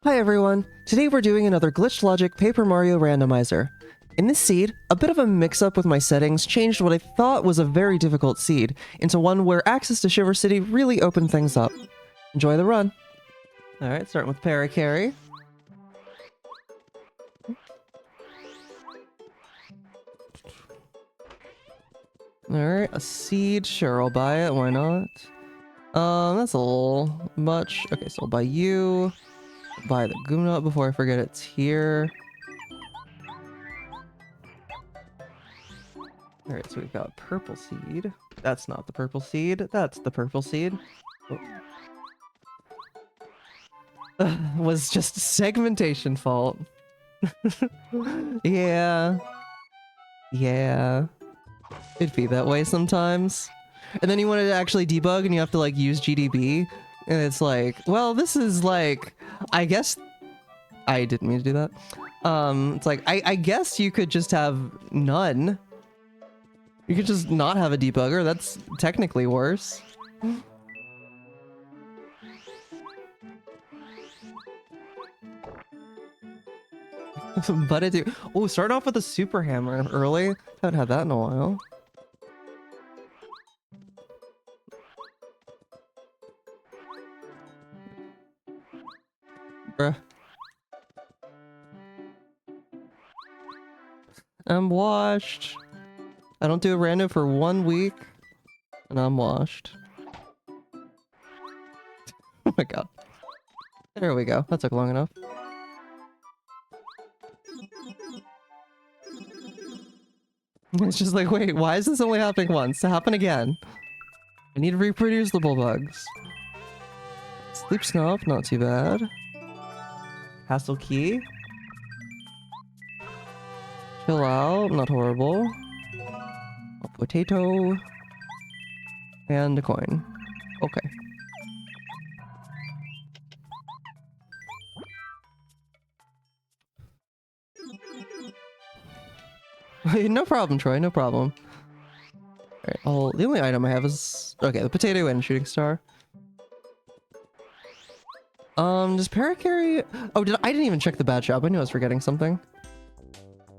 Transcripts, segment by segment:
Hi everyone! Today we're doing another glitched logic Paper Mario Randomizer. In this seed, a bit of a mix-up with my settings changed what I thought was a very difficult seed into one where access to Shiver City really opened things up. Enjoy the run! Alright, starting with Paracarry. Alright, a seed, sure, I'll buy it, why not? That's a little much. Okay, so I'll buy you. Buy the Goomnut before I forget it's here. Alright, so we've got purple seed. That's not the purple seed. That's the purple seed. Oh. Was just segmentation fault. Yeah. Yeah. It'd be that way sometimes. And then you want to actually debug and you have to like use GDB. And it's like, well, this is like, I guess I didn't mean to do that. It's like, I guess you could just have none. You could just not have a debugger. That's technically worse. But I do. Oh, start off with a super hammer early. Haven't had that in a while. Bruh. I'm washed. I don't do a random for 1 week, and I'm washed. Oh my god. There we go. That took long enough. It's just like, wait, why is this only happening once? To happen again. I need reproducible bugs. Sleep Snuff, not too bad. Hassle Key. Chill Out, not horrible. A potato. And a coin. Okay. No problem, Troy, no problem. Alright, the only item I have is... Okay, the potato and shooting star. Does Paracarry... Oh, I didn't even check the bad shop. I knew I was forgetting something.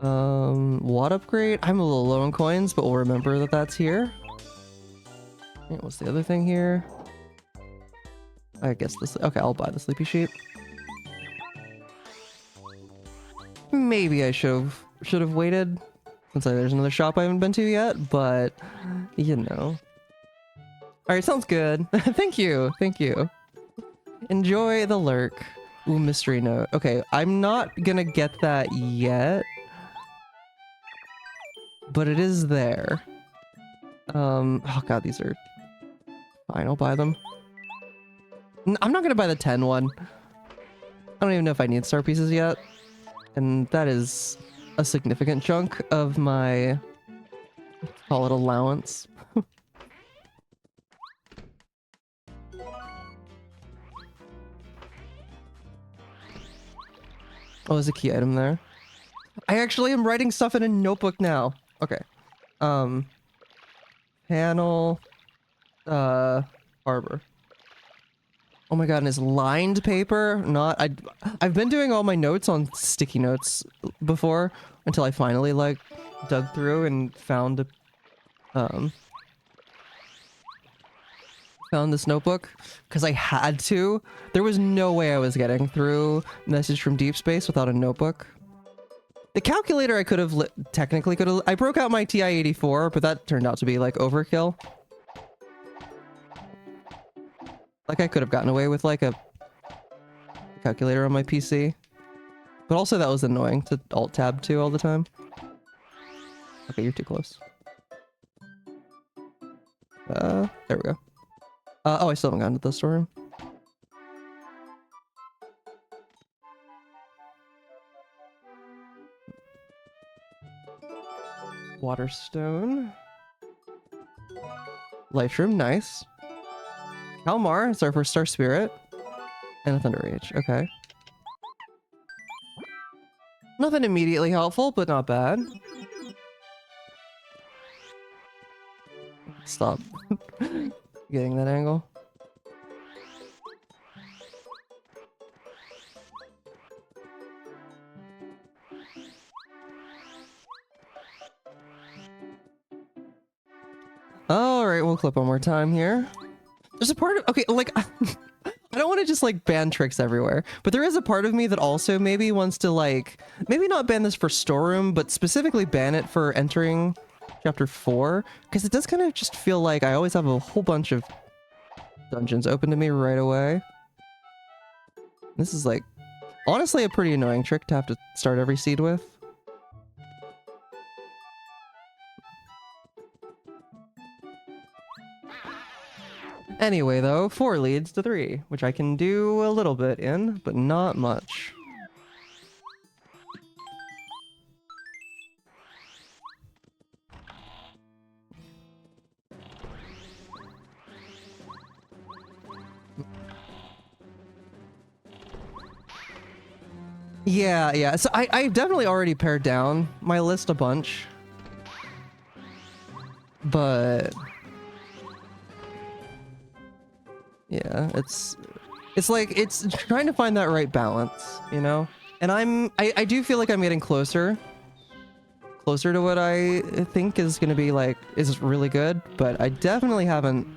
Watt upgrade? I'm a little low on coins, but we'll remember that that's here. Yeah, what's the other thing here? I guess this... Okay, I'll buy the Sleepy Sheep. Maybe I should have waited. Since there's another shop I haven't been to yet, but... You know. Alright, sounds good. Thank you, thank you. Enjoy the lurk. Ooh, mystery note. Okay, I'm not gonna get that yet. But it is there. Oh god, these are... Fine, I'll buy them. I'm not gonna buy the 10 one. I don't even know if I need star pieces yet. And that is a significant chunk of my... call it allowance. Oh, there's a key item there. I actually am writing stuff in a notebook now. Okay. Panel. Harbor. Oh my god, and it's lined paper? Not... I've been doing all my notes on sticky notes before, until I finally, like, dug through and found found this notebook, because I had to. There was no way I was getting through Message from Deep Space without a notebook. The calculator I could have technically could have... I broke out my TI-84, but that turned out to be like overkill. Like I could have gotten away with like a calculator on my PC. But also that was annoying to alt-tab to all the time. Okay, you're too close. There we go. Oh, I still haven't gotten to the storeroom. Waterstone. Life Room, nice. Kalmar, it's our first Star Spirit. And a Thunder Rage, okay. Nothing immediately helpful, but not bad. Stop getting that angle. right, we'll clip one more time here. There's a part of, okay, like, I don't want to just like ban tricks everywhere, but there is a part of me that also maybe wants to like, maybe not ban this for storeroom, but specifically ban it for entering chapter 4, because it does kind of just feel like I always have a whole bunch of dungeons open to me right away. This is like, honestly, a pretty annoying trick to have to start every seed with. Anyway, though, 4 leads to 3, which I can do a little bit in, but not much. Yeah. So I've definitely already pared down my list a bunch. But yeah, it's like it's trying to find that right balance, you know? And I do feel like I'm getting closer to what I think is gonna be like is really good, but I definitely haven't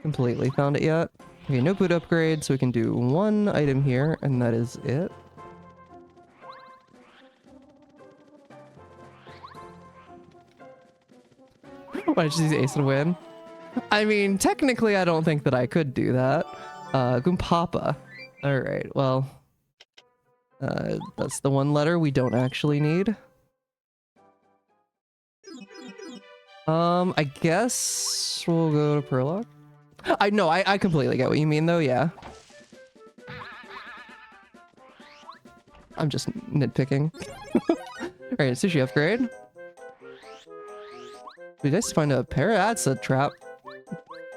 completely found it yet. Okay, no boot upgrade, so we can do 1 item here, and that is it. Why did you use ace and win? I mean, technically, I don't think that I could do that. Goompapa. All right, well, that's the 1 letter we don't actually need. I guess we'll go to Perlock. I know, I completely get what you mean, though, yeah. I'm just nitpicking. Alright, sushi upgrade. Did I just find a pair? That's a trap.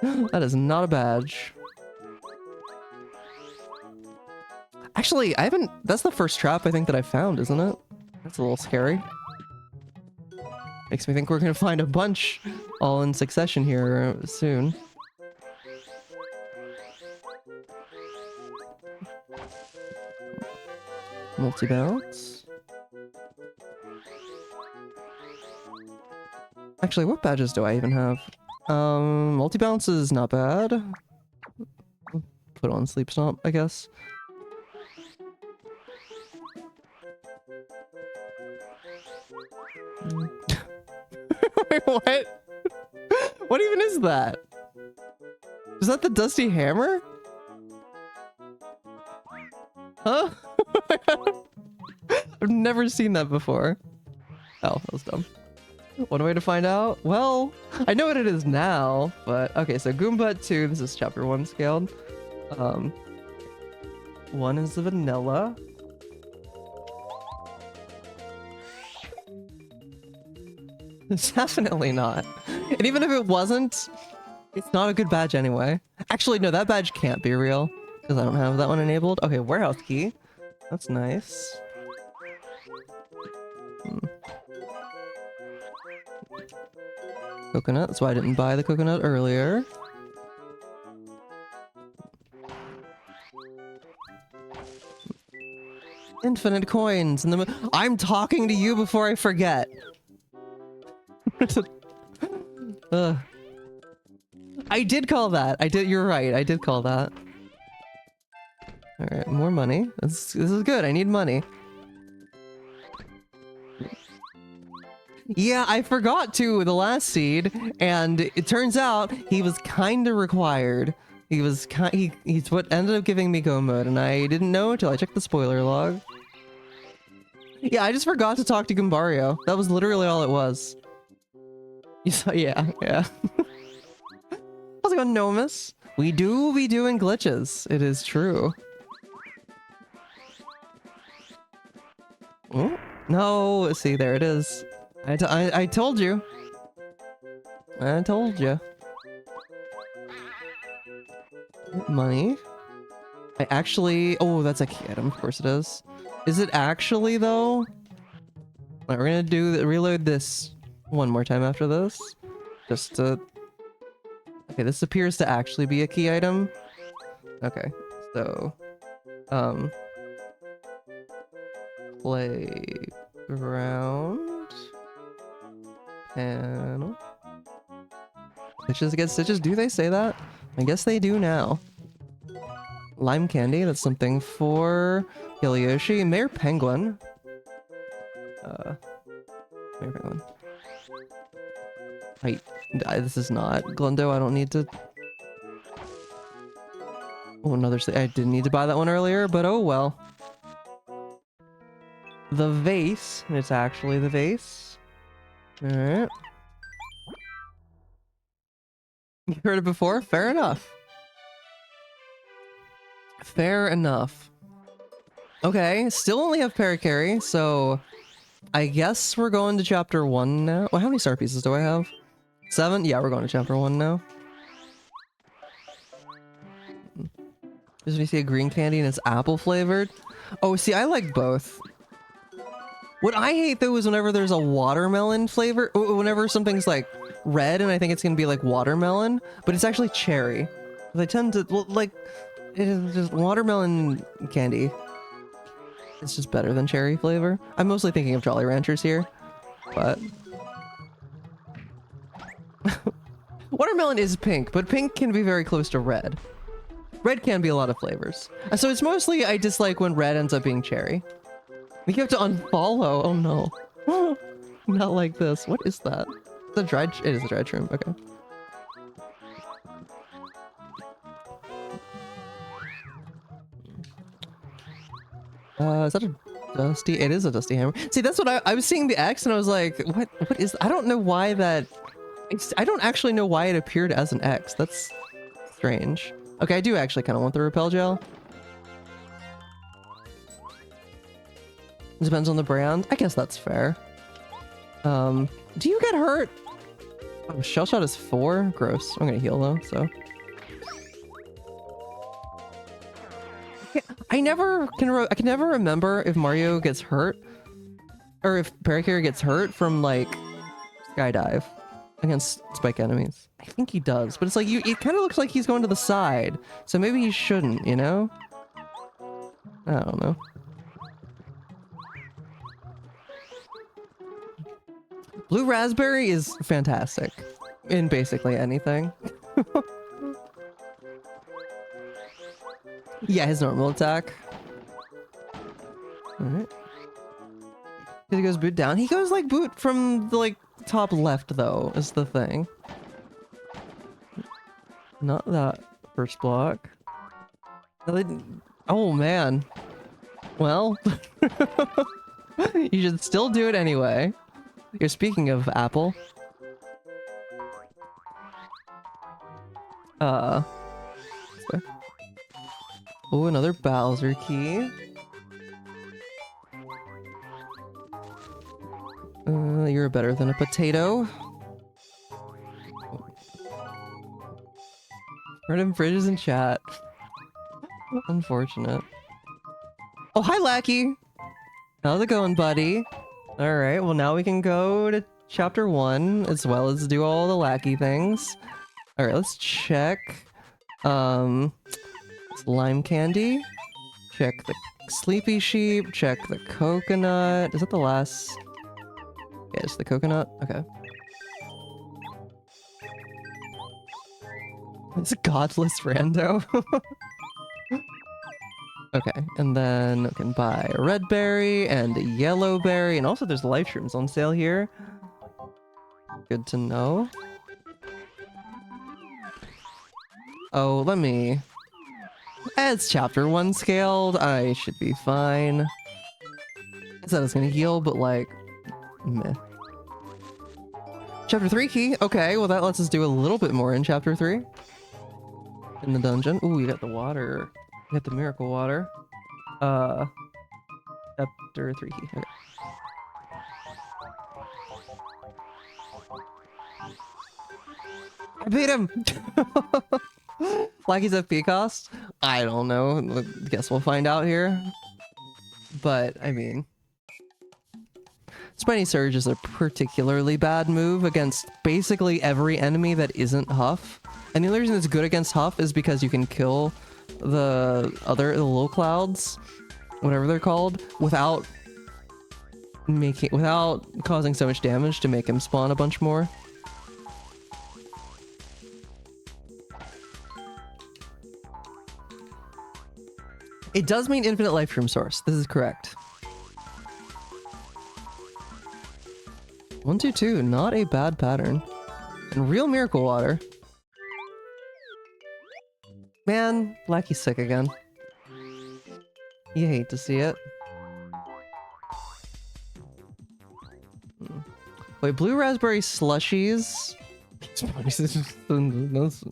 That is not a badge. Actually, I haven't... That's the first trap I think that I found, isn't it? That's a little scary. Makes me think we're gonna find a bunch all in succession here soon. Multi-bounce. Actually, what badges do I even have? Multi-bounce is not bad. Put on sleep stomp, I guess. Wait, what? What even is that? Is that the Dusty Hammer? Huh? I've never seen that before. Oh, that was dumb. One way to find out? Well, I know what it is now, but okay, so Goomba 2, this is chapter 1 scaled. 1 is the vanilla. It's definitely not. And even if it wasn't, it's not a good badge anyway. Actually, no, that badge can't be real because I don't have that one enabled. Okay, warehouse key. That's nice. Coconut. That's why I didn't buy the coconut earlier. Infinite coins. I'm talking to you before I forget. I did call that. You're right. I did call that. All right, more money. This is good. I need money. Yeah, I forgot to the last seed, and it turns out he was kind of required. He's what ended up giving me go mode, and I didn't know until I checked the spoiler log. Yeah, I just forgot to talk to Goombario. That was literally all it was. You saw, yeah. How's it going, Nomus? We do be doing glitches. It is true. Oh, no, see, there it is. I told you. I told you. Money. I actually... Oh, that's a key item. Of course it is. Is it actually, though? Alright, we're gonna reload this one more time after this. Just to... Okay, this appears to actually be a key item. Okay, so... Playground... Panel... Stitches get stitches. Do they say that? I guess they do now. Lime candy. That's something for Hilyoshi. Mayor Penguin. Mayor Penguin. Wait, this is not Glundo. I don't need to. Oh, another. I didn't need to buy that one earlier, but oh well. The vase. It's actually the vase. All right. You heard it before? Fair enough. Fair enough. Okay, still only have Parakarry, so I guess we're going to chapter 1 now. Well, how many star pieces do I have? 7? Yeah, we're going to chapter 1 now. Does we see a green candy and it's apple flavored? Oh, see, I like both. What I hate though is whenever there's a watermelon flavor, whenever something's like red and I think it's gonna be like watermelon, but it's actually cherry. They tend to, well, like, it is just watermelon candy. It's just better than cherry flavor. I'm mostly thinking of Jolly Ranchers here, but watermelon is pink, but pink can be very close to red. Red can be a lot of flavors. So it's mostly I dislike when red ends up being cherry. You have to unfollow. Oh no. Not like this. What is that? Is that dried? It is a dried shroom. Okay. Is that a dusty? It is a dusty hammer. See, that's what I was seeing the X and I was like, what is, I don't know why that, I don't actually know why it appeared as an X. That's strange. Okay, I do actually kind of want the repel gel. Depends on the brand. I guess that's fair. Do you get hurt? Oh, shell shot is 4? Gross. I'm gonna heal though, so. I can never remember if Mario gets hurt or if Parakarry gets hurt from like skydive against spike enemies. I think he does, but it's like it kind of looks like he's going to the side, so maybe he shouldn't, you know? I don't know. Blue raspberry is fantastic in basically anything. Yeah, his normal attack. Alright. He goes boot down. He goes like boot from the like top left though, is the thing. Not that first block. Oh man. Well, you should still do it anyway. You're speaking of Apple. Oh, another Bowser key. You're better than a potato. Random bridges in chat. Unfortunate. Oh, hi, Lackey. How's it going, buddy? All right, well, now we can go to chapter 1 as well as do all the Lackey things. All right, let's check. Lime candy. Check the sleepy sheep. Check the coconut. Is that the last? Yeah, it's the coconut. Okay. It's a godless rando. Okay, and then we can buy a red berry and a yellow berry, and also there's life shrooms on sale here. Good to know. Oh, let me... As chapter 1 scaled, I should be fine. I said it's gonna heal, but like... meh. Chapter 3 key. Okay, well that lets us do a little bit more in chapter 3. In the dungeon. Ooh, you got the water. You got the miracle water. Chapter 3 key. Okay. I beat him! Like he's FP cost? I don't know. Guess we'll find out here. But, I mean... Spiny Surge is a particularly bad move against basically every enemy that isn't Huff. And the only reason it's good against Huff is because you can kill the low clouds, whatever they're called, without causing so much damage to make him spawn a bunch more. It does mean infinite life from source. This is correct. 1, 2, 2. Not a bad pattern. And real miracle water. Man, Blacky's sick again. You hate to see it. Wait, blue raspberry slushies?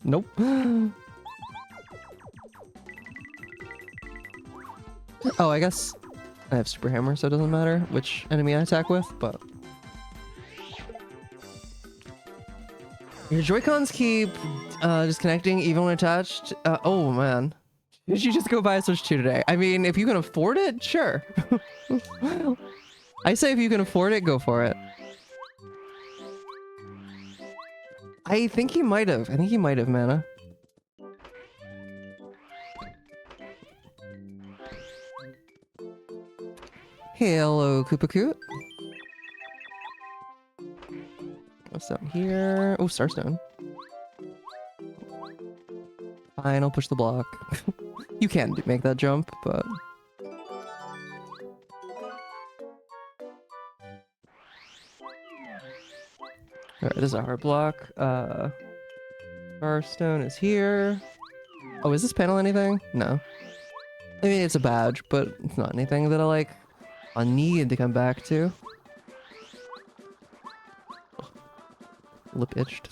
Nope. Oh, I guess I have super hammer, so it doesn't matter which enemy I attack with, but... Your Joy-Cons keep disconnecting even when attached. Oh, man. Did you just go buy a Switch 2 today? I mean, if you can afford it, sure. I say if you can afford it, go for it. I think he might have. I think he might have, Mana. Hello, Koopa-Koot. What's down here? Oh, Starstone. Fine, I'll push the block. You can make that jump, but... Alright, this is a hard block. Starstone is here. Oh, is this panel anything? No. I mean, it's a badge, but it's not anything that I need to come back to. Ugh. Lip itched.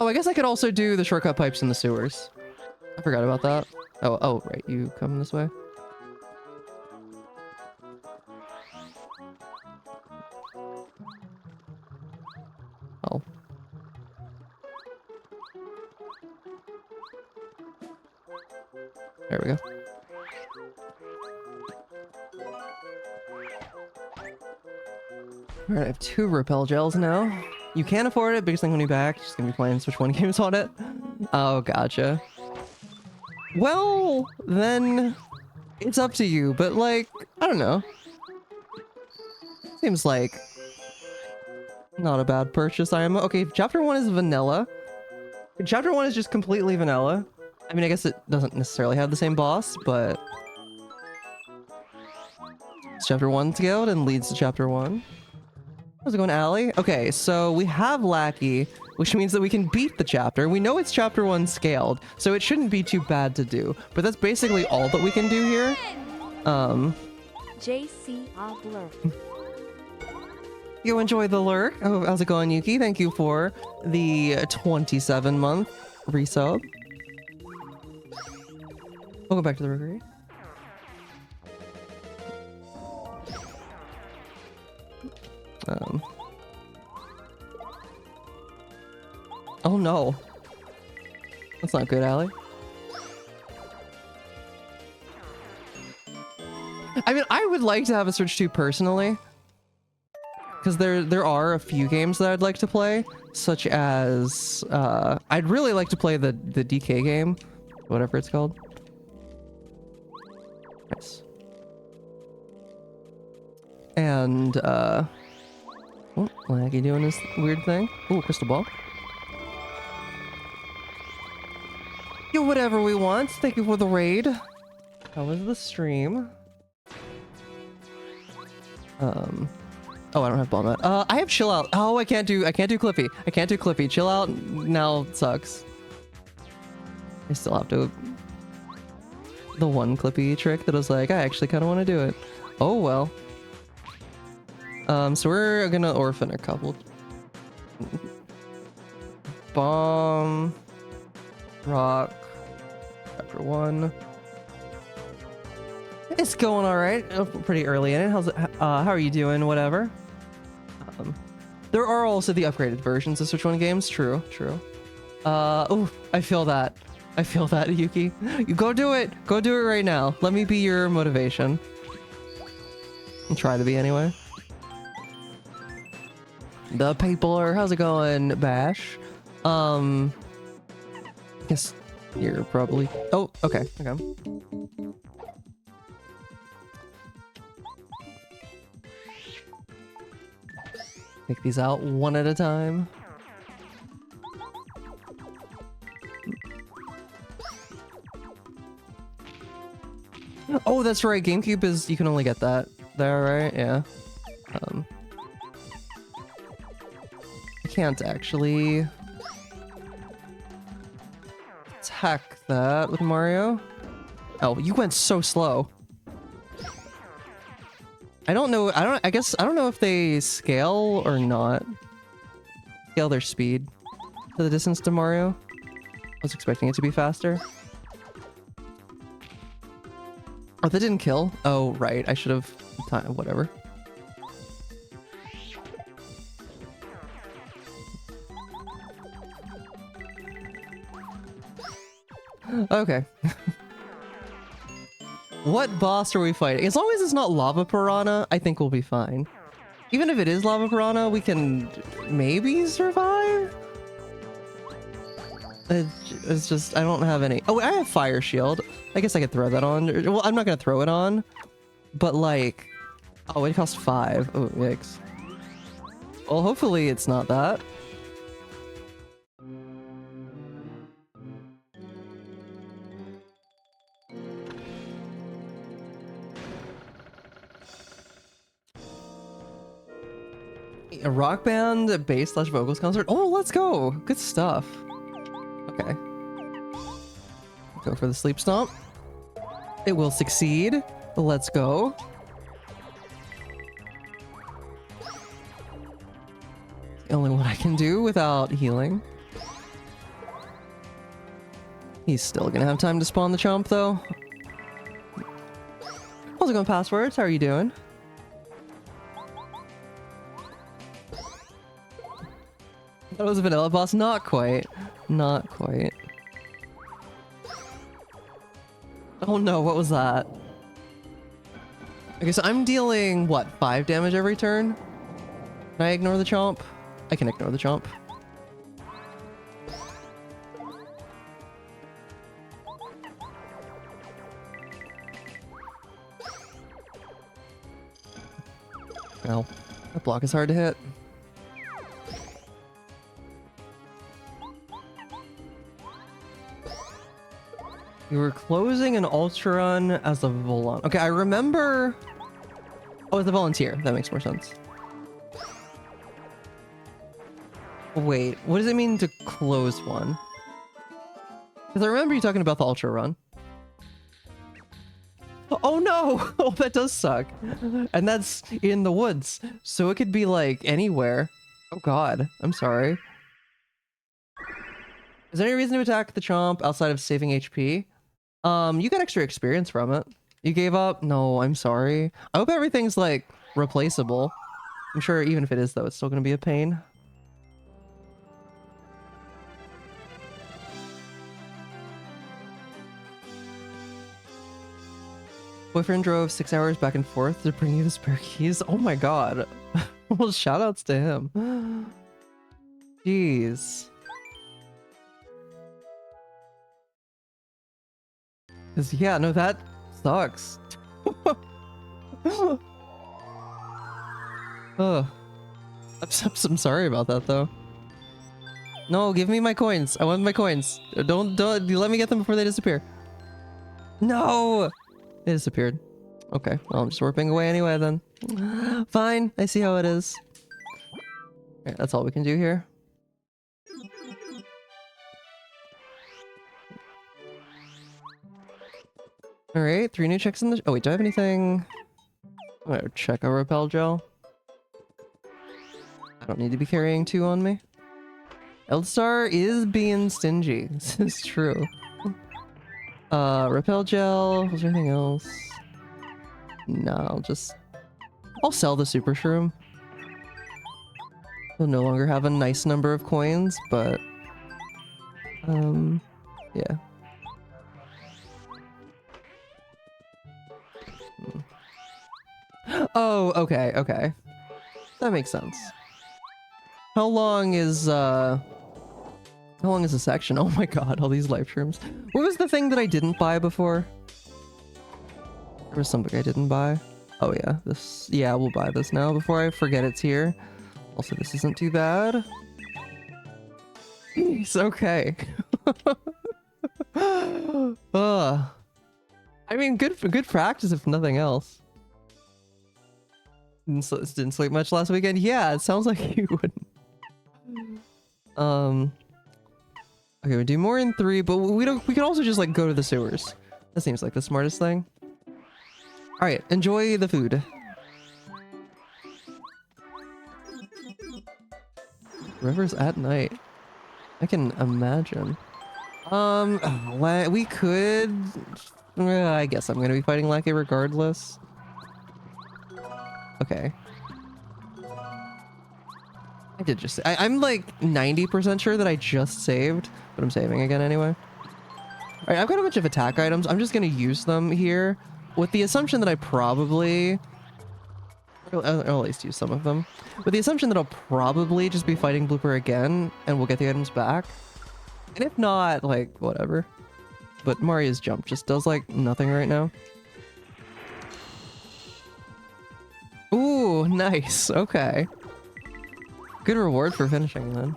Oh, I guess I could also do the shortcut pipes in the sewers. I forgot about that. Oh, right. You come this way. Oh. There we go. Alright, I have 2 repel gels now. You can afford it, biggest thing when you're back. Just gonna be playing Switch 1 games on it. Oh, gotcha. Well, then it's up to you, but I don't know. Seems like not a bad purchase. Okay, chapter 1 is vanilla. Chapter 1 is just completely vanilla. I mean, I guess it doesn't necessarily have the same boss, but it's chapter 1 scaled and leads to chapter 1. How's it going, Allie? Okay, so we have Lackey, which means that we can beat the chapter. We know it's chapter 1 scaled, so it shouldn't be too bad to do. But that's basically all that we can do here. JC Blur. You enjoy the lurk. Oh, how's it going, Yuki? Thank you for the 27-month resub. We'll go back to the rookery. Oh no. That's not good, Allie. I mean, I would like to have a Switch 2 personally. Because there are a few games that I'd like to play. Such as... I'd really like to play the DK game. Whatever it's called. Nice. And, oh, Laggy doing his weird thing. Ooh, crystal ball. Do whatever we want. Thank you for the raid. How was the stream? Oh, I don't have bomb out. I have chill out. Oh, I can't do Clippy. I can't do Clippy. Chill out now sucks. I still have to... The one Clippy trick that was like, I actually kind of want to do it. Oh, well. So we're gonna orphan a couple. Bomb. Rock. Chapter 1. It's going alright. Pretty early in it. How are you doing? Whatever. There are also the upgraded versions of Switch 1 games. True. Oh, I feel that. I feel that, Yuki. You go do it. Go do it right now. Let me be your motivation. I'll try to be anyway. The paper. How's it going, Bash? Guess you're probably... Oh, okay. Okay. Take these out one at a time. Oh, that's right. GameCube is, you can only get that there, right? Yeah. I can't actually attack that with Mario. Oh, you went so slow. I don't know. I guess I don't know if they scale or not. Scale their speed to the distance to Mario. I was expecting it to be faster. Oh, that didn't kill? Oh, right. I should have... Whatever. Okay. What boss are we fighting? As long as it's not Lava Piranha, I think we'll be fine. Even if it is Lava Piranha, we can maybe survive? It's just, I don't have any... Oh, I have Fire Shield. I guess I could throw that on. Well, I'm not gonna throw it on. But like... Oh, it costs 5. Oh, yikes. Well, hopefully it's not that. A rock band, a bass/vocals concert. Oh, let's go. Good stuff. Okay. Go for the sleep stomp. It will succeed. Let's go. The only one I can do without healing. He's still gonna have time to spawn the chomp though. How's it going, Passwords? How are you doing? That was a vanilla boss. Not quite. Not quite. Oh no, what was that? Okay, so I'm dealing, what, 5 damage every turn? Can I ignore the chomp? I can ignore the chomp. Well, that block is hard to hit. You were closing an Ultra Run as a volunteer. Okay, I remember... Oh, as a volunteer. That makes more sense. Wait, what does it mean to close one? Because I remember you talking about the Ultra Run. Oh no! Oh, that does suck. And that's in the woods. So it could be like anywhere. Oh god, I'm sorry. Is there any reason to attack the chomp outside of saving HP? You got extra experience from it. You gave up? No, I'm sorry. I hope everything's like replaceable. I'm sure even if it is though, it's still gonna be a pain. Boyfriend drove 6 hours back and forth to bring you the spare keys. Oh my god. Well, shout outs to him. Jeez. Cause yeah, no, that sucks. Oh, I'm sorry about that though. No, give me my coins. I want my coins. Don't let me get them before they disappear. No, they disappeared. Okay, well, I'm just warping away anyway then. Fine, I see how it is. Alright, that's all we can do here. Alright, 3 new checks in the... Oh wait, do I have anything? I'm gonna check a repel gel. I don't need to be carrying 2 on me. Eldstar is being stingy. This is true. Repel gel. Was there anything else? No, I'll sell the super shroom. We'll no longer have a nice number of coins, but... yeah. Oh, okay, okay. That makes sense. How long is the section? Oh my god, all these life shrooms. What was the thing that I didn't buy before? There was something I didn't buy. Oh yeah, this... Yeah, we'll buy this now before I forget it's here. Also, this isn't too bad. It's okay. I I mean, good practice if nothing else. Didn't sleep much last weekend. Yeah, it sounds like you would. Okay, we do more in 3, but we don't. We can also just like go to the sewers. That seems like the smartest thing. All right, enjoy the food. Rivers at night. I can imagine. We could. I guess I'm gonna be fighting Lackey regardless. Okay. I did just. I'm like 90% sure that I just saved, but I'm saving again anyway. All right, I've got a bunch of attack items. I'm just gonna use them here, with the assumption that I probably. I'll at least use some of them. With the assumption that I'll probably just be fighting Blooper again, and we'll get the items back. And if not, like, whatever. But Mario's jump just does, like, nothing right now. Ooh, nice. Okay. Good reward for finishing, then.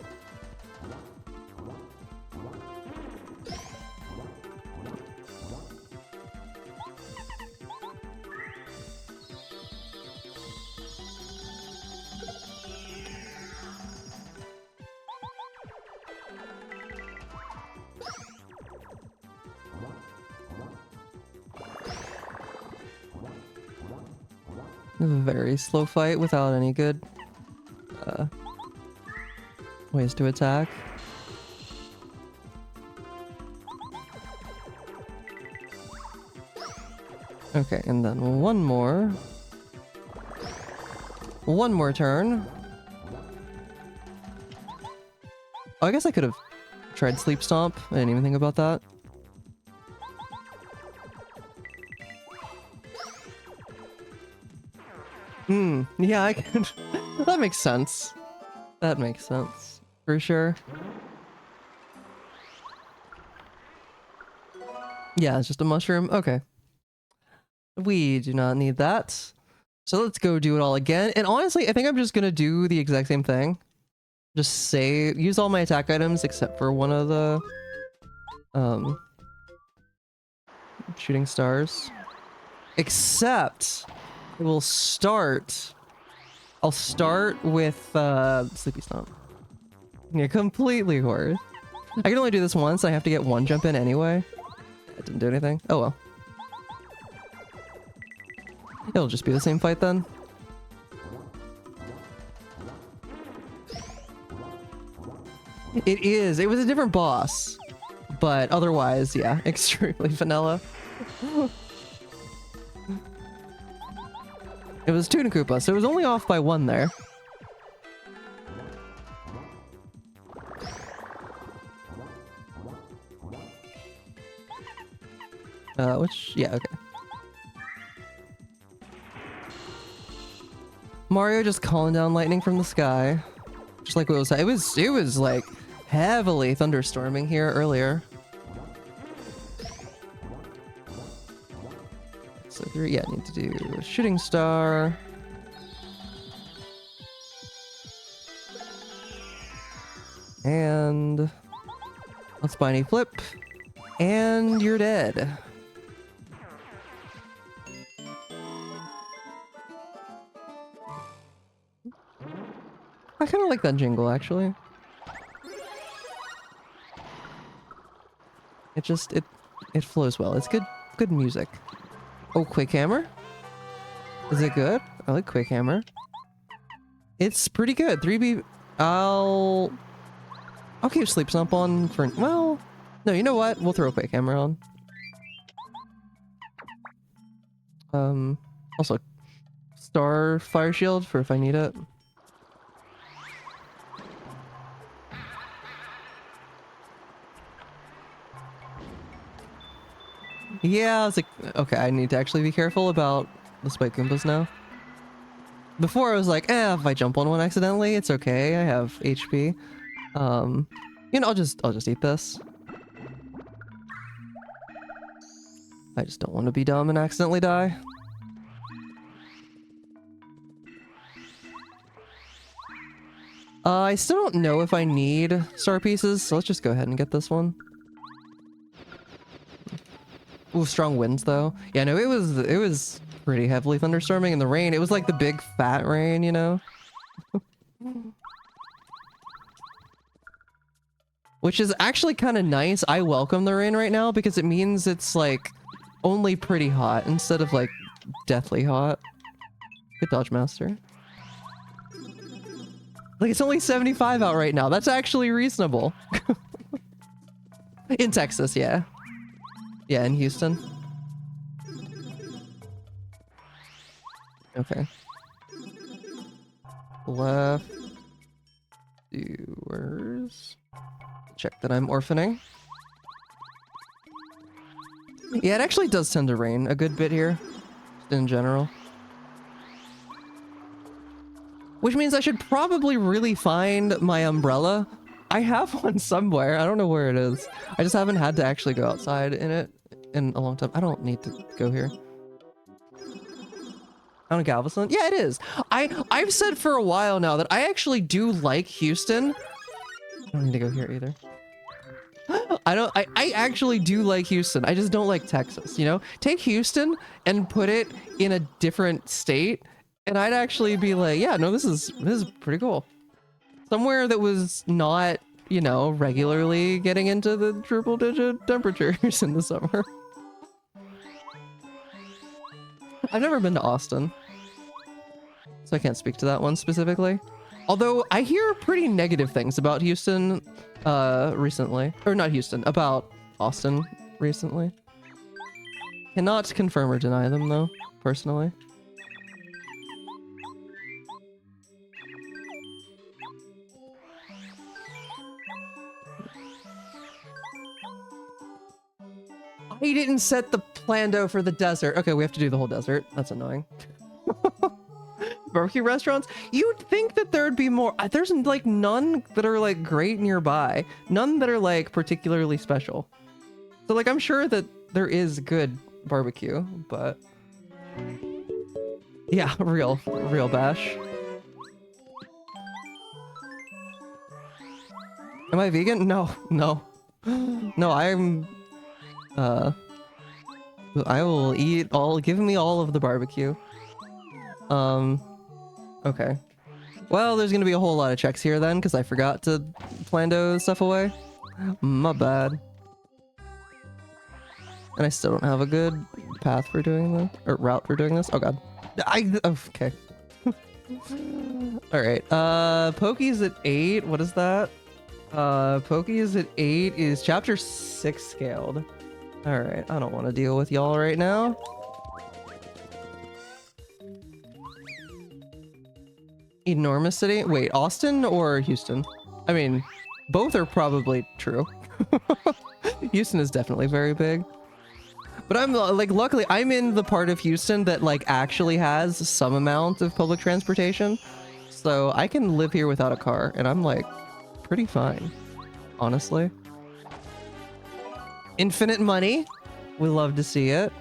A very slow fight without any good ways to attack. Okay, and then one more turn. Oh, I guess I could have tried Sleep Stomp. I didn't even think about that. Yeah, I could. That makes sense. That makes sense. For sure. Yeah, it's just a mushroom. Okay. We do not need that. So let's go do it all again. And honestly, I think I'm just gonna do the exact same thing. Just use all my attack items except for one of the shooting stars. Except I'll start with Sleepy Stomp. Yeah, completely horrid. I can only do this once. I have to get one jump in anyway. That didn't do anything. Oh well. It'll just be the same fight then. It is. It was a different boss. But otherwise, yeah, extremely vanilla. It was Tuna Koopa, so it was only off by 1 there. Yeah, okay. Mario just calling down lightning from the sky. Just like what it was like heavily thunderstorming here earlier. So 3, yeah, I need to do a shooting star. And a spiny flip. And you're dead. I kind of like that jingle, actually. It flows well. It's good music. Oh, Quick Hammer? Is it good? I like Quick Hammer. It's pretty good. 3B... I'll keep Sleep Stomp on for... Well... No, you know what? We'll throw a Quick Hammer on. Also... Star Fire Shield for if I need it. Yeah, I was like, okay, I need to actually be careful about the Spike Goombas now. Before I was like, if I jump on one accidentally, it's okay. I have HP. You know, I'll just eat this. I just don't want to be dumb and accidentally die. I still don't know if I need star pieces, so let's just go ahead and get this one. Ooh, strong winds though. Yeah, no, it was pretty heavily thunderstorming, and the rain, it was like the big fat rain, you know? Which is actually kind of nice. I welcome the rain right now because it means it's like only pretty hot instead of like deathly hot. Good dodge, master. Like, it's only 75 out right now. That's actually reasonable. In Texas, yeah. Yeah, in Houston. Okay. Left. Doers. Check that I'm orphaning. Yeah, it actually does tend to rain a good bit here. In general. Which means I should probably really find my umbrella. I have one somewhere. I don't know where it is. I just haven't had to actually go outside in it in a long time. I don't need to go here. On Galveston? Yeah, it is. I've said for a while now that I actually do like Houston. I don't need to go here either. I actually do like Houston. I just don't like Texas, you know? Take Houston and put it in a different state, and I'd actually be like, yeah, no, this is pretty cool. Somewhere that was not, you know, regularly getting into the triple digit temperatures in the summer. I've never been to Austin, so I can't speak to that one specifically. Although I hear pretty negative things about Houston recently. Or not Houston, about Austin recently. Cannot confirm or deny them though, personally. I didn't set the plando for the desert. Okay, we have to do the whole desert. That's annoying. Barbecue restaurants? You'd think that there'd be more. There's like none that are like great nearby. None that are like particularly special. So like I'm sure that there is good barbecue, but yeah, real bash. Am I vegan? No. No, I'm I will eat all, give me all of the barbecue. Okay. Well, there's gonna be a whole lot of checks here then, because I forgot to plando stuff away. My bad. And I still don't have a good path for doing this, or route for doing this. Oh god. Okay. Alright, Pokey's at 8. What is that? Pokey's at 8 is chapter 6 scaled. Alright, I don't want to deal with y'all right now. Enormous city? Wait, Austin or Houston? I mean, both are probably true. Houston is definitely very big. But I'm like, luckily, I'm in the part of Houston that like actually has some amount of public transportation. So I can live here without a car and I'm like pretty fine, honestly. Infinite money. We love to see it.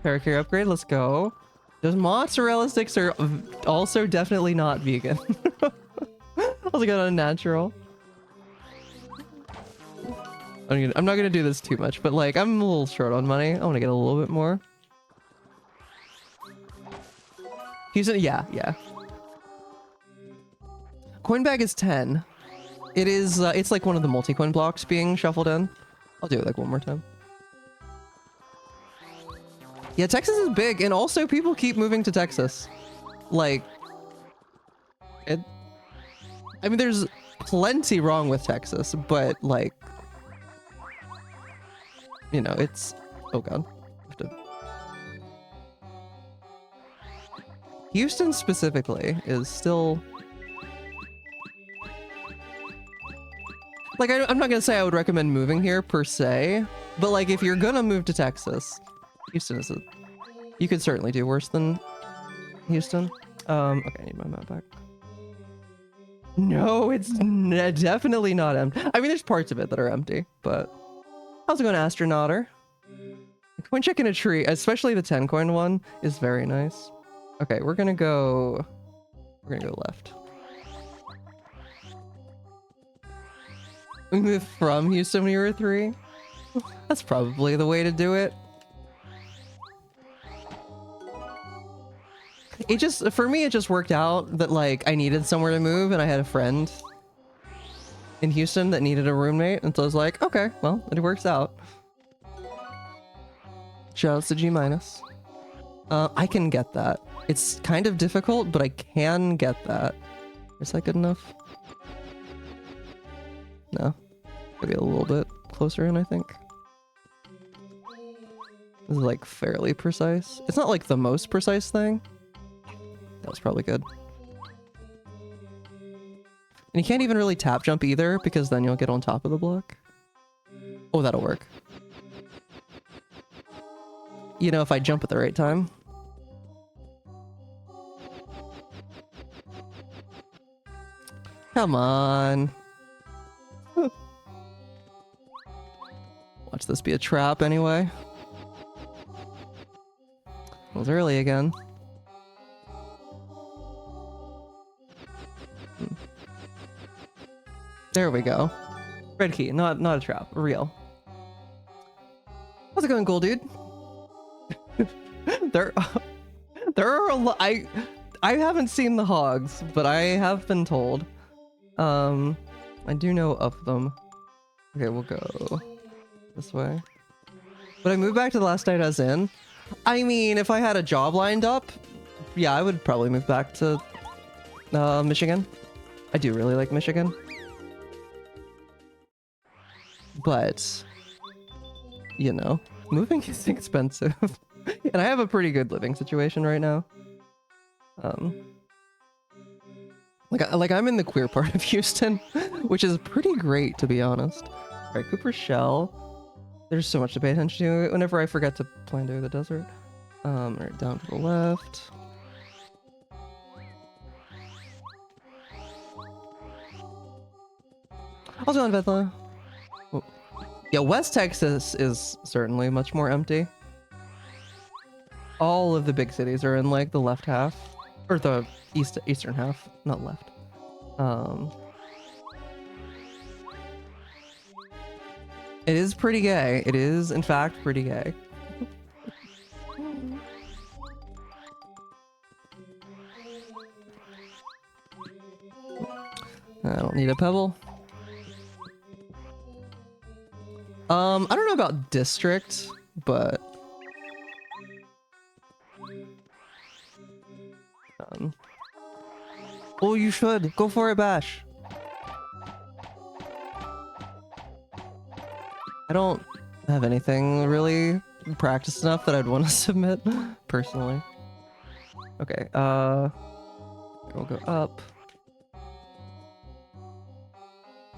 Parakeet upgrade, let's go. Those mozzarella sticks are also definitely not vegan. Let's go unnatural. I'm not gonna do this too much, but like I'm a little short on money. I want to get a little bit more. Houston, yeah. Coin bag is 10. It is. It's like one of the multi-coin blocks being shuffled in. I'll do it like one more time. Yeah, Texas is big, and also people keep moving to Texas. Like, I mean, there's plenty wrong with Texas, but like, you know, it's. Oh god. Houston specifically is still. Like, I'm not gonna say I would recommend moving here per se, but like if you're gonna move to Texas, Houston is you could certainly do worse than Houston. Okay, I need my map back. No, it's definitely not empty. I mean, there's parts of it that are empty, but how's it going, Astronauter? Coin check in a tree, especially the 10 coin one, is very nice. Okay, we're gonna go left. We moved from Houston when you were 3. That's probably the way to do it. It just, for me, it just worked out that like I needed somewhere to move and I had a friend in Houston that needed a roommate. And so I was like, okay, well, it works out. Shoutouts to G minus. I can get that. It's kind of difficult, but I can get that. Is that good enough? No. Maybe a little bit closer in, I think. This is like fairly precise. It's not like the most precise thing. That was probably good. And you can't even really tap jump either, because then you'll get on top of the block. Oh, that'll work. You know, if I jump at the right time. Come on. Watch this be a trap anyway. It was early again. There we go. Red key, not a trap, real. How's it going, Gold Dude? there are a lot. I haven't seen the hogs, but I have been told. I do know of them. Okay, we'll go this way. Would I move back to the last night I was in? I mean, if I had a job lined up, yeah, I would probably move back to Michigan. I do really like Michigan. But, you know, moving is expensive. And I have a pretty good living situation right now. Like I'm in the queer part of Houston, which is pretty great, to be honest. All right, Cooper Shell. There's so much to pay attention to whenever I forget to plan to the desert. All right, down to the left. How's it going, Bethla? Oh. Yeah, West Texas is certainly much more empty. All of the big cities are in like the left half, or the eastern half, not left. It is pretty gay. It is, in fact, pretty gay. I don't need a pebble. I don't know about district, but oh, you should go for it, Bash. I don't have anything really practiced enough that I'd want to submit personally. Okay, we'll go up.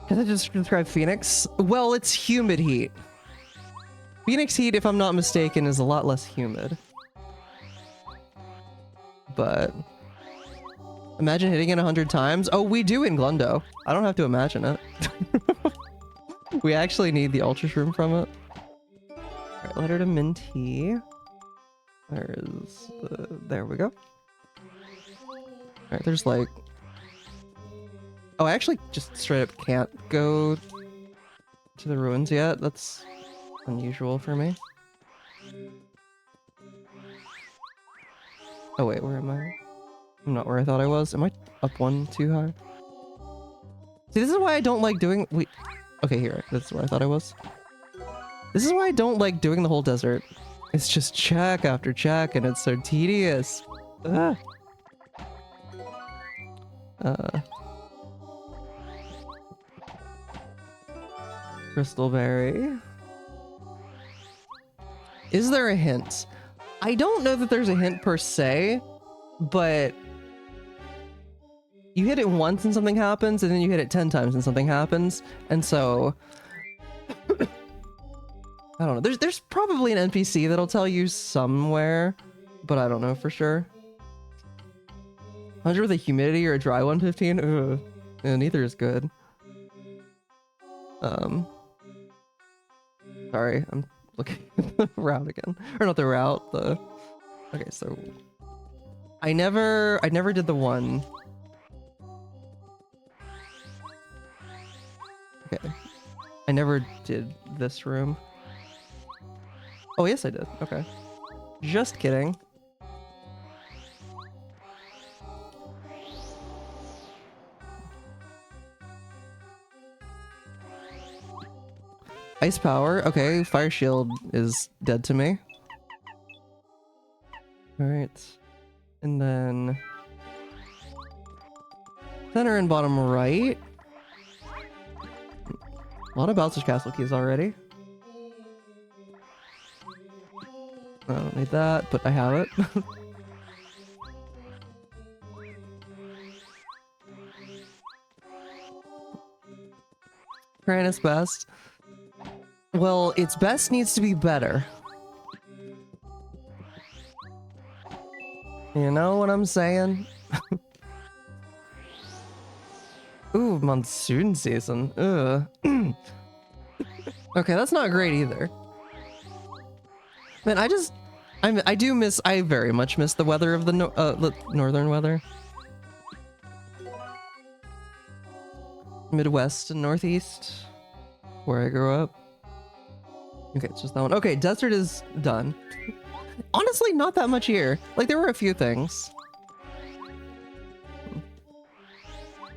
Can I just describe Phoenix? Well, it's humid heat. Phoenix heat, if I'm not mistaken, is a lot less humid. But imagine hitting it 100 times. Oh, we do in Glundo. I don't have to imagine it. We actually need the Ultra Shroom from it. Alright, letter to Minty. There we go. Alright, there's like... Oh, I actually just straight up can't go to the ruins yet. That's unusual for me. Oh wait, where am I? I'm not where I thought I was. Am I up one too high? See, this is why I don't like doing... Wait. Okay, here. That's where I thought I was. This is why I don't like doing the whole desert. It's just check after check, and it's so tedious. Ah. Crystalberry. Is there a hint? I don't know that there's a hint per se, but you hit it once and something happens, and then you hit it 10 times and something happens, and so I don't know. There's probably an NPC that'll tell you somewhere, but I don't know for sure. 100 with a humidity or a dry 115? Ugh. Yeah, neither is good. Sorry, I'm looking at the route again. Or not the route, the... Okay, so... I never did the one... Okay. I never did this room. Oh, yes, I did. Okay. Just kidding. Ice power. Okay, fire shield is dead to me. Alright. And then... center and bottom right. A lot of Bowser's Castle keys already. I don't need that, but I have it. Trying its best. Well, its best needs to be better. You know what I'm saying? Ooh, monsoon season. Ugh. Okay, that's not great either. Man, I very much miss the weather of the northern weather. Midwest and Northeast, where I grew up. Okay, it's just that one. Okay, desert is done. Honestly, not that much here. Like, there were a few things.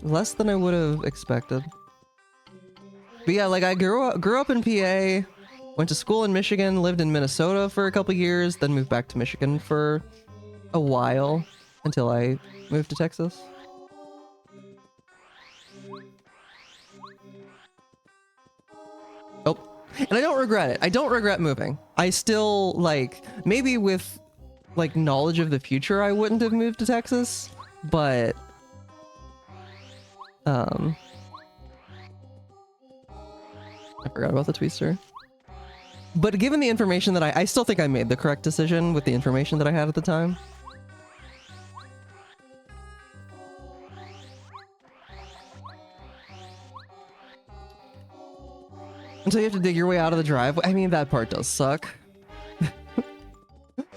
Less than I would have expected. But yeah, like, I grew up in PA, went to school in Michigan, lived in Minnesota for a couple years, then moved back to Michigan for a while until I moved to Texas. Oh, and I don't regret it. I don't regret moving. I still, like, maybe with, like, knowledge of the future, I wouldn't have moved to Texas, but, I forgot about the twister. But given the information that I still think I made the correct decision with the information that I had at the time. Until you have to dig your way out of the driveway. I mean, that part does suck.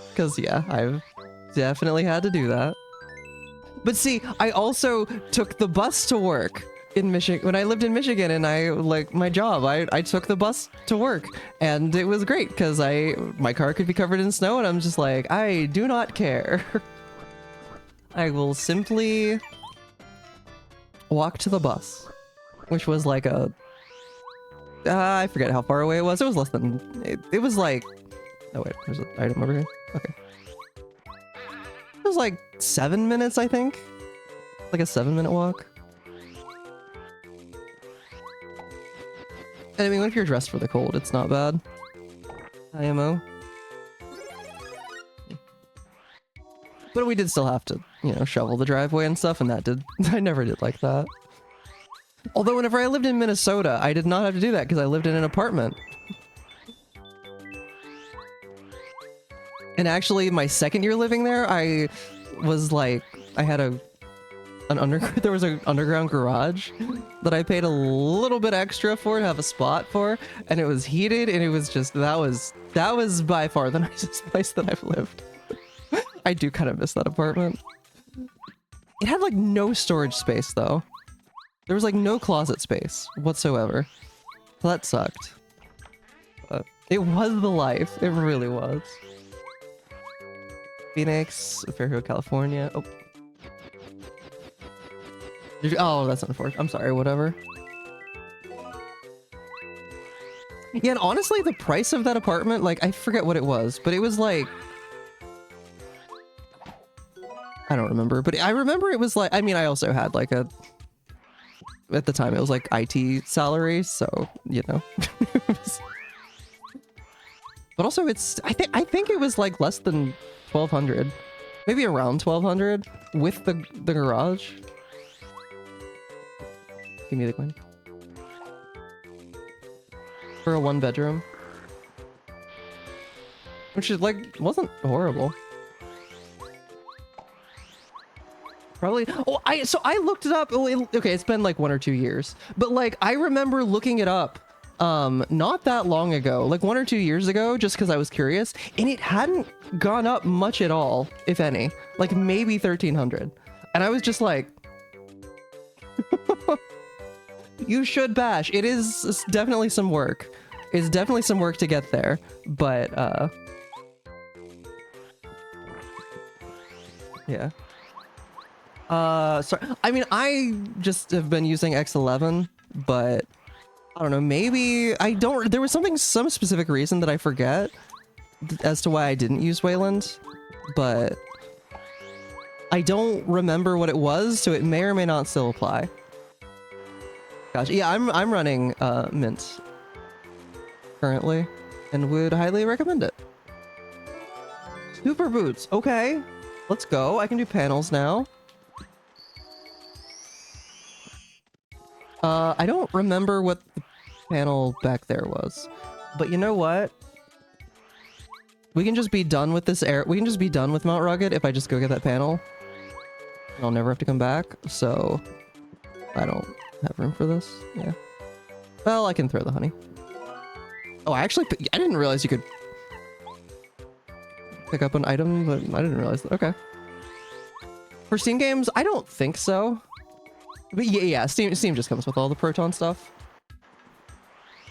Because, yeah, I've definitely had to do that. But see, I also took the bus to work in Michigan. When I lived in Michigan and I, like, my job, I took the bus to work. And it was great because my car could be covered in snow and I'm just like, I do not care. I will simply walk to the bus. Which was like a... I forget how far away it was. It was less than... It was like... Oh wait, there's an item over here. Okay. It was like 7 minutes, I think. Like a 7-minute walk. And I mean, if you're dressed for the cold, it's not bad. IMO. But we did still have to, you know, shovel the driveway and stuff, and that did... I never did like that. Although whenever I lived in Minnesota, I did not have to do that because I lived in an apartment. And actually, my second year living there, I was like, I had there was an underground garage that I paid a little bit extra for to have a spot for, and it was heated, and it was just, that was by far the nicest place that I've lived. I do kind of miss that apartment. It had like no storage space though. There was like no closet space whatsoever. So that sucked. But it was the life. It really was. Phoenix, Fairfield, California. Oh. Oh, that's unfortunate. I'm sorry, whatever. Yeah, and honestly, the price of that apartment, like, I forget what it was, but it was like... I don't remember, but I remember it was like... I mean, I also had like a... At the time, it was like IT salary, so, you know. But also, it's... I think it was like less than 1,200. Maybe around 1,200 with the garage. Give me the coin. For a 1-bedroom. Which is like, wasn't horrible. Probably. Oh, so I looked it up. Okay, it's been like 1 or 2 years. But like, I remember looking it up not that long ago, like 1 or 2 years ago, just because I was curious. And it hadn't gone up much at all, if any. Like maybe 1,300. And I was just like... You should bash. It is definitely some work. It's definitely some work to get there, but yeah. Sorry. I mean, I just have been using X11, but I don't know, maybe I don't, there was some specific reason that I forget as to why I didn't use Wayland, but I don't remember what it was, so it may or may not still apply. Gotcha. Yeah, I'm running Mint currently, and would highly recommend it. Super boots. Okay, let's go. I can do panels now. I don't remember what the panel back there was, but you know what? We can just be done with this we can just be done with Mount Rugged if I just go get that panel. I'll never have to come back, so I don't have room for this. Yeah. Well, I can throw the honey. Oh, I didn't realize you could pick up an item, but I didn't realize that. Okay. For Steam games, I don't think so. But yeah, Steam just comes with all the Proton stuff.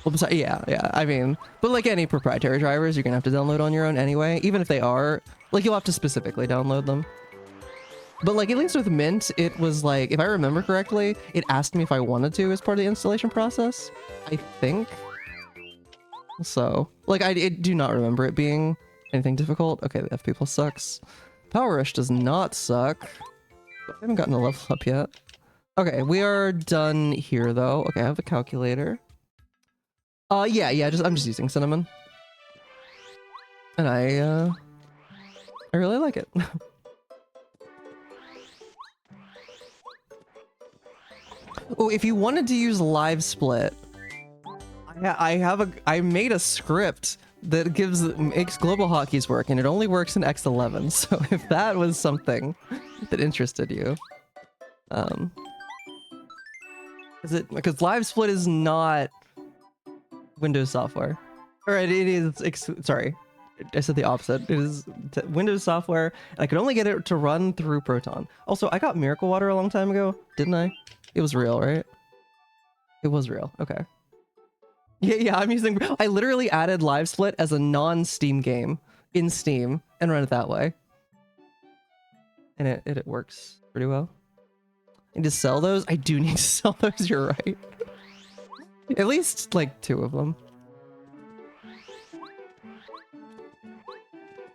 Well, besides, yeah. I mean, but like any proprietary drivers, you're gonna have to download on your own anyway. Even if they are, like, you'll have to specifically download them. But like, at least with Mint, it was like, if I remember correctly, it asked me if I wanted to as part of the installation process. I think. So, like, I do not remember it being anything difficult. Okay, the FP Plus sucks. Power Rush does not suck. I haven't gotten a level up yet. Okay, we are done here though. Okay, I have the calculator. Yeah, I'm just using cinnamon. And I really like it. Oh, if you wanted to use live split, I made a script that makes global hotkeys work, and it only works in X11. So if that was something that interested you, because live split is not Windows software, or it is. Sorry, I said the opposite. It is Windows software, and I could only get it to run through Proton. Also, I got Miracle Water a long time ago, didn't I? It was real, right? It was real. Okay. Yeah, I literally added live split as a non-Steam game in Steam and run it that way. And it works pretty well. And to sell those, I do need to sell those, you're right. At least like 2 of them.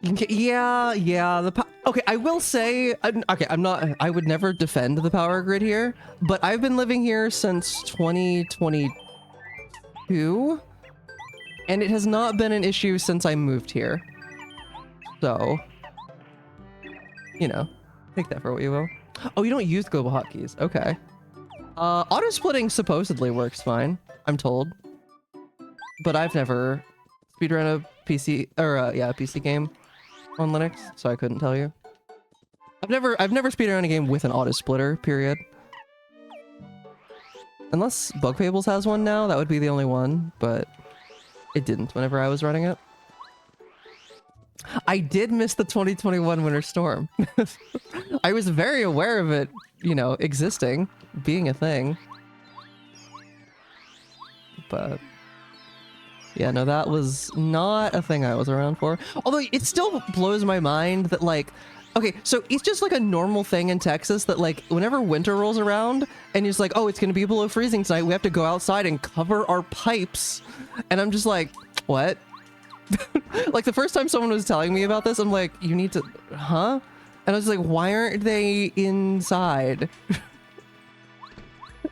Yeah, okay, I will say, I would never defend the power grid here, but I've been living here since 2022, and it has not been an issue since I moved here. So, you know, take that for what you will. Oh, you don't use global hotkeys. Okay. Auto splitting supposedly works fine, I'm told, but I've never speedrun a PC, or a PC game on Linux, so I couldn't tell you. I've never speedrun a game with an auto splitter, period. Unless Bug Fables has one now, that would be the only one, but it didn't whenever I was running it. I did miss the 2021 Winter Storm. I was very aware of it, you know, existing, being a thing. But yeah, no, that was not a thing I was around for. Although it still blows my mind that, like, okay, so it's just like a normal thing in Texas that, like, whenever winter rolls around and it's like, oh, it's gonna be below freezing tonight, we have to go outside and cover our pipes. And I'm just like, what? Like, the first time someone was telling me about this, I'm like, you need to, huh? And I was like, why aren't they inside?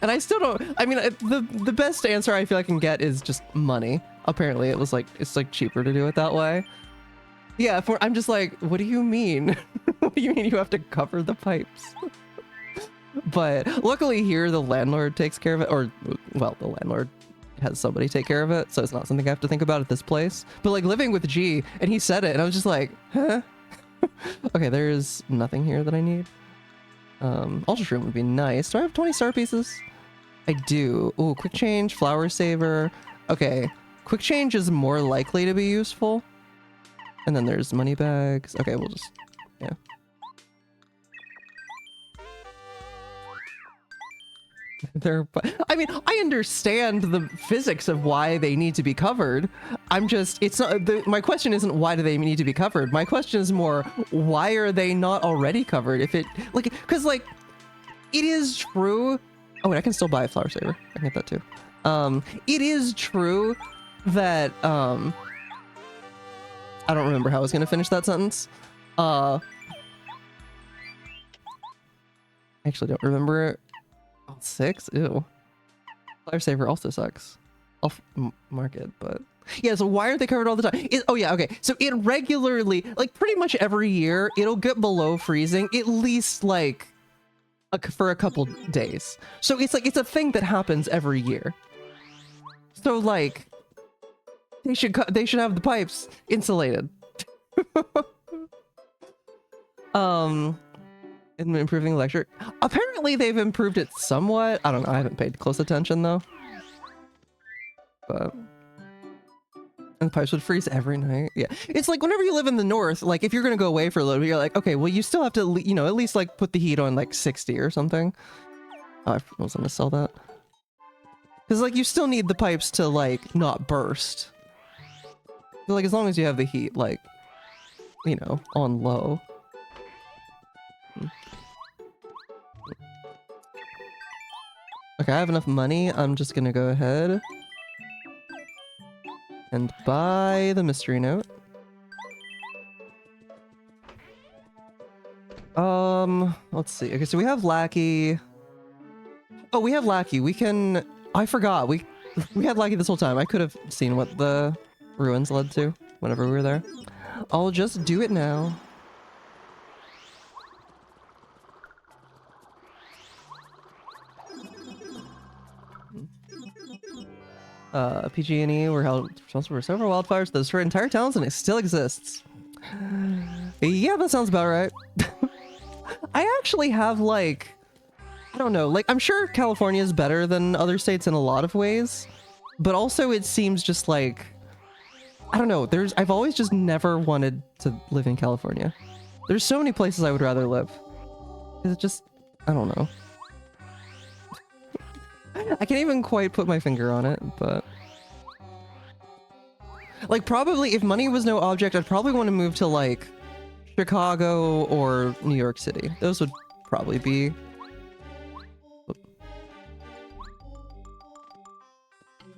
And I still don't, I mean, the best answer I feel I can get is just money. Apparently it was like, it's like cheaper to do it that way. Yeah, I'm just like, what do you mean? What do you mean you have to cover the pipes? But luckily here, the landlord takes care of it, or, well, the landlord has somebody take care of it, so it's not something I have to think about at this place. But like living with G, and he said it, and I was just like, huh? Okay, there's nothing here that I need. Ultra Shroom would be nice. Do I have 20 star pieces? I do. Ooh, quick change, flower saver. Okay, quick change is more likely to be useful. And then there's money bags. Okay, we'll just, yeah. I mean, I understand the physics of why they need to be covered. I'm just, it's not, my question isn't why do they need to be covered? My question is more, why are they not already covered? If it, like, because, like, it is true. Oh, wait, I can still buy a flower saver. I can get that too. It is true that, I don't remember how I was going to finish that sentence. I actually don't remember it. Oh, 6? Ew. Flower saver also sucks. I'll mark it, but yeah, so why aren't they covered all the time? Oh yeah, okay. So it regularly, like pretty much every year, it'll get below freezing at least like for a couple days. So it's like, it's a thing that happens every year. So like, they should have the pipes insulated. Improving electric. Apparently they've improved it somewhat. I don't know. I haven't paid close attention though. But and the pipes would freeze every night. Yeah, it's like whenever you live in the north, like if you're gonna go away for a little bit, you're like, okay, well you still have to, you know, at least like put the heat on like 60 or something. Oh, I was gonna sell that because like you still need the pipes to like not burst. So, like as long as you have the heat, like, you know, on low. Okay, I have enough money. I'm just gonna go ahead and buy the mystery note. Let's see. Okay, so we have Lackey. Oh, we have Lackey. We can... I forgot. We had Lackey this whole time. I could have seen what the ruins led to whenever we were there. I'll just do it now. PG&E were held responsible for several wildfires that destroyed entire towns, and it still exists. Yeah, that sounds about right. I actually have, like, I don't know, like, I'm sure California is better than other states in a lot of ways, but also it seems just like, I don't know, I've always just never wanted to live in California. There's so many places I would rather live. It's just, I don't know. I can't even quite put my finger on it, but... Like, probably, if money was no object, I'd probably want to move to, like, Chicago or New York City. Those would probably be...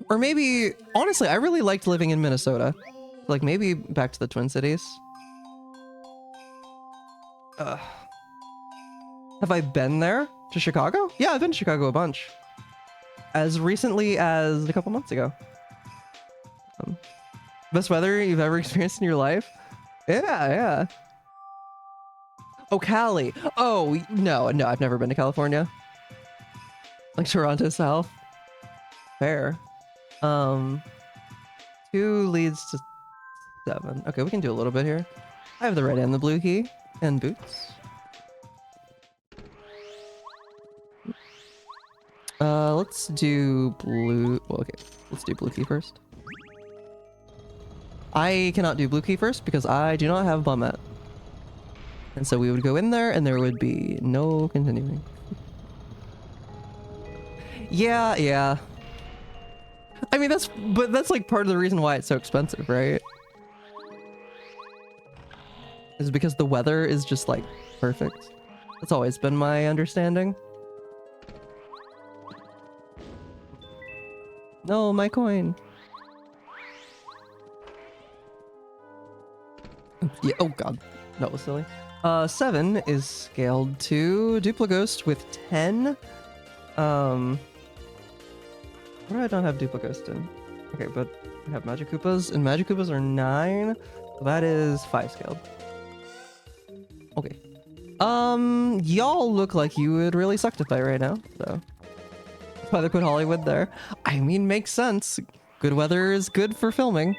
Or maybe... Honestly, I really liked living in Minnesota. Like, maybe back to the Twin Cities. Have I been there? To Chicago? Yeah, I've been to Chicago a bunch. As recently as a couple months ago. Best weather you've ever experienced in your life? Yeah, yeah. Oh, Cali. Oh, no, I've never been to California. Like Toronto South. Fair. 2 leads to 7. Okay, we can do a little bit here. I have the red and the blue key. And boots. Let's do blue. Well, okay, let's do blue key first. I cannot do blue key first because I do not have bum at. And so we would go in there and there would be no continuing. Yeah, yeah. I mean, that's like part of the reason why it's so expensive, right? Is because the weather is just like perfect. That's always been my understanding. No, my coin. Yeah, oh god, that was silly. 7 is scaled to Duplighost with 10. What do I not have Duplighost in? Okay, but we have Magic Koopas, and Magic Koopas are 9. So that is 5 scaled. Okay. Y'all look like you would really suck to fight right now, so that's why they put Hollywood there. I mean, makes sense. Good weather is good for filming.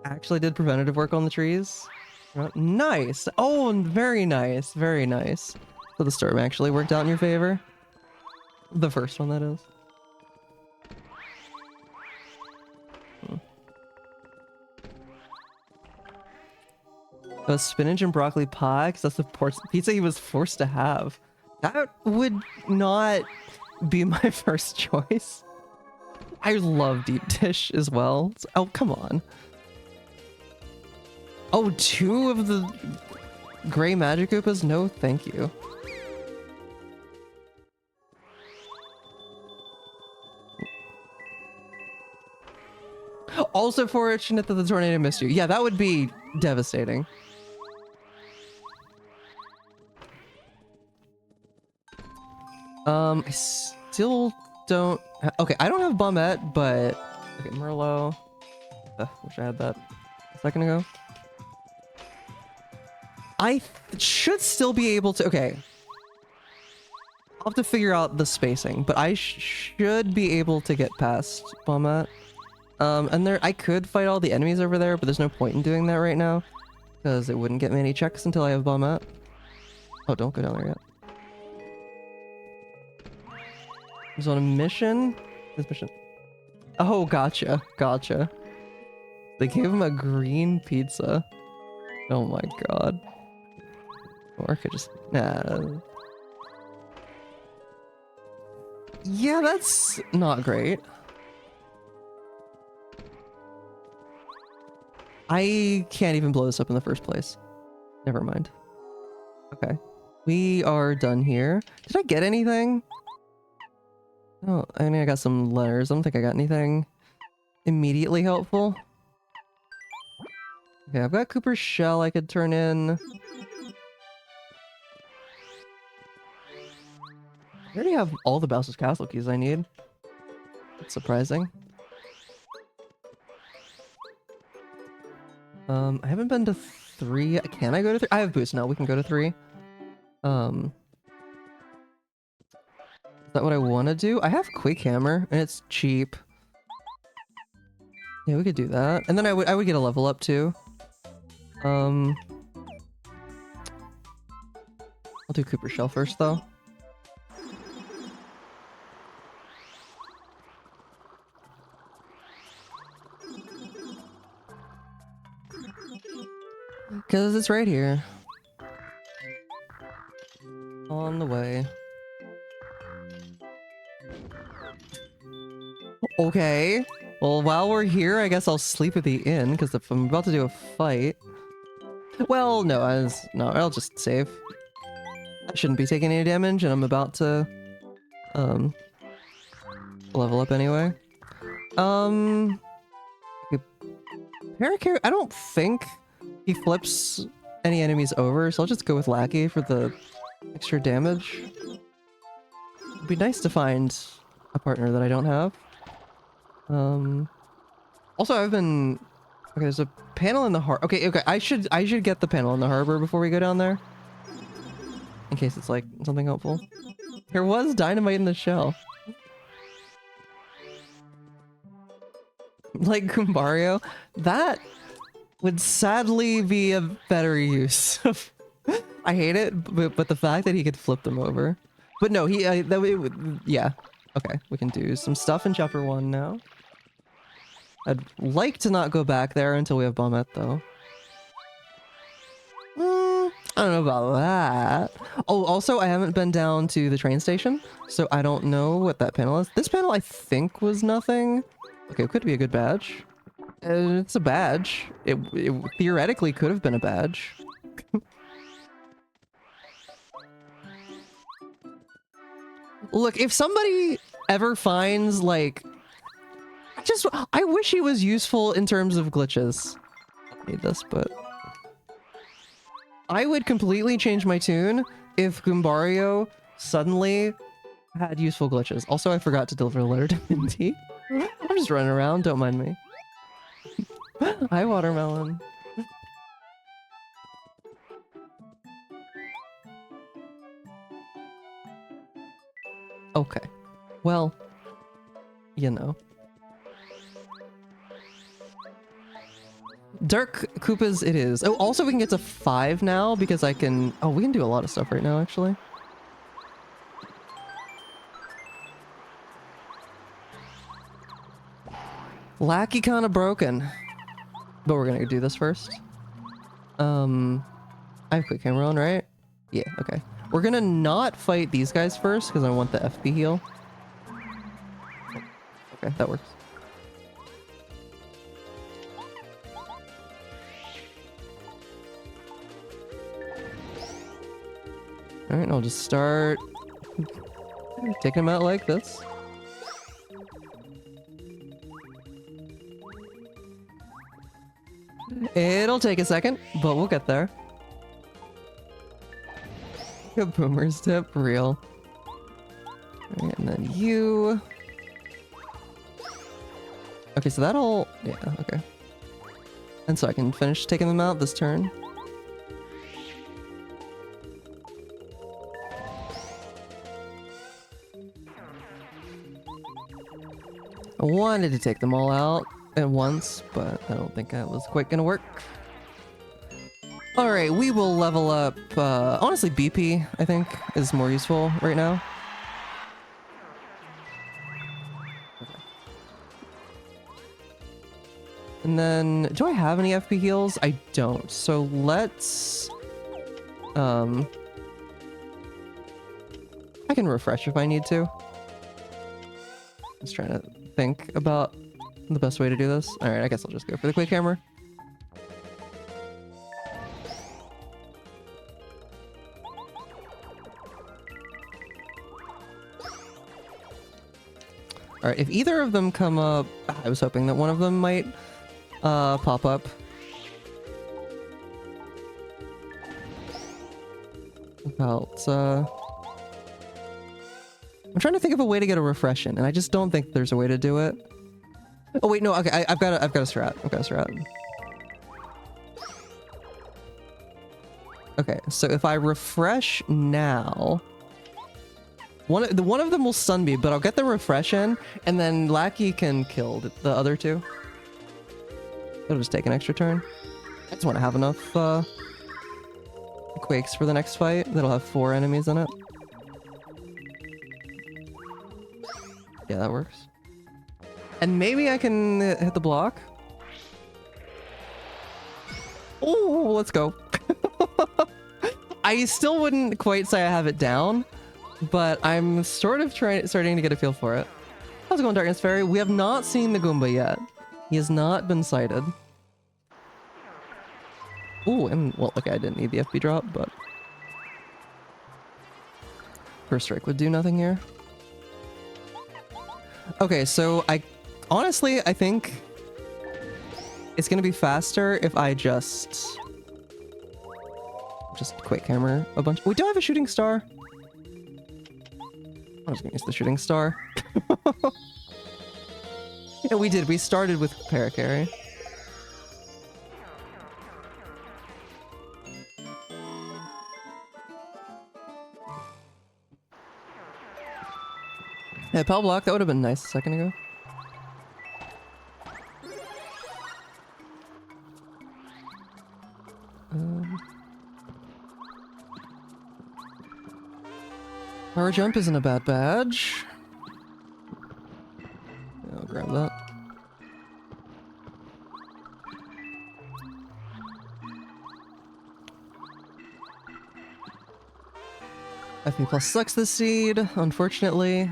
Actually did preventative work on the trees. Nice. Oh, very nice. Very nice. So the storm actually worked out in your favor. The first one, that is. A spinach and broccoli pie, because that's the pizza he was forced to have. That would not be my first choice. I love deep dish as well. Oh, come on. Oh, 2 of the gray magic Koopas? No, thank you. Also fortunate that the tornado missed you. Yeah, that would be devastating. I still don't... Okay, I don't have Bombette, but... Okay, Merlot. Wish I had that a second ago. I should still be able to... Okay. I'll have to figure out the spacing, but I should be able to get past Bombette. And I could fight all the enemies over there, but there's no point in doing that right now. Because it wouldn't get me any checks until I have Bombette. Oh, don't go down there yet. He's on a mission? This mission. Oh, gotcha. Gotcha. They gave him a green pizza. Oh my god. Or I could just... Nah. Yeah, that's not great. I can't even blow this up in the first place. Never mind. Okay. We are done here. Did I get anything? Oh, I mean, I got some letters. I don't think I got anything immediately helpful. Okay, I've got Cooper's shell I could turn in. I already have all the Bowser's Castle keys I need. That's surprising. I haven't been to 3. Can I go to 3? I have boost now. We can go to 3. Is that what I want to do? I have Quick Hammer, and it's cheap. Yeah, we could do that. And then I would get a level up too. I'll do Cooper Shell first though. Because it's right here. On the way. Okay. Well, while we're here, I guess I'll sleep at the inn, because if I'm about to do a fight... Well, no, I'll just save. I shouldn't be taking any damage, and I'm about to... level up anyway. I don't think he flips any enemies over, so I'll just go with Lackey for the extra damage. It'd be nice to find a partner that I don't have. Also, I've been... Okay, there's a panel in the harbor. Okay, I should get the panel in the harbor before we go down there. In case it's like something helpful. There was dynamite in the shell. Like Goombario, that would sadly be a better use of... I hate it, but the fact that he could flip them over. But no, yeah. Okay, we can do some stuff in chapter 1 now. I'd like to not go back there until we have Bombette, though. I don't know about that. Oh, also, I haven't been down to the train station, so I don't know what that panel is. This panel, I think, was nothing. Okay, it could be a good badge. It's a badge. It theoretically could have been a badge. Look, if somebody ever finds, like... I wish he was useful in terms of glitches. I need this, but... I would completely change my tune if Goombario suddenly had useful glitches. Also, I forgot to deliver a letter to Minty. I'm just running around, don't mind me. Hi, Watermelon. Okay. Well, you know. Dark Koopas it is. Oh, also we can get to 5 now because I can... Oh, we can do a lot of stuff right now, actually. Lackey kind of broken. But we're gonna do this first. I have quick camera on, right? Yeah, okay. We're gonna not fight these guys first because I want the FP heal. Okay, that works. Alright, I'll just start taking them out like this. It'll take a second, but we'll get there. Boomer's tip, real. Alright, and then you. Okay, so that'll... Yeah, okay. And so I can finish taking them out this turn. I wanted to take them all out at once, but I don't think that was quite gonna work. Alright, we will level up, honestly BP, I think, is more useful right now. Okay. And then, do I have any FP heals? I don't, so let's... I can refresh if I need to. Just trying to think about the best way to do this. Alright, I guess I'll just go for the quick hammer. Alright, if either of them come up... I was hoping that one of them might pop up. About... I'm trying to think of a way to get a refresh in, and I just don't think there's a way to do it. Oh wait, no, okay, I've got a strat. I've got a strat. Okay, so if I refresh now, one of them will stun me, but I'll get the refresh in, and then Lackey can kill the other two. It'll just take an extra turn. I just want to have enough quakes for the next fight. That'll have 4 enemies in it. Yeah, that works. And maybe I can hit the block. Oh, let's go. I still wouldn't quite say I have it down, but I'm sort of starting to get a feel for it. How's it going, Darkness Fairy? We have not seen the Goomba yet. He has not been sighted. Ooh, and well, okay, I didn't need the FP drop, but First Strike would do nothing here. Okay, so I think it's gonna be faster if I just quick hammer a bunch. We do have a shooting star. I'm just gonna use the shooting star. Yeah, we did. We started with Paracarry. Yeah, Pal block, that would have been nice a second ago. Power jump isn't a bad badge. Yeah, I'll grab that. FP plus sucks this seed, unfortunately.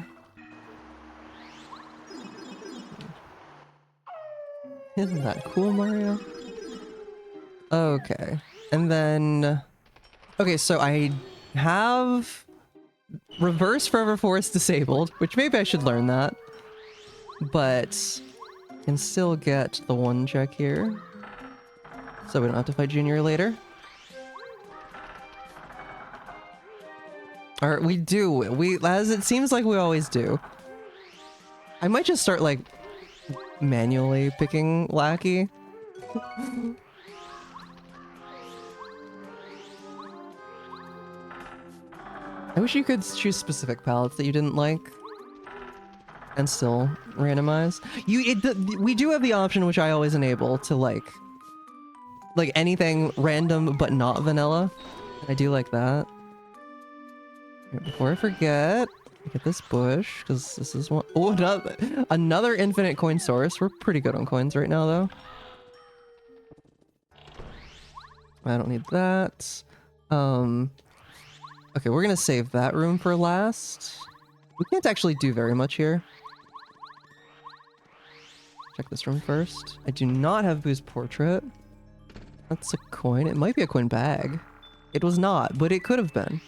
Isn't that cool, Mario? Okay. And then... Okay, so I have Reverse Forever Force disabled, which maybe I should learn that. But can still get the 1 check here. So we don't have to fight Junior later. Or we do. As it seems like we always do. I might just start, like, manually picking Lackey. I wish you could choose specific palettes that you didn't like and still randomize. We do have the option, which I always enable, to like anything random but not vanilla. I do like that. Before I forget, get this bush, because this is one... Oh, another infinite coin source. We're pretty good on coins right now, though. I don't need that. Okay, we're gonna save that room for last. We can't actually do very much here. Check this room first. I do not have Boo's portrait. That's a coin. It might be a coin bag. It was not, but it could have been.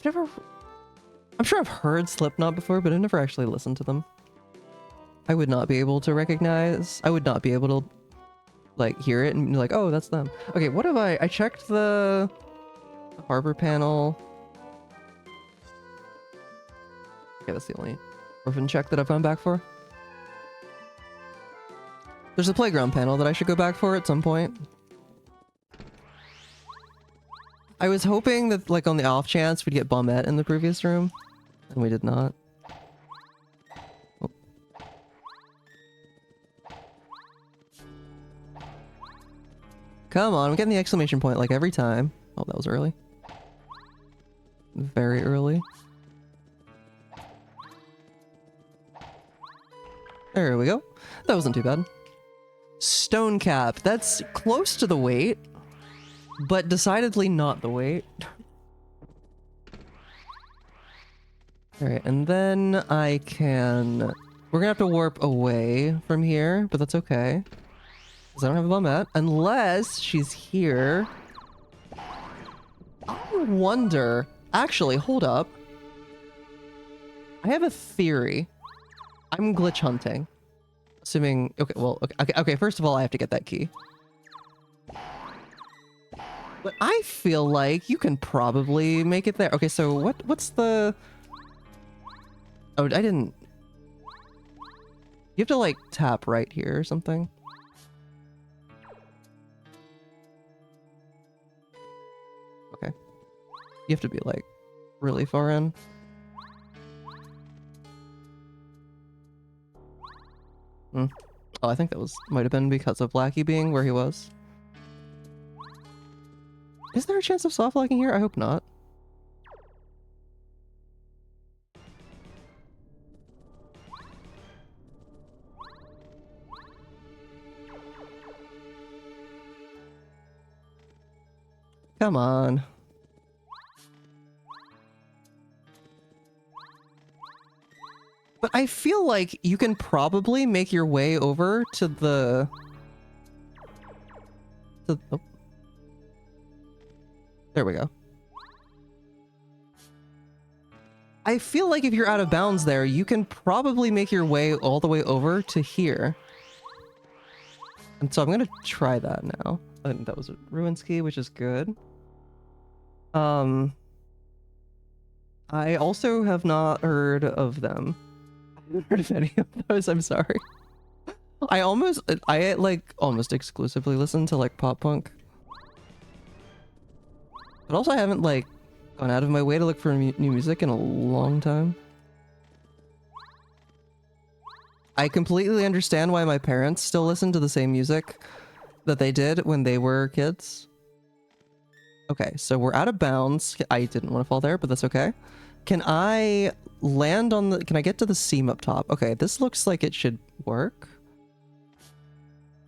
I'm sure I've heard Slipknot before, but I've never actually listened to them. I would not be able to recognize. I would not be able to, like, hear it and be like, oh, that's them. Okay, what have I checked the harbor panel. Okay, that's the only orphan check that I've gone back for. There's a playground panel that I should go back for at some point. I was hoping that, like, on the off chance we'd get Bombette in the previous room, and we did not. Oh. Come on, I'm getting the exclamation point like every time. Oh, that was early. Very early. There we go. That wasn't too bad. Stone cap. That's close to the weight, but decidedly not the weight. Alright, and then I can... We're gonna have to warp away from here, but that's okay. Because I don't have a Bombette. Unless she's here. I wonder... Actually, hold up. I have a theory. I'm glitch hunting. Assuming... Okay, well, okay, first of all, I have to get that key. But I feel like you can probably make it there. Okay, so what's the... Oh, I didn't... You have to, like, tap right here or something. Okay. You have to be, like, really far in. Hmm. Oh, I think that might have been because of Blackie being where he was. Is there a chance of soft locking here? I hope not. Come on. But I feel like you can probably make your way over to the... Oh. There we go. I feel like if you're out of bounds there, you can probably make your way all the way over to here. And so I'm gonna try that now. I think that was a Ruins key, which is good. I also have not heard of them. I haven't heard of any of those, I'm sorry. I like almost exclusively listen to like pop punk. But also I haven't like gone out of my way to look for new music in a long time. I completely understand why my parents still listen to the same music that they did when they were kids. Okay, so we're out of bounds. I didn't want to fall there, but that's okay. Can I land on the... Can I get to the seam up top? Okay, this looks like it should work.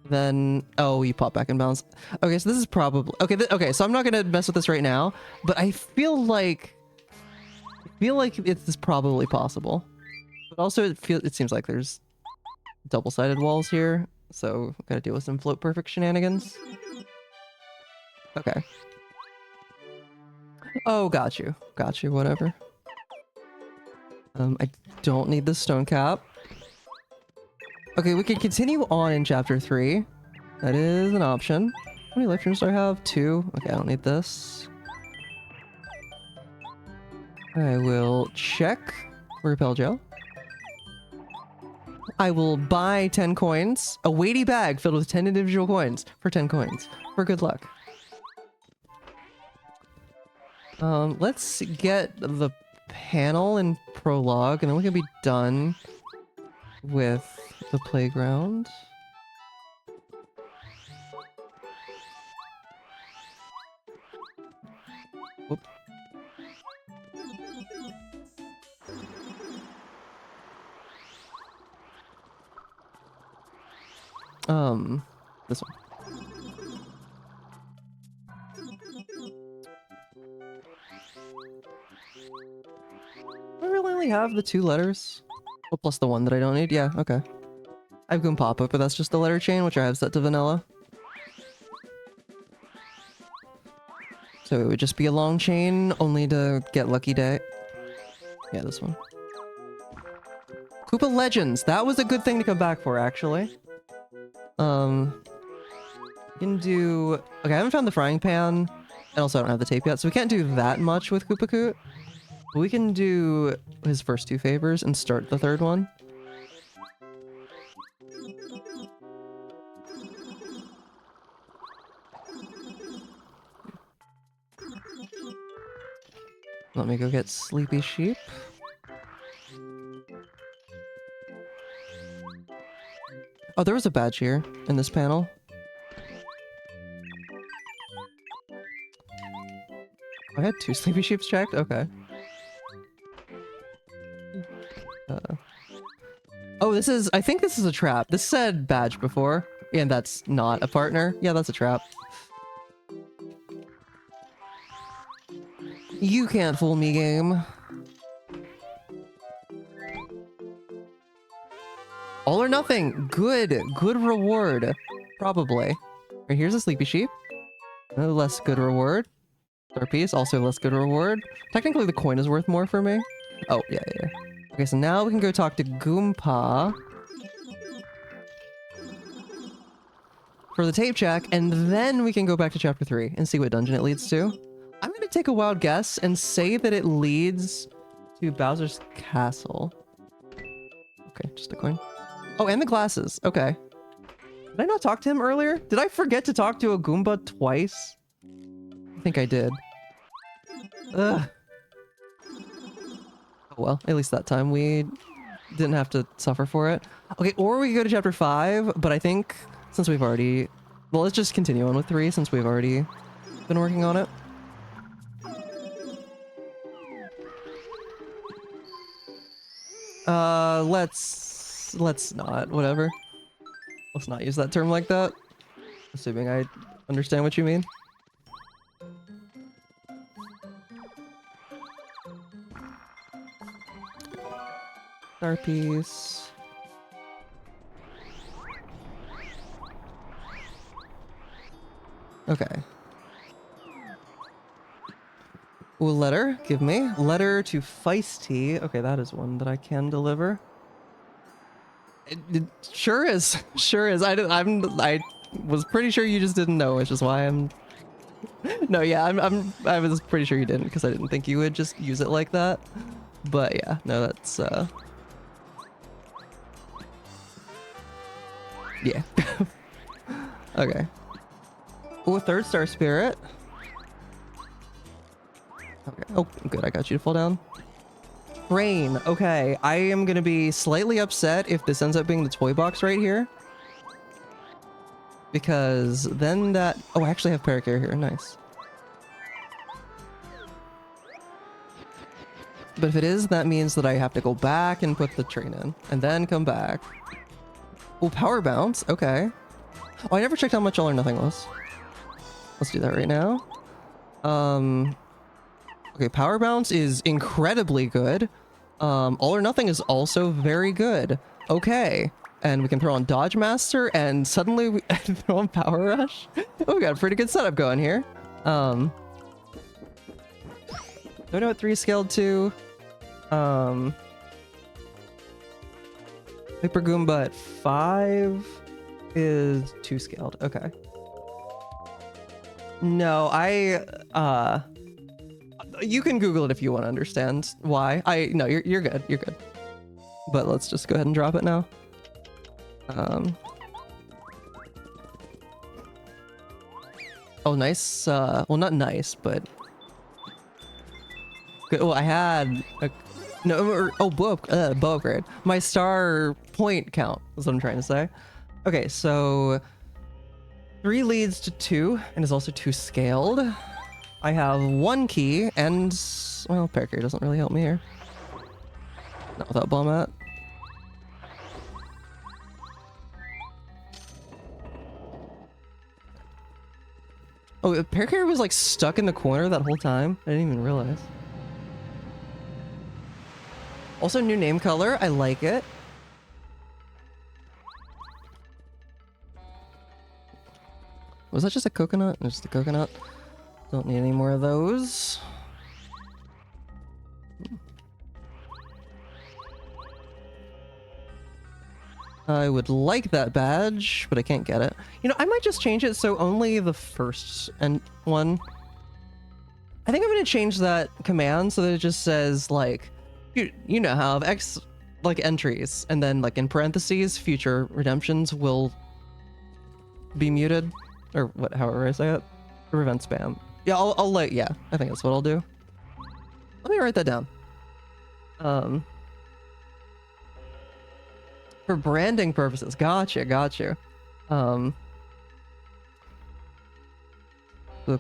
Then... Oh, you pop back in bounds. Okay, so this is probably... Okay, okay, so I'm not going to mess with this right now, but I feel like... it's probably possible. But also it seems like there's double-sided walls here, so I've got to deal with some float perfect shenanigans. Okay. Oh, got you. Got you, whatever. I don't need the stone cap. Okay, we can continue on in chapter 3. That is an option. How many life dreams do I have? 2. Okay, I don't need this. I will check repel gel. I will buy 10 coins. A weighty bag filled with 10 individual coins for 10 coins. For good luck. Let's get the panel in prologue, and then we can be done with the playground. Whoop. This one. Do I really only have the 2 letters? Oh, plus the 1 that I don't need? Yeah, okay. I have Goompapa, but that's just the letter chain, which I have set to vanilla. So it would just be a long chain, only to get Lucky Day. Yeah, this one. Koopa Legends! That was a good thing to come back for, actually. We can do... Okay, I haven't found the frying pan, and also I don't have the tape yet, so we can't do that much with Koopa Koot. But we can do his first 2 favors and start the 3rd one. Let me go get Sleepy Sheep. Oh, there was a badge here in this panel. I had 2 Sleepy Sheeps checked? Okay. Oh, this is... I think this is a trap. This said badge before. And that's not a partner. Yeah, that's a trap. You can't fool me, game. All or nothing. Good. Good reward. Probably. Right, here's a Sleepy Sheep. A less good reward. Star piece, also less good reward. Technically, the coin is worth more for me. Oh, yeah. Okay, so now we can go talk to Goompa for the tape check, and then we can go back to chapter 3 and see what dungeon it leads to. I'm gonna take a wild guess and say that it leads to Bowser's Castle. Okay, just a coin. Oh, and the glasses. Okay. Did I not talk to him earlier? Did I forget to talk to a Goomba twice? I think I did. Ugh. Oh well, at least that time we didn't have to suffer for it. Okay, or we could go to chapter 5, but I think since we've already... Well, let's just continue on with 3 since we've already been working on it. Let's not, whatever. Let's not use that term like that. Assuming I understand what you mean. Star piece. Okay. Ooh, letter, give me. Letter to Feisty. Okay, that is one that I can deliver. It sure is. Sure is. I was pretty sure you just didn't know, which is why I'm... No, yeah, I was pretty sure you didn't, because I didn't think you would just use it like that. But yeah, no, that's, yeah. Okay. Ooh, a 3rd star spirit. Okay. Oh, good. I got you to fall down. Rain. Okay. I am going to be slightly upset if this ends up being the toy box right here. Because then that... Oh, I actually have Paracare here. Nice. But if it is, that means that I have to go back and put the train in. And then come back. Oh, power bounce. Okay. Oh, I never checked how much All or Nothing was. Let's do that right now. Okay, power bounce is incredibly good. All or Nothing is also very good. Okay. And we can throw on Dodge Master, and suddenly we throw on Power Rush. Oh, we got a pretty good setup going here. Do I know what 3 is scaled to? Paper Goomba at 5 is 2 scaled. Okay. No, you can Google it if you want to understand why. No, you're good. You're good. But let's just go ahead and drop it now. Oh, nice. Well, not nice, but good. Well, I had a bow upgrade. My star point count is what I'm trying to say. Okay, so 3 leads to 2 and is also 2 scaled. I have 1 key and, well, Paracare doesn't really help me here. Not without Bomb at. Oh, Parakarry was like stuck in the corner that whole time? I didn't even realize. Also, new name color. I like it. Was that just a coconut? Just a coconut. Don't need any more of those. I would like that badge, but I can't get it. You know, I might just change it so only the first and one. I think I'm going to change that command so that it just says, like, you know how X, like, entries, and then, like, in parentheses, future redemptions will be muted, or what, however I say it, to prevent spam. Yeah, yeah, I think that's what I'll do. Let me write that down. For branding purposes, gotcha. The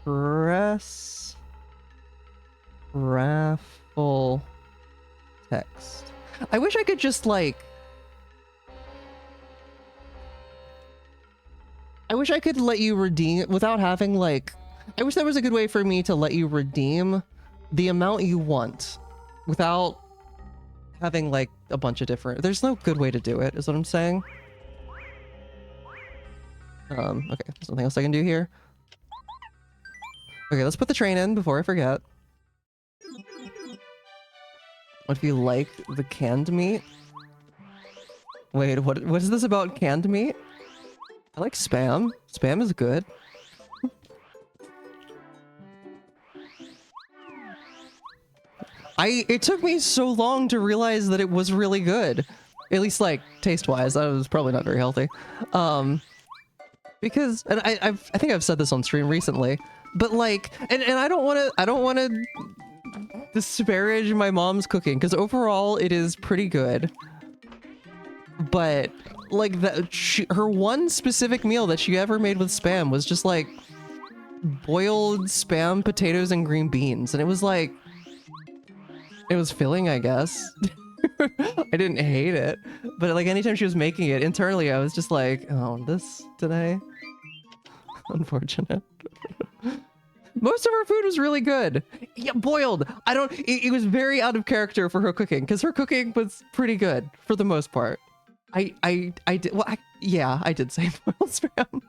press raffle text. I wish I could just like. I wish I could let you redeem without having like. I wish there was a good way for me to let you redeem the amount you want without having like a bunch of different. There's no good way to do it, is what I'm saying. Okay, something else I can do here. Okay, let's put the train in before I forget. What if you like the canned meat? Wait, what is this about canned meat? I like Spam. Spam is good. It took me so long to realize that it was really good. At least like taste-wise, that was probably not very healthy. Because, and I think I've said this on stream recently, but like, and I don't want to disparage my mom's cooking because overall it is pretty good. But like her one specific meal that she ever made with Spam was just like boiled Spam, potatoes, and green beans, and it was like, it was filling, I guess. I didn't hate it, but like anytime she was making it internally, I was just like, oh, this today. Unfortunate. Most of her food was really good. Yeah, boiled. It was very out of character for her cooking because her cooking was pretty good for the most part. I did, well, yeah, I did say boiled Spam.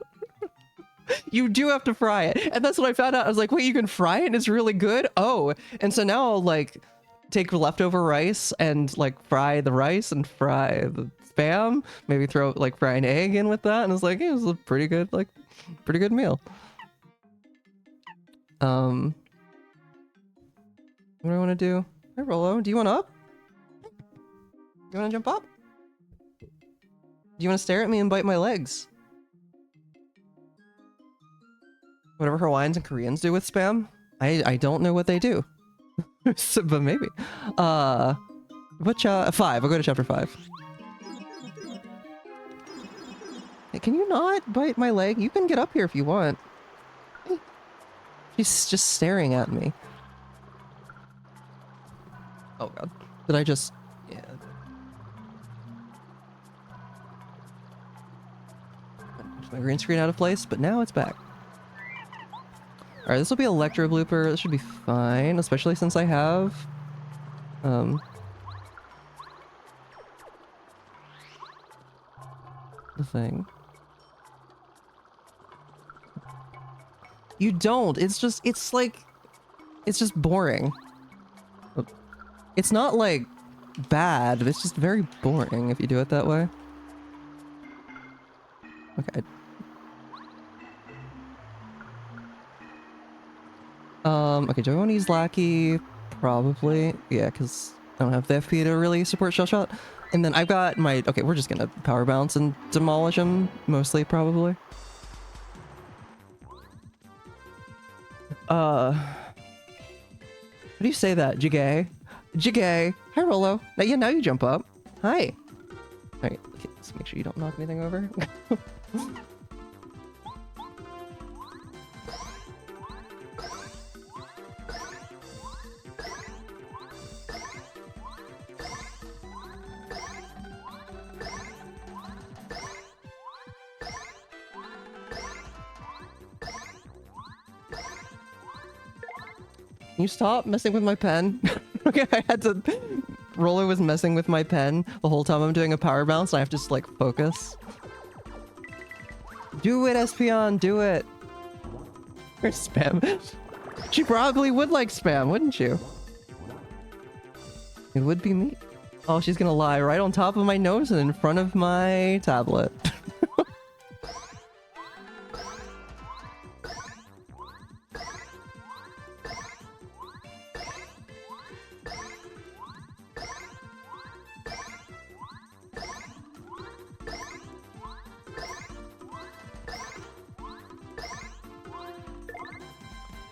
You do have to fry it. And that's what I found out. I was like, wait, you can fry it and it's really good? Oh, and so now I'll like take leftover rice and like fry the rice and fry the Spam. Maybe fry an egg in with that. And it's like, it was a pretty good meal. What do I want to do? Hey, Rolo, do you want up? You want to jump up? Do you want to stare at me and bite my legs? Whatever Hawaiians and Koreans do with Spam, I don't know what they do. So, but maybe. What 5? I'll go to chapter 5. Hey, can you not bite my leg? You can get up here if you want. She's just staring at me. Oh god. Did I just... Yeah. My green screen out of place, but now it's back. Alright, this will be Electro Blooper. This should be fine, especially since I have... the thing. You don't. It's just boring. It's not like bad, but it's just very boring if you do it that way. Okay. Okay, do I want to use Lackey? Probably. Yeah, because I don't have the FP to really support Shell Shot. And then I've got my... Okay, we're just gonna power bounce and demolish him, mostly, probably. How do you say that? Jigay? Jigay. Hi, Rolo. Now you jump up. Hi. Alright, let's make sure you don't knock anything over. Can you stop messing with my pen? Okay, I had to... Roller was messing with my pen the whole time I'm doing a power bounce. I have to just, like, focus. Do it, Espeon, do it! Or spam. She probably would like spam, wouldn't you? It would be me. Oh, she's gonna lie right on top of my nose and in front of my tablet.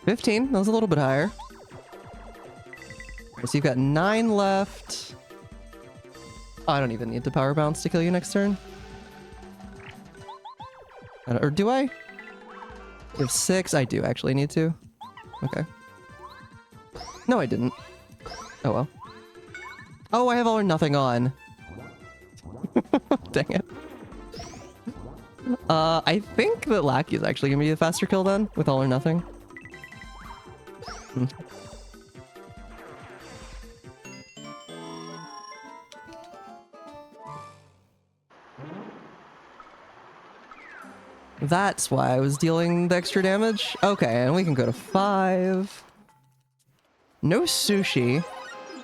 $15, that was a little bit higher. Okay, so you've got 9 left. Oh, I don't even need the power bounce to kill you next turn. Or do I? You have 6. I do actually need to. Okay. No, I didn't. Oh well. Oh, I have all or nothing on. Dang it. I think that Lackey is actually gonna be a faster kill then, with all or nothing. That's why I was dealing the extra damage. Okay, and we can go to 5. No sushi,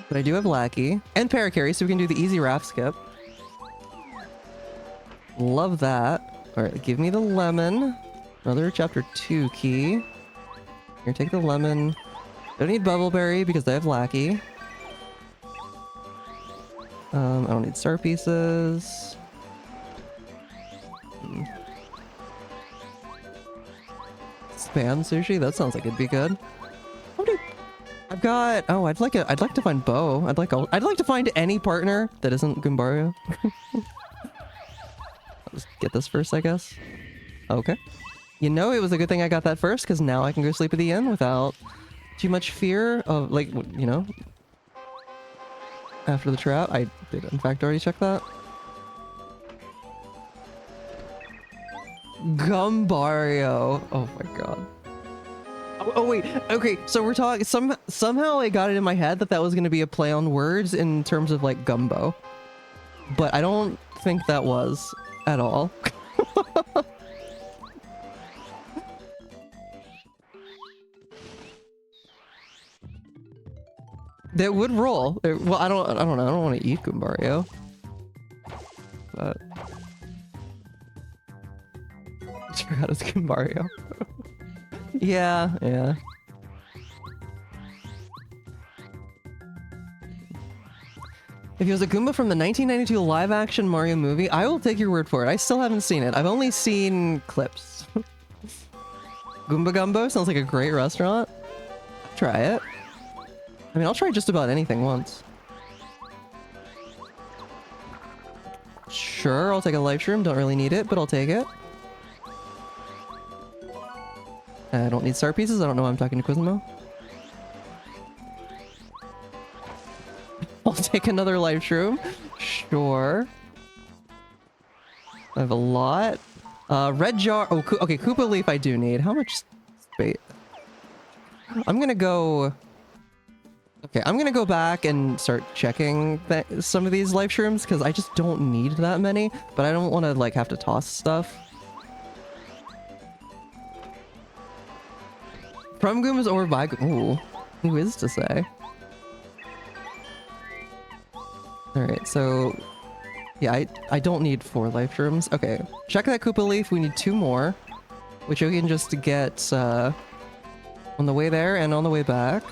but I do have Lackey. And Paracarry, so we can do the easy raft skip. Love that. Alright, give me the lemon. Another chapter 2 key. Here, take the lemon. Don't need Bubbleberry because I have Lackey. I don't need star pieces. Spam sushi? That sounds like it'd be good. I've got... Oh, I'd like to find Bo. I'd like to find any partner that isn't Goombario. I'll just get this first, I guess. Okay. You know, it was a good thing I got that first, because now I can go sleep at the inn without too much fear of, like, you know, after the trap. I did, in fact, already check that. Goombario. Oh my god. Oh wait, okay, so we're talking, somehow I got it in my head that was going to be a play on words in terms of, like, gumbo. But I don't think that was at all. That would roll. Well, I don't know. I don't want to eat Goombario. But sure, how does Goombario? Yeah. If he was a Goomba from the 1992 live-action Mario movie, I will take your word for it. I still haven't seen it. I've only seen clips. Goomba Gumbo sounds like a great restaurant. I'll try it. I mean, I'll try just about anything once. Sure, I'll take a life shroom. Don't really need it, but I'll take it. I don't need star pieces. I don't know why I'm talking to Quizmo. I'll take another life shroom. Sure. I have a lot. Red jar. Oh, okay. Koopa leaf I do need. How much space? I'm gonna go... Okay, I'm gonna go back and start checking some of these life shrooms because I just don't need that many, but I don't want to like have to toss stuff. From Goombas or by Ooh, who is to say? Alright, so... Yeah, I don't need 4 life shrooms. Okay, check that Koopa leaf. We need 2 more, which we can just get on the way there and on the way back.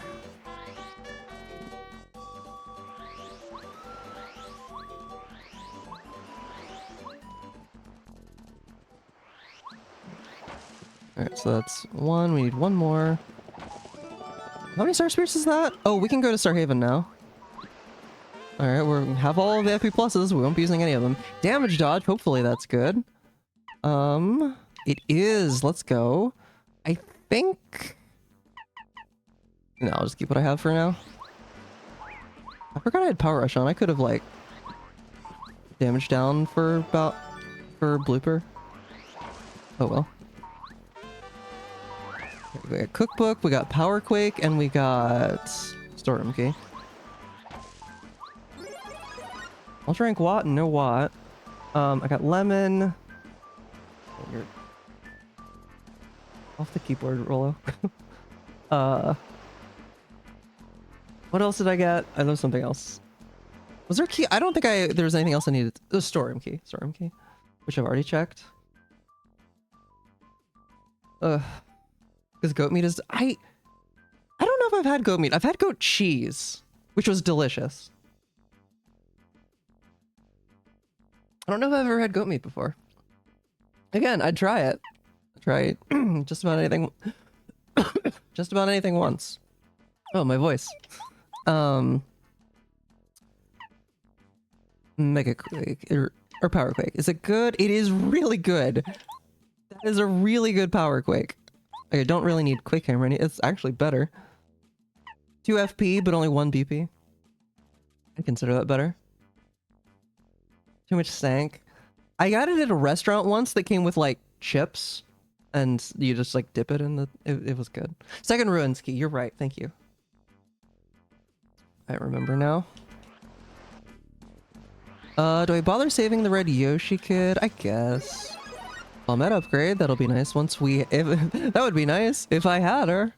Alright, so that's 1. We need 1 more. How many Star Spirits is that? Oh, we can go to Starhaven now. Alright, we have all of the FP pluses. We won't be using any of them. Damage dodge. Hopefully that's good. It is. Let's go. I think... No, I'll just keep what I have for now. I forgot I had Power Rush on. I could have, like... damage down for blooper. Oh well. We got cookbook, we got power quake, and we got storeroom key. Ultra rank watt, no watt. I got lemon. You're off the keyboard, Rollo. What else did I get? I know something else. Was there a key? I don't think there was anything else I needed. The storeroom key, which I've already checked. Because goat meat is I don't know if I've had goat meat. I've had goat cheese, which was delicious. I don't know if I've ever had goat meat before. Again, I'd try it. Try just about anything. Just about anything once. Oh, my voice. Mega Quake or Power Quake. Is it good? It is really good. That is a really good Power Quake. I don't really need Quake Hammer. It's actually better. 2 FP, but only 1 BP. I consider that better. Too much stank. I got it at a restaurant once that came with like chips, and you just like dip it in the. It was good. Second Ruins key. You're right. Thank you. I remember now. Do I bother saving the red Yoshi kid? I guess. Bombette upgrade. That'll be nice once we. That would be nice if I had her.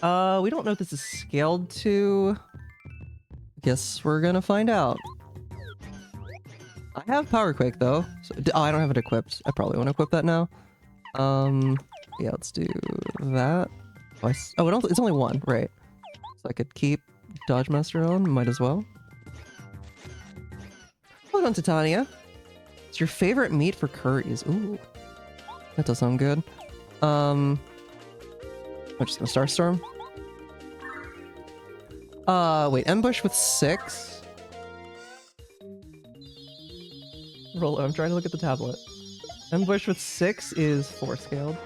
We don't know what this is scaled to. Guess we're gonna find out. I have Power Quake though. So, oh, I don't have it equipped. I probably want to equip that now. Yeah, let's do that. Oh, it's only 1, right? So I could keep Dodge Master on. Might as well. Welcome to Titania. It's your favorite meat for curries. Ooh, that does sound good. I'm just gonna Starstorm. Wait, ambush with 6. Rollo, I'm trying to look at the tablet. Ambush with 6 is 4 scaled.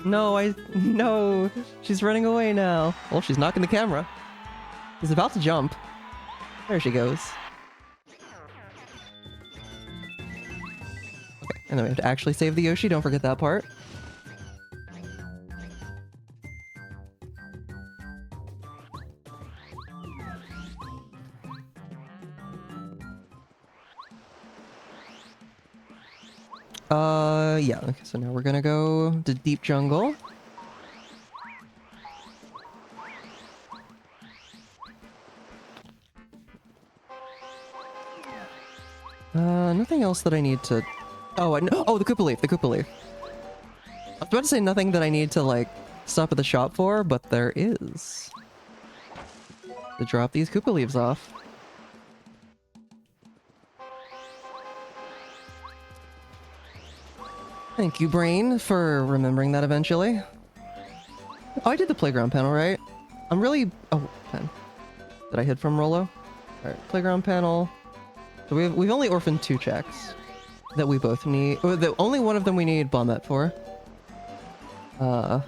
No, no, she's running away now. Well, she's knocking the camera. She's about to jump. There she goes. Okay, and then we have to actually save the Yoshi. Don't forget that part. Yeah, okay, so now we're gonna go to Deep Jungle. Nothing else that I need to... Oh, oh, the Koopa Leaf, the Koopa Leaf. I was about to say nothing that I need to, like, stop at the shop for, but there is. To drop these Koopa Leaves off. Thank you, Brain, for remembering that eventually. Oh, I did the playground panel, right? I'm really... Oh, pen. Did I hit from Rollo? Alright, playground panel. So we've only orphaned 2 checks that we both need. Or the only one of them we need Bombette for. Yeah.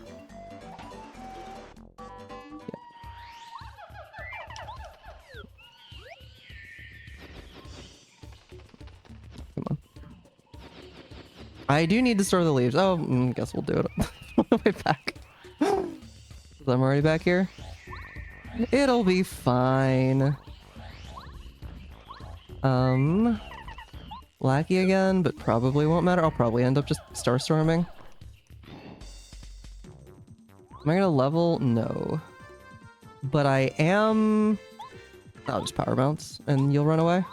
Come on. I do need to store the leaves. Oh, guess we'll do it on the way back. I'm already back here. It'll be fine. Lackey again, but probably won't matter. I'll probably end up just Starstorming. Am I gonna level? No. But I am... I'll just power bounce and you'll run away.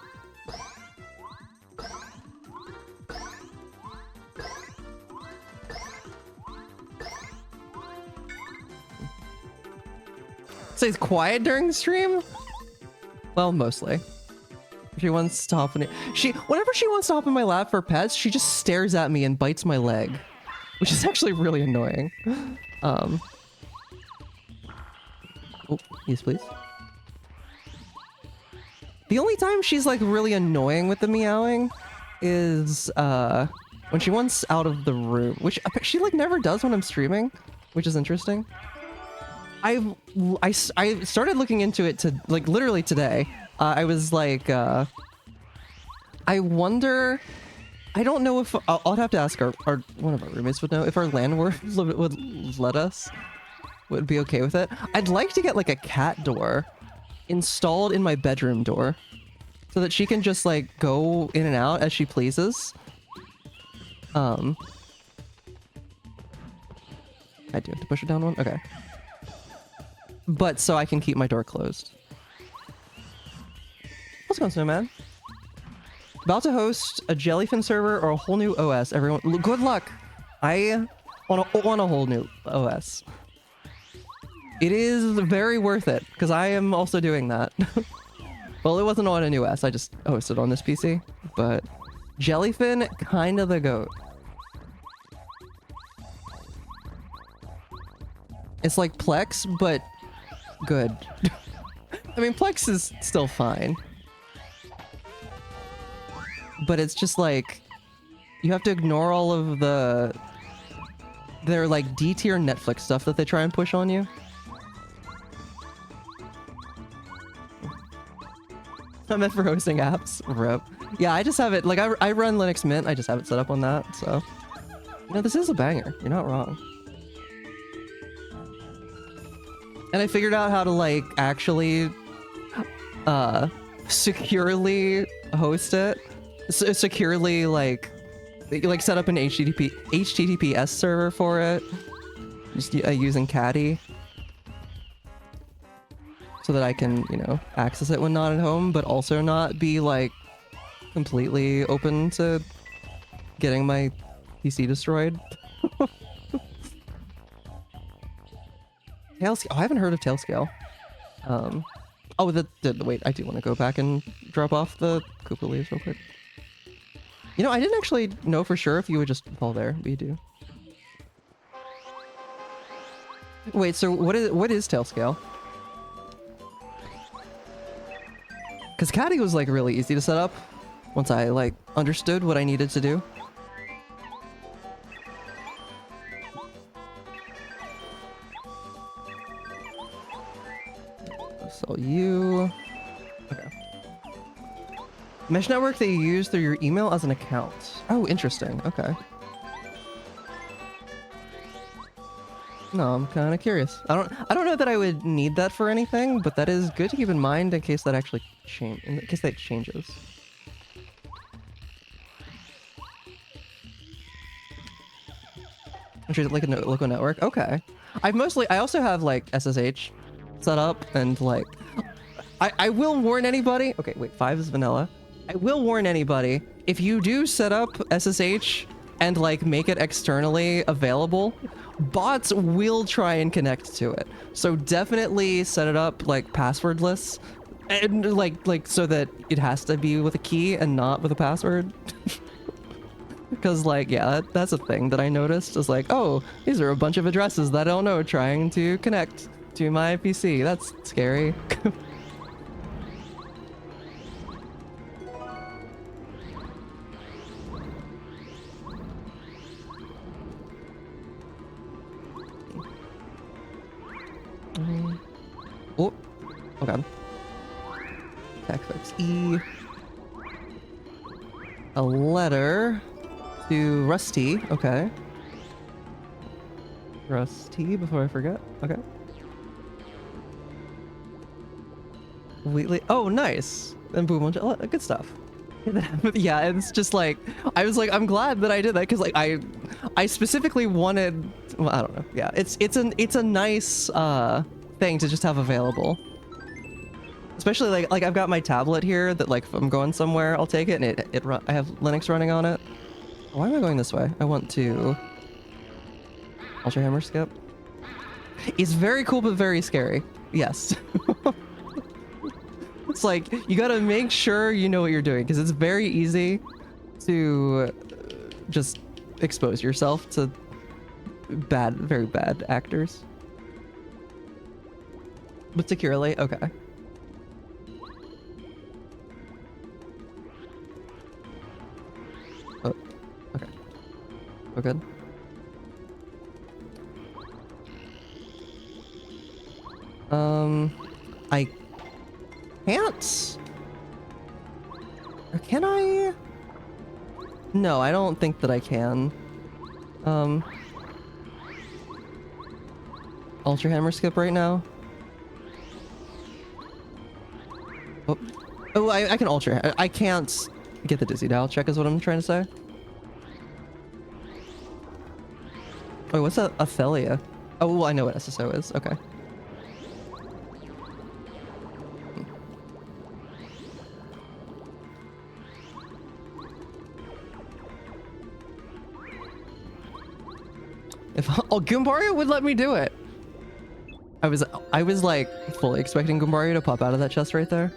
Stays quiet during the stream? Well, mostly. She wants to hop in it. Whenever she wants to hop in my lap for pets, she just stares at me and bites my leg, which is actually really annoying. Oh, yes, please. The only time she's like really annoying with the meowing is when she wants out of the room, which she like never does when I'm streaming, which is interesting. I started looking into it to like literally today. I was like, I wonder I don't know if I'll have to ask our one of our roommates would know if our landlord would let us, would be okay with it. I'd like to get like a cat door installed in my bedroom door so that she can just like go in and out as she pleases. I do have to push it down one. Okay. But so I can keep my door closed. What's going on, Snowman? About to host a Jellyfin server or a whole new OS. Everyone, good luck. I want a whole new OS. It is very worth it because I am also doing that. Well, it wasn't on a new OS. I just hosted on this PC. But Jellyfin, kind of the goat. It's like Plex, but good. I mean, Plex is still fine. But it's just like, you have to ignore all of their like D-tier Netflix stuff that they try and push on you. Not meant for hosting apps. RIP. Yeah, I just have it, like I run Linux Mint, I just have it set up on that, so. You know, this is a banger, you're not wrong. And I figured out how to like actually securely host it. Securely like set up an HTTPS server for it, just using Caddy, so that I can, you know, access it when not at home, but also not be like completely open to getting my PC destroyed. Tailscale. Oh, I haven't heard of Tailscale. Oh, wait, I do want to go back and drop off the Koopa leaves real quick. You know, I didn't actually know for sure if you would just fall there, but you do. Wait, so what is Tailscale? Because Caddy was like really easy to set up once I like understood what I needed to do. So you... Okay. Mesh network that you use through your email as an account. Oh, interesting. Okay. No, I'm kind of curious. I don't know that I would need that for anything, but that is good to keep in mind in case that actually changes. I'm sure like a local network. Okay. I also have like SSH set up and like I will warn anybody. Okay, wait, 5 is vanilla. I will warn anybody, if you do set up SSH and like make it externally available, bots will try and connect to it. So definitely set it up like passwordless and like so that it has to be with a key and not with a password. Because like, yeah, that's a thing that I noticed is like, oh, these are a bunch of addresses that I don't know trying to connect to my PC. That's scary. Oh god. Tactics E. A letter to Rusty. Okay. Rusty, before I forget. Okay. Oh, nice. And boom, good stuff. Yeah, it's just like, I was like, I'm glad that I did that because like I specifically wanted. Well, I don't know. Yeah, it's a nice thing to just have available. Especially like I've got my tablet here that like if I'm going somewhere, I'll take it and I have Linux running on it. Why am I going this way? I want to Ultra Hammer skip. It's very cool but very scary. Yes. It's like you gotta make sure you know what you're doing because it's very easy to just expose yourself to very bad actors. But securely, okay. Oh, okay. We're good. I can't. Or can I? No, I don't think that I can. Ultra Hammer skip right now. Oh, I can Ultra. I can't get the Dizzy Dial check is what I'm trying to say. Oh, what's that? Ophelia? Oh, well, I know what SSO is. Okay. If Goombario would let me do it. I was like fully expecting Goombario to pop out of that chest right there.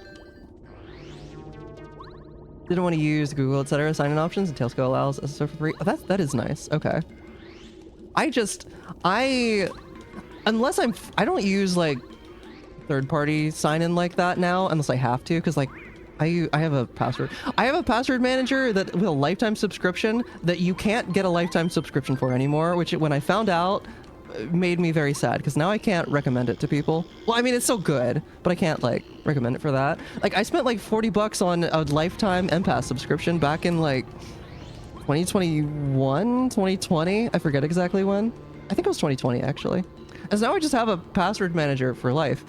Didn't want to use Google, etc. sign-in options, and Tailscale allows SSO for free. Oh, that is nice. Okay. Unless I don't use like third-party sign-in like that now, unless I have to, because like I have a password. I have a password manager that with a lifetime subscription that you can't get a lifetime subscription for anymore, which when I found out made me very sad because now I can't recommend it to people. Well, I mean, it's so good, but I can't like recommend it for that. Like I spent like 40 bucks on a lifetime MPass subscription back in like 2021, 2020. I forget exactly when. I think it was 2020 actually. And so now I just have a password manager for life.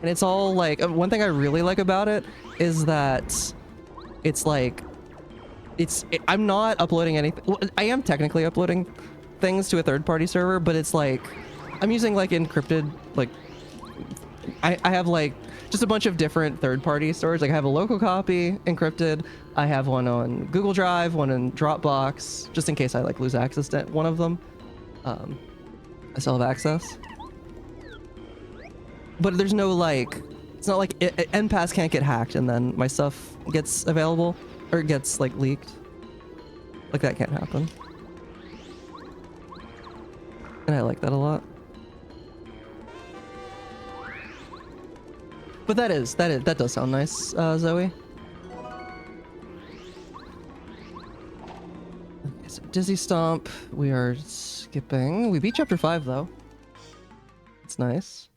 And it's all like, one thing I really like about it is that it's like, I'm not uploading anything. Well, I am technically uploading things to a third-party server, but it's like, I'm using like encrypted, like, I have like just a bunch of different third-party storage. Like I have a local copy encrypted. I have one on Google Drive, one in Dropbox, just in case I like lose access to one of them. I still have access. But there's no like, it's not like NPass can't get hacked and then my stuff gets available or gets like leaked. Like that can't happen. And I like that a lot. But that does sound nice, Zoe. Okay, so Dizzy Stomp, we are skipping. We beat chapter 5 though. It's nice.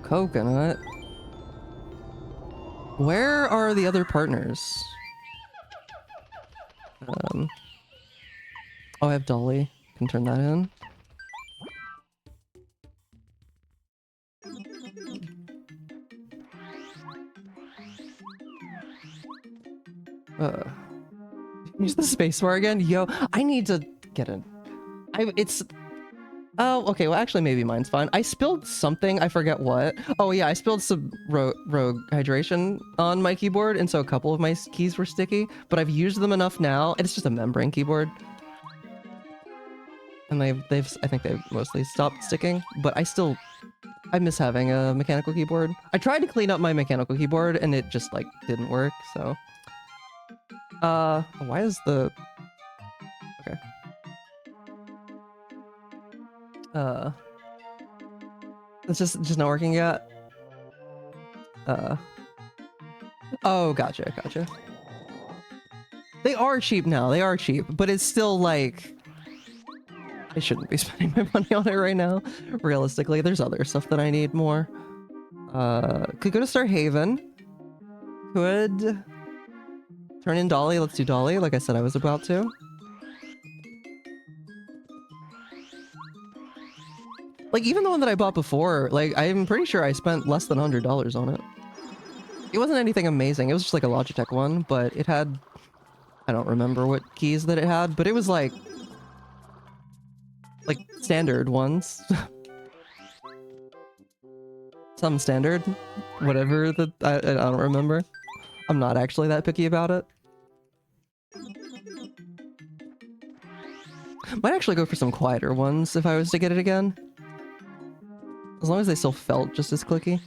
Coconut. Where are the other partners? Oh, I have Dolly. Can turn that in. Use the spacebar again? Yo, I need to get it. Oh, okay, well actually maybe mine's fine. I spilled something, I forget what. Oh yeah, I spilled some rogue hydration on my keyboard, and so a couple of my keys were sticky, but I've used them enough now, and it's just a membrane keyboard. And I think they've mostly stopped sticking, but I miss having a mechanical keyboard. I tried to clean up my mechanical keyboard, and it just like didn't work, so. Why is the... Okay. It's just not working yet. Oh, gotcha. They are cheap now. They are cheap, but it's still like I shouldn't be spending my money on it right now. Realistically, there's other stuff that I need more. Could go to Star Haven. Could turn in Dolly. Let's do Dolly, like I said I was about to. Like, even the one that I bought before, like, I'm pretty sure I spent less than $100 on it. It wasn't anything amazing. It was just like a Logitech one, but it had... I don't remember what keys that it had, but it was like standard ones. Some standard. Whatever that... I don't remember. I'm not actually that picky about it. Might actually go for some quieter ones if I was to get it again. As long as they still felt just as clicky.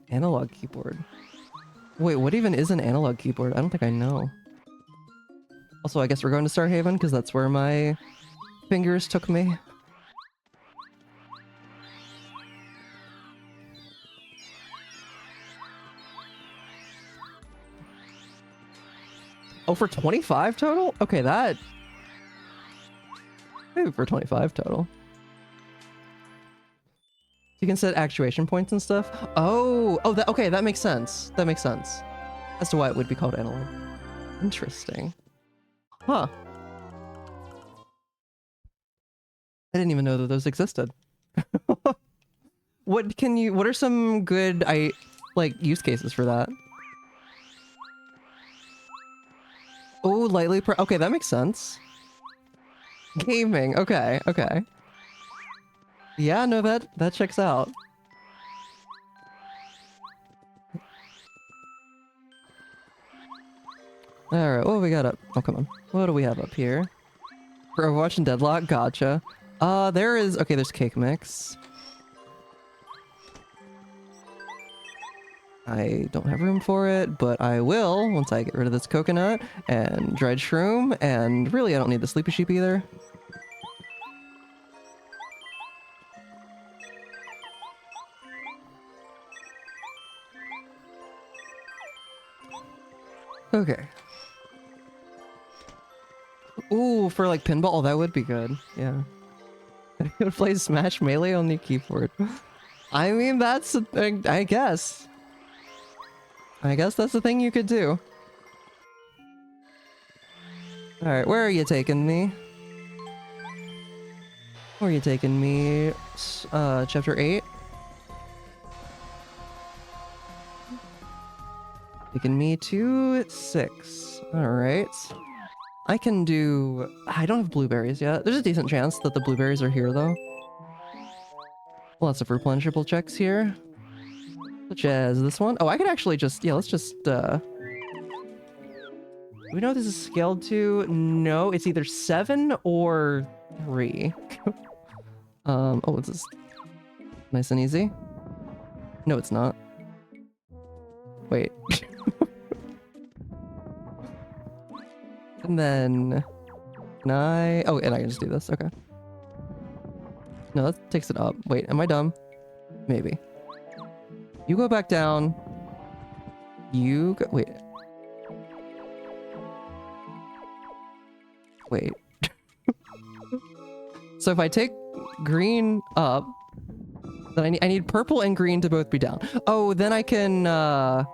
Analog keyboard. Wait, what even is an analog keyboard? I don't think I know. Also, I guess we're going to Star Haven because that's where my fingers took me. Oh, for 25 total? Okay, that 2 for 25 total. You can set actuation points and stuff. Oh, okay, that makes sense. That makes sense. As to why it would be called analog. Interesting. Huh. I didn't even know that those existed. What are some good use cases for that? Oh, lightly okay, that makes sense. Gaming, okay, okay. Yeah, no, that checks out. Alright, what do we got up? Oh, come on. What do we have up here? For Overwatch and Deadlock, gotcha. There's cake mix. I don't have room for it, but I will once I get rid of this coconut and dried shroom, and really I don't need the sleepy sheep either. Okay. Ooh, for like pinball, oh, that would be good. Yeah. I would play Smash Melee on the keyboard. I mean, that's a thing, I guess. I guess that's the thing you could do. Alright, where are you taking me? Where are you taking me? Chapter 8? Taking me to 6. Alright. I can do... I don't have blueberries yet. There's a decent chance that the blueberries are here, though. Lots of replenishable checks here. Such as this one. Oh, I could actually just... Yeah, let's just... Do we know what this is scaled to? No, it's either 7 or 3. Oh, what's this? Nice and easy. No, it's not. Wait. And then... Can I... Oh, and I can just do this. Okay. No, that takes it up. Wait, am I dumb? Maybe. You go back down. You go... Wait. Wait. So if I take green up, then I need purple and green to both be down. Oh, then I can I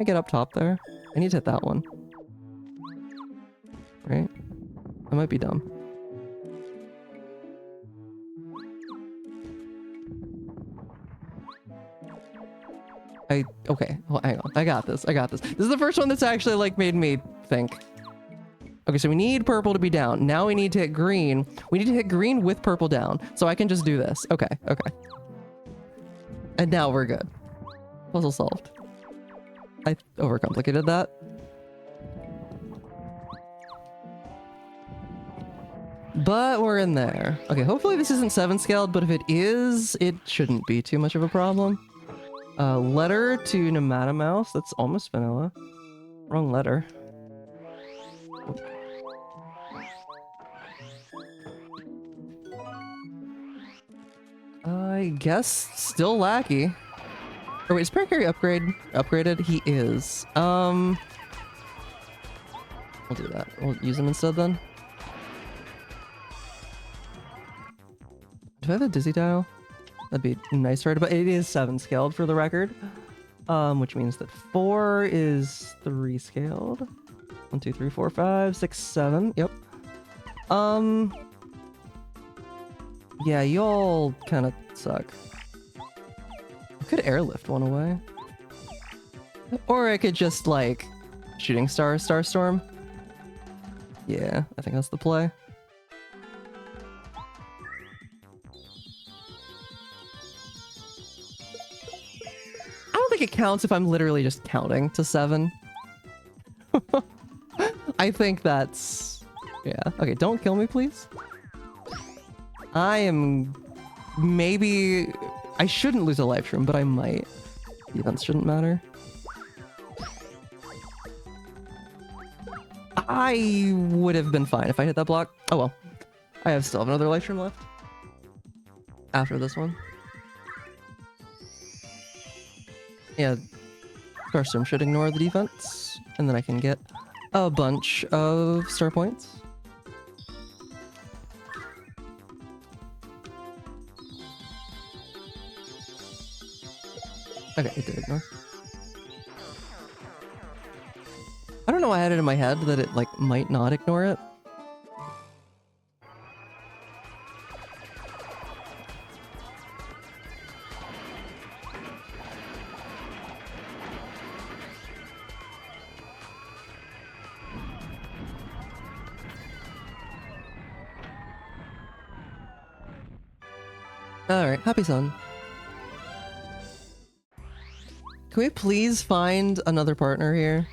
get up top there? I need to hit that one. Right? I might be dumb. Okay, well, hang on. I got this. I got this. This is the first one that's actually like made me think. Okay, so we need purple to be down. Now we need to hit green. We need to hit green with purple down. So I can just do this. Okay, okay. And now we're good. Puzzle solved. I overcomplicated that. But we're in there. Okay, hopefully this isn't 7 scaled, but if it is, it shouldn't be too much of a problem. Letter to Nemata Mouse. That's almost vanilla. Wrong letter. I guess still lackey. Oh wait, is Parakarry upgraded? He is. We'll do that. We'll use him instead then. Do I have a dizzy dial? That'd be nicer, but it is 7 scaled for the record. Which means that 4 is 3 scaled. 1, 2, 3, 4, 5, 6, 7. Yep. Yeah, y'all kind of suck. I could airlift one away. Or I could just, like, Shooting Star, Starstorm. Yeah, I think that's the play. I don't think it counts if I'm literally just counting to 7. I think that's... Yeah. Okay, don't kill me, please. I am... Maybe... I shouldn't lose a life room, but I might. The events shouldn't matter. I would have been fine if I hit that block. Oh well. I still have another life room left. After this one. Yeah. Starstorm should ignore the defense. And then I can get a bunch of star points. Okay, it did ignore. I don't know why I had it in my head that it, like, might not ignore it. Alright, happy son. Can we please find another partner here?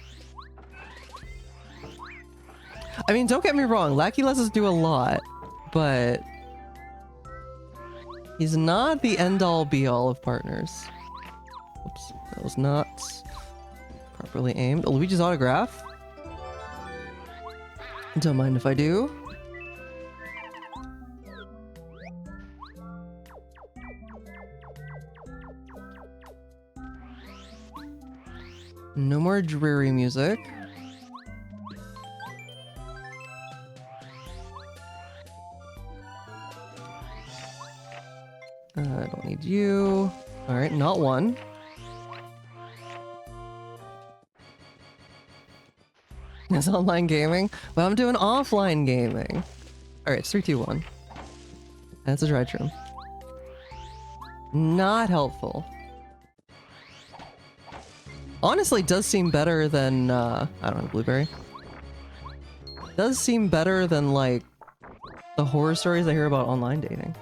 I mean, don't get me wrong, Lackey lets us do a lot, but he's not the end-all be-all of partners. Oops, that was not properly aimed. Luigi's autograph? Don't mind if I do. No more dreary music. I don't need you. Alright, not one. It's online gaming? Well, I'm doing offline gaming. Alright, it's 3, 2, 1. That's a dry trim. Not helpful. Honestly, does seem better than, I don't know, Blueberry. Does seem better than, like, the horror stories I hear about online dating.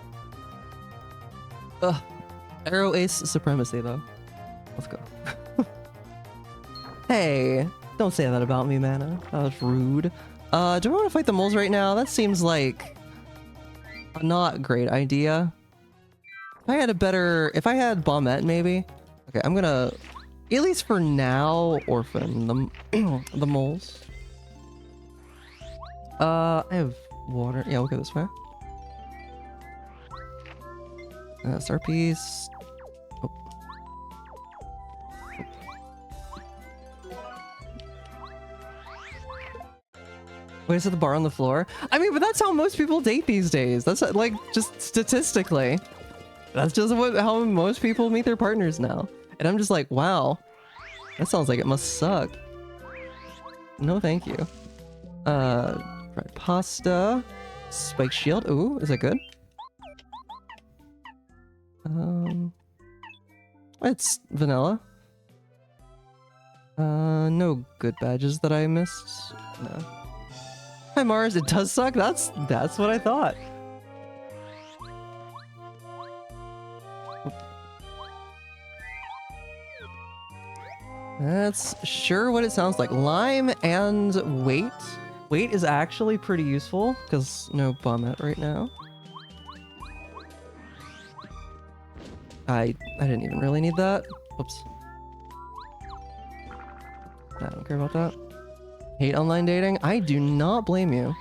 Ugh. Arrow Ace supremacy, though. Let's go. Hey, don't say that about me, Mana. That was rude. Do I want to fight the moles right now? That seems like a not great idea. If I had Bombette, maybe. Okay, I'm gonna, at least for now, orphan the moles. I have water. Yeah, we'll go this way. Star piece. Oh. Wait, is it the bar on the floor? I mean, but that's how most people date these days. That's like, just statistically. That's just how most people meet their partners now. And I'm just like, wow. That sounds like it must suck. No, thank you. Fried pasta. Spike shield. Ooh, is that good? It's vanilla. No good badges that I missed. No. Hi Mars, it does suck. That's what I thought. That's sure what it sounds like. Lime and weight. Weight is actually pretty useful because no Bombette right now. I didn't even really need that. Whoops. I don't care about that. Hate online dating? I do not blame you.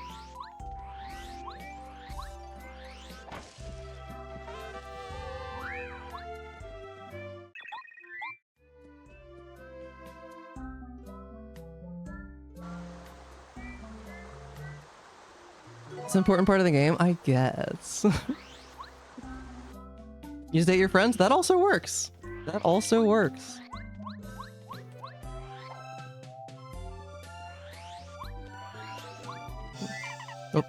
It's an important part of the game, I guess. You just date your friends? That also works. That also works. Oh.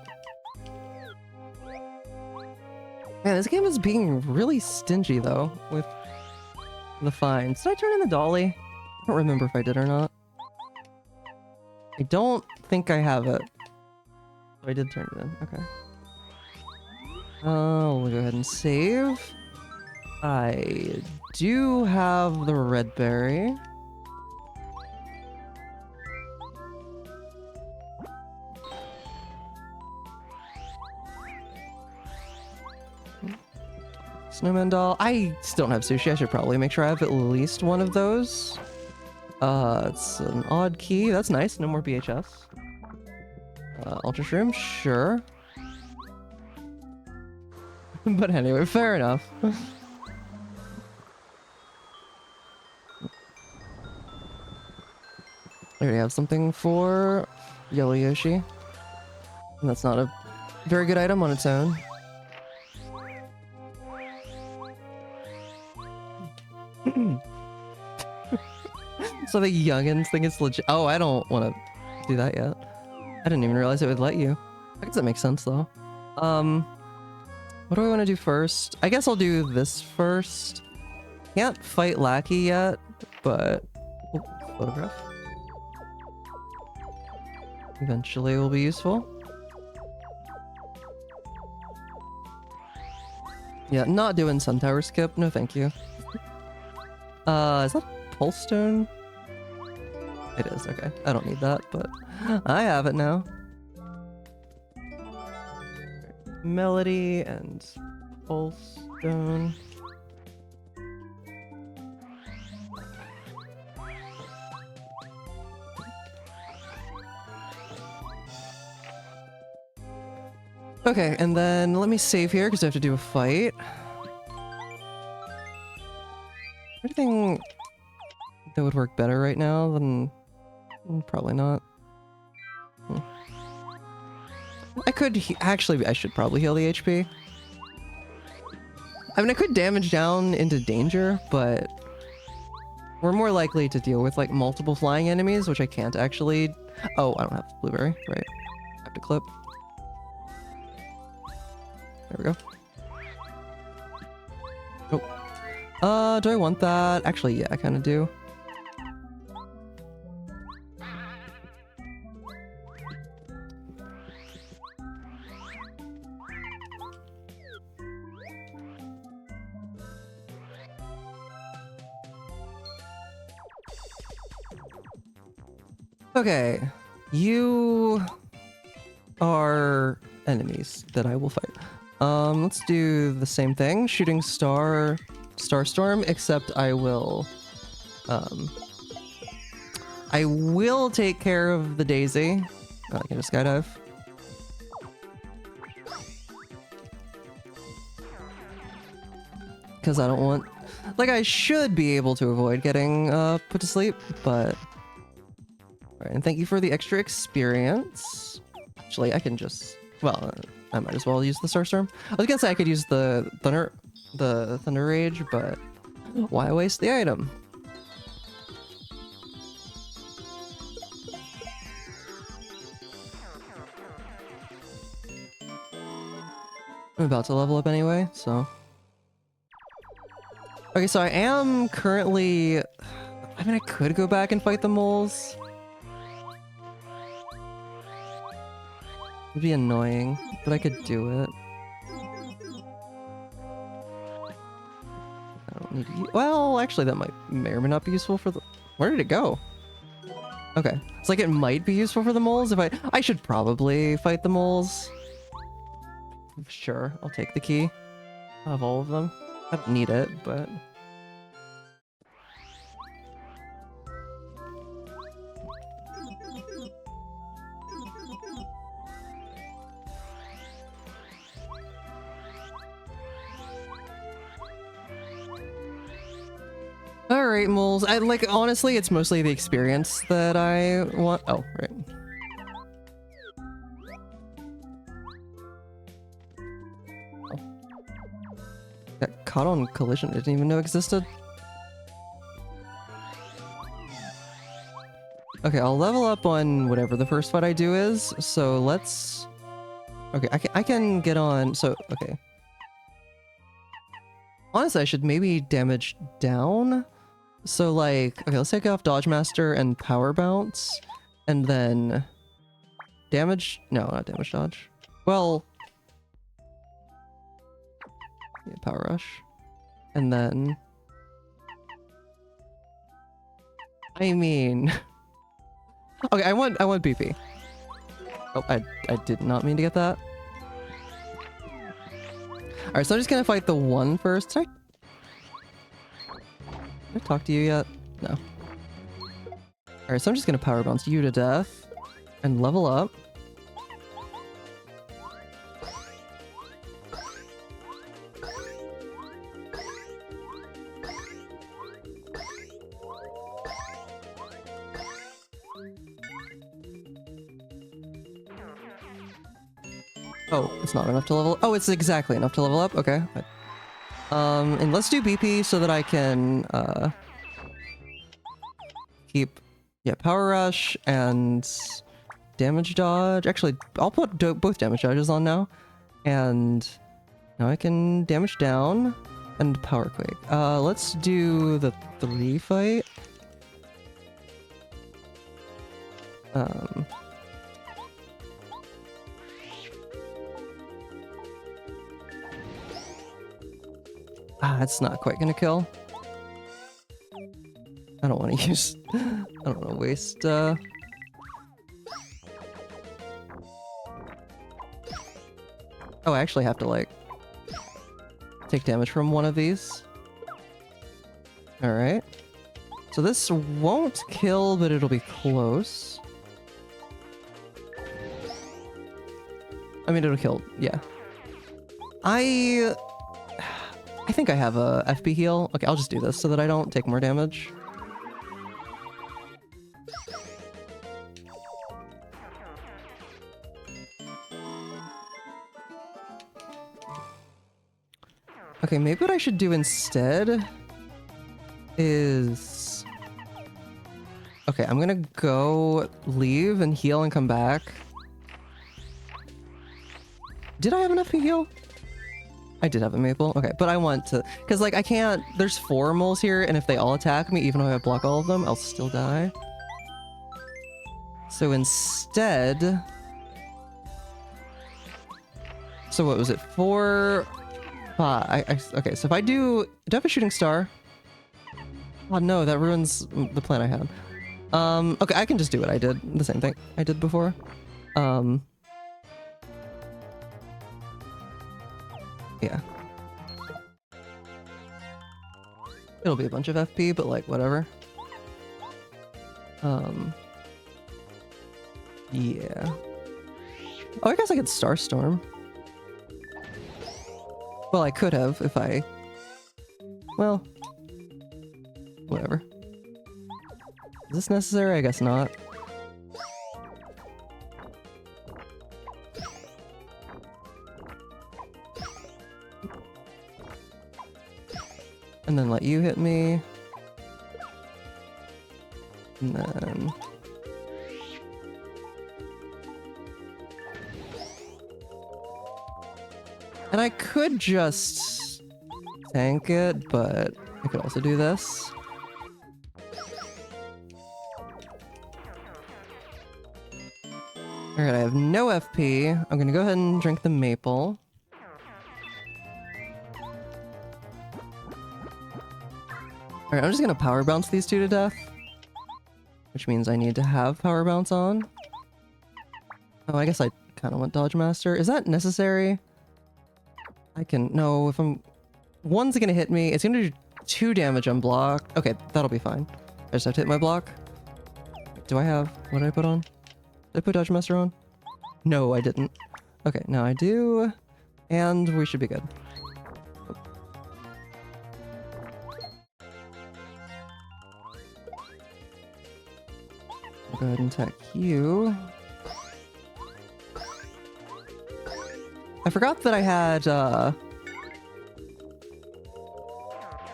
Man, this game is being really stingy, though, with the fines. Did I turn in the dolly? I don't remember if I did or not. I don't think I have it. Oh, I did turn it in. Okay. We'll go ahead and save. I do have the red berry. Snowman doll. I still don't have sushi. I should probably make sure I have at least one of those. It's an odd key. That's nice. No more BHS. Ultra shroom. Sure. But anyway, fair enough. I already have something for Yellow Yoshi. And that's not a very good item on its own. So the youngins think it's legit. Oh, I don't want to do that yet. I didn't even realize it would let you. I guess that makes sense though. What do I want to do first? I guess I'll do this first. Can't fight Lackey yet, but oh, photograph. Eventually will be useful. Yeah, not doing Sun Tower skip. No, thank you. Is that Pulse Stone? It is, okay. I don't need that, but I have it now. Melody and Pulse Stone. Okay, and then let me save here because I have to do a fight. Anything that would work better right now than... Probably not. I could... Actually, I should probably heal the HP. I mean, I could damage down into danger, but... We're more likely to deal with, like, multiple flying enemies, which I can't actually... Oh, I don't have Blueberry. Right. I have to clip. There we go. Oh. Do I want that? Actually, yeah, I kind of do. Okay. You are enemies that I will fight. Let's do the same thing. Shooting Star, Starstorm, except I will take care of the Daisy. Oh, I can just skydive. Because I don't want... Like, I should be able to avoid getting put to sleep, but... Alright, and thank you for the extra experience. Actually, I can just... Well... I might as well use the Starstorm. I was gonna say I could use the Thunder Rage, but why waste the item? I'm about to level up anyway, so... Okay, so I am currently... I mean, I could go back and fight the moles. It'd be annoying, but I could do it. I don't need to... Well, actually, that may or may not be useful for the... Where did it go? Okay. It's like it might be useful for the moles if I should probably fight the moles. Sure, I'll take the key of all of them. I don't need it, but... Alright, moles. Honestly, it's mostly the experience that I want. Oh, right. Oh. Got caught on collision. I didn't even know existed. Okay, I'll level up on whatever the first fight I do is. So let's... Okay, I can get on... So, okay. Honestly, I should maybe damage down. So, like, okay, let's take off Dodge Master and Power Bounce. And then... Damage... No, not Damage Dodge. Well... Yeah, Power Rush. And then... I mean... Okay, I want BP. Oh, I did not mean to get that. Alright, so I'm just gonna fight the one first. Did I talk to you yet? No. Alright, so I'm just gonna power bounce you to death and level up. Oh, it's not enough to level... Oh, it's exactly enough to level up? Okay. And let's do BP so that I can, keep, yeah, Power Rush and Damage Dodge. Actually, I'll put both Damage Dodges on now. And now I can Damage Down and Power Quake. Let's do the 3 fight. It's not quite gonna kill. I don't want to use... I don't want to waste... Oh, I actually have to, like, take damage from one of these. Alright. So this won't kill, but it'll be close. I mean, it'll kill, yeah. I think I have a FP heal. Okay, I'll just do this so that I don't take more damage. Okay, maybe what I should do instead is... Okay, I'm gonna go leave and heal and come back. Did I have an FP heal? I did have a maple. Okay, but I want to... Because, like, I can't... There's 4 moles here, and if they all attack me, even though I block all of them, I'll still die. So instead... So what was it? 4... okay, so if I do... Do I have a shooting star? Oh no, that ruins the plan I had. Okay, I can just do what I did. The same thing I did before. Yeah. It'll be a bunch of FP, but like, whatever. Yeah. Oh, I guess I could Starstorm. Well, I could have if I... Well... Whatever. Is this necessary? I guess not. And then let you hit me. And then... And I could just tank it, but I could also do this. Alright, I have no FP. I'm gonna go ahead and drink the maple. Alright, I'm just gonna power bounce these two to death. Which means I need to have power bounce on. Oh, I guess I kind of want Dodge Master. Is that necessary? I can... No, if I'm... One's gonna hit me. It's gonna do 2 damage unblocked. Okay, that'll be fine. I just have to hit my block. Do I have... What did I put on? Did I put Dodge Master on? No, I didn't. Okay, now I do. And we should be good. I'll go ahead and attack you. I forgot that I had, I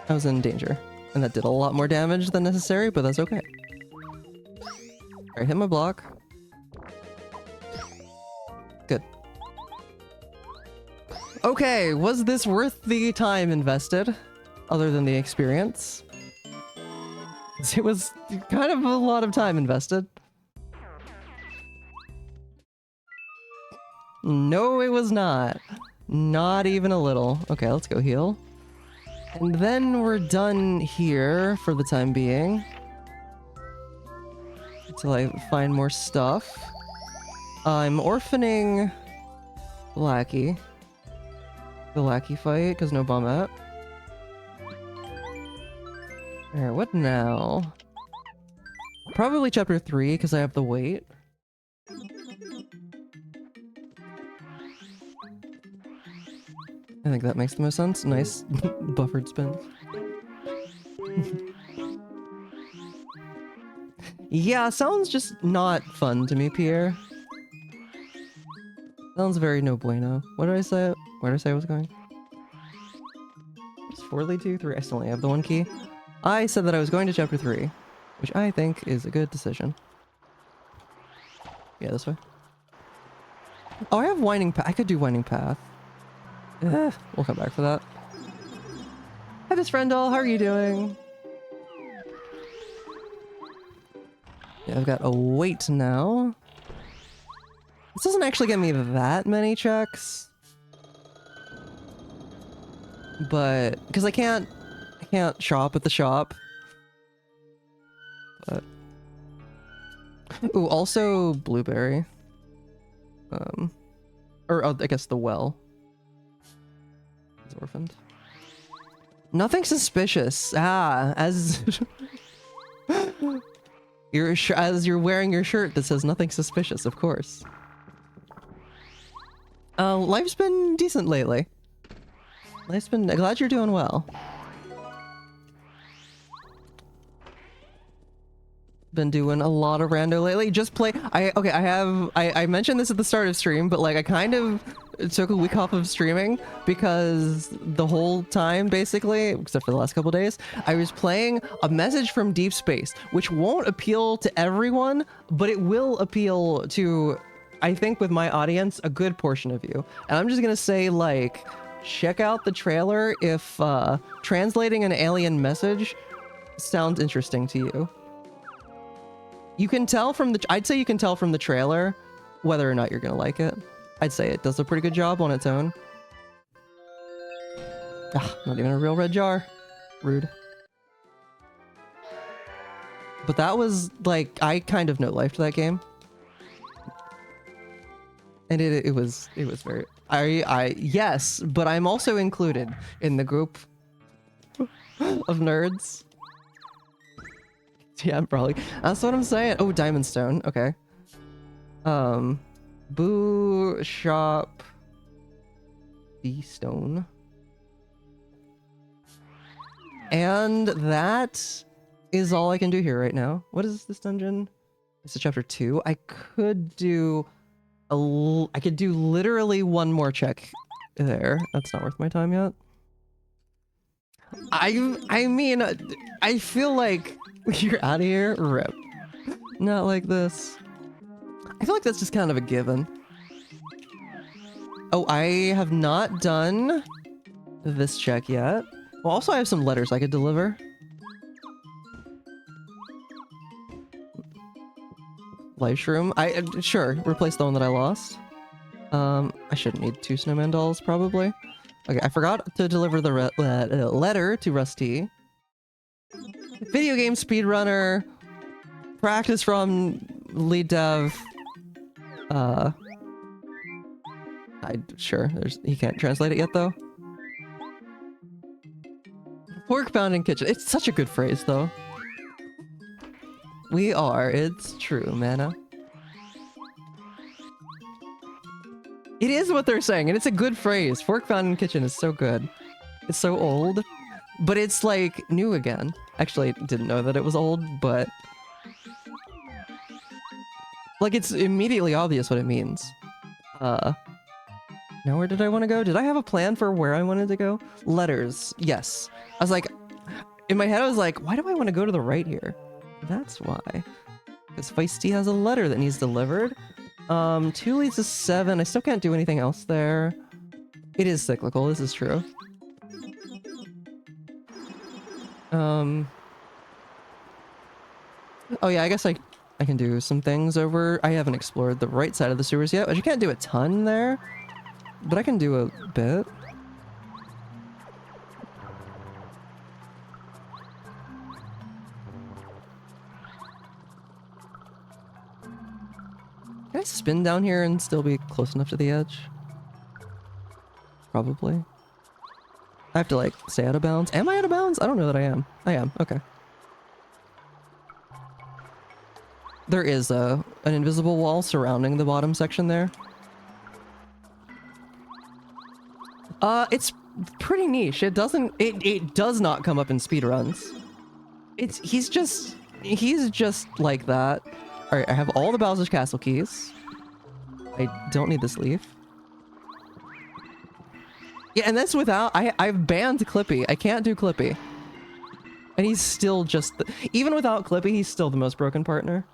was in danger. And that did a lot more damage than necessary, but that's okay. Alright, hit my block. Good. Okay, was this worth the time invested? Other than the experience? It was kind of a lot of time invested. No, it was not. Not even a little. Okay, let's go heal. And then we're done here for the time being. Until I find more stuff. I'm orphaning Lackey. The Lackey fight, because no bombette. Alright, what now? Probably chapter 3, because I have the weight. I think that makes the most sense. Nice buffered spins. Yeah, sounds just not fun to me, Pierre. Sounds very no bueno. What did I say? Where did I say I was going? It's 4 lead 2, 3. I still only have the 1 key. I said that I was going to chapter 3. which I think is a good decision. Yeah, this way. Oh, I have winding path. I could do winding path. We'll come back for that. Hi, Miss Friendall. How are you doing? Yeah, I've got a wait now. This doesn't actually get me that many checks. But, because I can't shop at the shop. But. Ooh, also blueberry. Or I guess the well. It's orphaned. Nothing suspicious. Ah, as you're wearing your shirt that says nothing suspicious, of course. Life's been decent lately. Life's been. Glad you're doing well. Been doing a lot of rando lately. Just play. I mentioned this at the start of stream, but like I kind of took a week off of streaming because the whole time, basically, except for the last couple days, I was playing A Message from Deep Space, which won't appeal to everyone, but it will appeal to, I think, with my audience, a good portion of you. And I'm just gonna say, like, check out the trailer if translating an alien message sounds interesting to you. You can tell from the, I'd say you can tell from the trailer whether or not you're gonna like it. I'd say it does a pretty good job on its own. Ah, not even a real red jar. Rude. But that was, like, I kind of no-lifed that game. And it was very, yes, but I'm also included in the group of nerds. Yeah, probably. That's what I'm saying. Oh, Diamond Stone. Okay. Boo shop the stone. And that is all I can do here right now. What is this dungeon? It's a chapter 2. I could do I could do literally one more check there. That's not worth my time yet. I mean, I feel like you're out of here. Rip. Not like this. I feel like that's just kind of a given. Oh, I have not done this check yet. Well, also I have some letters I could deliver. Life shroom. Sure, replace the one that I lost. I shouldn't need 2 snowman dolls, probably. Okay, I forgot to deliver the letter to Rusty. Video game speedrunner. Practice from lead dev. Sure, he can't translate it yet, though. Pork pounding kitchen. It's such a good phrase, though. We are. It's true, Mana. It is what they're saying, and it's a good phrase. Fork Fountain Kitchen is so good. It's so old, but it's like new again. Actually, I didn't know that it was old, but like it's immediately obvious what it means. Now where did I want to go? Did I have a plan for where I wanted to go? Letters. Yes. I was like, in my head, I was like, why do I want to go to the right here? That's why. Because Feisty has a letter that needs delivered. 2 leads to 7. I still can't do anything else there. It is cyclical, this is true. Oh yeah, I guess I can do some things over. I haven't explored the right side of the sewers yet, but you can't do a ton there. But I can do a bit. Can I spin down here and still be close enough to the edge? Probably. I have to, like, stay out of bounds. Am I out of bounds? I don't know that I am. I am. Okay. There is an invisible wall surrounding the bottom section there. It's pretty niche. It does not come up in speedruns. He's just like that. Alright, I have all the Bowser's Castle keys. I don't need this leaf. Yeah, and that's without... I've banned Clippy. I can't do Clippy. And he's still just even without Clippy, he's still the most broken partner.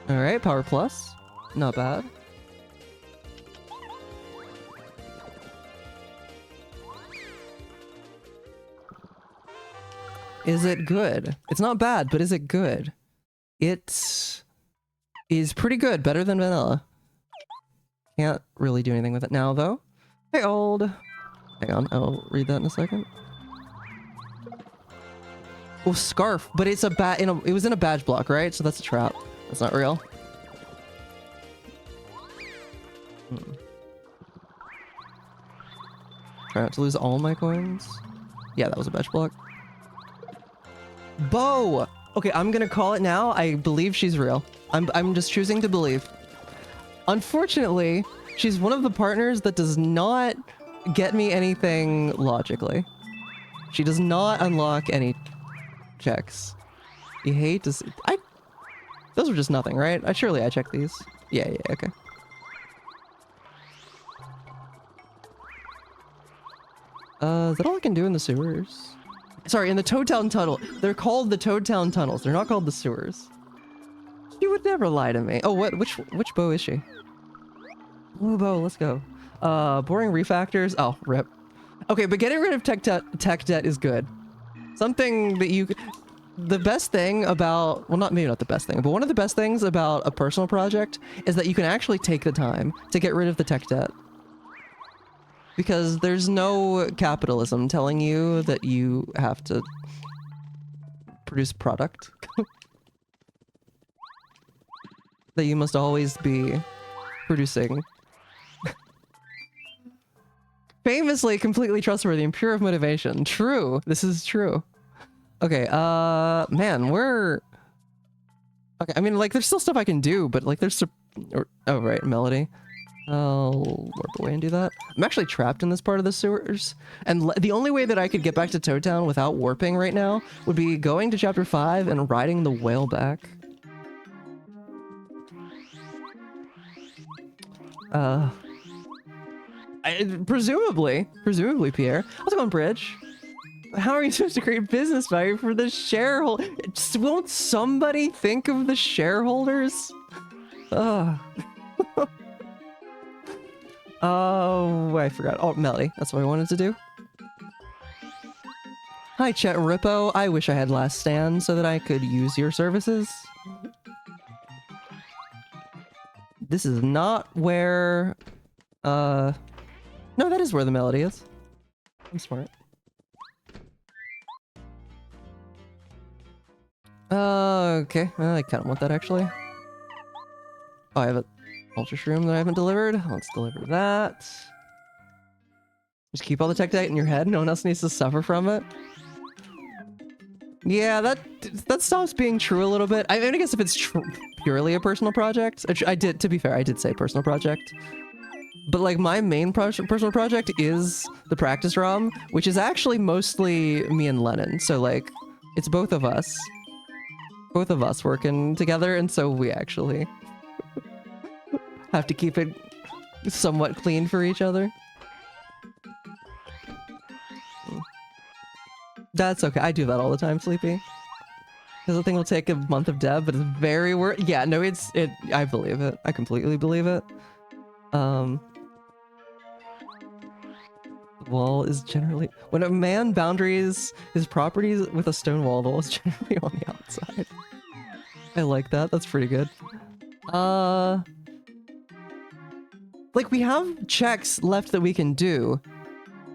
All right, power plus, not bad. Is it good? It's not bad, but is it good? It is pretty good, better than vanilla. Can't really do anything with it now, though. Hey, old. Hang on, I'll read that in a second. Oh, scarf, but it's a it was in a badge block, right? So that's a trap. That's not real. Try not to lose all my coins. Yeah, that was a badge block. Bow! Okay, I'm gonna call it now. I believe she's real. I'm just choosing to believe. Unfortunately, she's one of the partners that does not get me anything logically. She does not unlock any checks. You hate to see... Those were just nothing, right? Surely I checked these. Yeah, okay. Is that all I can do in the sewers? Sorry, in the Toadtown Tunnel. They're called the Toadtown Tunnels. They're not called the sewers. She would never lie to me. Oh, what? Which bow is she? Blue bow, let's go. Boring refactors. Oh, rip. Okay, but getting rid of tech debt is good. Something that you... The best thing about... Well, maybe not the best thing, but one of the best things about a personal project is that you can actually take the time to get rid of the tech debt. Because there's no capitalism telling you that you have to produce product. That you must always be producing. Famously completely trustworthy and pure of motivation. True. This is true. Okay, man, we're... Okay, I mean, like, there's still stuff I can do, but, like, there's... Oh, right, melody. I'll warp away and do that. I'm actually trapped in this part of the sewers, and the only way that I could get back to Toadtown without warping right now would be going to Chapter 5 and riding the whale back. Presumably, Pierre. How's it going, Bridge? How are you supposed to create business value for the shareholder? Won't somebody think of the shareholders? Ugh. Oh, I forgot. Oh, Melly. That's what I wanted to do. Hi, Chet Rippo. I wish I had Last Stand so that I could use your services. This is not where... No, that is where the melody is. I'm smart. Okay. I kind of want that, actually. Oh, I have a Ultra Shroom that I haven't delivered. Let's deliver that. Just keep all the tech debt in your head. No one else needs to suffer from it. Yeah, that stops being true a little bit. I mean, I guess if it's purely a personal project, which to be fair, I did say personal project. But like my main personal project is the practice ROM, which is actually mostly me and Lennon. So like, it's both of us working together, and so we actually have to keep it somewhat clean for each other. That's okay. I do that all the time, Sleepy. Because the thing will take a month of dev, but it's very worth. Yeah, no, I believe it. I completely believe it. Wall is generally... When a man boundaries his properties with a stone wall, the wall is generally on the outside. I like that. That's pretty good. Like, we have checks left that we can do.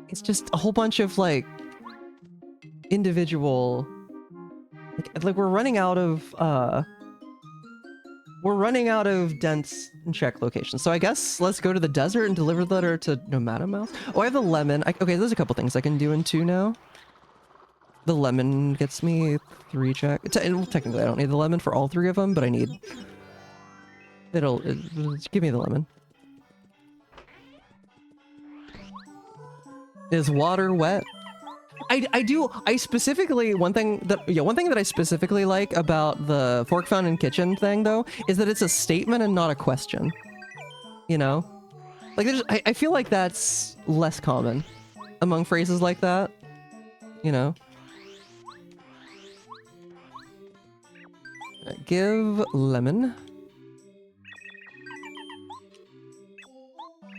It's just a whole bunch of, like, individual... Like we're running out of dense check locations. So I guess let's go to the desert and deliver the letter to Nomada Mouse. Oh, I have the lemon. Okay, there's a couple things I can do in 2 now. The lemon gets me 3 check. Technically, I don't need the lemon for all 3 of them, but I need... Give me the lemon. Is water wet? I specifically, one thing that I specifically like about the Fork Fountain Kitchen thing, though, is that it's a statement and not a question. You know? Like, I feel like that's less common among phrases like that, you know? Give lemon.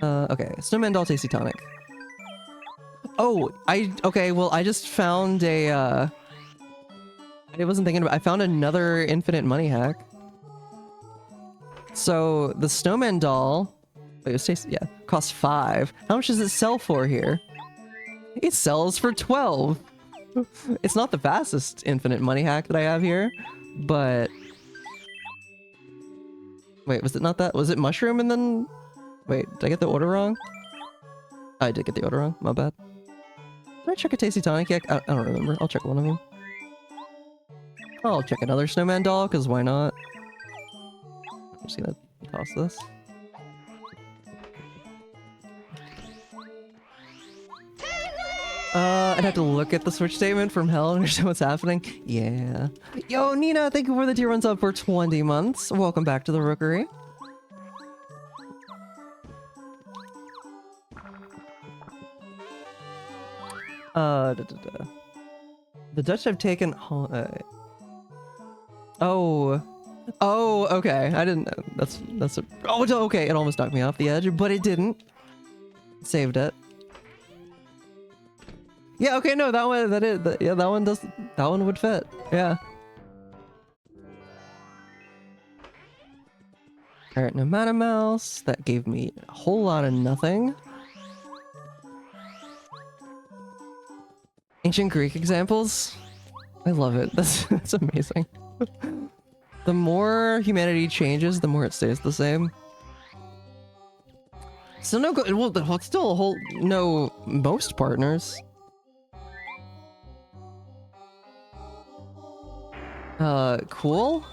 Okay, Snowman Doll Tasty Tonic. Oh, okay, well, I just found a, I wasn't thinking about, I found another infinite money hack. So, the Snowman Doll, wait, it was tasty, yeah, costs 5. How much does it sell for here? It sells for 12. It's not the fastest infinite money hack that I have here, but... Wait, was it not that? Was it mushroom and then... Wait, did I get the order wrong? I did get the order wrong, my bad. Did I check a tasty tonic yet? I don't remember. I'll check one of them. I'll check another snowman doll, because why not? I'm just gonna toss this. I'd have to look at the switch statement from hell and understand what's happening. Yeah. Yo, Nina, thank you for the tier 1 sub for 20 months. Welcome back to the Rookery. The Dutch have taken... Oh, okay. I didn't... That's a... Oh, okay. It almost knocked me off the edge, but it didn't. Saved it. Yeah, okay, no, that one, yeah, that one does, that one would fit. Yeah. Alright, no mana mouse. That gave me a whole lot of nothing. Ancient Greek examples. I love it. That's amazing. The more humanity changes, the more it stays the same. So no good. Well, it's still a whole no most partners. Cool.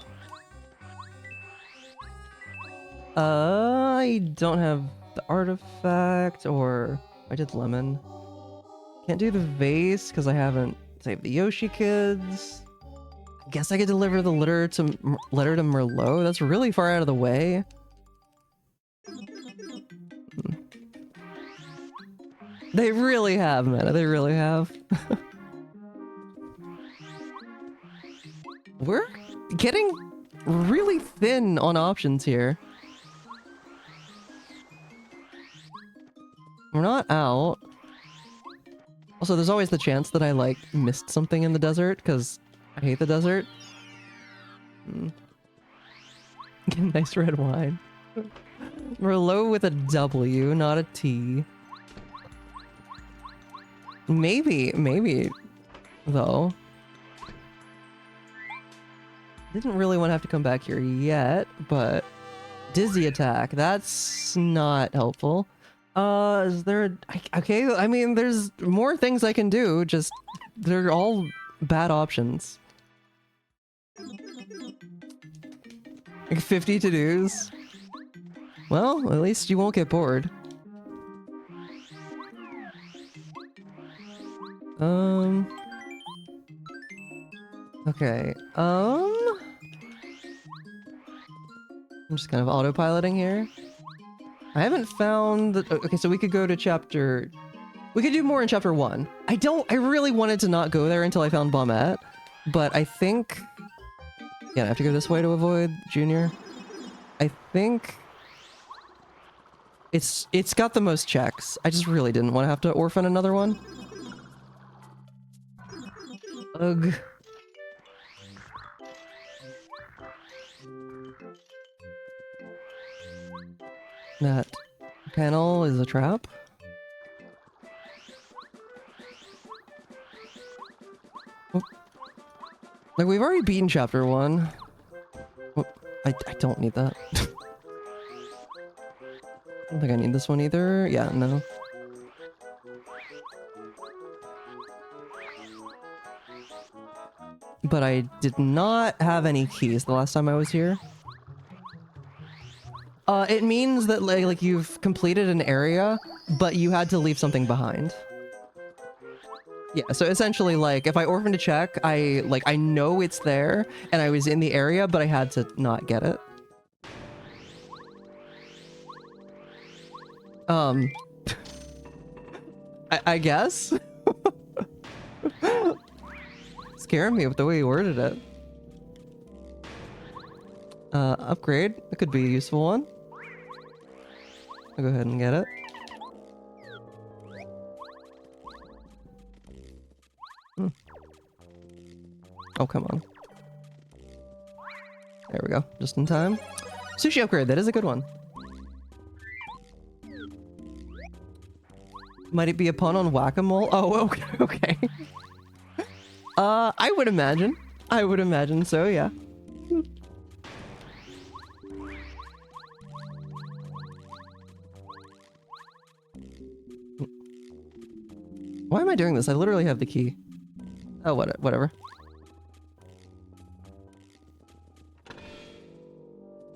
I don't have the artifact, or I did lemon. Can't do the vase because I haven't saved the Yoshi kids. I guess I could deliver the letter to Merlot. That's really far out of the way. They really have, man. They really have. We're getting really thin on options here. We're not out. Also, there's always the chance that I, like, missed something in the desert, because I hate the desert. Nice red wine. Merlot with a W, not a T. Maybe, though. Didn't really want to have to come back here yet, but... Dizzy attack, that's not helpful. Is there... Okay, I mean, there's more things I can do, just... They're all bad options. Like 50 to-dos? Well, at least you won't get bored. Okay, I'm just kind of autopiloting here. I haven't found the... Okay, so we could go to chapter... We could do more in chapter 1. I really wanted to not go there until I found Bombette, but I think... Yeah, I have to go this way to avoid Junior. I think... It's got the most checks. I just really didn't want to have to orphan another one. Ugh. That panel is a trap. Oh. Like, we've already beaten chapter 1. Oh, I don't need that. I don't think I need this one either. Yeah, no. But I did not have any keys the last time I was here. It means that like you've completed an area, but you had to leave something behind. Yeah, so essentially, like, if I orphaned a check, I know it's there, and I was in the area, but I had to not get it. Um, I guess? Scaring me with the way you worded it. Upgrade. It could be a useful one. I'll go ahead and get it. Oh, come on. There we go. Just in time. Sushi upgrade. That is a good one. Might it be a pun on whack-a-mole? Oh, okay. Okay. I would imagine. I would imagine so, yeah. Why am I doing this? I literally have the key. Oh, whatever.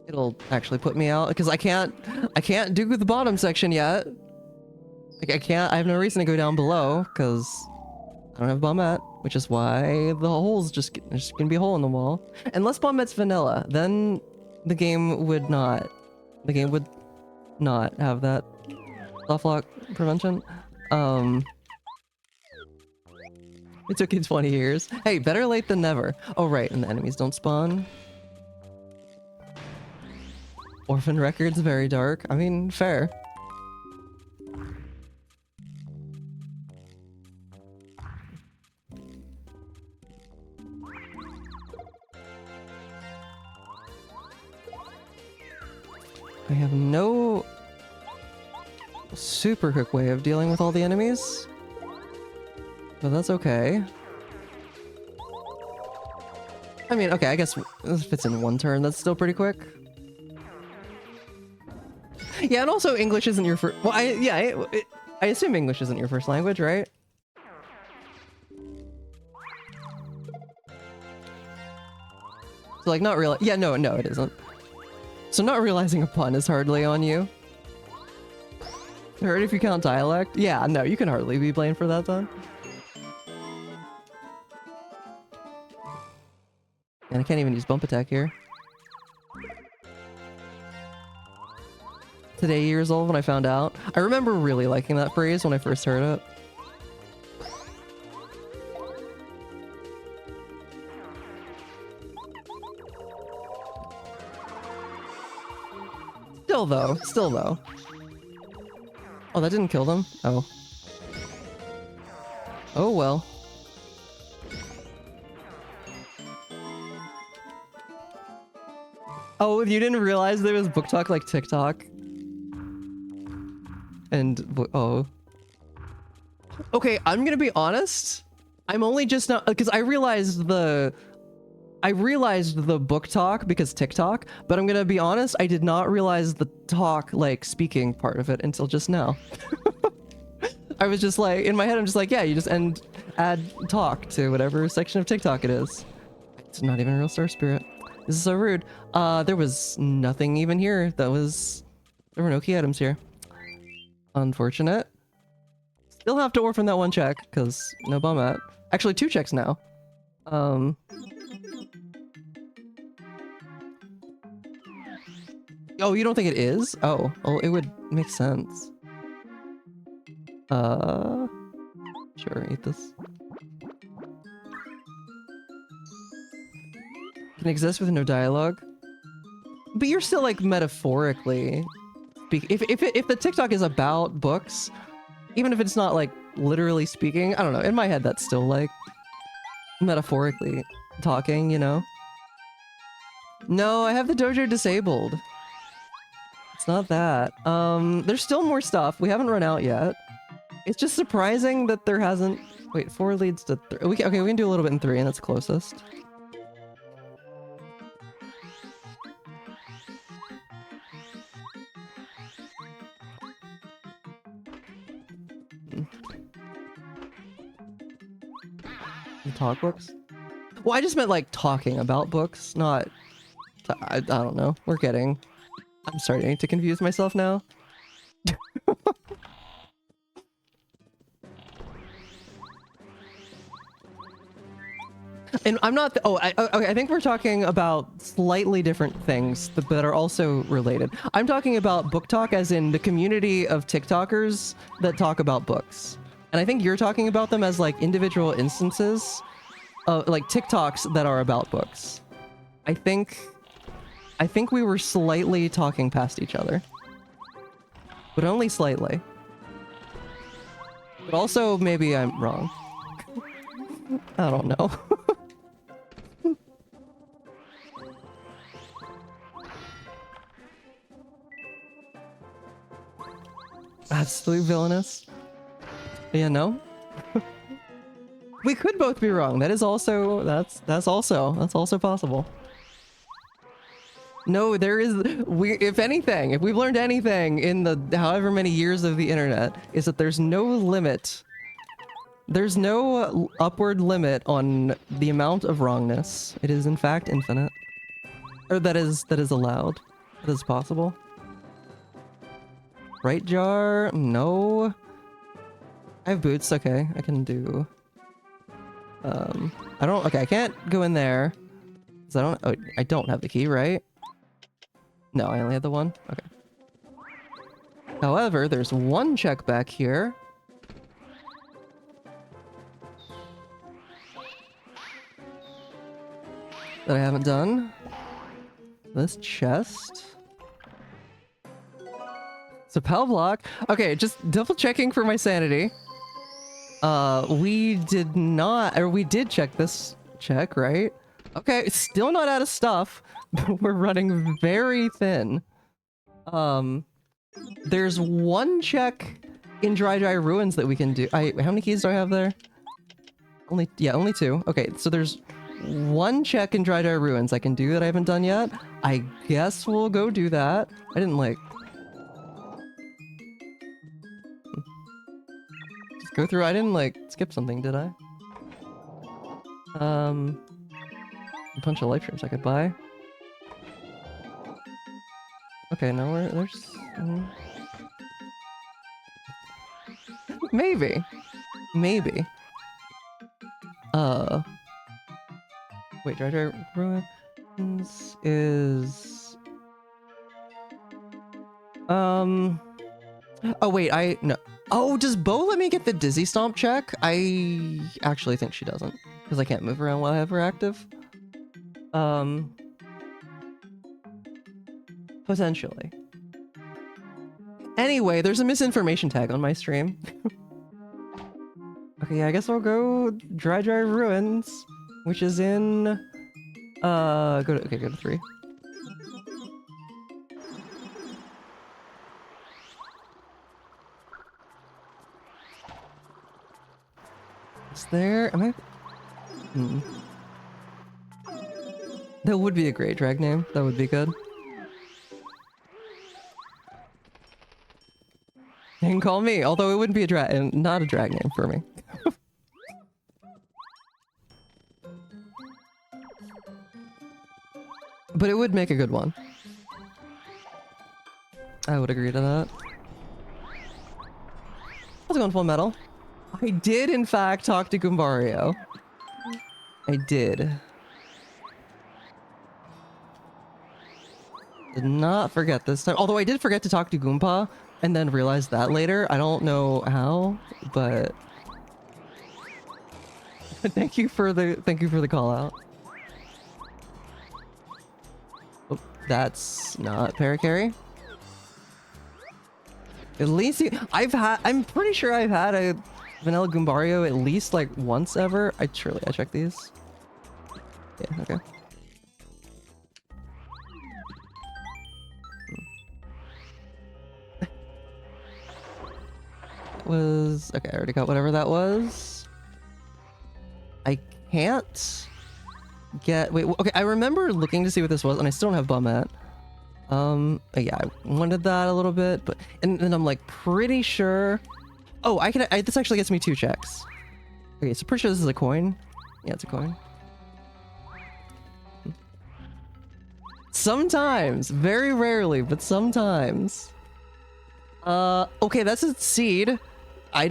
It'll actually put me out because I can't do the bottom section yet. Like I have no reason to go down below because I don't have bombette, which is why the hole's there's gonna be a hole in the wall. Unless bombette's vanilla, then the game would not have that soft lock prevention. It took you 20 years. Hey, better late than never. Oh right, and the enemies don't spawn. Orphan Records, very dark. I mean, fair. I have no super quick way of dealing with all the enemies. But that's okay. I mean, okay, I guess if it's in one turn, that's still pretty quick. Yeah, and also English isn't your first... Well, I assume English isn't your first language, right? So, like, not real... Yeah, no, it isn't. So not realizing a pun is hardly on you. Heard if you count dialect? Yeah, no, you can hardly be blamed for that, then. And I can't even use bump attack here. Today years old when I found out. I remember really liking that phrase when I first heard it. Still though. Oh, that didn't kill them? Oh. Oh well. Oh, you didn't realize there was book talk like TikTok? And, oh. Okay, I'm gonna be honest. I'm only just not, because I realized the book talk because TikTok, but I'm gonna be honest, I did not realize the talk, like, speaking part of it until just now. I was just like, in my head, I'm just like, yeah, you just add talk to whatever section of TikTok it is. It's not even a real Star Spirit. This is so rude. There was nothing even here. There were no key items here. Unfortunate. Still have to orphan that one check, because no bombette. Actually, 2 checks now. Oh, you don't think it is? Oh, well, it would make sense. Sure, eat this. Can exist with no dialogue. But you're still, like, metaphorically... If the TikTok is about books, even if it's not, like, literally speaking, I don't know, in my head that's still, like, metaphorically talking, you know? No, I have the dojo disabled. It's not that. There's still more stuff. We haven't run out yet. It's just surprising that there hasn't... Wait, 4 leads to 3. Okay, we can do a little bit in 3, and that's closest. Talk books? Well, I just meant like talking about books, not... I don't know. I'm starting to confuse myself now. And I'm not. Okay. I think we're talking about slightly different things that are also related. I'm talking about book talk, as in the community of TikTokers that talk about books. And I think you're talking about them as like individual instances, like TikToks that are about books. I think we were slightly talking past each other, but only slightly. But also, maybe I'm wrong. I don't know. Absolutely villainous. Yeah, no? We could both be wrong. That is also, that's also possible. No, there is, if anything, if we've learned anything in the however many years of the internet, is that there's no limit. There's no upward limit on the amount of wrongness. It is in fact infinite. Or that is allowed. That is possible. Right jar? No. I have boots, okay. I can do... okay, I can't go in there. 'Cause I don't have the key, right? No, I only have the one? Okay. However, there's one check back here. That I haven't done. This chest. It's a PAL block. Okay, just double checking for my sanity. We did not, or we did check this check, right? Okay, still not out of stuff, but we're running very thin. There's one check in Dry Ruins that we can do. How many keys do I have there? Only 2. Okay, so there's one check in Dry Ruins I can do that I haven't done yet. I guess we'll go do that. I didn't like... Just go through. I didn't like skip something, did I? A bunch of life streams I could buy. Okay, no, there's... Maybe. Wait, Dry Ruins is... Oh, wait, no. Oh, does Bo let me get the Dizzy Stomp check? I actually think she doesn't, because I can't move around while I have her active. Potentially. Anyway, there's a misinformation tag on my stream. Okay, I guess I'll go Dry Ruins, which is in... go to 3. Is there... Am I... That would be a great drag name. That would be good. You can call me, although it wouldn't be not a drag name for me. But it would make a good one. I would agree to that. How's it going, Full Metal? I did, in fact, talk to Goombario. I did. Did not forget this time. Although I did forget to talk to Goomba, and then realized that later. I don't know how, but... thank you for the call out. Oh, that's not Parakarry. At least I'm pretty sure I've had a vanilla Goombario at least like once ever. I checked these. Yeah, okay. Was okay. I already got whatever that was. I can't get. Wait. Okay. I remember looking to see what this was, and I still don't have bum at. Yeah, I wanted that a little bit, but and then I'm like pretty sure. Oh, this actually gets me 2 checks. Okay, so pretty sure this is a coin. Yeah, it's a coin. Sometimes, very rarely, but sometimes. Okay, that's a seed. I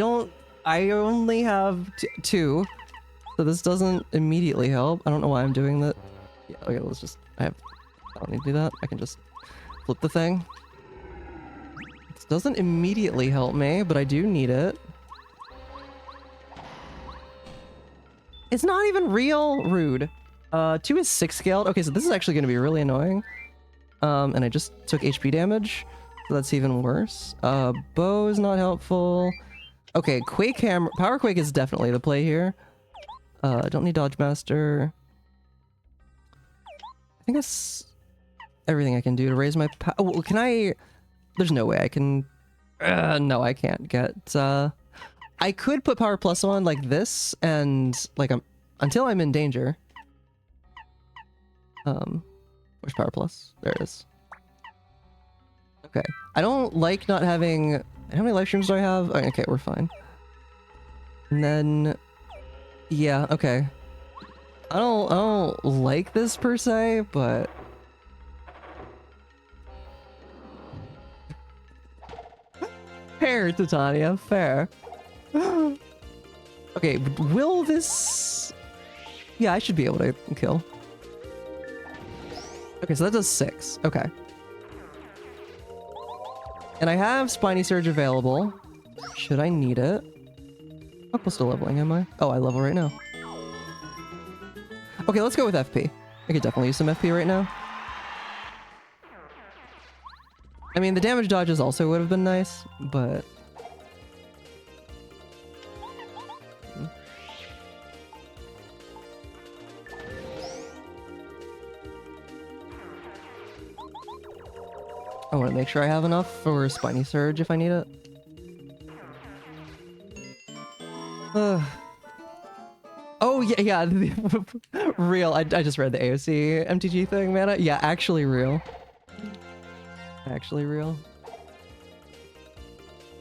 only have 2. So this doesn't immediately help. I don't know why I'm doing that. Yeah, okay, let's just... I don't need to do that. I can just flip the thing. This doesn't immediately help me, but I do need it. It's not even real. Rude. 2 is 6 scaled. Okay, so this is actually going to be really annoying. And I just took HP damage, so that's even worse. Bow is not helpful. Okay, Quake Hammer... Power Quake is definitely the play here. I don't need Dodge Master. I think that's everything I can do to raise my power. Oh, can I... There's no way I can... no, I can't get... I could put Power Plus on like this, and like until I'm in danger. Where's Power Plus? There it is. Okay. I don't like not having... How many life streams do I have? Oh, okay, we're fine. And then... Yeah, okay. I don't like this per se, but... Fair, Titania, fair. Okay, will this... Yeah, I should be able to kill. Okay, so that does 6. Okay. And I have Spiny Surge available. Should I need it? How close to leveling am I? Oh, I level right now. Okay, let's go with FP. I could definitely use some FP right now. I mean, the damage dodges also would have been nice, but... I want to make sure I have enough for Spiny Surge if I need it. Oh, yeah. Real. I just read the AOC MTG thing, man. Yeah, actually real. Actually real.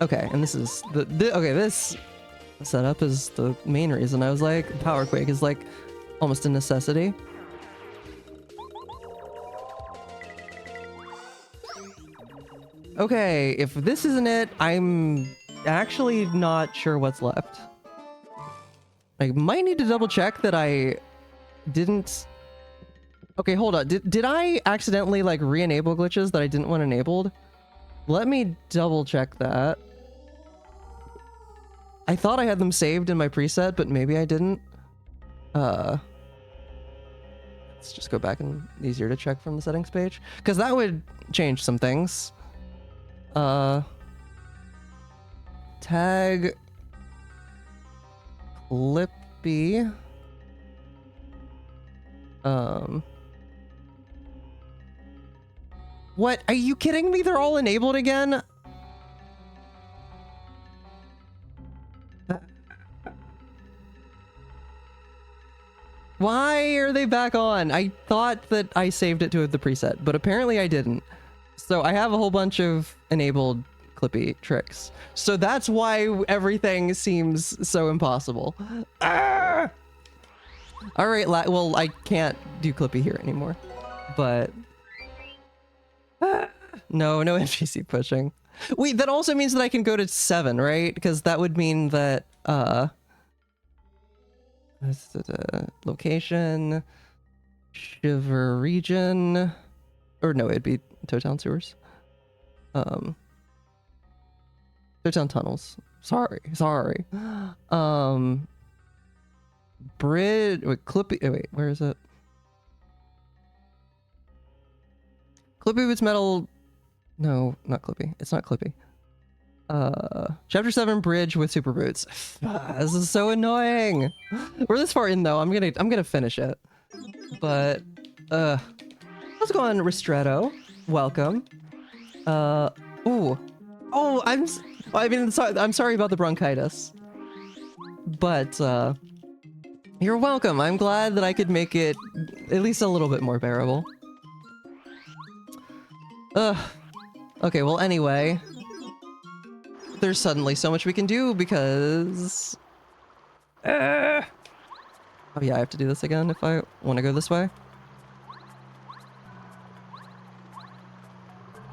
Okay, and this is okay, this setup is the main reason I was like, Power Quake is like almost a necessity. Okay, if this isn't it, I'm actually not sure what's left. I might need to double check that I didn't... Okay, hold on. Did I accidentally like re-enable glitches that I didn't want enabled? Let me double check that. I thought I had them saved in my preset, but maybe I didn't. Let's just go back and easier to check from the settings page, because that would change some things. Tag Clippy. What? Are you kidding me? They're all enabled again? Why are they back on? I thought that I saved it to the preset, but apparently I didn't. So I have a whole bunch of enabled Clippy tricks. So that's why everything seems so impossible. Ah! All right, well, I can't do Clippy here anymore, but... No NPC pushing. Wait, that also means that I can go to 7, right? Because that would mean that, location, Shiver region, or no, it'd be Town Sewers. Town Tunnels. Sorry. Bridge, wait, Clippy, wait, where is it? Clippy Boots Metal, no, not Clippy, it's not Clippy. Chapter 7 Bridge with Super Boots. This is so annoying. We're this far in though. I'm gonna finish it. But how's it going, Ristretto? Welcome. Ooh. Oh, I'm sorry about the bronchitis. But you're welcome. I'm glad that I could make it at least a little bit more bearable. Okay, well anyway. There's suddenly so much we can do because... Oh yeah, I have to do this again if I want to go this way.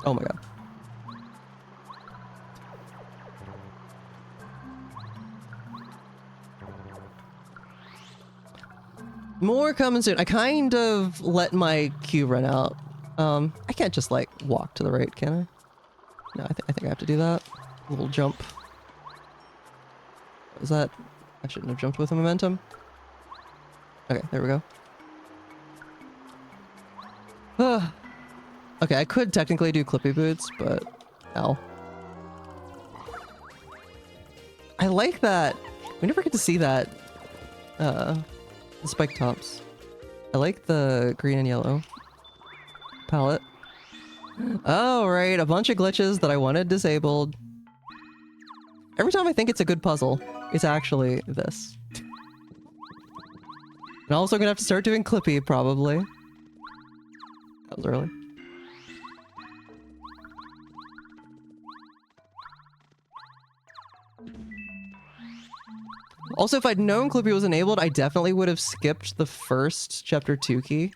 Oh my god. More coming soon. I kind of let my queue run out. I can't just like walk to the right, can I? No, I think I have to do that. A little jump. What was that? I shouldn't have jumped with the momentum. Okay, there we go. Okay, I could technically do clippy boots, but ow. I like that. We never get to see that. The spike tops. I like the green and yellow palette. Oh, right. A bunch of glitches that I wanted disabled. Every time I think it's a good puzzle, it's actually this. I'm also gonna have to start doing clippy, probably. That was early. Also, if I'd known clippy was enabled, I definitely would have skipped the first chapter 2 key.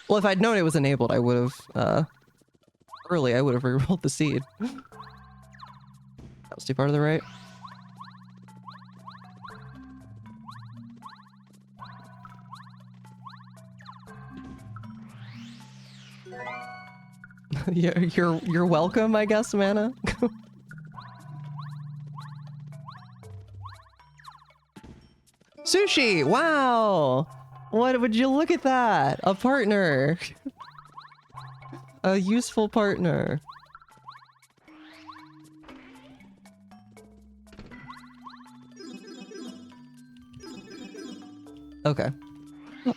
Well, if I'd known it was enabled, I would have, early, I would have rerolled the seed. That was too far to the right. You're welcome, I guess, Mana. Sushi! Wow! What would you look at that? A partner. A useful partner. Okay.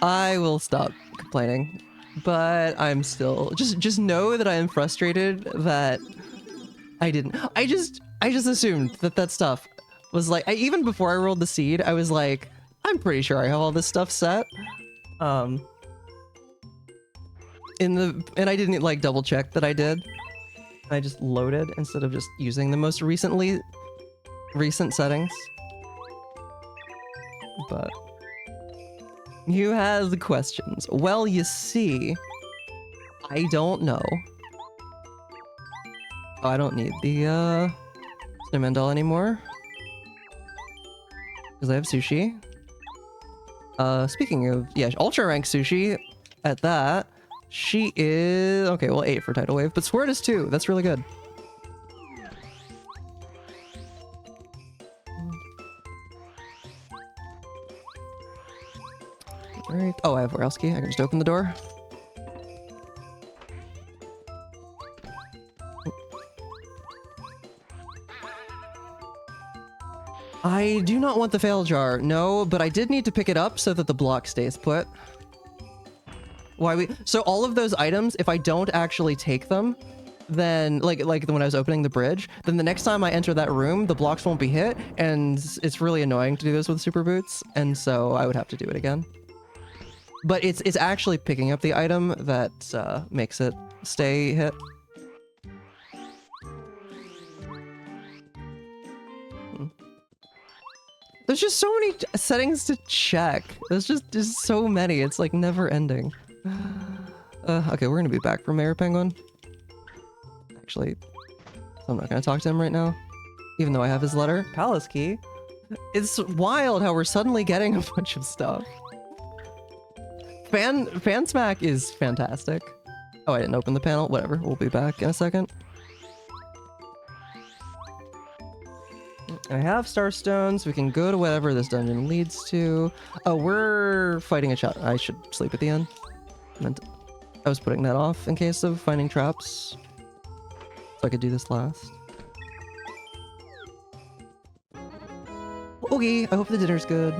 I will stop complaining. But I'm still just know that I am frustrated that I didn't. I just assumed that that stuff was like even before I rolled the seed, I was like, I'm pretty sure I have all this stuff set. And I didn't like double check that I did. I just loaded instead of just using the most recent settings. But you have the questions. Well, you see, I don't know. Oh, I don't need the snowman doll anymore. Because I have sushi. Speaking of, yeah, ultra rank sushi at that. She is, okay, well 8 for Tidal Wave, but Squirt is 2. That's really good. Alright. Oh, I have warehouse key. I can just open the door. I do not want the fail jar. No, but I did need to pick it up so that the block stays put. So all of those items, if I don't actually take them, then like when I was opening the bridge, then the next time I enter that room, the blocks won't be hit, and it's really annoying to do this with super boots, and so I would have to do it again. But it's actually picking up the item that makes it stay hit. There's just so many settings to check. There's so many. It's like never ending. Okay, we're gonna be back from Mayor Penguin. Actually, I'm not gonna talk to him right now, even though I have his letter. Palace key. It's wild how we're suddenly getting a bunch of stuff. Fan smack is fantastic. Oh, I didn't open the panel. Whatever. We'll be back in a second. I have Starstones. We can go to whatever this dungeon leads to. Oh, we're fighting a shot. I should sleep at the end. I was putting that off in case of finding traps. So I could do this last. Okay, I hope the dinner's good.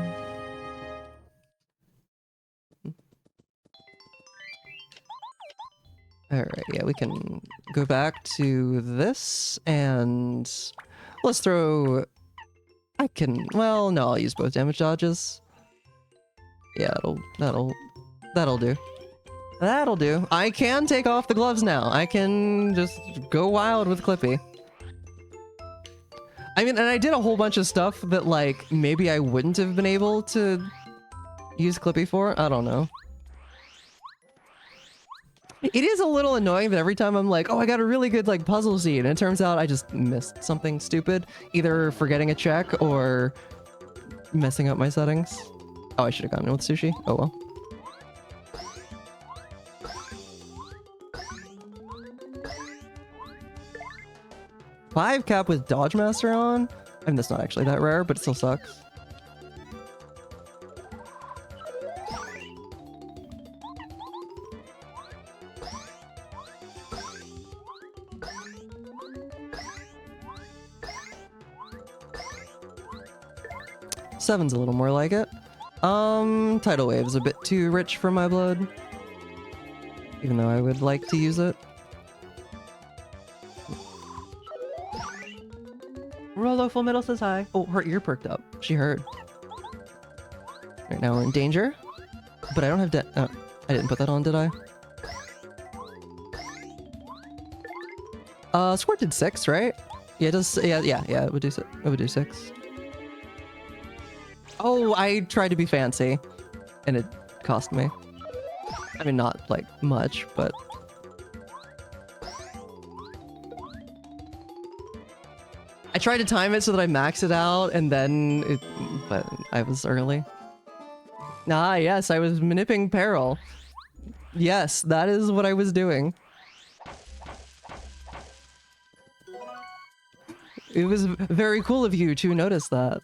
Alright, yeah, we can go back to this and let's throw... well, no, I'll use both damage dodges. Yeah, that'll do. That'll do. I can take off the gloves now. I can just go wild with Clippy. I mean, and I did a whole bunch of stuff that, like, maybe I wouldn't have been able to use Clippy for. I don't know. It is a little annoying that every time I'm like, oh, I got a really good, like, puzzle seed, and it turns out I just missed something stupid. Either forgetting a check or messing up my settings. Oh, I should have gone in with sushi. Oh well. Five cap with Dodge Master on? I mean, that's not actually that rare, but it still sucks. Seven's a little more like it. Tidal Wave's a bit too rich for my blood. Even though I would like to use it. Rolo Full Metal says hi. Oh, her ear perked up. She heard. Right now we're in danger. But I don't have I didn't put that on, did I? Squirt did 6, right? Yeah, it does. Yeah, it would do 6. It would do 6. Oh, I tried to be fancy, and it cost me. I mean, not like much, but I tried to time it so that I maxed it out, and then but I was early. Ah, yes, I was manipulating peril. Yes, that is what I was doing. It was very cool of you to notice that.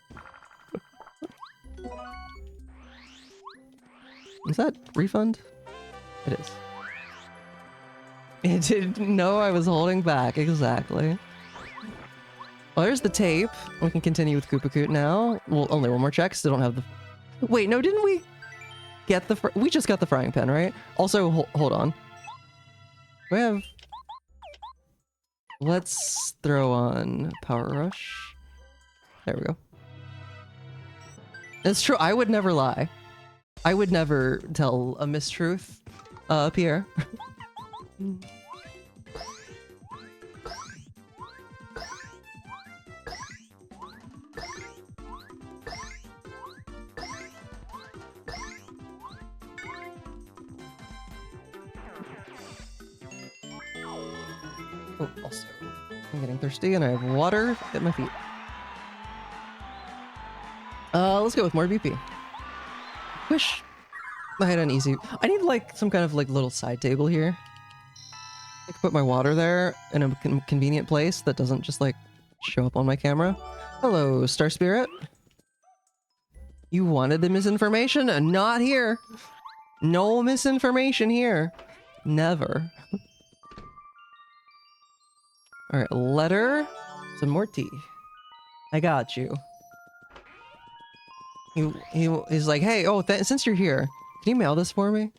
Is that refund? It is. It didn't know I was holding back, exactly. Well, there's the tape. We can continue with Koopakoot now. Well, only one more check, still don't have the... Wait, no, didn't we get the... We just got the frying pan, right? Also, hold on. We have... Let's throw on Power Rush. There we go. It's true, I would never lie. I would never tell a mistruth, Pierre. Oh, also, I'm getting thirsty and I have water at my feet. Let's go with more BP. Wish I had an easy... I need like some kind of like little side table here. I could put my water there in a convenient place that doesn't just like show up on my camera. Hello, Star Spirit. You wanted the misinformation? Not here. No misinformation here. Never. Alright, letter. Some more tea. I got you. He's like, hey, oh, since you're here, can you mail this for me?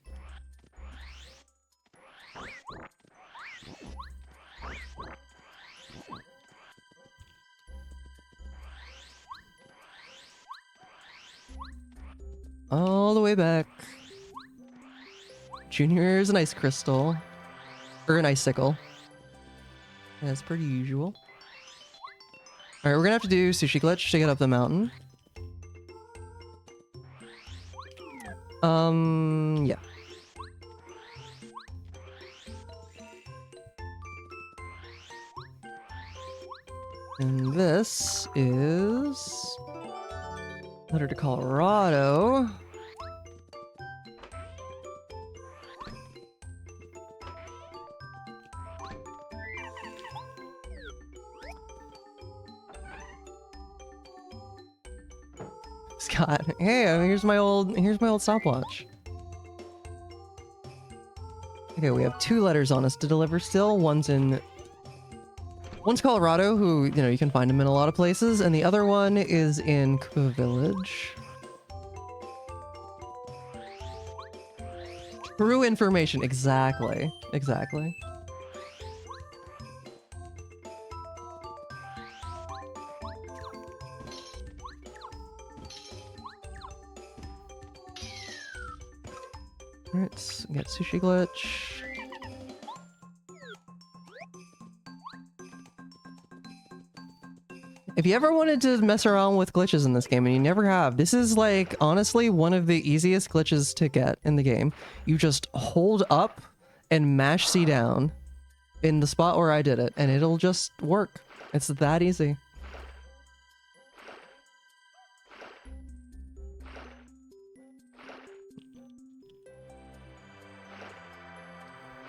All the way back. Junior's an ice crystal. Or an icicle. That's pretty usual. Alright, we're gonna have to do Sushi Glitch to get up the mountain. Yeah. And this is... Letter to Colorado. Scott, hey, here's my old stopwatch. Okay, we have 2 letters on us to deliver still. One's Colorado, who, you know, you can find him in a lot of places, and the other one is in Koopa Village. True information, exactly. Exactly. Alright, get Sushi Glitch. If you ever wanted to mess around with glitches in this game, and you never have, this is like, honestly, one of the easiest glitches to get in the game. You just hold up and mash C down in the spot where I did it, and it'll just work. It's that easy.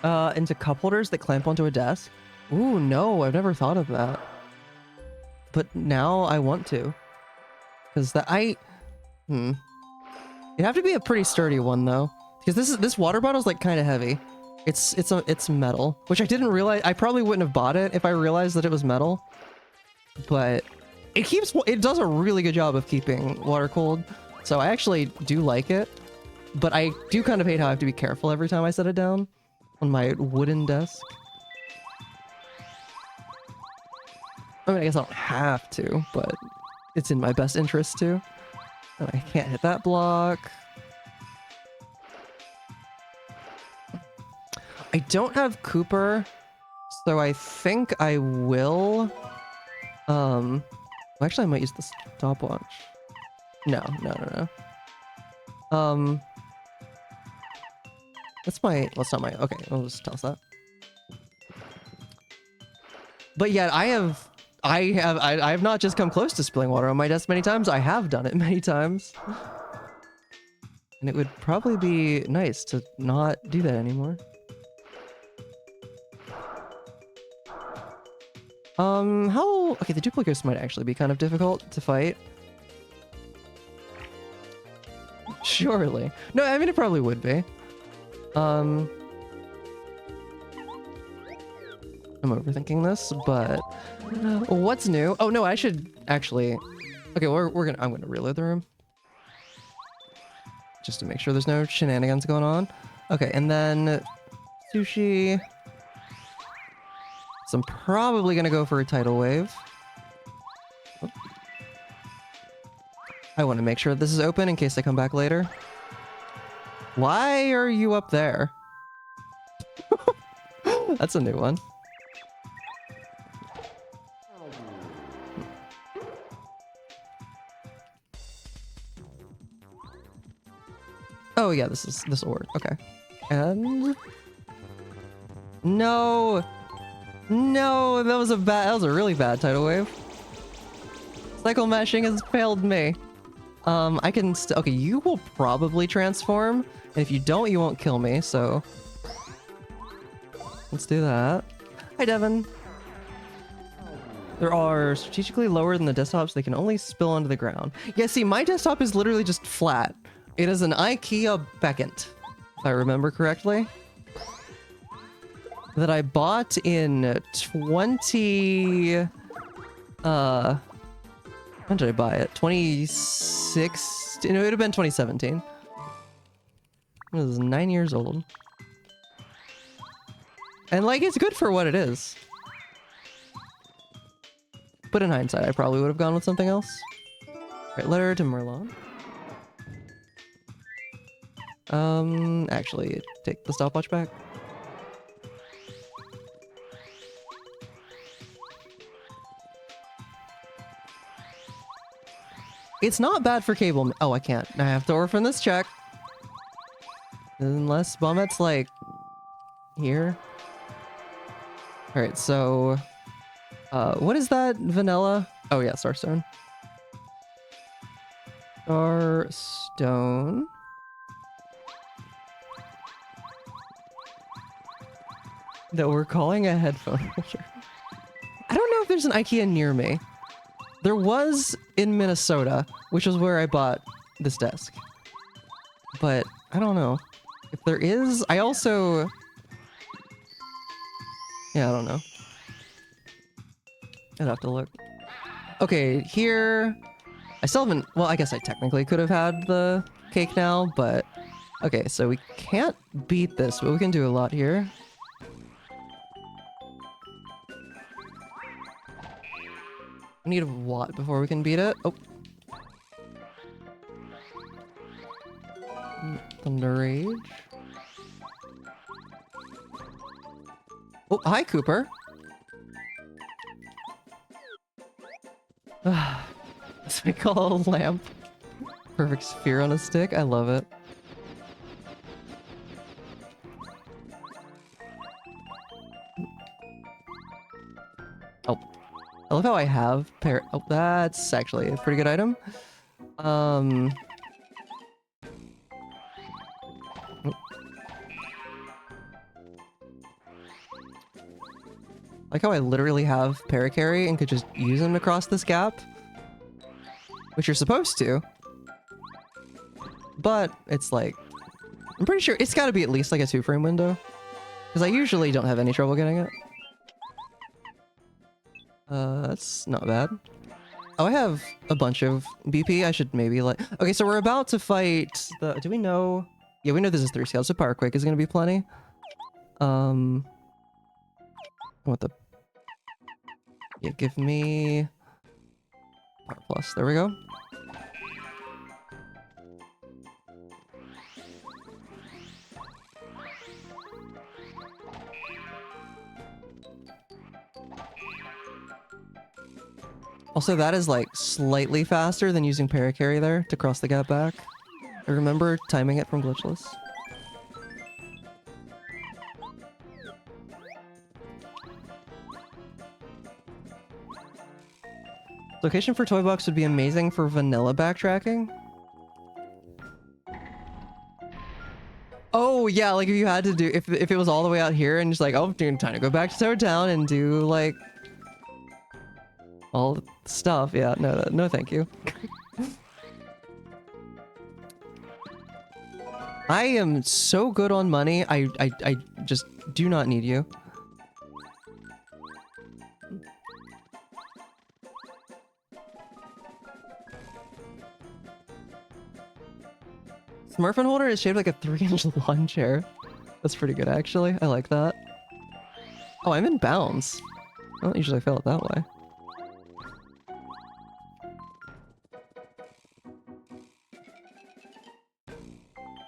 Into cup holders that clamp onto a desk. Ooh, no, I've never thought of that. But now I want to. Because it'd have to be a pretty sturdy one though. Because this water bottle is like kind of heavy. It's metal, which I didn't realize. I probably wouldn't have bought it if I realized that it was metal. But it does a really good job of keeping water cold. So I actually do like it. But I do kind of hate how I have to be careful every time I set it down on my wooden desk. I mean, I guess I don't have to, but it's in my best interest to. And I can't hit that block. I don't have Cooper, so I think I will. Actually, I might use the stopwatch. No. That's not my. Okay, I'll just toss that. But yeah, I have not just come close to spilling water on my desk many times. I have done it many times. And it would probably be nice to not do that anymore. Okay, the duplicates might actually be kind of difficult to fight. Surely. No, I mean, it probably would be. I'm overthinking this, but what's new? Oh no, I should actually. Okay, I'm gonna reload the room just to make sure there's no shenanigans going on. Okay, and then sushi. So I'm probably gonna go for a tidal wave. Oh. I want to make sure this is open in case I come back later. Why are you up there? That's a new one. Oh yeah, this will work. Okay. And no, that was a really bad tidal wave. Cycle mashing has failed me. I can okay, you will probably transform, and if you don't, you won't kill me, so let's do that. Hi, Devin. There are strategically lower than the desktops. They can only spill onto the ground. Yeah, see, my desktop is literally just flat. It is an IKEA Beckett, if I remember correctly, that I bought in 20... when did I buy it? 2016? No, it would have been 2017. It was 9 years old. And, like, it's good for what it is. But in hindsight, I probably would have gone with something else. Right, letter to Merlon. Actually, take the stopwatch back. It's not bad for cable. Oh, I can't. I have to orphan this check. Unless Bommet's like here. All right, so what is that? Vanilla? Oh yeah, Starstone. Starstone. That we're calling a headphone holder. I don't know if there's an IKEA near me. There was in Minnesota, which is where I bought this desk. But I don't know. If there is, I also... Yeah, I don't know. I'd have to look. Okay, here... I still haven't... Well, I guess I technically could have had the cake now, but... Okay, so we can't beat this, but we can do a lot here. We need a lot before we can beat it. Oh. Thunder Rage. Oh, hi, Cooper. That's what we call a lamp. Perfect sphere on a stick. I love it. Oh. I love how I have oh, that's actually a pretty good item. Like how I literally have Paracarry and could just use him to cross this gap. Which you're supposed to. But it's like... I'm pretty sure it's gotta be at least like a 2-frame window. Because I usually don't have any trouble getting it. That's not bad. Oh, I have a bunch of BP. I should maybe like... Okay, so we're about to fight the... Do we know... Yeah, we know this is 3 scales, so Power Quake is gonna be plenty. What the... Yeah, give me... Power Plus. There we go. Also, that is like slightly faster than using Paracarry there to cross the gap back. I remember timing it from Glitchless. Location for Toy Box would be amazing for vanilla backtracking. Oh yeah, like if you had to do, if it was all the way out here and just like, oh, dude, time to go back to Toad Town and do like all the stuff. Yeah, no, thank you. I am so good on money. I just do not need you. Smurfin holder is shaped like a 3-inch lawn chair. That's pretty good, actually. I like that. Oh, I'm in bounds. I don't usually feel it that way.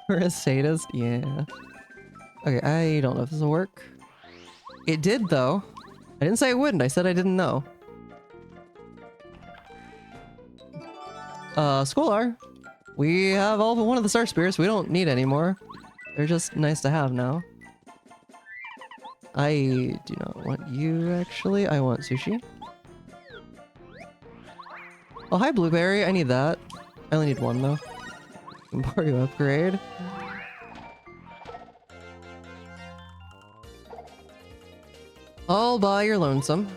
For a sadist? Yeah. Okay, I don't know if this will work. It did, though. I didn't say it wouldn't. I said I didn't know. Scholar. We have all but one of the Star Spears. We don't need any more. They're just nice to have now. I do not want you, actually. I want sushi. Oh, hi, Blueberry. I need that. I only need one, though. Mario upgrade. All by your lonesome.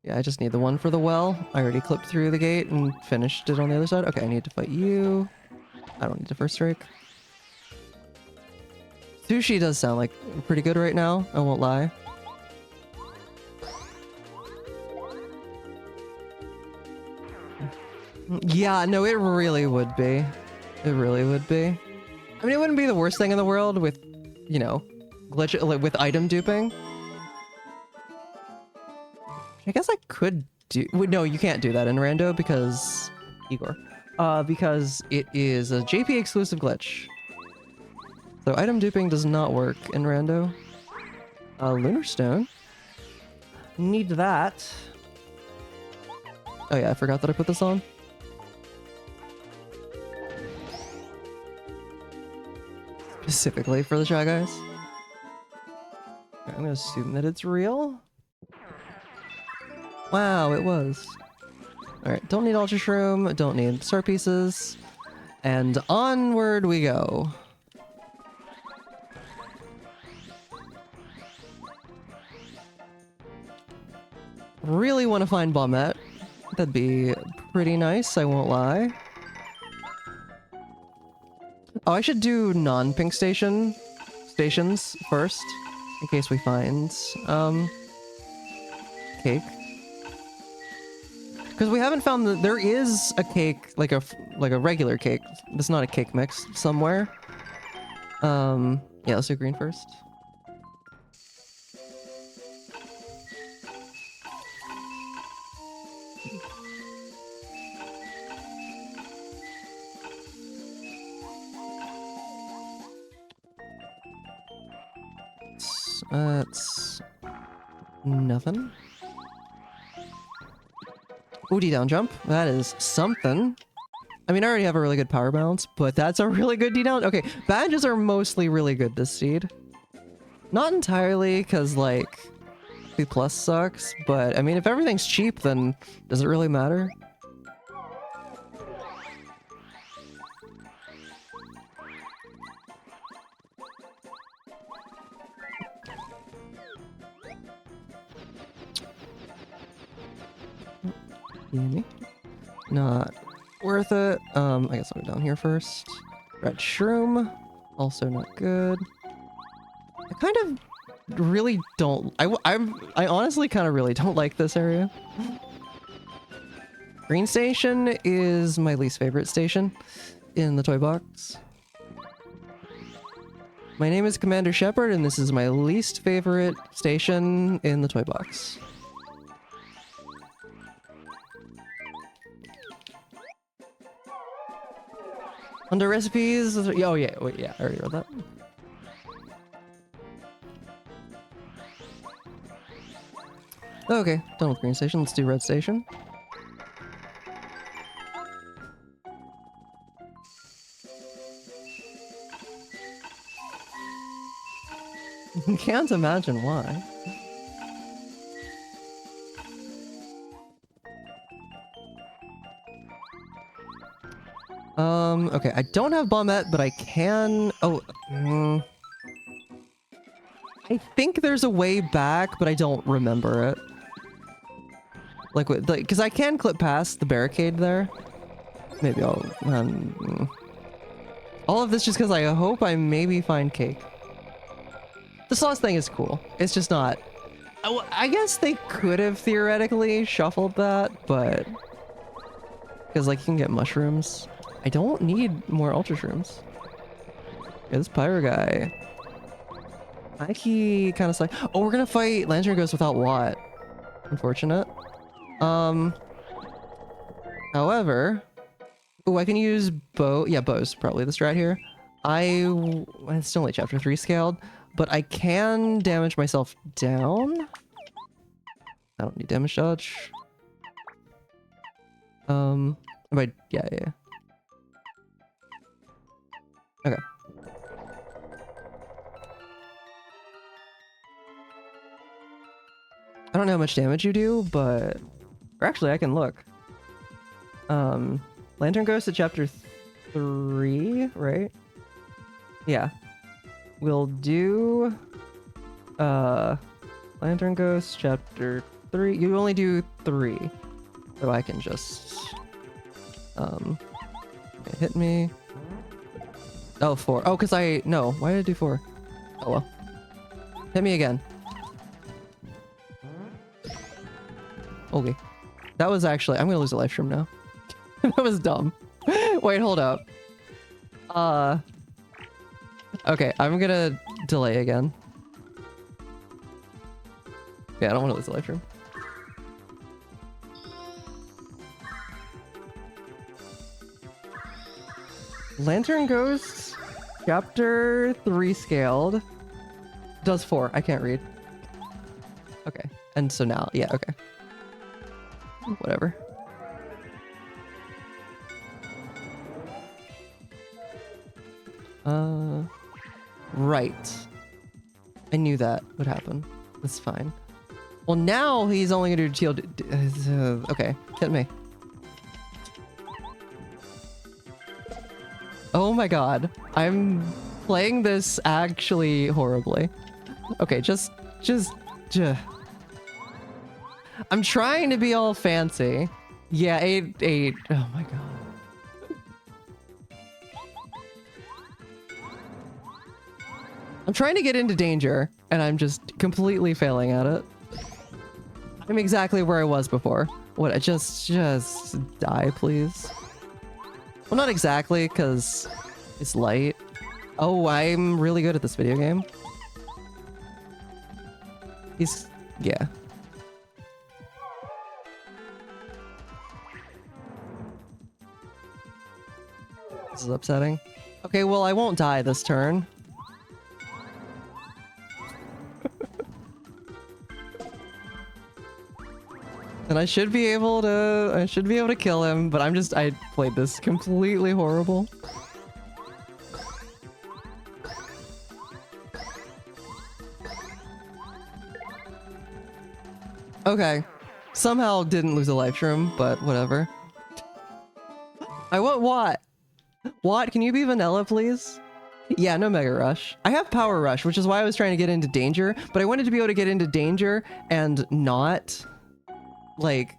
Yeah, I just need the one for the well. I already clipped through the gate and finished it on the other side. Okay, I need to fight you. I don't need to first strike. Sushi does sound like pretty good right now, I won't lie. Yeah, no, it really would be. It really would be. I mean, it wouldn't be the worst thing in the world with, you know, with item duping. I guess I could do... No, you can't do that in Rando because... Igor. Because it is a JP exclusive glitch. So item duping does not work in Rando. Lunar Stone. Need that. Oh yeah, I forgot that I put this on. Specifically for the Shy Guys. I'm gonna assume that it's real. Wow, it was. Alright, don't need Ultra Shroom, don't need star pieces. And onward we go. Really want to find Bombette. That'd be pretty nice, I won't lie. Oh, I should do non-pink stations first, in case we find, cake. Because we haven't found that there is a cake, like a regular cake. It's not a cake mix somewhere. Yeah, let's do green first. That's nothing. Ooh, D-down jump. That is something. I mean, I already have a really good power balance, but that's a really good D-down. Okay, badges are mostly really good this seed. Not entirely, because, like, B plus sucks, but, I mean, if everything's cheap, then does it really matter? Gimme. Not worth it. I guess I'll go down here first. Red shroom. Also not good. I kind of really don't... I honestly kind of really don't like this area. Green station is my least favorite station in the toy box. My name is Commander Shepard, and this is my least favorite station in the toy box. Under recipes... Oh yeah, wait, yeah, I already read that. Okay, done with green station. Let's do red station. Can't imagine why. Okay, I don't have bombette, but I can... Oh, I think there's a way back, but I don't remember it. Like, because I can clip past the barricade there. Maybe I'll... all of this just because I hope I maybe find cake. The sauce thing is cool. It's just not... I guess they could have theoretically shuffled that, but... Because, like, you can get mushrooms. I don't need more ultra shrooms. Yeah, this pyro guy. I think he kind of like... Oh, we're gonna fight Lantern Ghost without Watt. Unfortunate. However... Oh, I can use bow. Yeah, bow's probably this right here. It's only chapter 3 scaled, but I can damage myself down. I don't need damage dodge. But yeah. Okay. I don't know how much damage you do, but... Or actually, I can look. Lantern Ghost at chapter 3, right? Yeah. We'll do... Lantern Ghost chapter 3. You only do 3. So I can just... hit me. Oh, 4. Oh, because no. Why did I do 4? Oh, well. Hit me again. Okay. That was actually... I'm gonna lose a life stream now. That was dumb. Wait, hold up. Okay, I'm gonna delay again. Yeah, I don't want to lose a life stream. Lantern Ghost, chapter 3 scaled. Does 4. I can't read. Okay. And so now, yeah, okay. Whatever. Right. I knew that would happen. That's fine. Well, now he's only gonna do shield. Okay, hit me. Oh my god. I'm playing this actually horribly. Okay, just. I'm trying to be all fancy. Yeah, 8. Oh my god. I'm trying to get into danger, and I'm just completely failing at it. I'm exactly where I was before. What? Just die, please. Well, not exactly, because it's light. Oh, I'm really good at this video game. Yeah. This is upsetting. Okay, well, I won't die this turn. And I should be able to kill him, but I played this completely horrible. Okay. Somehow didn't lose a life shroom, but whatever. I want Watt. Watt, can you be vanilla, please? Yeah, no Mega Rush. I have Power Rush, which is why I was trying to get into danger, but I wanted to be able to get into danger and not... like,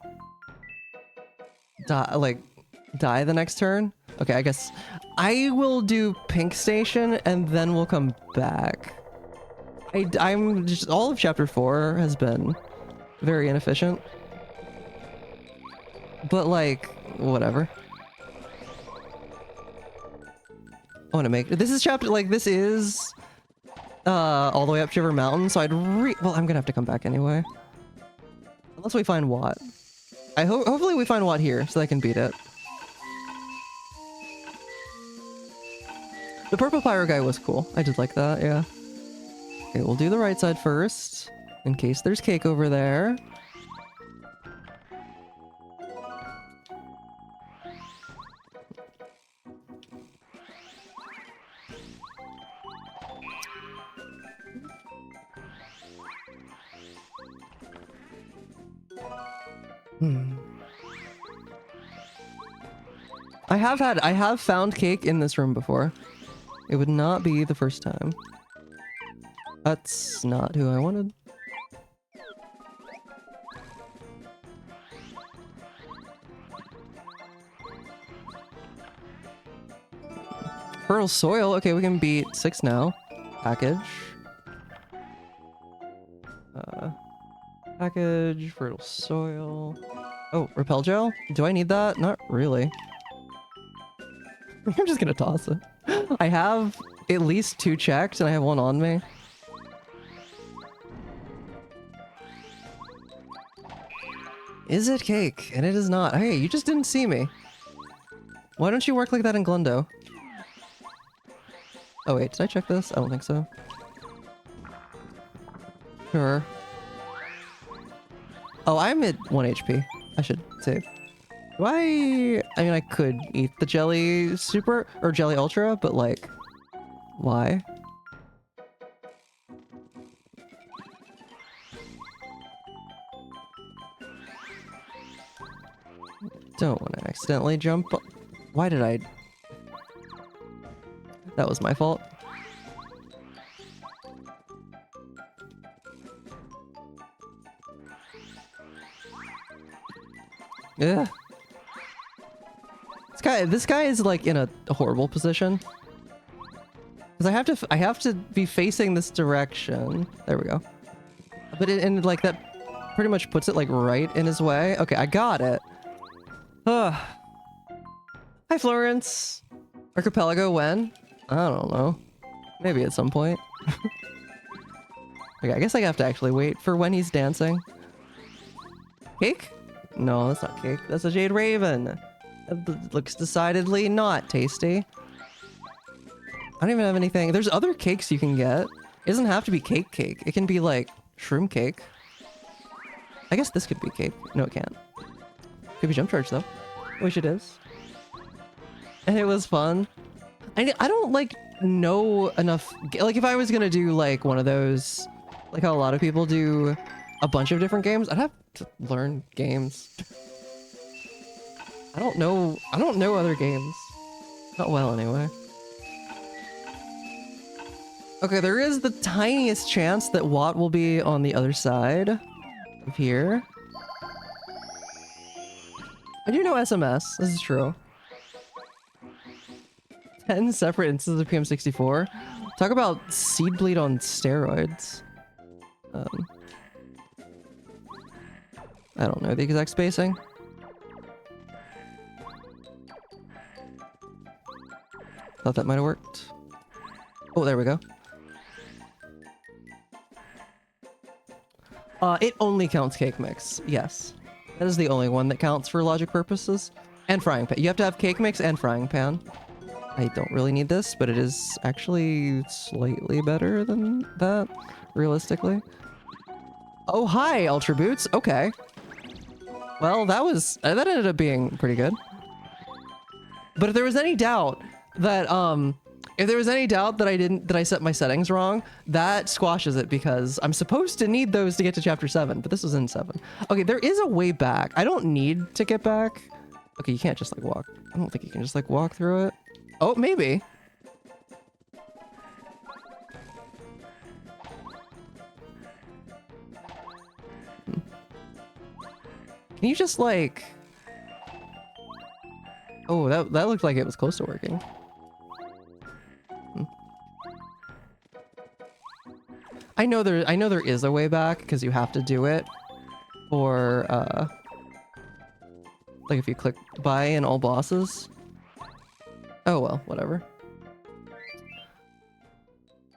die the next turn? Okay, I guess I will do Pink Station and then we'll come back. I'm just, all of chapter 4 has been very inefficient. But like, whatever. I want to make, this is chapter, like this is all the way up Shiver Mountain, so well, I'm gonna have to come back anyway. Unless we find Watt. Hopefully we find Watt here so I can beat it. The purple pyro guy was cool. I did like that, yeah. Okay, we'll do the right side first, in case there's cake over there. I have found cake in this room before. It would not be the first time. That's not who I wanted. Fertile soil. Okay, we can beat 6 now. Package. Package, fertile soil. Oh, repel gel? Do I need that? Not really. I'm just gonna toss it. I have at least 2 checked and I have 1 on me. Is it cake? And it is not. Hey, you just didn't see me. Why don't you work like that in Glundo? Oh wait, did I check this? I don't think so. Sure. Oh, I'm at 1 HP. I should save. Do I mean, I could eat the jelly super or jelly ultra, but like, why? Don't want to accidentally jump. Why did I? That was my fault. Yeah. This guy is like in a horrible position. Because I have to be facing this direction. There we go. But and like that pretty much puts it like right in his way. Okay, I got it. Hi Florence. Archipelago when? I don't know. Maybe at some point. Okay, I guess I have to actually wait for when he's dancing. Cake? No, that's not cake. That's a Jade Raven. It looks decidedly not tasty. I don't even have anything. There's other cakes you can get. It doesn't have to be cake cake. It can be like shroom cake. I guess this could be cake. No, it can't. Could be jump charge though. Wish it is. And it was fun. I don't like know enough. Like if I was gonna do like one of those, like how a lot of people do a bunch of different games, I'd have to learn games. I don't know other games. Not well anyway. Okay, there is the tiniest chance that Watt will be on the other side of here. I do know SMS. This is true. 10 separate instances of PM64. Talk about seed bleed on steroids. I don't know the exact spacing. Thought that might have worked. Oh, there we go. It only counts cake mix. Yes. That is the only one that counts for logic purposes. And frying pan. You have to have cake mix and frying pan. I don't really need this, but it is actually slightly better than that, realistically. Oh, hi, Ultra Boots. Okay. Well, that ended up being pretty good. But if there was any doubt that, I set my settings wrong, that squashes it because I'm supposed to need those to get to chapter 7, but this was in 7. Okay, there is a way back. I don't need to get back. Okay, you can't just like walk. I don't think you can just like walk through it. Oh, maybe. Can you just like... Oh, that looked like it was close to working. I know there is a way back because you have to do it for like if you click buy in all bosses. Oh well, whatever.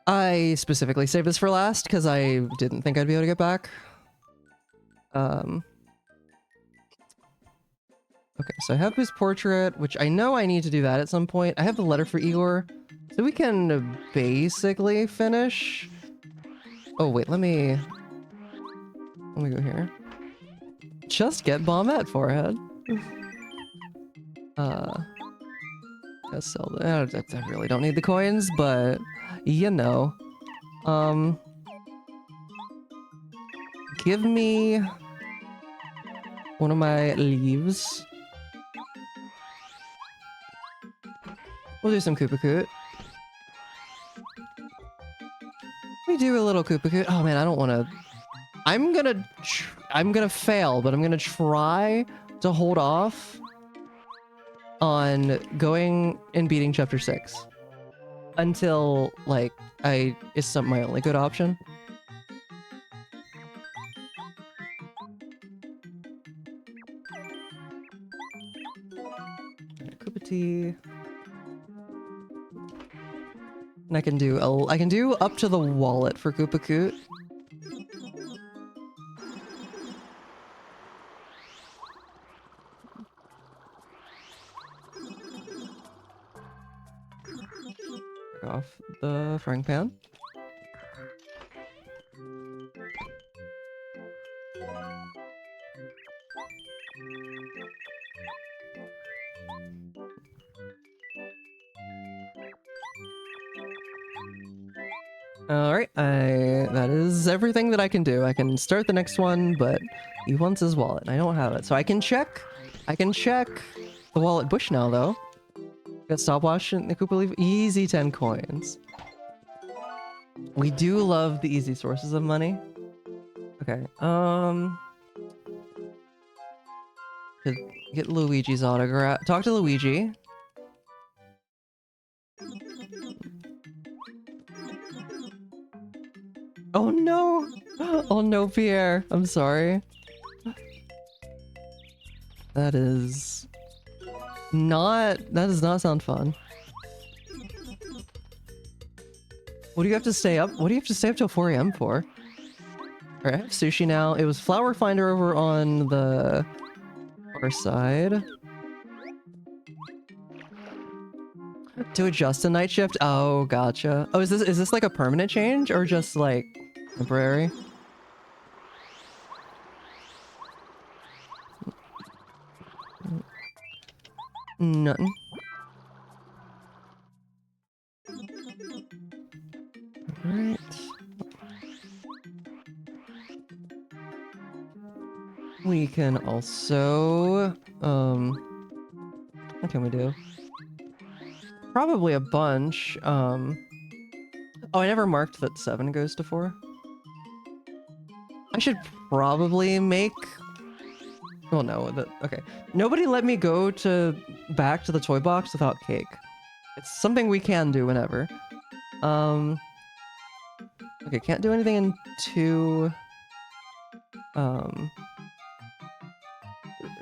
I specifically saved this for last because I didn't think I'd be able to get back. Okay, so I have his portrait, which I know I need to do that at some point. I have the letter for Igor, so we can basically finish. Oh wait, let me go here. Just get Bombette forehead. Gotta sell that. I really don't need the coins, but you know. Give me one of my leaves. We'll do some Koopakoot. We do a little Koopakoot. Oh man, I don't want to. I'm gonna fail, but I'm gonna try to hold off on going and beating chapter 6 until like is my only good option. Koopa tea. And I can do up to the wallet for Koopakoot. Off the frying pan. Alright, that is everything that I can do. I can start the next one, but he wants his wallet, and I don't have it. So I can check the wallet bush now, though. Got stopwatch and the Koopa leaf. Easy 10 coins. We do love the easy sources of money. Okay, get Luigi's autograph. Talk to Luigi. Oh no! Oh no, Pierre. I'm sorry. That does not sound fun. What do you have to stay up? What do you have to stay up till 4 AM for? Alright, I have sushi now. It was Flower Finder over on the far side. To adjust a night shift? Oh, gotcha. Oh, is this like a permanent change or just like temporary? Nothing. Alright. We can also what can we do? Probably a bunch. Oh, I never marked that 7 goes to 4. I should probably make... Well, no. Okay. Nobody let me go back to the toy box without cake. It's something we can do whenever. Okay, can't do anything in 2.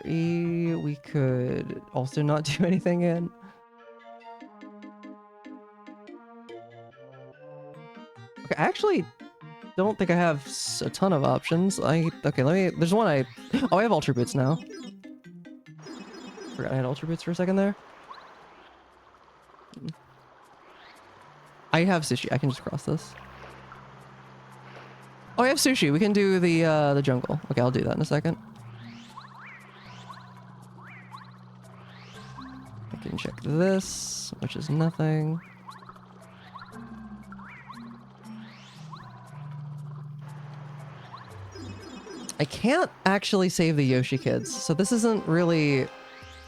3. We could also not do anything in. Okay, I actually don't think I have a ton of options. Okay, there's one I have Ultra Boots now. Forgot I had Ultra Boots for a second there. I have sushi. I can just cross this. Oh, I have sushi. We can do the jungle. Okay, I'll do that in a second. I can check this, which is nothing. I can't actually save the Yoshi kids, so this isn't really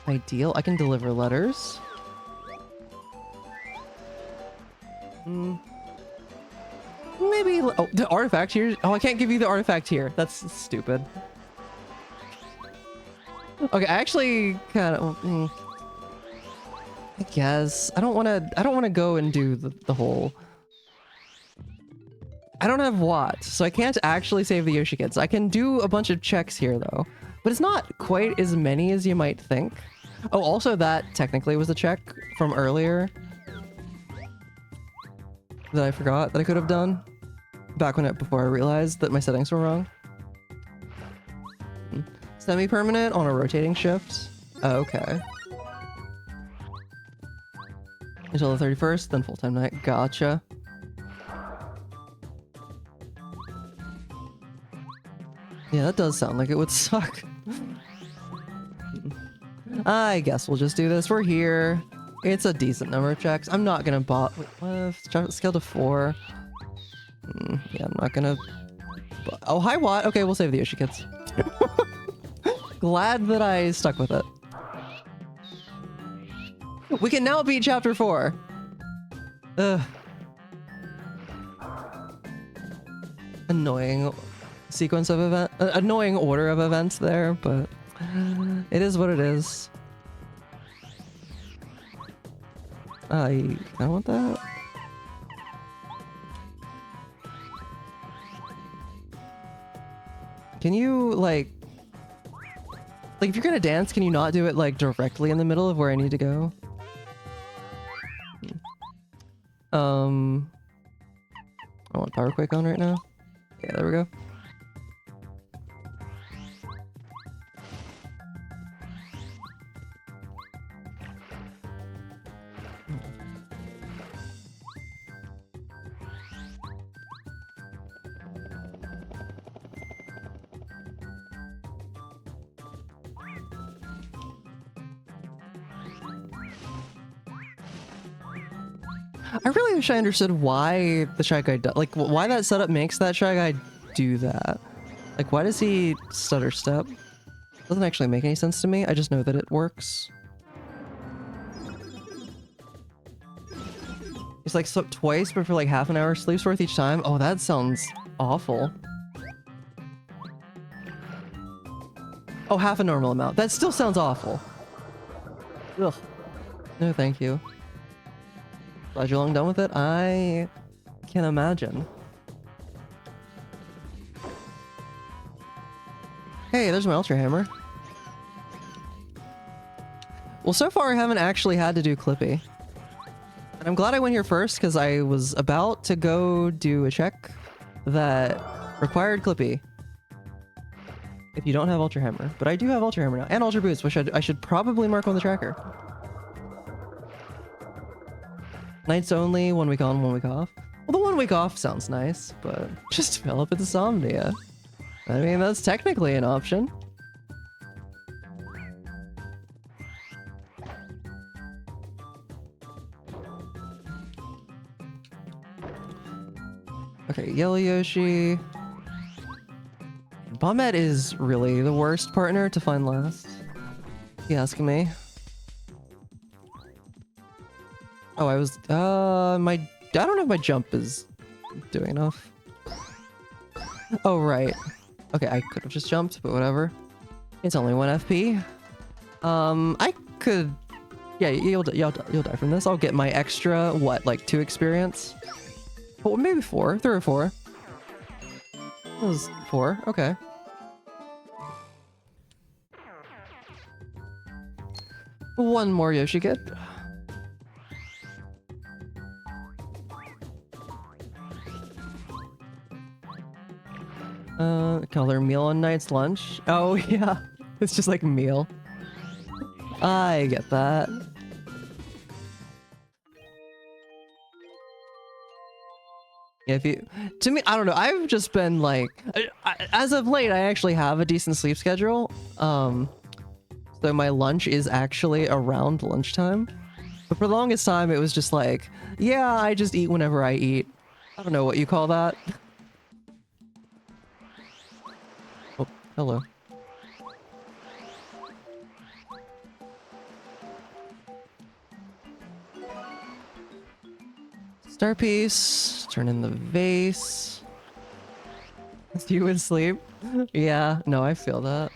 ideal. I can deliver letters. Maybe... Oh, the artifact here? Oh, I can't give you the artifact here. That's stupid. Okay, I actually kind of... I guess. I don't want to go and do the whole... I don't have Watts, so I can't actually save the Yoshi Kids. I can do a bunch of checks here, though. But it's not quite as many as you might think. Oh, also that technically was a check from earlier that I forgot that I could have done back before I realized that my settings were wrong. Semi-permanent on a rotating shift. Oh, okay. Until the 31st, then full-time night. Gotcha. Yeah, that does sound like it would suck. I guess we'll just do this. We're here. It's a decent number of checks. I'm not gonna wait, what? Scale to 4. Yeah, I'm not gonna... Oh, hi, Watt. Okay, we'll save the Yoshi Kids. Glad that I stuck with it. We can now beat Chapter 4. Ugh. Annoying sequence of annoying order of events there, but it is what it is. I want that. Can you like if you're gonna dance, can you not do it like directly in the middle of where I need to go? I want Power Quake on right now. Yeah, there we go. I really wish I understood why the Shy Guy like why that setup makes that Shy Guy do that. Like, why does he stutter step? Doesn't actually make any sense to me. I just know that it works. He's like slept twice, but for like half an hour sleep's worth each time. Oh, that sounds awful. Oh, half a normal amount. That still sounds awful. Ugh. No, thank you. Glad you're long done with it. I can imagine. Hey, there's my Ultra Hammer. Well, so far I haven't actually had to do Clippy. And I'm glad I went here first because I was about to go do a check that required Clippy. If you don't have Ultra Hammer. But I do have Ultra Hammer now. And Ultra Boost, which I should probably mark on the tracker. Nights only, 1 week on, 1 week off. Well, the 1 week off sounds nice, but just develop insomnia. I mean, that's technically an option. Okay, Yellow Yoshi. Bombette is really the worst partner to find last. You asking me? Oh, I don't know if my jump is doing enough. Oh, right. Okay, I could have just jumped, but whatever. It's only 1 FP. I could... Yeah, you'll die from this. I'll get my extra, what, like 2 experience? Oh, maybe 4. 3 or 4. That was 4. Okay. One more Yoshi Kid. Color meal on night's lunch. Oh, yeah. It's just like meal. I get that. Yeah, to me, I don't know. I've just been like, as of late, I actually have a decent sleep schedule. So my lunch is actually around lunchtime. But for the longest time, it was just like, yeah, I just eat whenever I eat. I don't know what you call that. Oh, hello. Star piece, turn in the vase. You would sleep? Yeah, no, I feel that.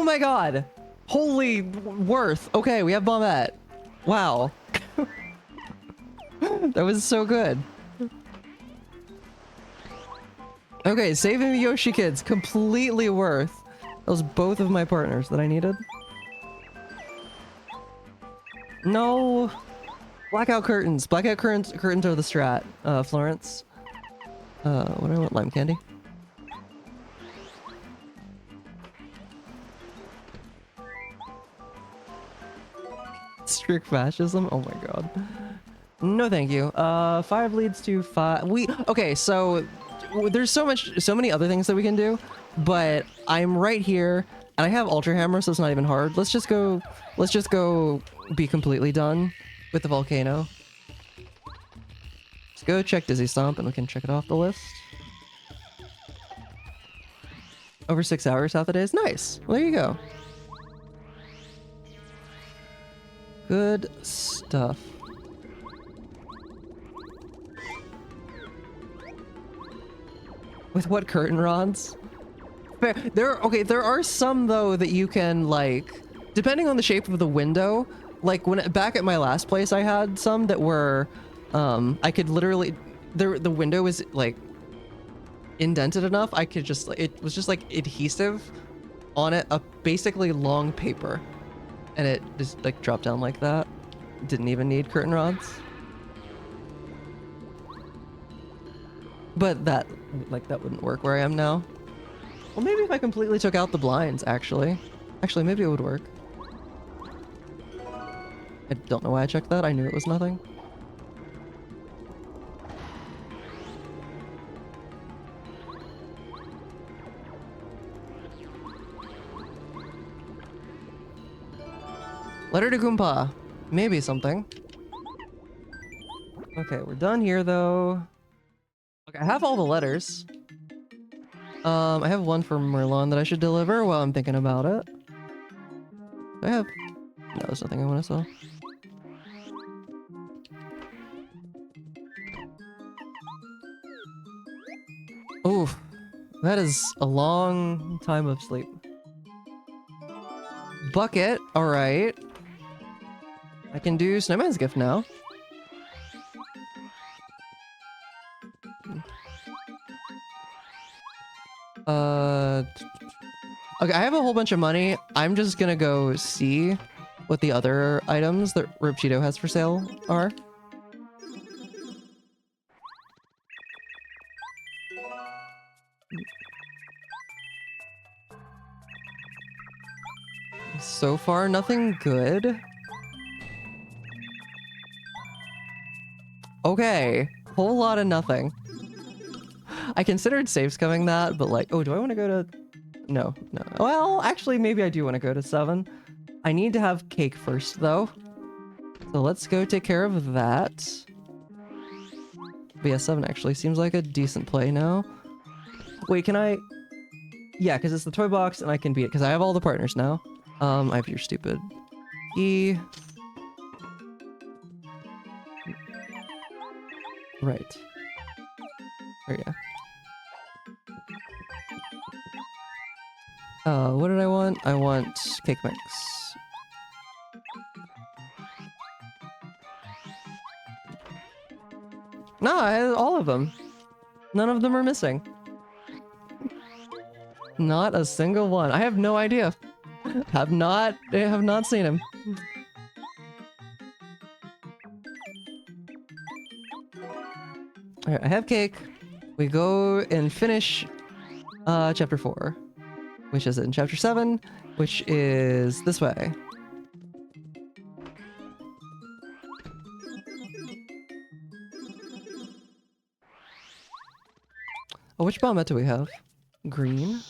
my god! Holy worth. Okay, we have Bombette. Wow. That was so good. Okay, saving the Yoshi kids. Completely worth. That was both of my partners that I needed. No. Blackout curtains. Blackout curtains are the strat, Florence. What do I want? Lime candy? Strict fascism? Oh my god. No thank you. 5 leads to 5. Okay, so there's so many other things that we can do, but I'm right here and I have Ultra Hammer, so it's not even hard. Let's just go be completely done with the volcano. Let's go check Dizzy Stomp and we can check it off the list. Over 6 hours, half the day is nice. Well, there you go. Good stuff. With what curtain rods? Fair. There are some though that you can, like, depending on the shape of the window, like back at my last place I had some that were I could literally, the window was like indented enough I could just, it was just like adhesive on it, a basically long paper, and it just like dropped down like that. Didn't even need curtain rods. But that wouldn't work where I am now. Well, maybe if I completely took out the blinds, actually. Actually, maybe it would work. I don't know why I checked that. I knew it was nothing. Letter to Goomba. Maybe something. Okay, we're done here, though. Okay, I have all the letters. I have one for Merlon that I should deliver while I'm thinking about it. Do I have... No, there's nothing I want to sell. Oof. That is a long time of sleep. Bucket, alright. I can do Snowman's Gift now. Okay, I have a whole bunch of money. I'm just gonna go see what the other items that Rip Cheeto has for sale are. So far, nothing good. Okay, whole lot of nothing. I considered safe scumming that, but like, oh, do I want to go to... No. Well, actually, maybe I do want to go to 7. I need to have cake first, though. So let's go take care of that. But yeah, 7 actually seems like a decent play now. Wait, can I... Yeah, because it's the toy box, and I can beat it, because I have all the partners now. I have your stupid key. Right. Oh, yeah. What did I want? I want cake mix. No, I had all of them. None of them are missing. Not a single one. I have no idea. Have not seen him. Alright, I have cake. We go and finish chapter 4. Which is in chapter 7, which is this way. Oh, which bombette do we have? Green.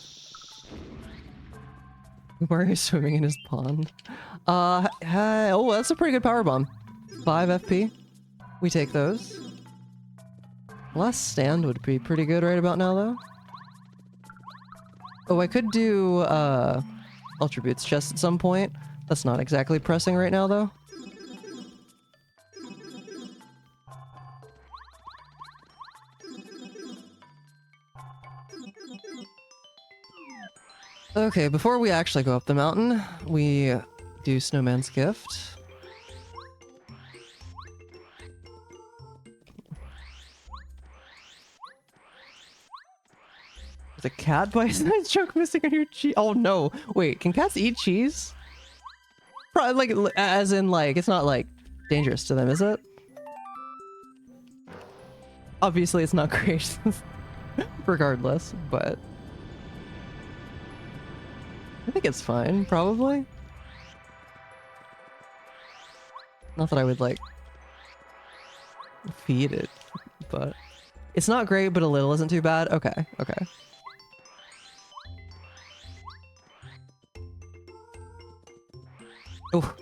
Mario's swimming in his pond. Oh, that's a pretty good power bomb. 5 FP. We take those. Last stand would be pretty good right about now, though. Oh, I could do, Ultra Boots chest at some point. That's not exactly pressing right now, though. Okay, before we actually go up the mountain, we do Snowman's Gift. There's a cat bites a nice chunk missing on your cheese. Oh no! Wait, can cats eat cheese? Probably, like, as in, like, it's not like dangerous to them, is it? Obviously, it's not great, regardless. But I think it's fine, probably. Not that I would like feed it, but it's not great. But a little isn't too bad. Okay, okay. Oh.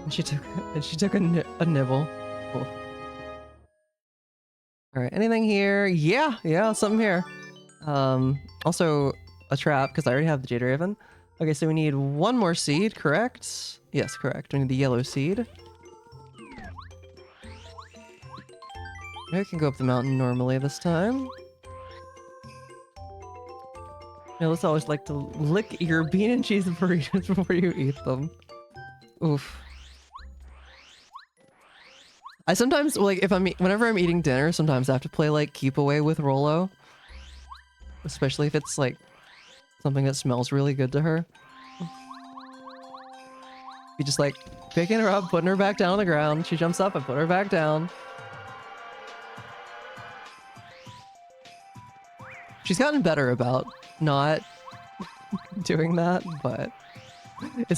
And she took a nibble. Cool. All right, anything here? Yeah, something here. Also a trap because I already have the Jade Raven. Okay, so we need one more seed, correct? Yes, correct. We need the yellow seed. I can go up the mountain normally this time. Yeah, let's always like to lick your bean and cheese burritos before you eat them. Oof. I sometimes, like, whenever I'm eating dinner, sometimes I have to play, like, keep away with Rolo. Especially if it's, like, something that smells really good to her. You just, like, picking her up, putting her back down on the ground. She jumps up, I put her back down. She's gotten better about not doing that, but it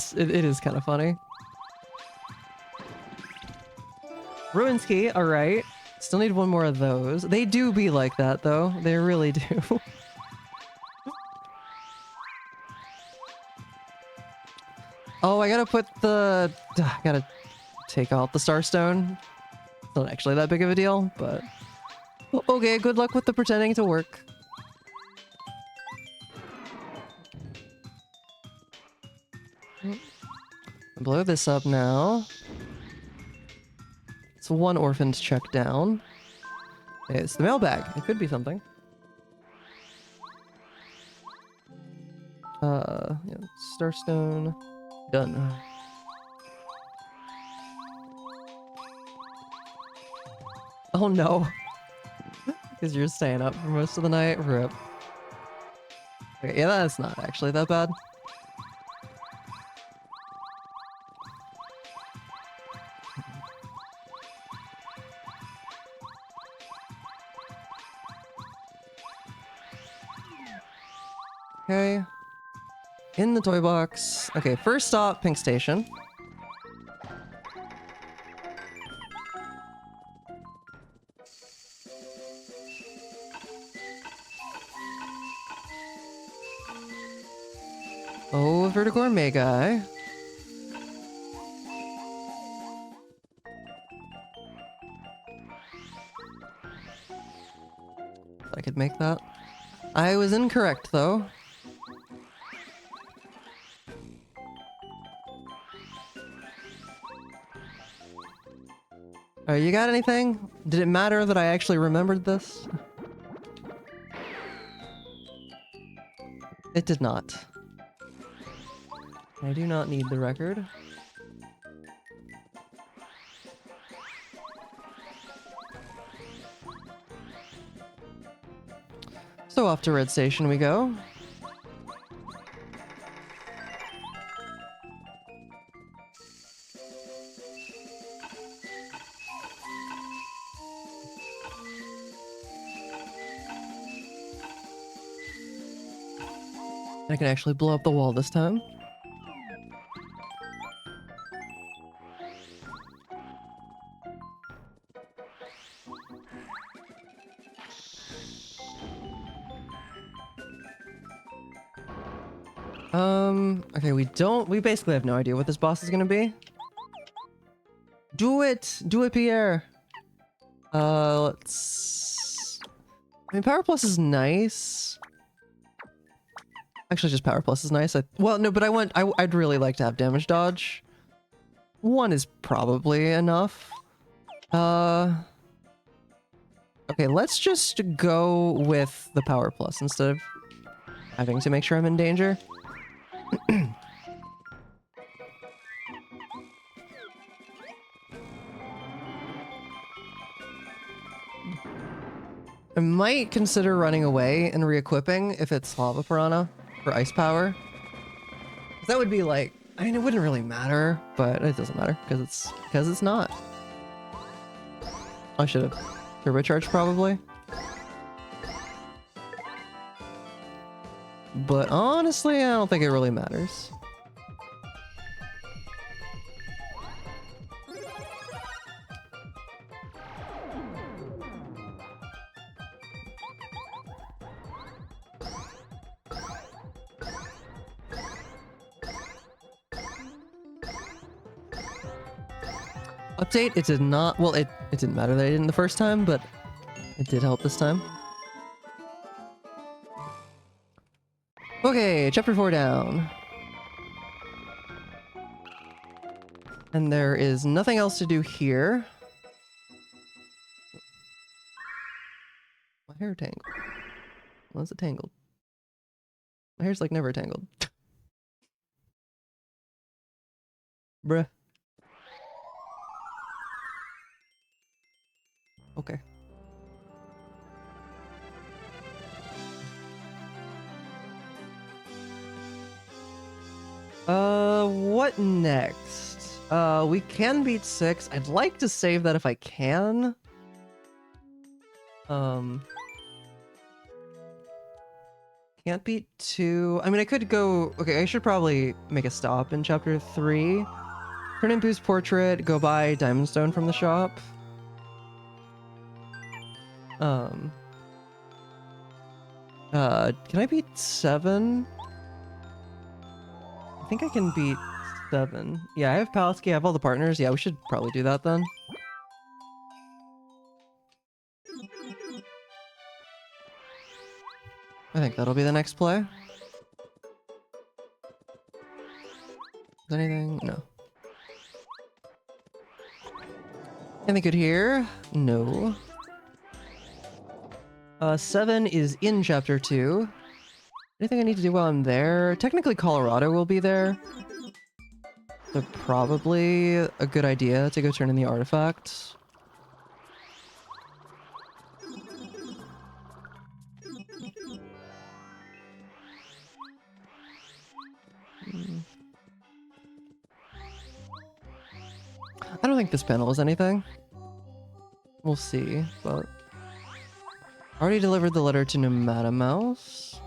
is kind of funny. Ruins key, alright. Still need one more of those. They do be like that, though. They really do. Oh, I gotta put the... I gotta take out the Starstone. It's not actually that big of a deal, but... Okay, good luck with the pretending to work. Blow this up now. It's one orphan to check down. It's the mailbag. It could be something. Yeah, Starstone. Done. Oh no. Because you're staying up for most of the night. Rip. Okay, yeah, that's not actually that bad. Okay. In the toy box. Okay, first stop, Pink Station. Oh, Vertigourmet guy. I could make that. I was incorrect, though. Alright, you got anything? Did it matter that I actually remembered this? It did not. I do not need the record. So off to Red Station we go. I can actually blow up the wall this time. Okay, we basically have no idea what this boss is gonna be. Do it! Do it, Pierre! Let's... I mean, Power Plus is nice. Actually, just Power Plus is nice. Well, no, but I'd really like to have Damage Dodge. One is probably enough. Okay, let's just go with the power plus instead of having to make sure I'm in danger. I might consider running away and re-equipping if it's Lava Piranha for ice power. That would be like, I mean, it wouldn't really matter, but it doesn't matter because it's not. I should have turbocharged probably. But honestly, I don't think it really matters. Update, it did not, well, it didn't matter that I didn't the first time, but it did help this time. Okay, chapter 4 down. And there is nothing else to do here. My hair tangled. Why is it tangled? My hair's like never tangled. Bruh. Okay. What next? We can beat 6. I'd like to save that if I can. Can't beat 2. I mean, I could go... Okay, I should probably make a stop in chapter 3. Turn in Boo's portrait, go buy Diamond Stone from the shop. Can I beat 7? I think I can beat 7. Yeah, I have Palsky, I have all the partners. Yeah, we should probably do that then. I think that'll be the next play. Is anything? No. Anything good here? No. 7 is in chapter 2. Anything I need to do while I'm there? Technically Colorado will be there. So probably a good idea to go turn in the artifact. I don't think this panel is anything. We'll see, but... Already delivered the letter to Nomada Mouse.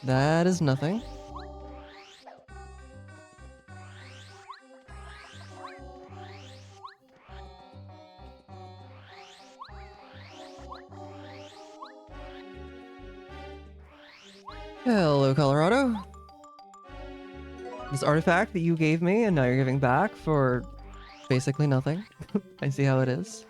That is nothing. Hello, Colorado. This artifact that you gave me and now you're giving back for basically nothing. I see how it is.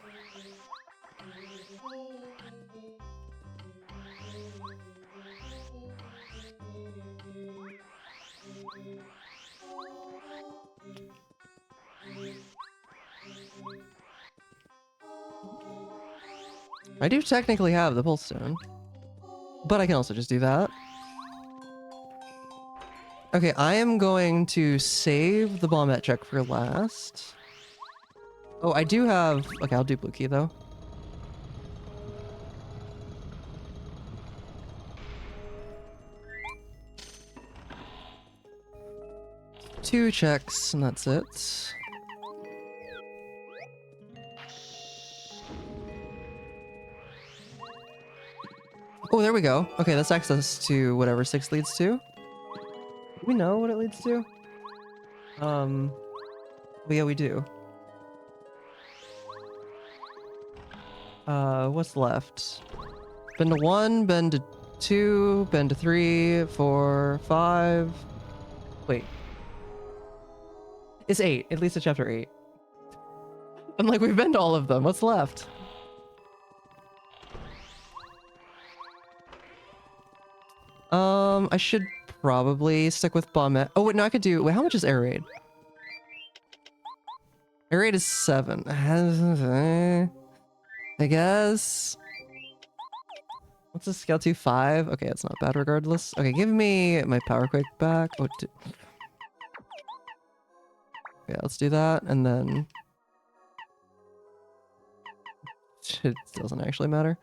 I do technically have the pulse stone, but I can also just do that. Okay, I am going to save the bombette check for last. Oh, I do have... Okay, I'll do blue key, though. Two checks, and that's it. Oh, there we go. Okay, that's access to whatever 6 leads to. Do we know what it leads to? But yeah, we do. What's left? Been to 1, been to 2, been to 3, 4, 5. Wait. It's 8. It leads to chapter 8. I'm like, we've been to all of them. What's left? I should probably stick with Bombette. Oh, wait, no, I could do... Wait, how much is Air Raid? My rate is 7. I guess. What's the scale to? 5? Okay, it's not bad regardless. Okay, give me my power quake back. Oh, yeah, let's do that, and then it doesn't actually matter.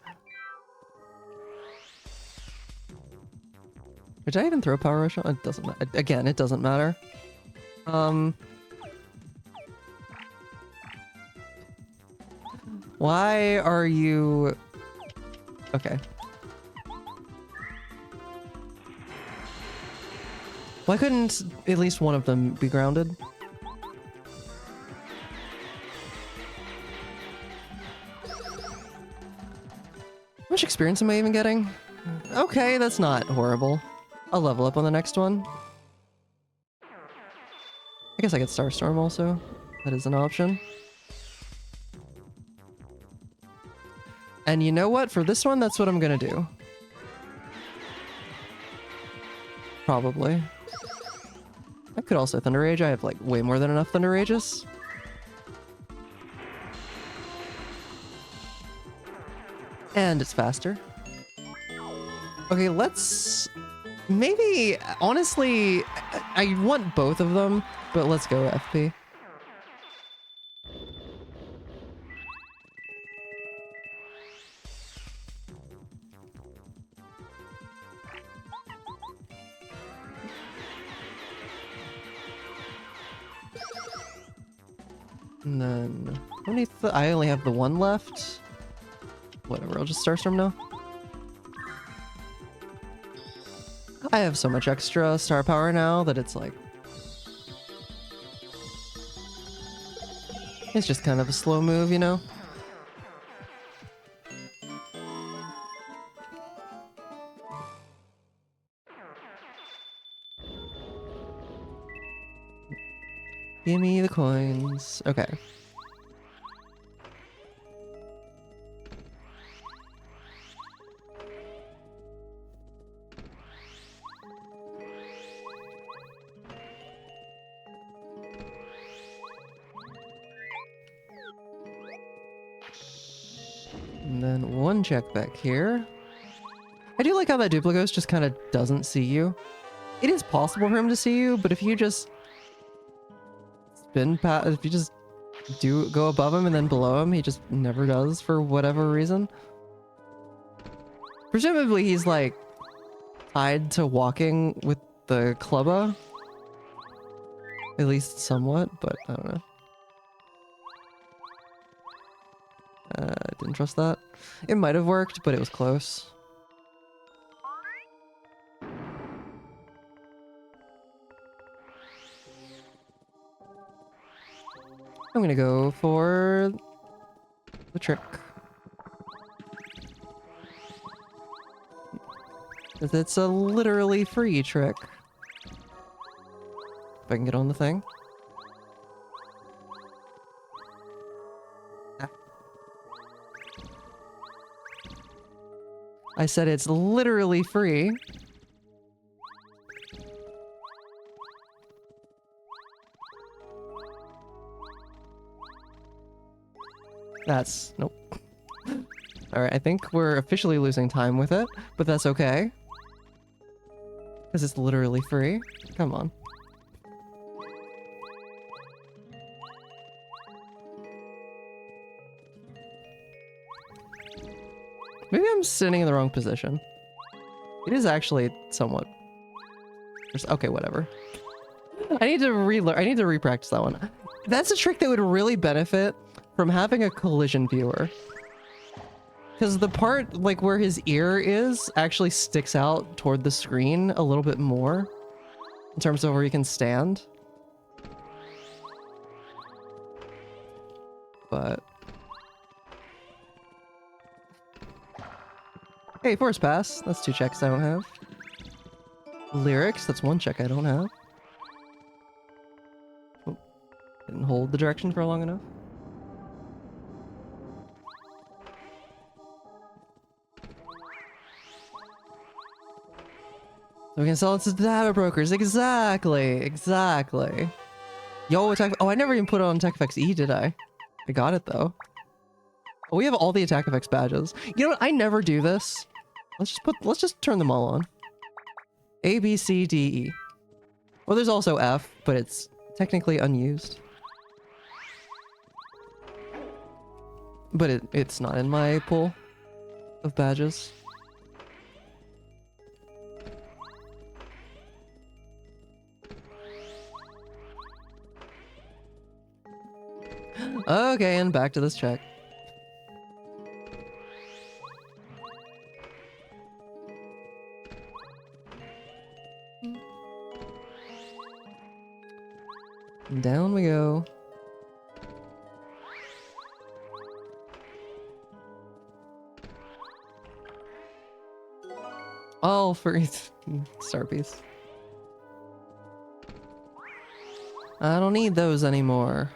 Did I even throw power rush on? It doesn't matter. Again, it doesn't matter. Why are you... Okay. Why couldn't at least one of them be grounded? How much experience am I even getting? Okay, that's not horrible. I'll level up on the next one. I guess I get Starstorm also. That is an option. And you know what? For this one, that's what I'm gonna do. Probably. I could also Thunder Rage. I have like way more than enough Thunder Rages. And it's faster. Okay, let's... Maybe, honestly, I want both of them, but let's go FP. And then, how many I only have the one left. Whatever, I'll just Starstorm now. I have so much extra star power now that it's like... It's just kind of a slow move, you know? Give me the coins. Okay. And then one check back here. I do like how that Dupligos just kind of doesn't see you. It is possible for him to see you, but if you just spin past, if you just do go above him and then below him, he just never does for whatever reason. Presumably he's like tied to walking with the clubba. At least somewhat, but I don't know. Didn't trust that. It might have worked, but it was close. I'm gonna go for the trick. 'Cause it's a literally free trick. If I can get on the thing. I said it's literally free. That's... nope. Alright, I think we're officially losing time with it, but that's okay. Because it's literally free. Come on. Maybe I'm sitting in the wrong position. It is actually somewhat... okay, whatever. I need to relearn. I need to repractice that one. That's a trick that would really benefit from having a collision viewer. Because the part, like, where his ear is actually sticks out toward the screen a little bit more. In terms of where you can stand. But... hey, Force Pass. That's 2 checks I don't have. Lyrics. That's 1 check I don't have. Oh, didn't hold the direction for long enough. So we can sell it to data brokers. Exactly. Exactly. Yo, attack. Oh, I never even put it on attack effects E, did I? I got it though. Oh, we have all the attack effects badges. You know what? I never do this. Let's just turn them all on. A, B, C, D, E. Well, there's also F, but it's technically unused. But it's not in my pool of badges. Okay, and back to this check. Down we go. All for star piece. I don't need those anymore.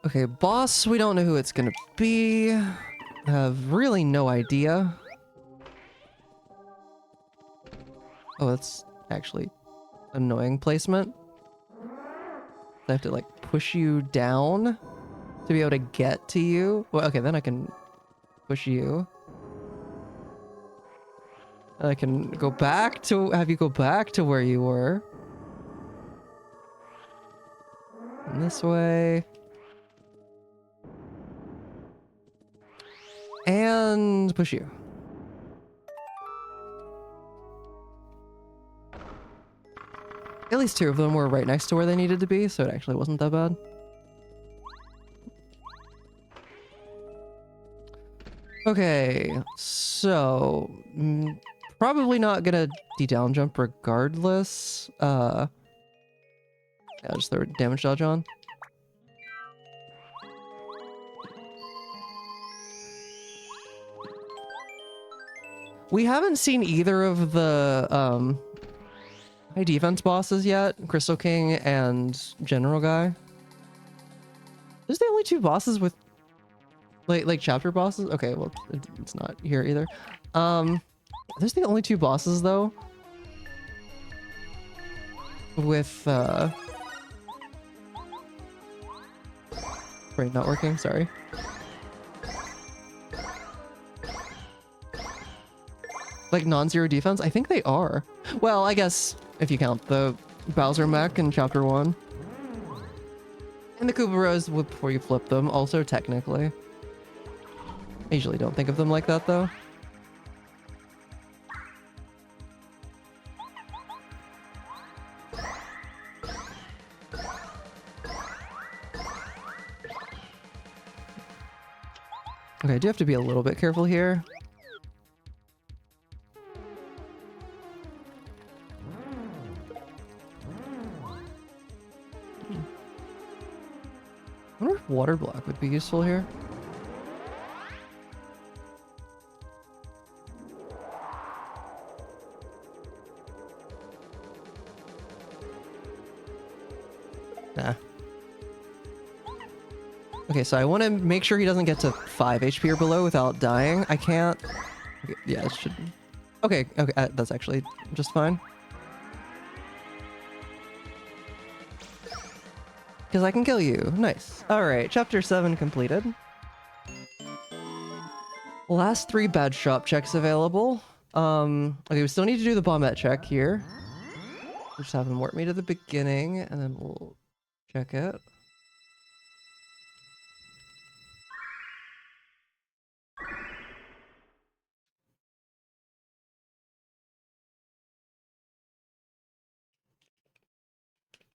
Okay, boss, we don't know who it's gonna be. I have really no idea. Oh, that's actually annoying placement. I have to like push you down to be able to get to you. Well, okay, then I can push you. And I can go back to have you go back to where you were. And this way. And push you. At least two of them were right next to where they needed to be, so it actually wasn't that bad. Okay, so probably not gonna down jump regardless. Yeah, just throw a damage dodge on. We haven't seen either of the high defense bosses yet, Crystal King and General Guy. Those are the only two bosses with like chapter bosses. Okay, well it's not here either. Those are the only two bosses though with brain not working. Sorry. Like non-zero defense? I think they are. Well, I guess if you count the Bowser mech in chapter 1. And the Koopa Bros before you flip them, also technically. I usually don't think of them like that though. Okay, I do have to be a little bit careful here. I wonder if water block would be useful here. Nah. Okay, so I want to make sure he doesn't get to 5 HP or below without dying. I can't. Okay, yeah, it should. Okay, okay, that's actually just fine. Because I can kill you. Nice. Alright, chapter 7 completed. Last 3 badge shop checks available. Okay, we still need to do the bombette check here. We'll just have him warp me to the beginning, and then we'll check it.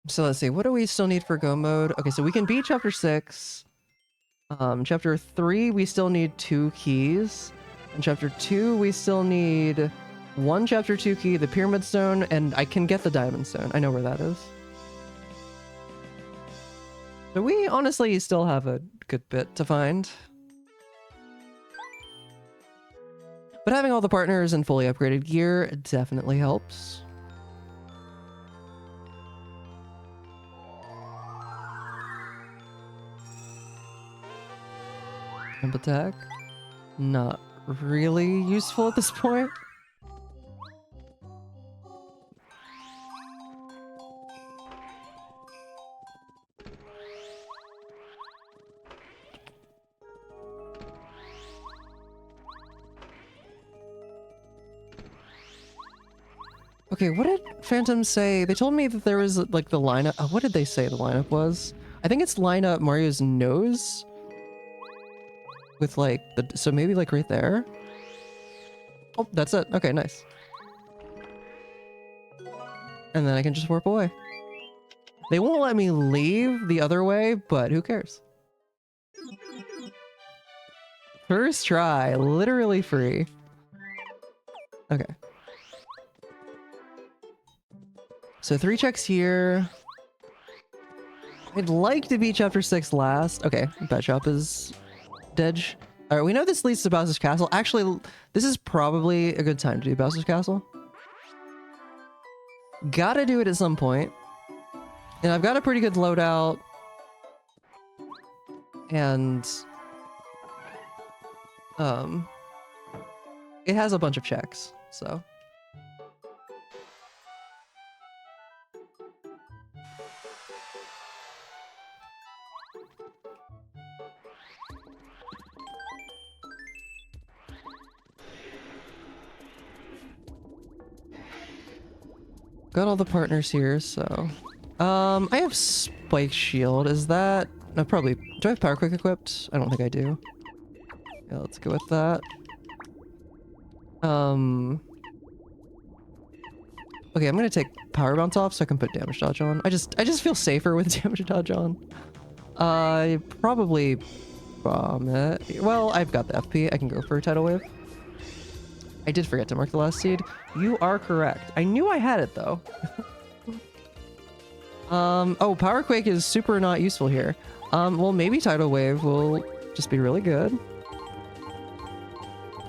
So let's see, what do we still need for go mode? Okay, so we can beat chapter 6. Chapter 3, we still need 2 keys. In chapter 2, we still need 1 chapter 2 key, the pyramid stone, and I can get the diamond stone. I know where that is. So we honestly still have a good bit to find. But having all the partners and fully upgraded gear definitely helps. Jump attack. Not really useful at this point. Okay, what did Phantom say? They told me that there was like the lineup. Oh, what did they say the lineup was? I think it's line up Mario's nose with like the, so maybe like right there. Oh, that's it. Okay, nice. And then I can just warp away. They won't let me leave the other way, but who cares? First try, literally free. Okay. So 3 checks here. I'd like to beat chapter 6 last. Okay, Pet Shop is dead. Alright, we know this leads to Bowser's Castle. Actually, this is probably a good time to do Bowser's Castle. Gotta do it at some point. And I've got a pretty good loadout. And... it has a bunch of checks, so... Got all the partners here, so... I have Spike Shield. Is that... No, probably... Do I have Power Quick equipped? I don't think I do. Yeah, let's go with that. Okay, I'm gonna take Power Bounce off so I can put Damage Dodge on. I just feel safer with Damage Dodge on. Probably... Bomb it. Well, I've got the FP. I can go for a Tidal Wave. I did forget to mark the last seed. You are correct. I knew I had it, though. Oh, Power Quake is super not useful here. Well, maybe Tidal Wave will just be really good.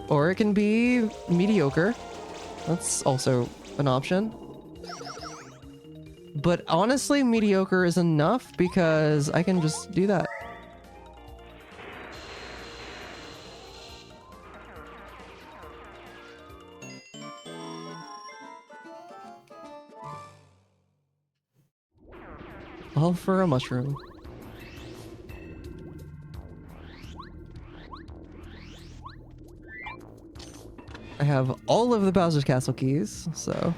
Or it can be mediocre. That's also an option. But honestly, mediocre is enough because I can just do that. All for a mushroom. I have all of the Bowser's Castle keys, so...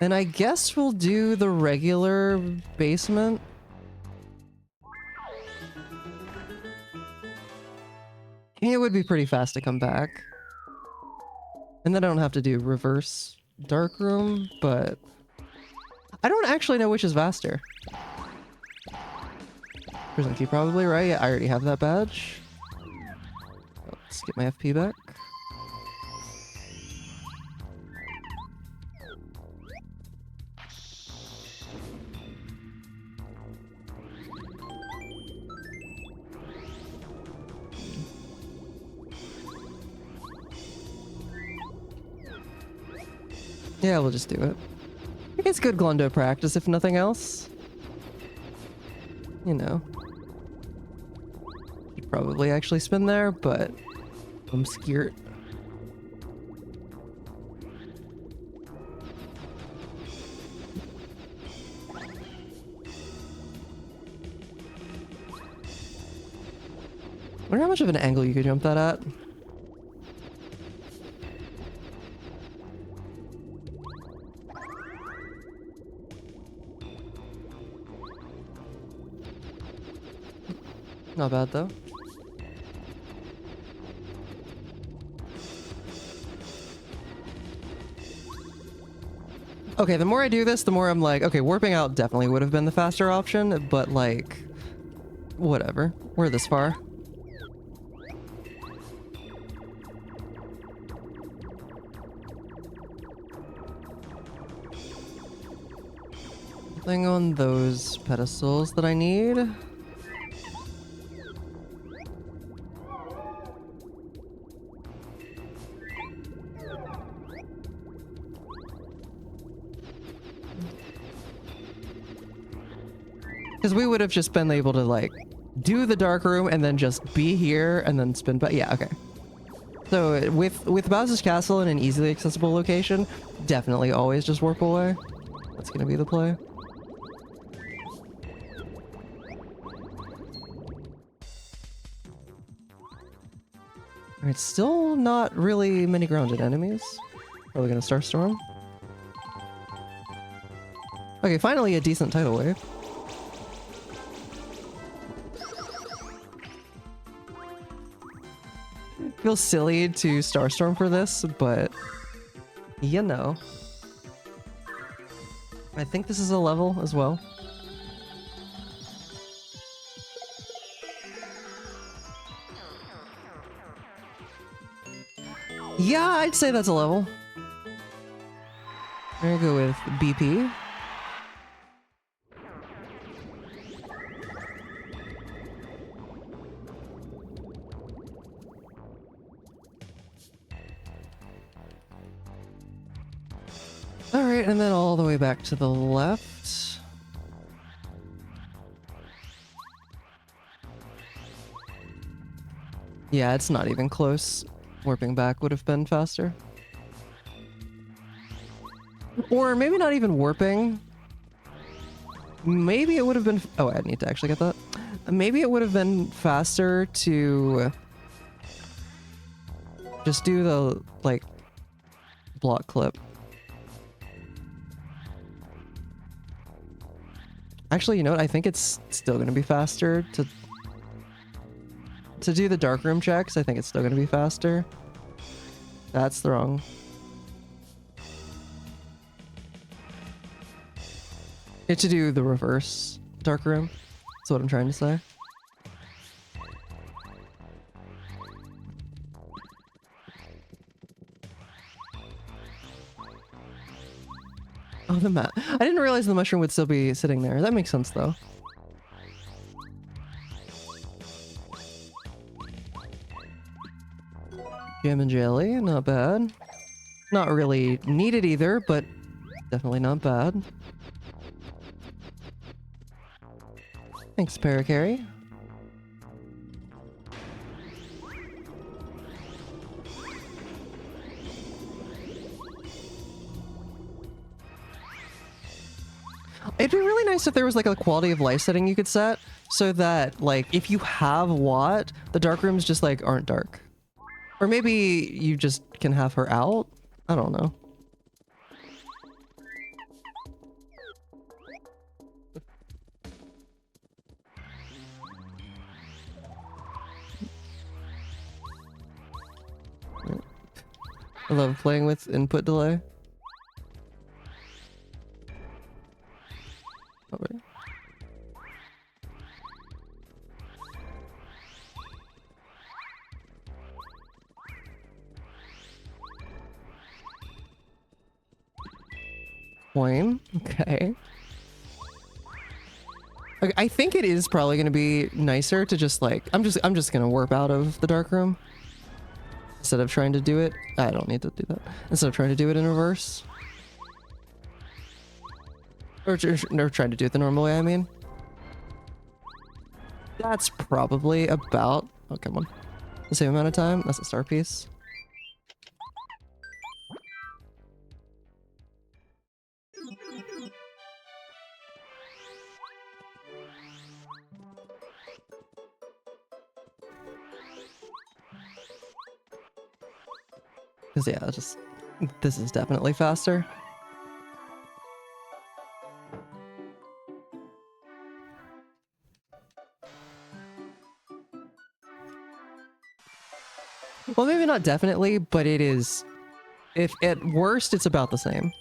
And I guess we'll do the regular basement. It would be pretty fast to come back. And then I don't have to do reverse dark room, but... I don't actually know which is faster. Prison key probably, right? Yeah, I already have that badge. Let's get my FP back. Yeah, we'll just do it. I think it's good Glundo practice, if nothing else. You know. You'd probably actually spin there, but I'm scared. I wonder how much of an angle you could jump that at. Not bad, though. Okay, the more I do this, the more I'm like, okay, warping out definitely would have been the faster option, but like, whatever. We're this far. Nothing on those pedestals that I need. Because we would have just been able to like do the dark room and then just be here and then spin back. Yeah, okay. So with Bowser's Castle in an easily accessible location, definitely always just warp away. That's gonna be the play. Alright, still not really many grounded enemies. Are we gonna Starstorm? Okay, finally a decent tidal wave. Feels silly to Starstorm for this, but you know. I think this is a level as well. Yeah, I'd say that's a level. I'm gonna go with BP. Alright, and then all the way back to the left. Yeah, it's not even close. Warping back would have been faster. Or maybe not even warping. Maybe it would have been... Oh, I need to actually get that. Maybe it would have been faster to just do the, like, block clip. Actually, you know what? I think it's still going to be faster to do the darkroom checks. I think it's still going to be faster. That's the wrong. It's to do the reverse darkroom. That's what I'm trying to say. Oh, the map. I didn't realize the mushroom would still be sitting there. That makes sense, though. Jam and jelly, not bad. Not really needed either, but definitely not bad. Thanks, Paracarry. It'd be really nice if there was like a quality of life setting you could set so that like if you have Watt, the dark rooms just like aren't dark. Or maybe you just can have her out? I don't know. I love playing with input delay. Okay. Coin. Okay. Okay, I think it is probably going to be nicer to just like I'm just going to warp out of the dark room instead of trying to do it. I don't need to do that. Instead of trying to do it in reverse. Or trying to do it the normal way, I mean. That's probably about... Oh, come on. The same amount of time? That's a star piece. Because, yeah, just... This is definitely faster. Well, maybe not definitely, but it is... If at worst, it's about the same.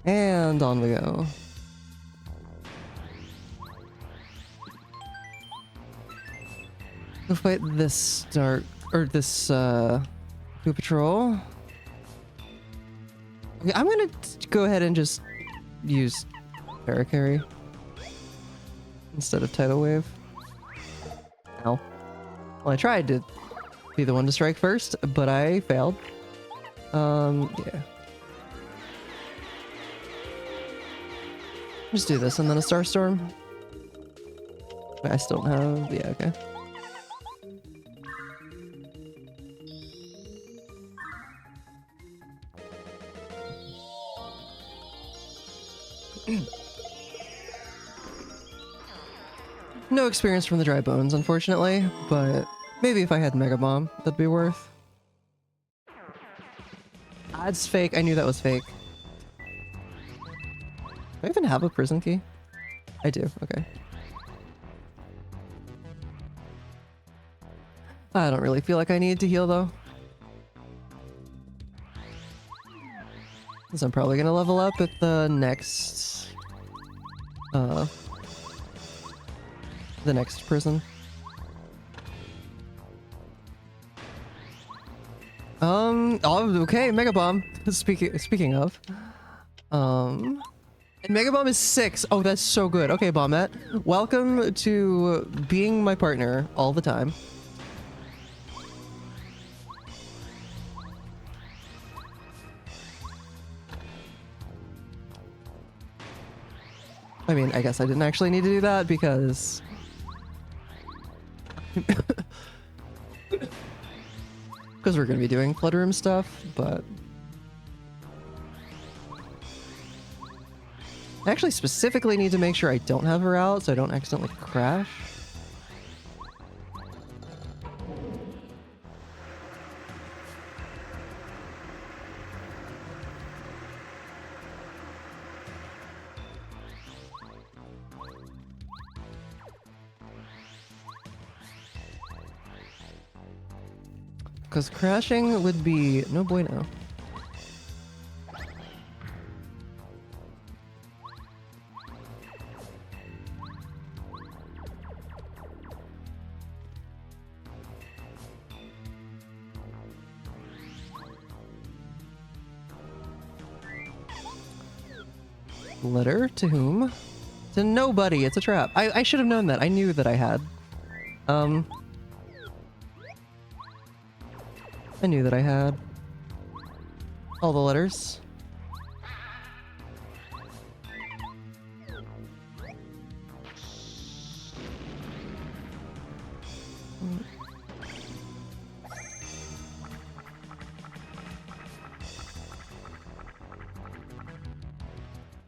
And on we go. fight this dark or this Koo Patrol. Okay, I'm gonna go ahead and just use Paracarry instead of Tidal Wave. Ow. Well, I tried to be the one to strike first, but I failed. Yeah. Just do this and then a Starstorm. Wait, I still don't have... Yeah, okay. No experience from the dry bones, unfortunately, but maybe if I had Mega Bomb, that'd be worth. That's fake. I knew that was fake. Do I even have a prison key? I do. Okay. I don't really feel like I need to heal though. Because I'm probably gonna level up at the next prison. Oh, okay, Mega Bomb. Speaking of. And Mega Bomb is 6. Oh, that's so good. Okay, Bombette. Welcome to being my partner all the time. I mean, I guess I didn't actually need to do that because... because we're going to be doing Flood Room stuff, but... I actually specifically need to make sure I don't have her out so I don't accidentally crash. Because crashing would be no bueno. Letter to whom? To nobody. It's a trap. I should have known that. I knew that I had. I knew that I had all the letters.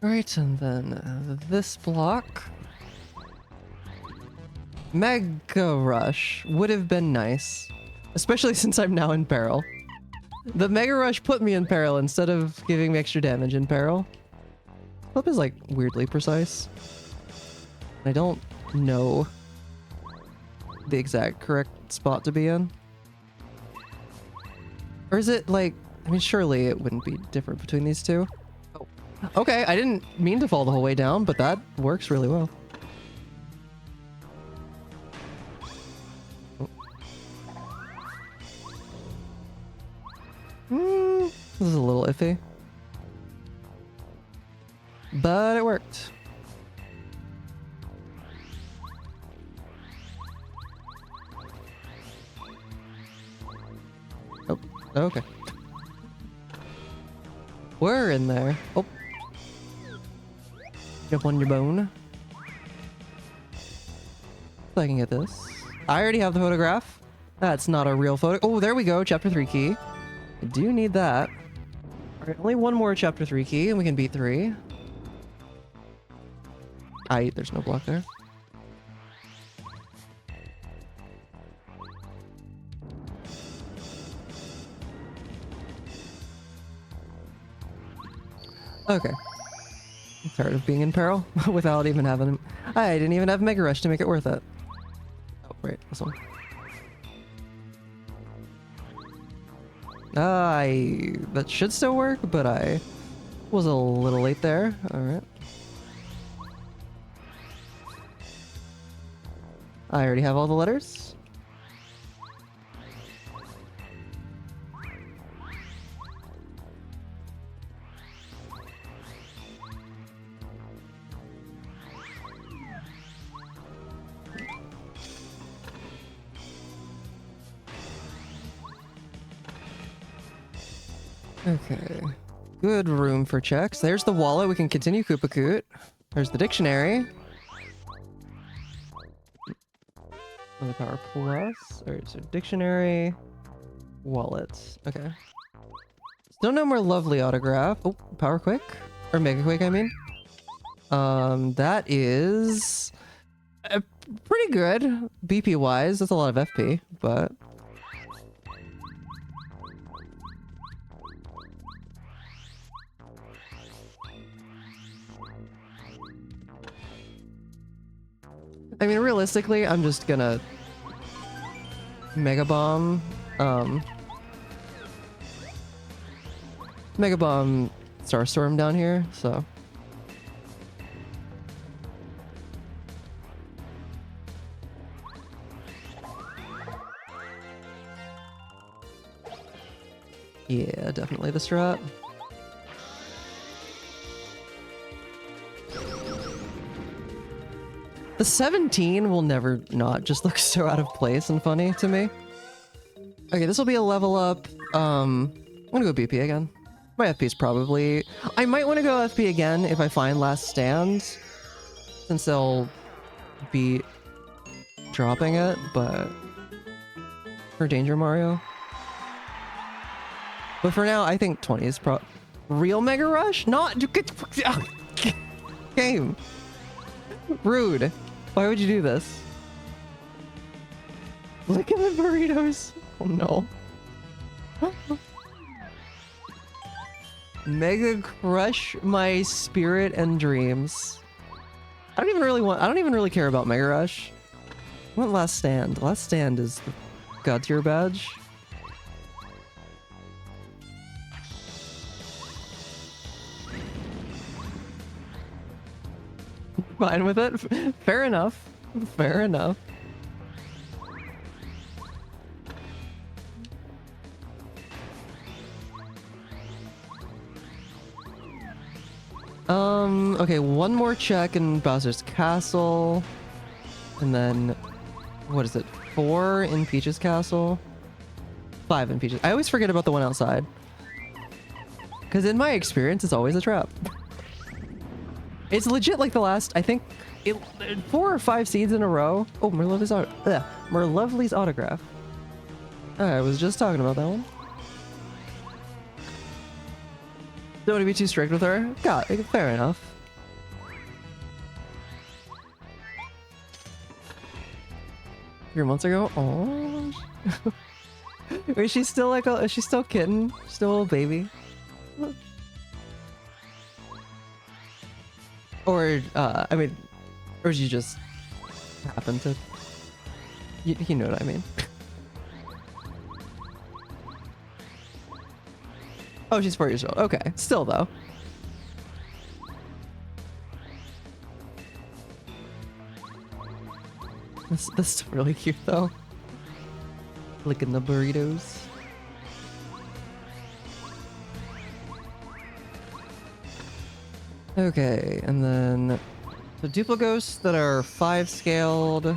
Alright, and then this block. Mega Rush would have been nice. Especially since I'm now in peril. The Mega Rush put me in peril instead of giving me extra damage in peril. Flip is like weirdly precise. I don't know the exact correct spot to be in. Or is it like, I mean surely it wouldn't be different between these two. Oh. Okay, I didn't mean to fall the whole way down, but that works really well. This is a little iffy. But it worked. Oh, okay. We're in there. Oh. Jump on your bone. So I can get this. I already have the photograph. That's not a real photo. Oh, there we go. Chapter 3 key. I do need that. Alright, only one more chapter 3 key and we can beat 3. There's no block there. Okay. I'm tired of being in peril without even having... I didn't even have Mega Rush to make it worth it. Oh, wait, this one. That should still work, but I was a little late there. Alright. I already have all the letters. Okay. Good room for checks. There's the wallet. We can continue Koopakoot. There's the dictionary. Another power plus. Alright, so dictionary. Wallets. Okay. Still no more lovely autograph. Oh, power quick? Or mega quick, I mean. That is... pretty good. BP wise. That's a lot of FP, but... I mean, realistically, I'm just gonna Mega Bomb, Mega Bomb Starstorm down here, so. Yeah, definitely the strat. The 17 will never not just look so out of place and funny to me. Okay, this will be a level up. I'm gonna go BP again. My FP is probably... I might want to go FP again if I find Last Stand, since they'll be dropping it, but... For Danger Mario. But for now, I think 20 is real Mega Rush? Not... Game. Rude. Why would you do this? Look at the burritos. Oh no. Mega crush my spirit and dreams. I don't even really care about Mega Rush. I want Last Stand. Last Stand is the God tier badge. Fine with it. Fair enough. Fair enough. Okay, one more check in Bowser's Castle. And then, what is it? 4 in Peach's Castle? 5 in Peach's. I always forget about the one outside. Because in my experience, it's always a trap. It's legit like the last, I think, 4 or 5 seeds in a row. Oh, Merlovely's autograph. I was just talking about that one. Don't want to be too strict with her. God, fair enough. A few months ago? Oh. Is she still like is she still kitten? Still a little baby? Or, I mean, or you just happen to... You know what I mean. Oh, she's 4 years old. Okay, still though. This is really cute though. Licking the burritos. Okay, and then the Duplo ghosts that are 5 scaled.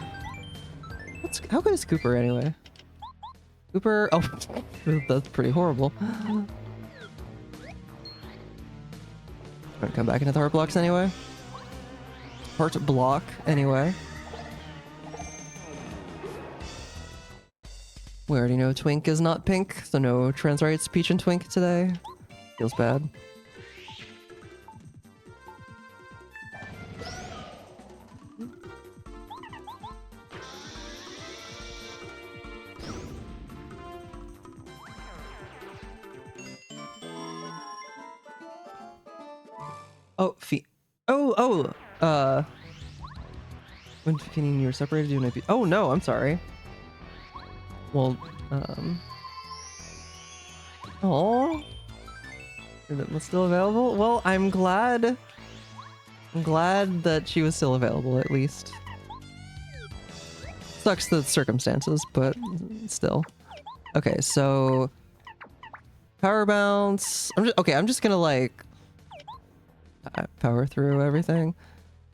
How good is Cooper anyway? Cooper, oh, that's pretty horrible. I'm gonna come back into the heart blocks anyway. Heart block anyway. We already know Twink is not pink, so no trans rights Peach and Twink today. Feels bad. Oh, when feeling you were separated, you might be. Oh no, I'm sorry. Well, oh, it was still available. Well, I'm glad that she was still available at least. Sucks the circumstances, but still. Okay, so power bounce. I'm just gonna like power through everything.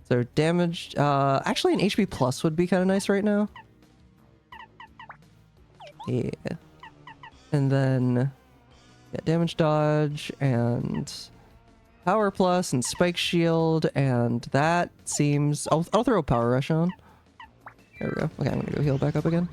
So damage, actually an HP plus would be kind of nice right now. Yeah. And then Yeah, damage dodge and power plus and spike shield, and that seems... I'll throw a power rush on. There we go. Okay, I'm gonna go heal back up again.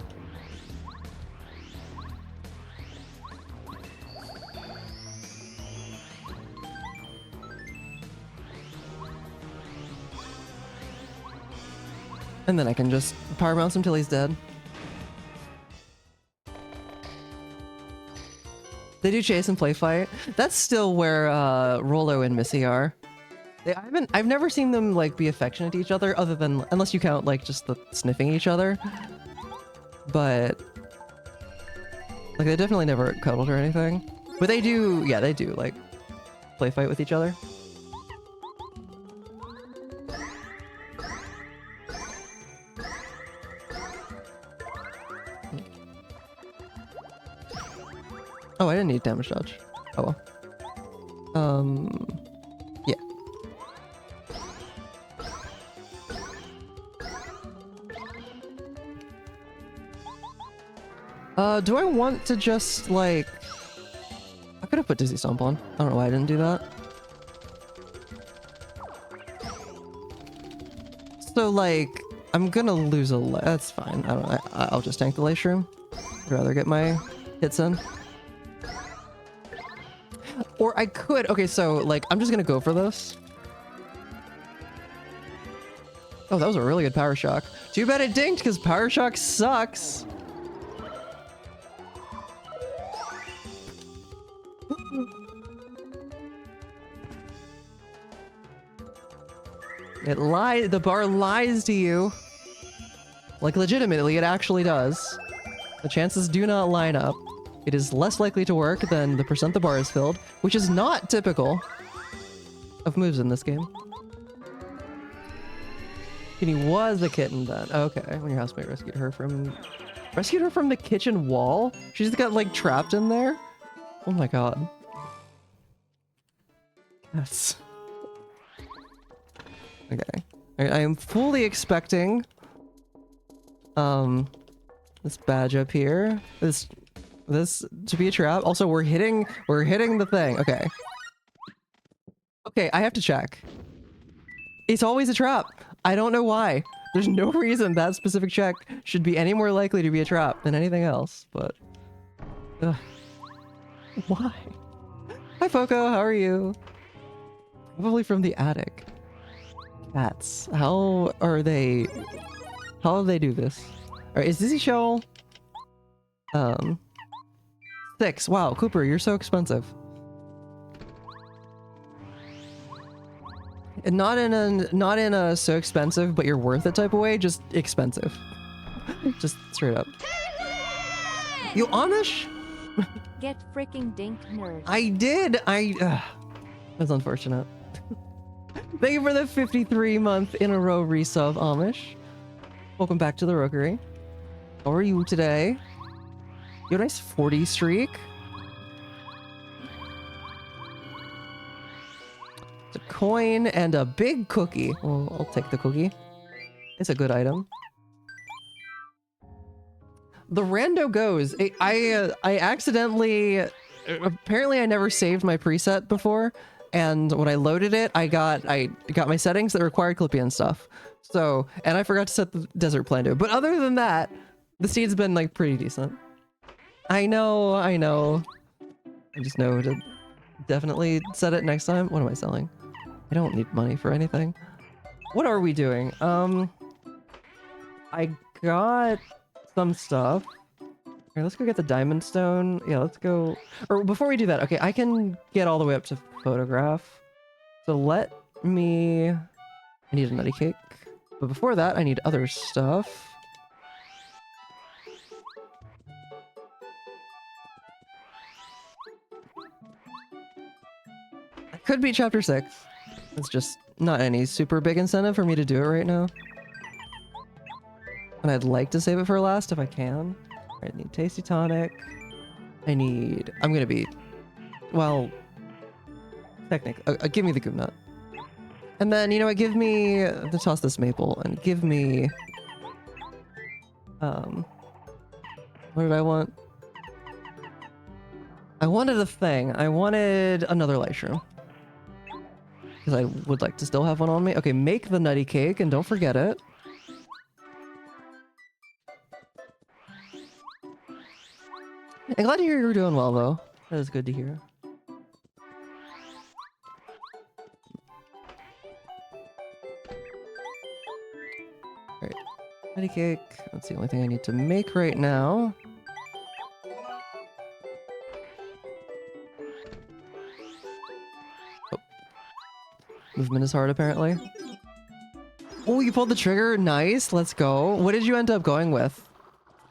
And then I can just power bounce him till he's dead. They do chase and play fight. That's still where Rollo and Missy are. I've never seen them like be affectionate to each other, other than unless you count like just the sniffing each other. But like they definitely never cuddled or anything. But they do, yeah, they do like play fight with each other. Oh, I didn't need damage dodge. Oh well. Yeah. Do I want to just, like... I could have put Dizzy Stomp on. I don't know why I didn't do that. So, like, I'm gonna lose a... That's fine. I'll just tank the Life Shroom. I'd rather get my hits in. Or I could... Okay, so, like, I'm just gonna go for this. Oh, that was a really good Power Shock. Too bad it dinked, because Power Shock sucks. It lies. The bar lies to you. Like, legitimately, it actually does. The chances do not line up. It is less likely to work than the percent the bar is filled, which is not typical of moves in this game. Kitty was a kitten then. Okay, when your housemate rescued her from the kitchen wall? She just got, like, trapped in there? Oh my god. Yes. Okay. I am fully expecting this badge up here. This to be a trap. Also, we're hitting the thing. Okay. Okay, I have to check. It's always a trap. I don't know why. There's no reason that specific check should be any more likely to be a trap than anything else, but why? Hi Foco, how are you? Probably from the attic. Cats. How do they do this? Alright, is Dizzy Shell 6. Wow, Cooper, you're so expensive. And not in a so expensive but you're worth it type of way, just expensive. Just straight up. You Amish? Get freaking dink, nerd. I did. That's unfortunate. Thank you for the 53-month in a row resub, Amish. Welcome back to the Rookery. How are you today? You have a nice 40 streak. It's a coin and a big cookie. Well, I'll take the cookie. It's a good item. The rando goes. I accidentally... Apparently I never saved my preset before. And when I loaded it, I got my settings that required Clippy and stuff. So, and I forgot to set the desert plan to it. But other than that, the seed's been like pretty decent. I know. I just know to definitely set it next time. What am I selling? I don't need money for anything. What are we doing? I got some stuff. Here, let's go get the diamond stone. Yeah, let's go. Or before we do that, okay, I can get all the way up to photograph. So let me... I need a nutty cake. But before that, I need other stuff. It could be chapter 6. It's just not any super big incentive for me to do it right now. And I'd like to save it for last if I can. I need Tasty Tonic. I'm gonna be... Well... Technically... give me the Goom Nut. And then, you know what, give me... To toss this maple, and give me... What did I want? I wanted a thing. I wanted another light shroom. Because I would like to still have one on me. Okay, make the nutty cake and don't forget it. I'm glad to hear you're doing well, though. That is good to hear. Alright. Nutty cake. That's the only thing I need to make right now. Oh. Movement is hard, apparently. Oh, you pulled the trigger? Nice. Let's go. What did you end up going with?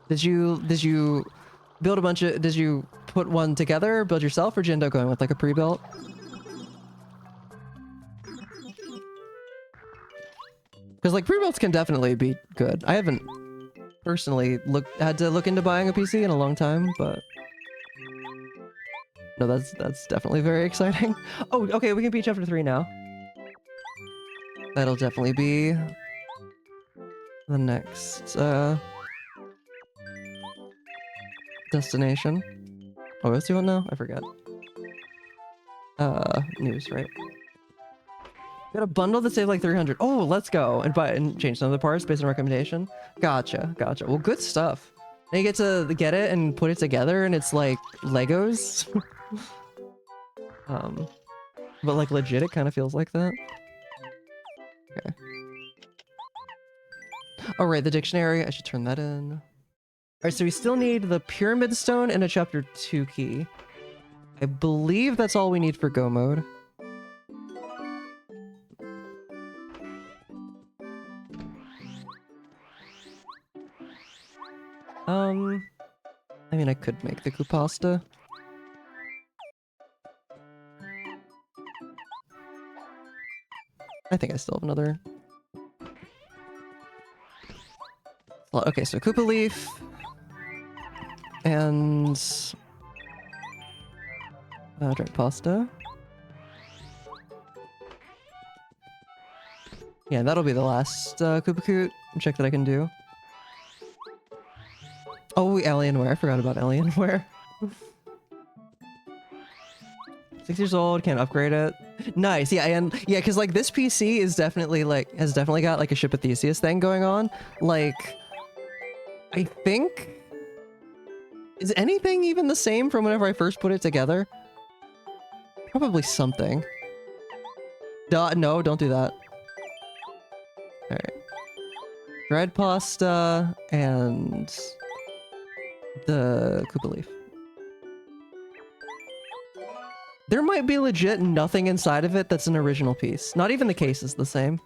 Did you build a bunch of... Did you put one together, build yourself, or did you end up going with like a pre-built? Because like pre-builts can definitely be good. I haven't personally had to look into buying a PC in a long time, but no, that's definitely very exciting. Oh, okay, we can be chapter 3 now. That'll definitely be the next destination. Oh, what's you want now? I forgot. News, right? Got a bundle that saved like 300. Oh, let's go and buy and change some of the parts based on recommendation. Gotcha, gotcha. Well, good stuff. Now you get to get it and put it together, and it's like Legos. But like legit, it kind of feels like that. Okay. Oh right, the dictionary. I should turn that in. All right, so we still need the pyramid stone and a chapter 2 key. I believe that's all we need for go mode. I mean, I could make the pasta. I think I still have another. Okay, so Koopa Leaf. And... dried pasta. Yeah, that'll be the last Koopa Koot. Check that I can do. Oh, Alienware. I forgot about Alienware. 6 years old, can't upgrade it. Nice, yeah, and yeah, because like this PC is definitely like has definitely got like a Ship of Theseus thing going on. Like, I think is anything even the same from whenever I first put it together? Probably something. No, don't do that. All right, dried pasta and the Koopa Leaf. There might be legit nothing inside of it that's an original piece. Not even the case is the same.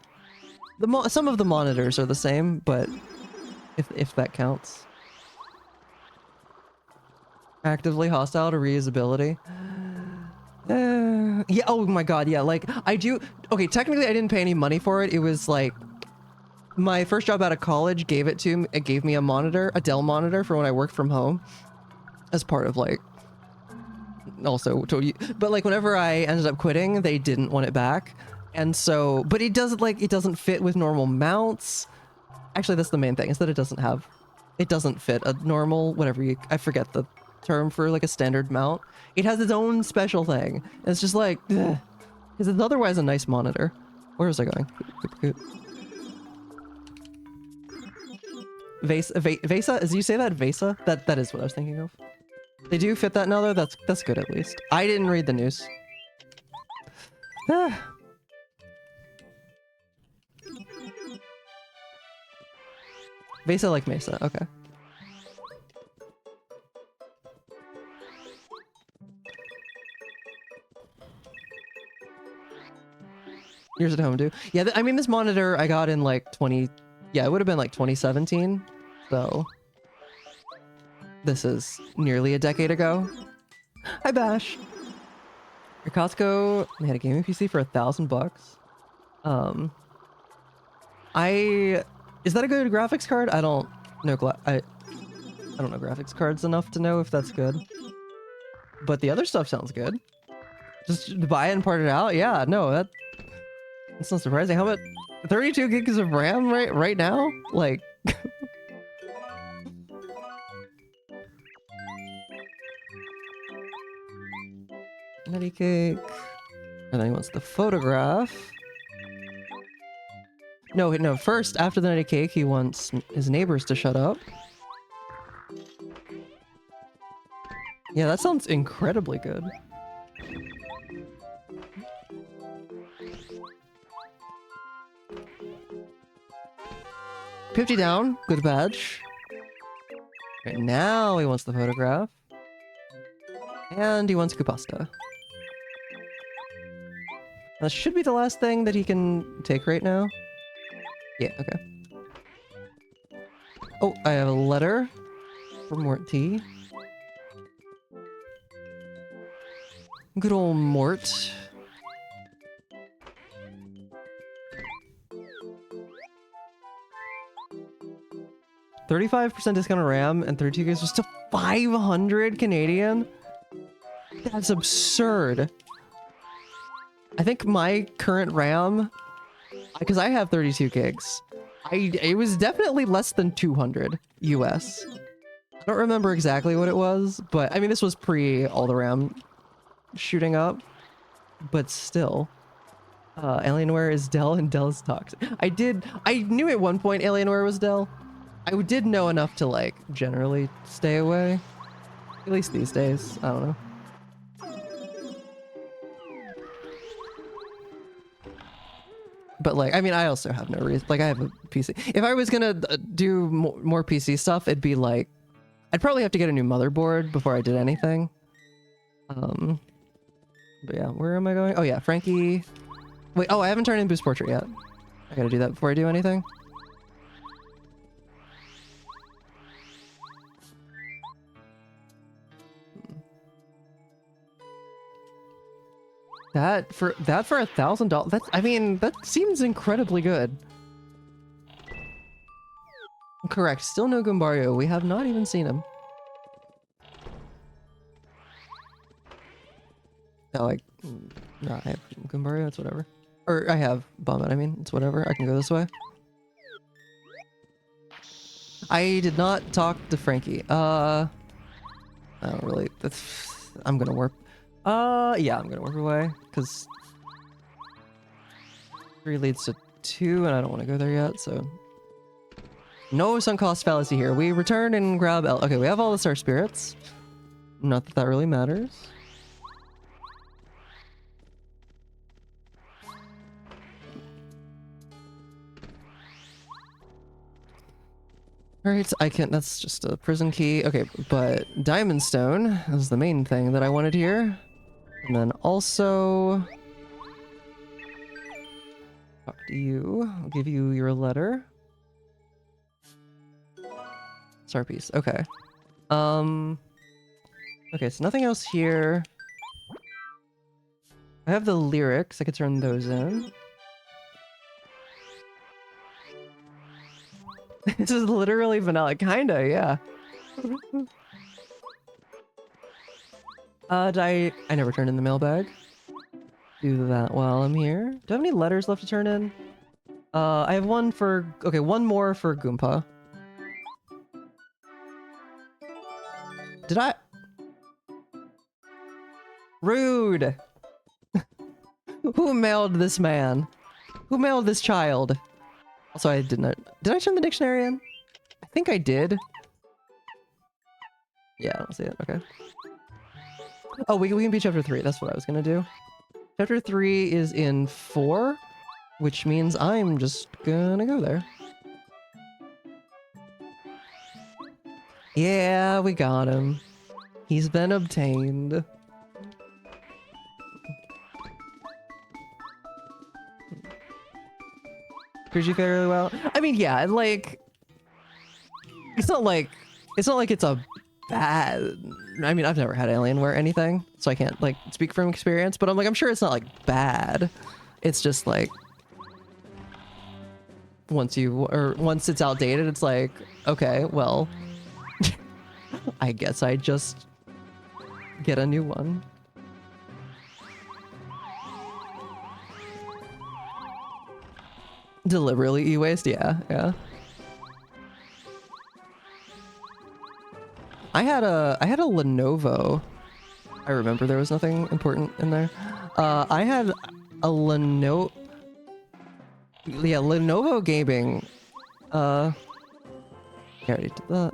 Some of the monitors are the same, but if that counts. Actively hostile to reusability. Yeah, oh my god, yeah, like, I do... Okay, technically I didn't pay any money for it. It was like... My first job out of college gave me a monitor, a Dell monitor for when I worked from home. As part of like... Also, but like whenever I ended up quitting, they didn't want it back. And so... But it doesn't fit with normal mounts. Actually, that's the main thing, is that it doesn't fit a normal, I forget the term for like a standard mount. It has its own special thing. And it's just like, because it's otherwise a nice monitor. Where was I going? Vesa? As you say that? Vesa? That is what I was thinking of. They do fit that now though? That's good at least. I didn't read the news. Vesa like Mesa, okay. Yours at home too. Yeah, I mean this monitor I got in like it would have been like 2017. So this is nearly a decade ago. Hi Bash. Your Costco, they had a gaming PC for $1,000. Is that a good graphics card? I don't know. I don't know graphics cards enough to know if that's good. But the other stuff sounds good. Just buy it and part it out. Yeah, no, that's not surprising. How about 32 gigs of RAM right now? Like, Nutty cake. And then he wants the photograph. No, first, after the nutty cake, he wants his neighbors to shut up. Yeah, that sounds incredibly good. $50 down, good badge. Right, now he wants the photograph. And he wants Kupasta. That should be the last thing that he can take right now. Yeah, okay. Oh, I have a letter from Mort T. Good old Mort. $35% discount on RAM and 32 gigs was still 500 Canadian? That's absurd. I think my current RAM, because I have 32 gigs, it was definitely less than 200 US. I don't remember exactly what it was, but I mean, this was pre all the RAM shooting up, but still. Alienware is Dell and Dell is toxic. I knew at one point Alienware was Dell. I did know enough to like generally stay away. At least these days, I don't know. But like, I mean, I also have no reason. Like, I have a PC. If I was gonna do more PC stuff, it'd be like, I'd probably have to get a new motherboard before I did anything. But yeah, where am I going? Oh yeah, Frankie. Wait, oh, I haven't turned in Boost Portrait yet. I gotta do that before I do anything. That for $1,000. That's, I mean, that seems incredibly good. Correct. Still no Goombario. We have not even seen him. Oh, like, no, I have Goombario. It's whatever. Or I have Bombet. I mean, it's whatever. I can go this way. I did not talk to Frankie. I don't really. I'm gonna warp. Yeah, I'm gonna warp away because 3 leads to 2, and I don't want to go there yet. So no sunk cost fallacy here. We return and grab L. Okay, we have all the Star Spirits. Not that that really matters. Alright, I can't, that's just a prison key. Okay, but Diamond Stone is the main thing that I wanted here. And then also... talk to you. I'll give you your letter. Star piece, okay. Okay, so nothing else here. I have the lyrics, I could turn those in. This is literally vanilla, kinda, yeah. I never turned in the mailbag. Do that while I'm here. Do I have any letters left to turn in? I have one for, okay, one more for Goomba. Did I? Rude! Who mailed this man? Who mailed this child? Also, I did not. Did I turn the dictionary in? I think I did. Yeah, I don't see it. Okay. Oh, we can be chapter 3. That's what I was gonna do. Chapter 3 is in 4, which means I'm just gonna go there. Yeah, we got him. He's been obtained. Treats you fairly well. I mean, yeah, like it's not like it's a bad. I mean, I've never had Alienware anything, so I can't like speak from experience. But I'm sure it's not like bad. It's just like once it's outdated, it's like, okay, well, I guess I just get a new one. Deliberately e-waste, yeah. I had a Lenovo. I remember there was nothing important in there. I had a Lenovo... Yeah, Lenovo Gaming. I already did that.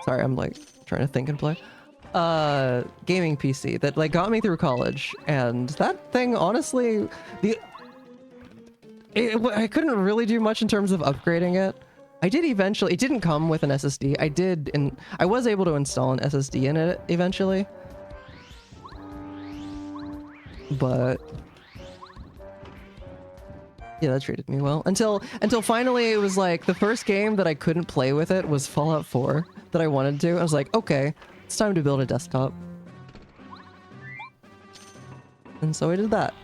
Sorry, I'm like trying to think and play. Gaming PC that like got me through college, and that thing honestly, I couldn't really do much in terms of upgrading it. I did eventually. It didn't come with an SSD. I did, and I was able to install an SSD in it eventually. But yeah, that treated me well until finally it was like the first game that I couldn't play with it was Fallout 4 that I wanted to. I was like, okay, it's time to build a desktop. And so I did that.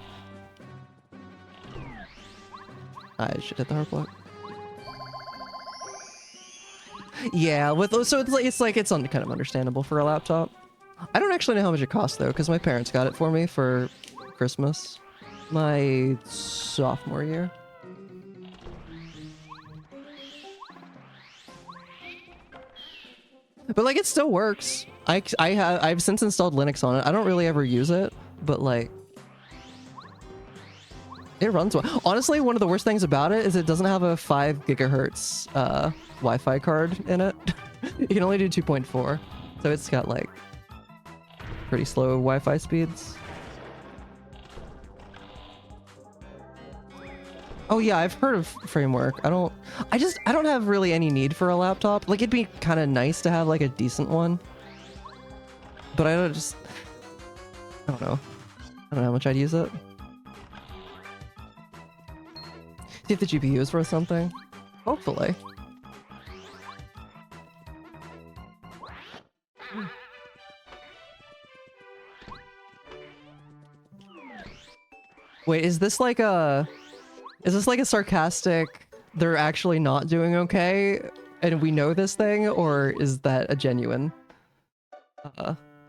I should hit the hard block. Yeah, so it's kind of understandable for a laptop. I don't actually know how much it costs though, because my parents got it for me for Christmas, my sophomore year. But like, it still works. I've since installed Linux on it. I don't really ever use it, but like, it runs well. Honestly, one of the worst things about it is it doesn't have a 5 gigahertz Wi-Fi card in it. You can only do 2.4, so it's got like pretty slow Wi-Fi speeds. Oh yeah, I've heard of Framework. I don't have really any need for a laptop. Like, it'd be kind of nice to have like a decent one, but I don't know. I don't know how much I'd use it. See if the GPU is worth something. Hopefully. Wait, is this like a sarcastic, they're actually not doing okay and we know this thing, or is that a genuine?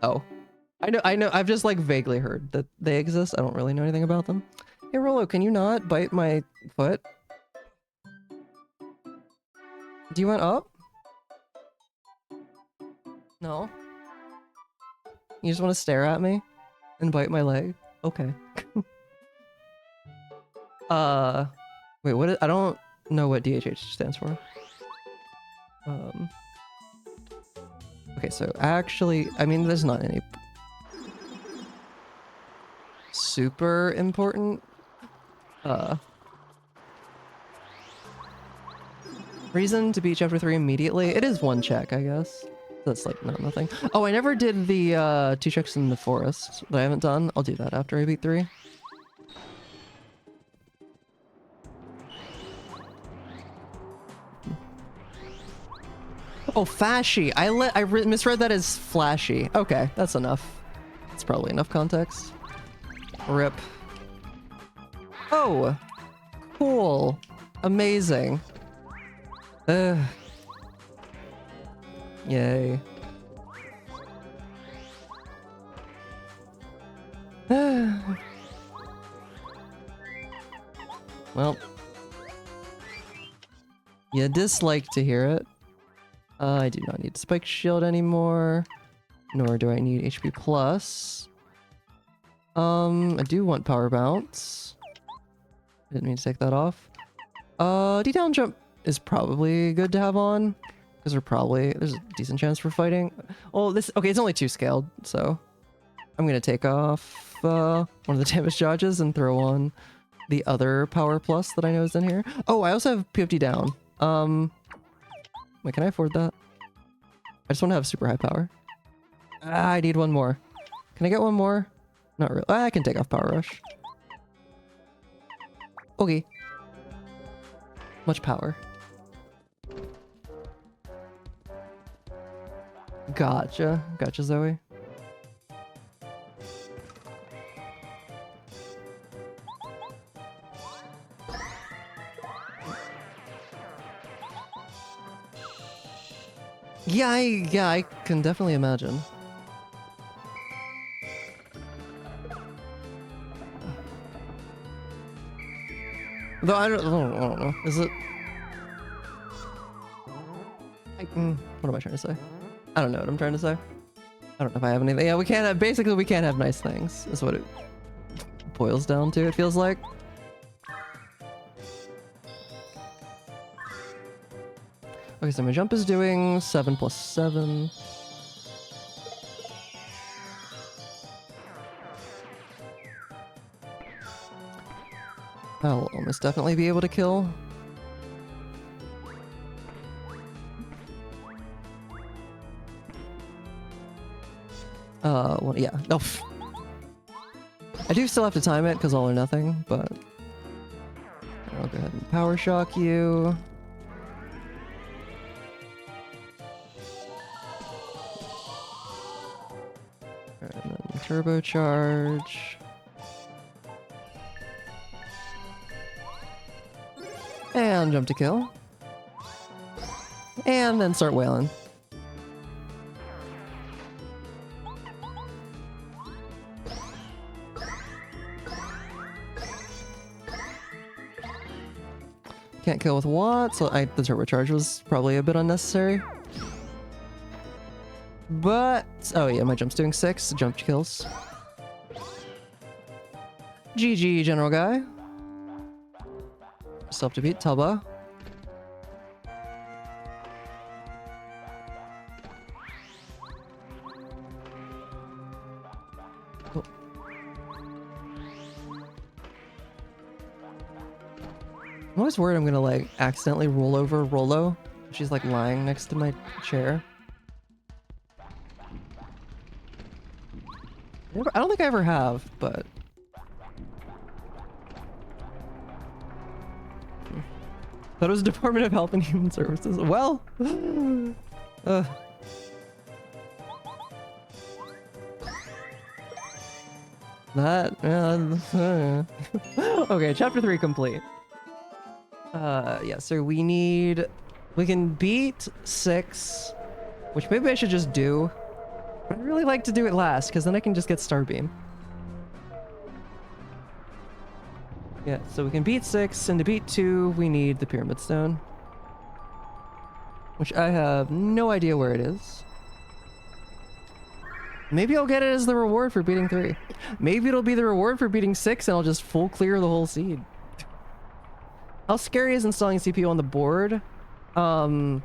Oh. I know, I've just like vaguely heard that they exist. I don't really know anything about them. Hey Rolo, can you not bite my foot? Do you want up? No? You just want to stare at me and bite my leg? Okay. Wait, I don't know what DHH stands for. Okay, so actually, I mean, there's not any super important reason to beat chapter 3 immediately. It is one check, I guess. That's like nothing. Oh, I never did the 2 checks in the forest that I haven't done. I'll do that after I beat 3. Oh, fashy. I misread that as flashy. Okay, that's enough. That's probably enough context. Rip. Oh, cool. Amazing. Yay. Well, you dislike to hear it. I do not need spike shield anymore, nor do I need HP plus. I do want power bounce. Didn't mean to take that off. D-down jump is probably good to have on, because there's a decent chance for fighting. Oh, okay, it's only 2 scaled, so I'm gonna take off one of the damage dodges and throw on the other power plus that I know is in here. Oh, I also have PFD down. Wait, can I afford that? I just want to have super high power. I need one more. Can I get one more? Not really. I can take off power rush. Okay. Much power. Gotcha. Gotcha, Zoe. Yeah, I can definitely imagine. Though I don't know. Is it? What am I trying to say? I don't know what I'm trying to say. I don't know if I have anything. Yeah, we can't have, basically we can't have nice things, is what it boils down to, it feels like. Okay, so my jump is doing 7 plus 7. I'll almost definitely be able to kill. Well, yeah. No. I do still have to time it because all or nothing, but I'll go ahead and power shock you. Alright, and then turbocharge. And jump to kill. And then start wailing. Can't kill with what, so the turbocharge was probably a bit unnecessary. But, oh yeah, my jump's doing 6, jump kills. GG, general guy. Self to beat Tubba. Cool. I'm always worried I'm gonna like accidentally roll over Rollo. She's like lying next to my chair. I don't think I ever have, but thought it was Department of Health and Human Services. Well, okay, chapter 3 complete. Yeah, so we can beat 6, which maybe I should just do. I'd really like to do it last, because then I can just get Starbeam. Yeah, so we can beat 6, and to beat 2, we need the Pyramid Stone. Which I have no idea where it is. Maybe I'll get it as the reward for beating 3. Maybe it'll be the reward for beating 6, and I'll just full clear the whole seed. How scary is installing CPU on the board? So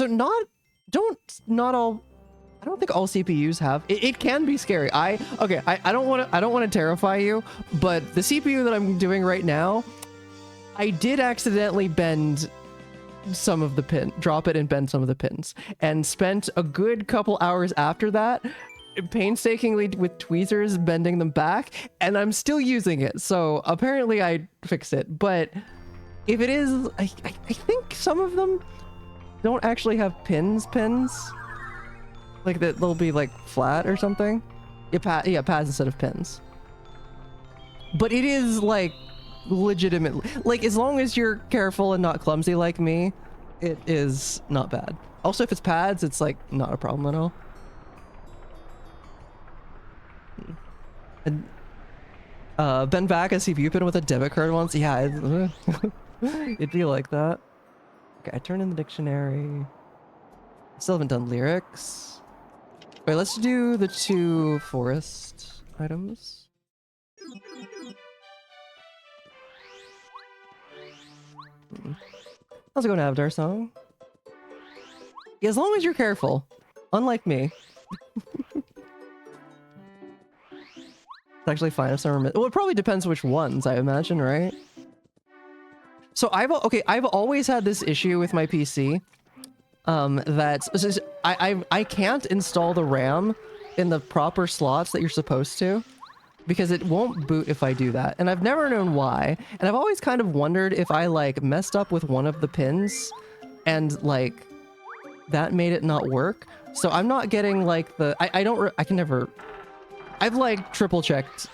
not all... I don't think all CPUs have. It can be scary. I don't want to terrify you, but the CPU that I'm doing right now, I did accidentally bend some of the pin, drop it and bend some of the pins, and spent a good couple hours after that painstakingly with tweezers bending them back, and I'm still using it. So apparently I fixed it, but if it is, I think some of them don't actually have pins. Like that they'll be like flat or something. Yeah, pads instead of pins. But it is like legitimately, like as long as you're careful and not clumsy like me, it is not bad. Also, if it's pads, it's like not a problem at all. And, bend back a CPU pin with a debit card once. Yeah, it'd be like that. Okay, I turn in the dictionary. Still haven't done lyrics. Wait, let's do the 2 forest items. How's it going, Avatar song? Yeah, as long as you're careful. Unlike me. It's actually fine if some are well, it probably depends which ones, I imagine, right? So I've always had this issue with my PC. That I can't install the RAM in the proper slots that you're supposed to, because it won't boot if I do that, and I've never known why, and I've always kind of wondered if I like messed up with one of the pins and like that made it not work. So I'm not getting like the I've like triple checked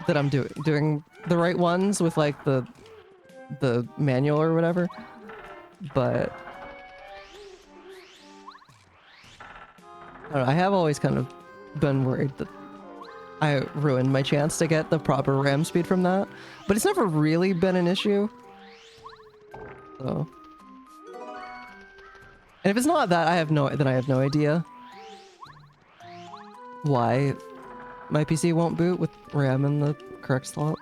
that I'm doing the right ones with like the manual or whatever, but I don't know, I have always kind of been worried that I ruined my chance to get the proper RAM speed from that, but it's never really been an issue. So, and if it's not that, I have no idea. why my PC won't boot with RAM in the correct slots.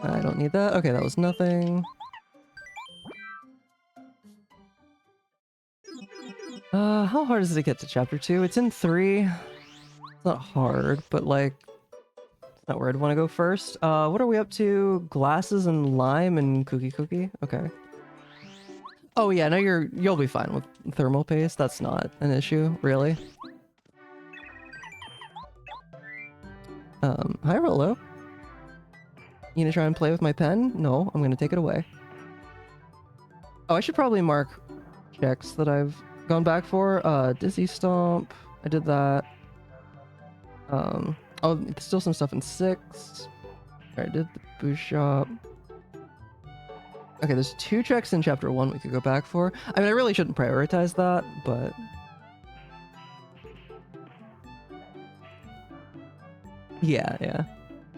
I don't need that. Okay, that was nothing. How hard is it to get to chapter 2? It's in 3. It's not hard, but like, it's not where I'd want to go first. What are we up to? Glasses and lime and cookie. Okay. Oh yeah, no, you'll be fine with thermal paste. That's not an issue, really. Hi Rolo. You gonna try and play with my pen? No, I'm gonna take it away. Oh, I should probably mark checks that I've gone back for. Dizzy Stomp. I did that. Oh, there's still some stuff in 6. I did the boost shop. Okay, there's 2 checks in chapter 1 we could go back for. I mean, I really shouldn't prioritize that, but... Yeah.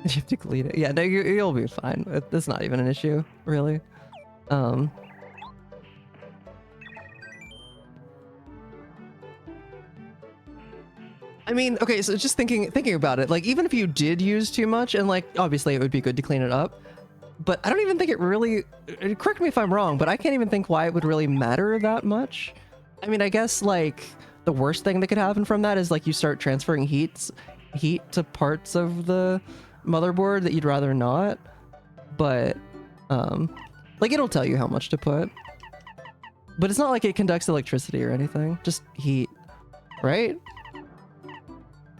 You have to delete it. Yeah, no, you'll be fine. That's not even an issue, really. I mean, okay, so just thinking about it, like, even if you did use too much, and like, obviously it would be good to clean it up, but I don't even think it really, correct me if I'm wrong, but I can't even think why it would really matter that much. I mean, I guess, like, the worst thing that could happen from that is, like, you start transferring heat to parts of the motherboard that you'd rather not, but, like, it'll tell you how much to put. But it's not like it conducts electricity or anything, just heat, right?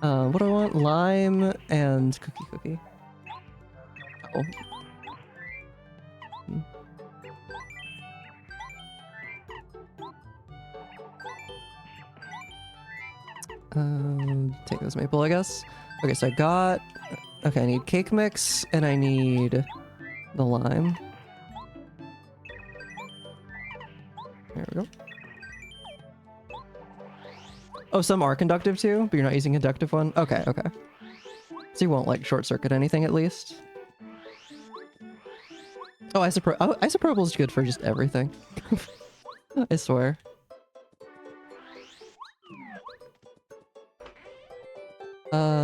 What do I want? Lime and cookie. Oh. Take this maple, I guess. Okay, so I got... Okay, I need cake mix, and I need the lime. There we go. Oh, some are conductive too, but you're not using conductive one? Okay. So you won't, like, short circuit anything, at least? Oh, isopropyl is good for just everything. I swear.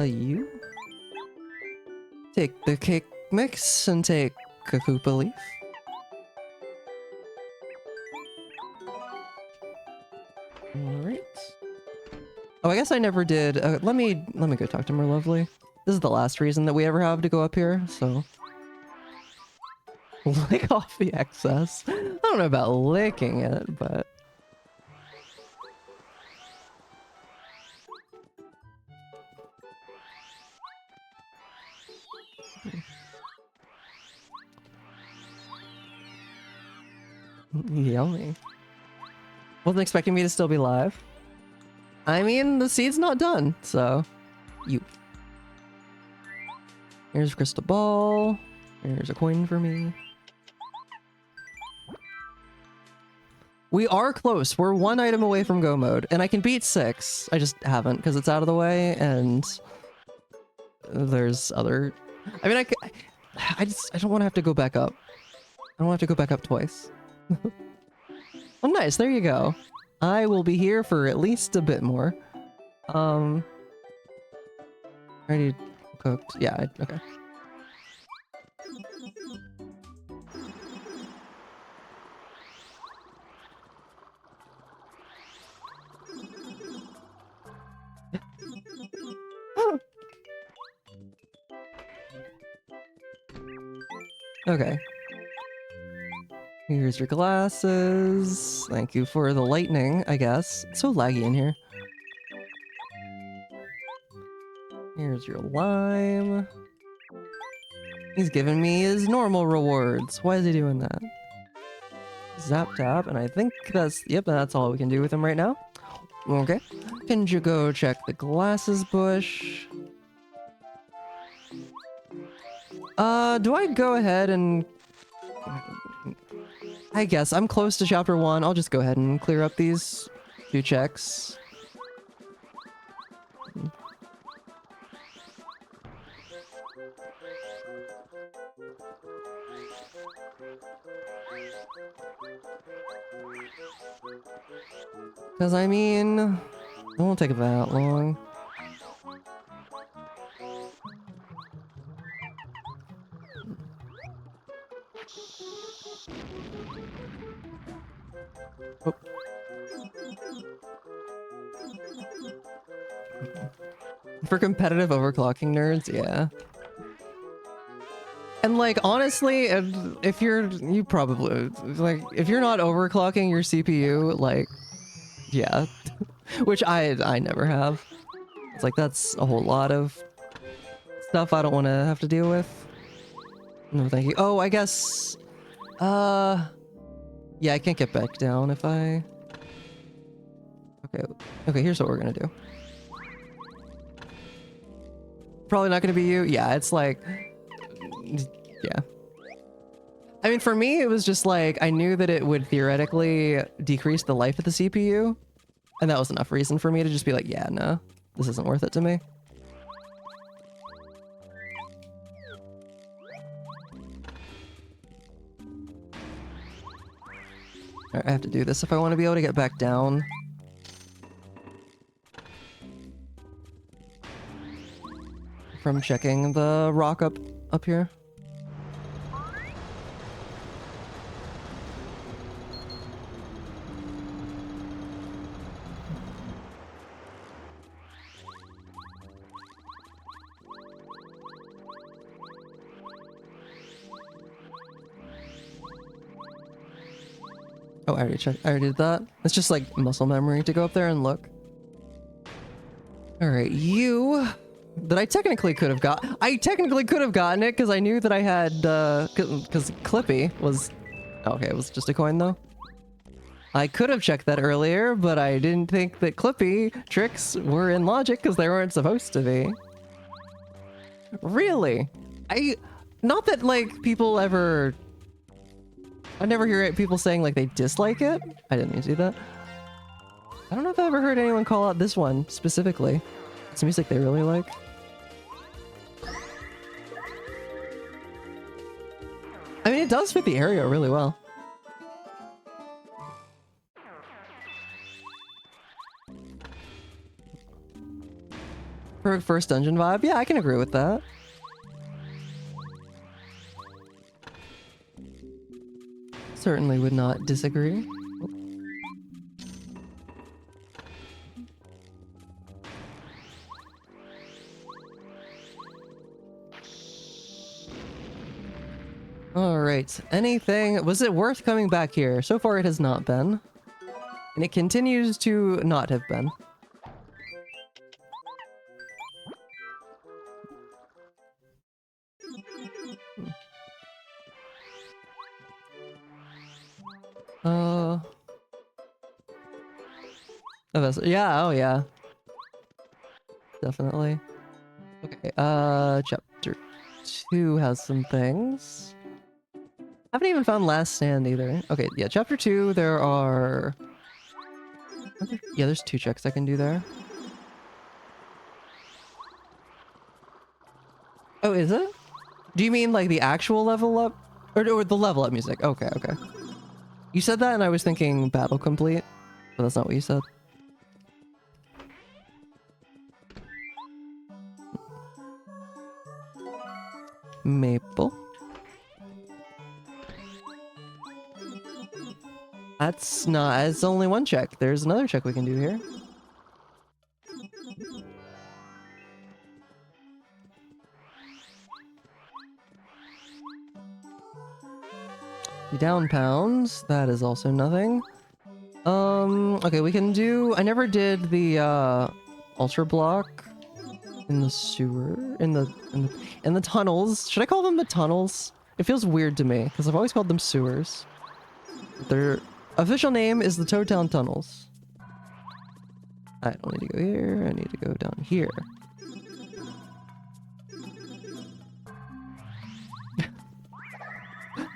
You? Take the cake mix and take a Koopa leaf. Alright. Oh, I guess I never did. Let me go talk to Merlovely. This is the last reason that we ever have to go up here, so... Lick off the excess. I don't know about licking it, but... Yummy. Wasn't expecting me to still be live. I mean, the seed's not done, so... You. Here's a crystal ball. Here's a coin for me. We are close. We're 1 item away from go mode, and I can beat 6. I just haven't, because it's out of the way, and... There's other... I mean, I don't want to have to go back up. I don't want to have to go back up twice. Oh, nice. There you go. I will be here for at least a bit more. Already cooked. Yeah, okay. Okay. Here's your glasses. Thank you for the lightning, I guess. It's so laggy in here. Here's your lime. He's giving me his normal rewards. Why is he doing that? Zap tap, and I think that's... Yep, that's all we can do with him right now. Okay. Can you go check the glasses bush? Do I go ahead and... I guess I'm close to chapter 1. I'll just go ahead and clear up these 2 checks. Because I mean, it won't take that long. Oh. For competitive overclocking nerds, yeah. And like honestly, if you probably like if you're not overclocking your CPU, like yeah, which I never have. It's like that's a whole lot of stuff I don't want to have to deal with. No, thank you. Oh, I guess. Yeah, I can't get back down if I. Okay, okay. Here's what we're gonna do. Probably not gonna be you. Yeah, it's like. Yeah. I mean, for me, it was just like, I knew that it would theoretically decrease the life of the CPU. And that was enough reason for me to just be like, yeah, no, this isn't worth it to me. All right, I have to do this if I want to be able to get back down. From checking the rock up here. Oh, I already checked. I already did that. It's just like muscle memory to go up there and look. All right, you. That I technically could have got. I technically could have gotten it because I knew that I had. Because Clippy was. Okay, it was just a coin though. I could have checked that earlier, but I didn't think that Clippy tricks were in logic because they weren't supposed to be. Really? Not that like people ever. I never hear people saying like they dislike it. I didn't mean to do that. I don't know if I ever heard anyone call out this one specifically. It's music they really like. I mean, it does fit the area really well. For first dungeon vibe, yeah, I can agree with that. Certainly would not disagree. Alright, anything... Was it worth coming back here? So far it has not been. And it continues to not have been. Yeah, oh yeah. Definitely. Okay, chapter 2 has some things. Haven't even found Last Stand either. Okay, yeah, chapter 2, there are... Yeah, there's 2 checks I can do there. Oh, is it? Do you mean like the actual level up? Or the level up music? Okay, okay. You said that and I was thinking battle complete, but that's not what you said. Maple. That's not... It's only 1 check. There's another check we can do here. Down pounds. That is also nothing. Okay, we can do... I never did the, ultra block in the sewer... In the tunnels. Should I call them the tunnels? It feels weird to me, because I've always called them sewers. Their official name is the Toadtown Tunnels. I don't need to go here. I need to go down here.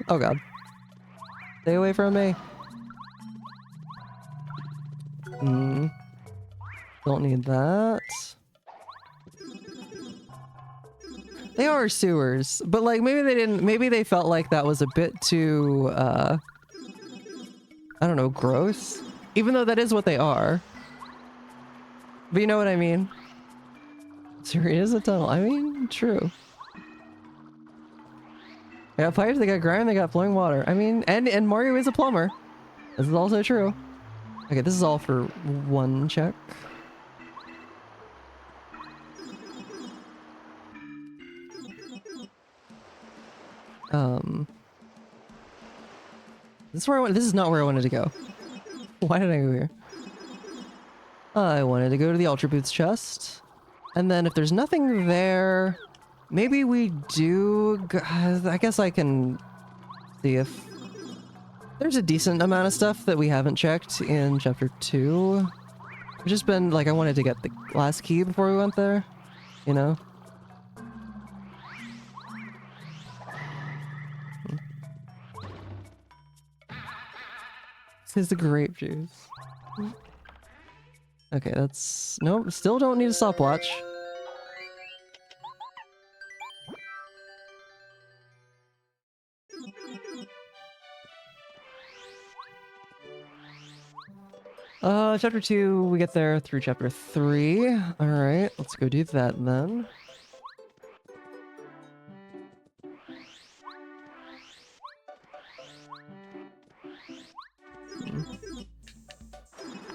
Oh god. Stay away from me. Don't need that. They are sewers, but like maybe they didn't. Maybe they felt like that was a bit too. I don't know, gross. Even though that is what they are. But you know what I mean. There is a tunnel. I mean, true. They got pipes, they got grime, they got flowing water. I mean, and Mario is a plumber. This is also true. Okay, this is all for one check. This is where I want. This is not where I wanted to go. Why did I go here? I wanted to go to the Ultra Boots chest. And then if there's nothing there, maybe we do... I guess I can see if there's a decent amount of stuff that we haven't checked in Chapter 2. I've just been, like, I wanted to get the last key before we went there, you know? This is the grape juice. Okay, that's... Nope, still don't need a stopwatch. Chapter 2, we get there through Chapter 3. Alright, let's go do that then.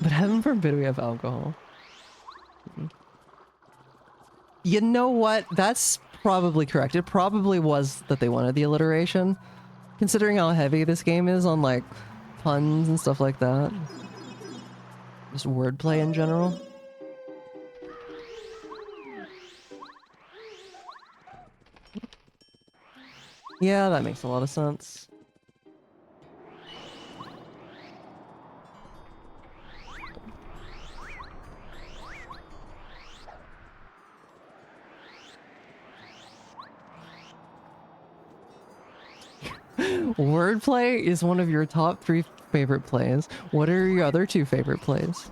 But heaven forbid we have alcohol. You know what? That's probably correct. It probably was that they wanted the alliteration. Considering how heavy this game is on, like, puns and stuff like that. Just wordplay in general. Yeah, that makes a lot of sense. Wordplay is one of your top 3 favorite plays. What are your other 2 favorite plays?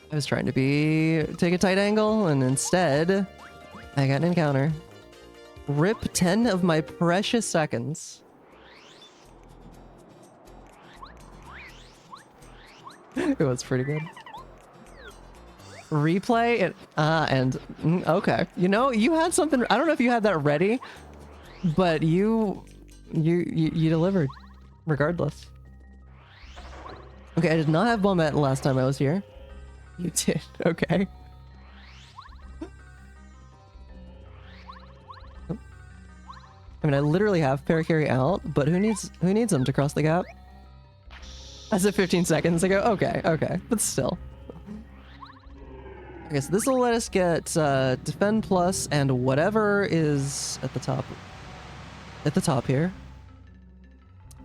I was trying to take a tight angle, and instead, I got an encounter. Rip 10 of my precious seconds. It was pretty good. Replay it, okay. You know, you had something. I don't know if you had that ready, but you delivered, regardless. Okay, I did not have Bombette last time I was here. You did, okay. I mean, I literally have Paracarry out, but who needs them to cross the gap? As of 15 seconds ago. Okay, but still. Okay, so this will let us get Defend Plus and whatever is at the top. At the top here.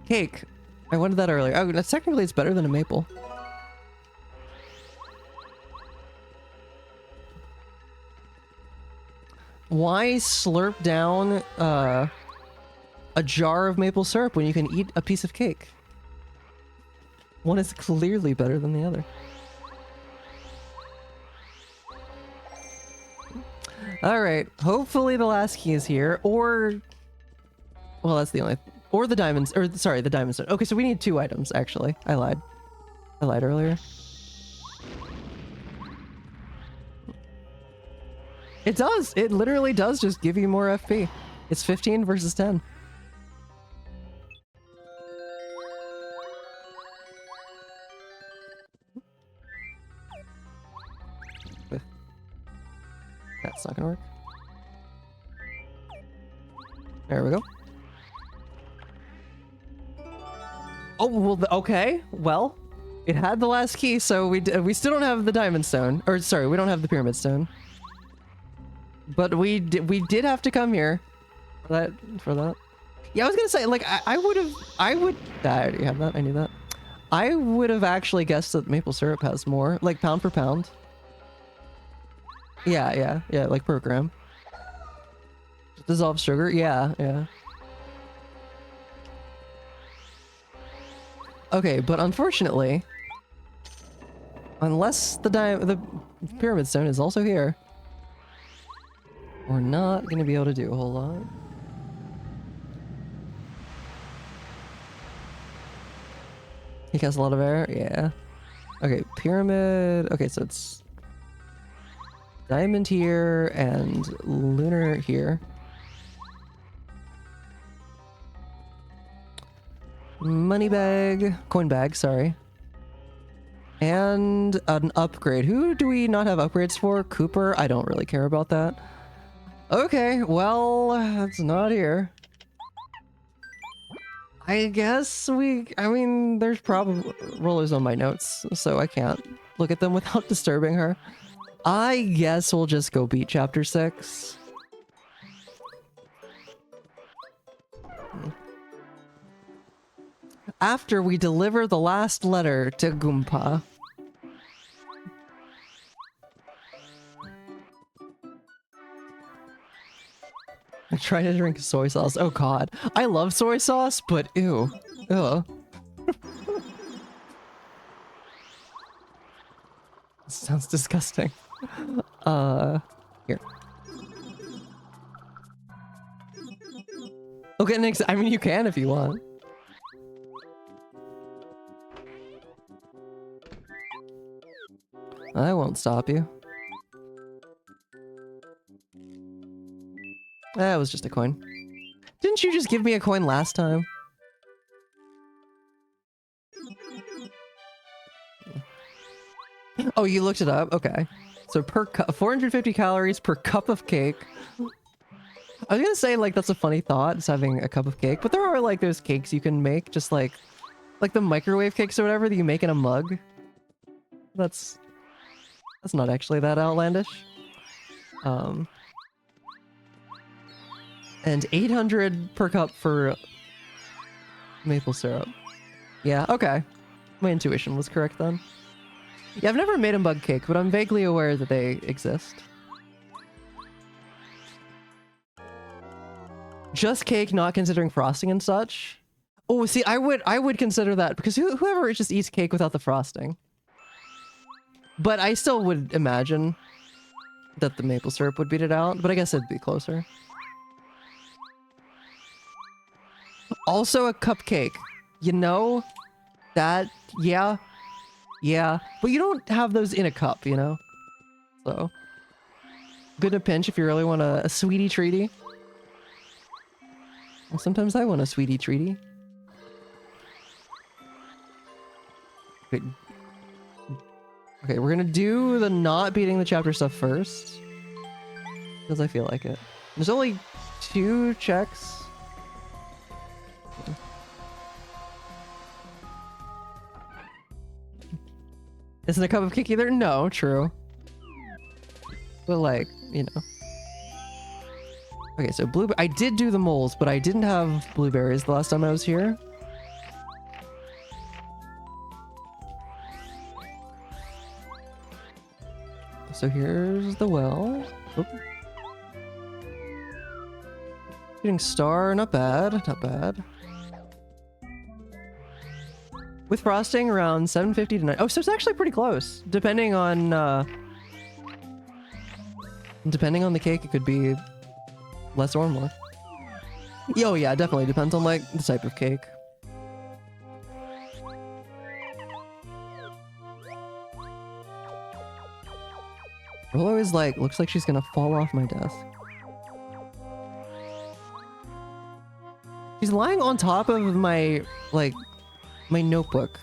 Cake. I wanted that earlier. Oh, technically it's better than a maple. Why slurp down a jar of maple syrup when you can eat a piece of cake? One is clearly better than the other. Alright, hopefully the last key is here, or... Well, that's the only... Or the diamonds, or sorry, the diamond stone. Okay, so we need 2 items, actually. I lied earlier. It does! It literally does just give you more FP. It's 15 versus 10. That's not gonna work. There we go. Oh, well, okay. Well, it had the last key, so we still don't have the diamond stone. Or, sorry, we don't have the pyramid stone. But we did have to come here for that. Yeah, I was gonna say, like, I would... I already have that, I knew that. I would have actually guessed that maple syrup has more, like, pound for pound. Yeah, like per gram. Dissolved sugar, yeah. Okay, but unfortunately, unless the pyramid stone is also here, we're not gonna be able to do a whole lot. He casts a lot of air? Yeah. Okay, pyramid. Okay, so it's diamond here and lunar here. Money bag. Coin bag, sorry. And an upgrade. Who do we not have upgrades for? Cooper? I don't really care about that. Okay, well, it's not here. I guess I mean, there's probably rollers on my notes, so I can't look at them without disturbing her. I guess we'll just go beat chapter 6. After we deliver the last letter to Goompa. I'm trying to drink soy sauce. Oh god. I love soy sauce, but ew. Ugh. Sounds disgusting. Here. Okay, next. I mean, you can if you want. I won't stop you. That was just a coin. Didn't you just give me a coin last time? Oh, you looked it up? Okay. So per cup, 450 calories per cup of cake. I was gonna say, like, that's a funny thought, is having a cup of cake, but there are, like, those cakes you can make, just like the microwave cakes or whatever that you make in a mug. That's not actually that outlandish. And 800 per cup for maple syrup. Yeah, okay. My intuition was correct then. Yeah, I've never made a mug cake, but I'm vaguely aware that they exist. Just cake, not considering frosting and such? Oh, see, I would consider that, because whoever just eats cake without the frosting. But I still would imagine that the maple syrup would beat it out, but I guess it'd be closer. Also a cupcake. You know? That, yeah. Yeah. But you don't have those in a cup, you know? So. Good in a pinch if you really want a sweetie treaty. Well, sometimes I want a sweetie treaty. Wait. Okay, we're gonna do the not beating the chapter stuff first. Because I feel like it. There's only 2 checks. Isn't a cup of cake either? No, true. But like, you know. Okay, so I did do the moles, but I didn't have blueberries the last time I was here. So here's the well. Oop. Shooting star, not bad, not bad. With frosting around 750 to 9. Oh, so it's actually pretty close. Depending on the cake, it could be less or more. Oh yeah, definitely depends on like the type of cake. Rolo is like, looks like she's gonna fall off my desk. She's lying on top of my, like, my notebook,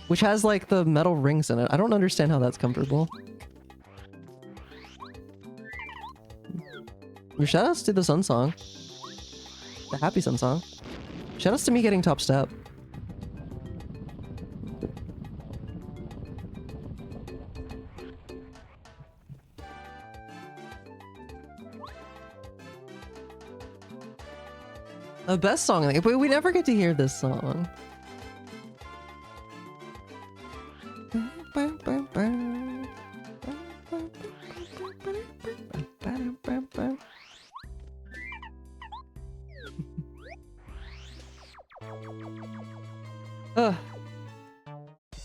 which has like the metal rings in it. I don't understand how that's comfortable. Shoutouts to the Sun Song. The Happy Sun Song. Shoutouts to me getting top step. The best song in the game, but we never get to hear this song.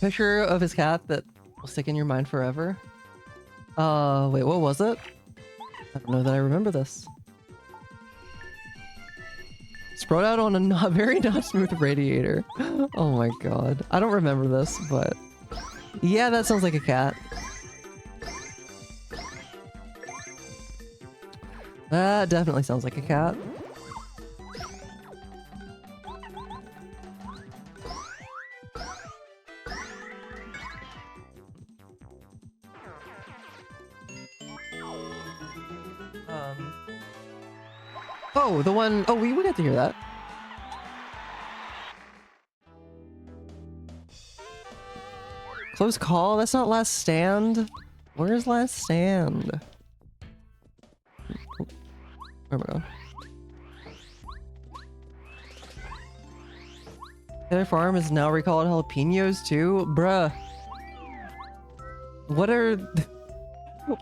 Picture of his cat that will stick in your mind forever. Wait, what was it? I don't know that I remember this. Sprout out on a very not smooth radiator. Oh my god. I don't remember this, but... Yeah, that sounds like a cat. That definitely sounds like a cat. Oh, the one... Oh, we got to hear that. Close call? That's not Last Stand. Where's Last Stand? Where am I going? Taylor Farm is now recalled jalapenos too? Bruh. What are...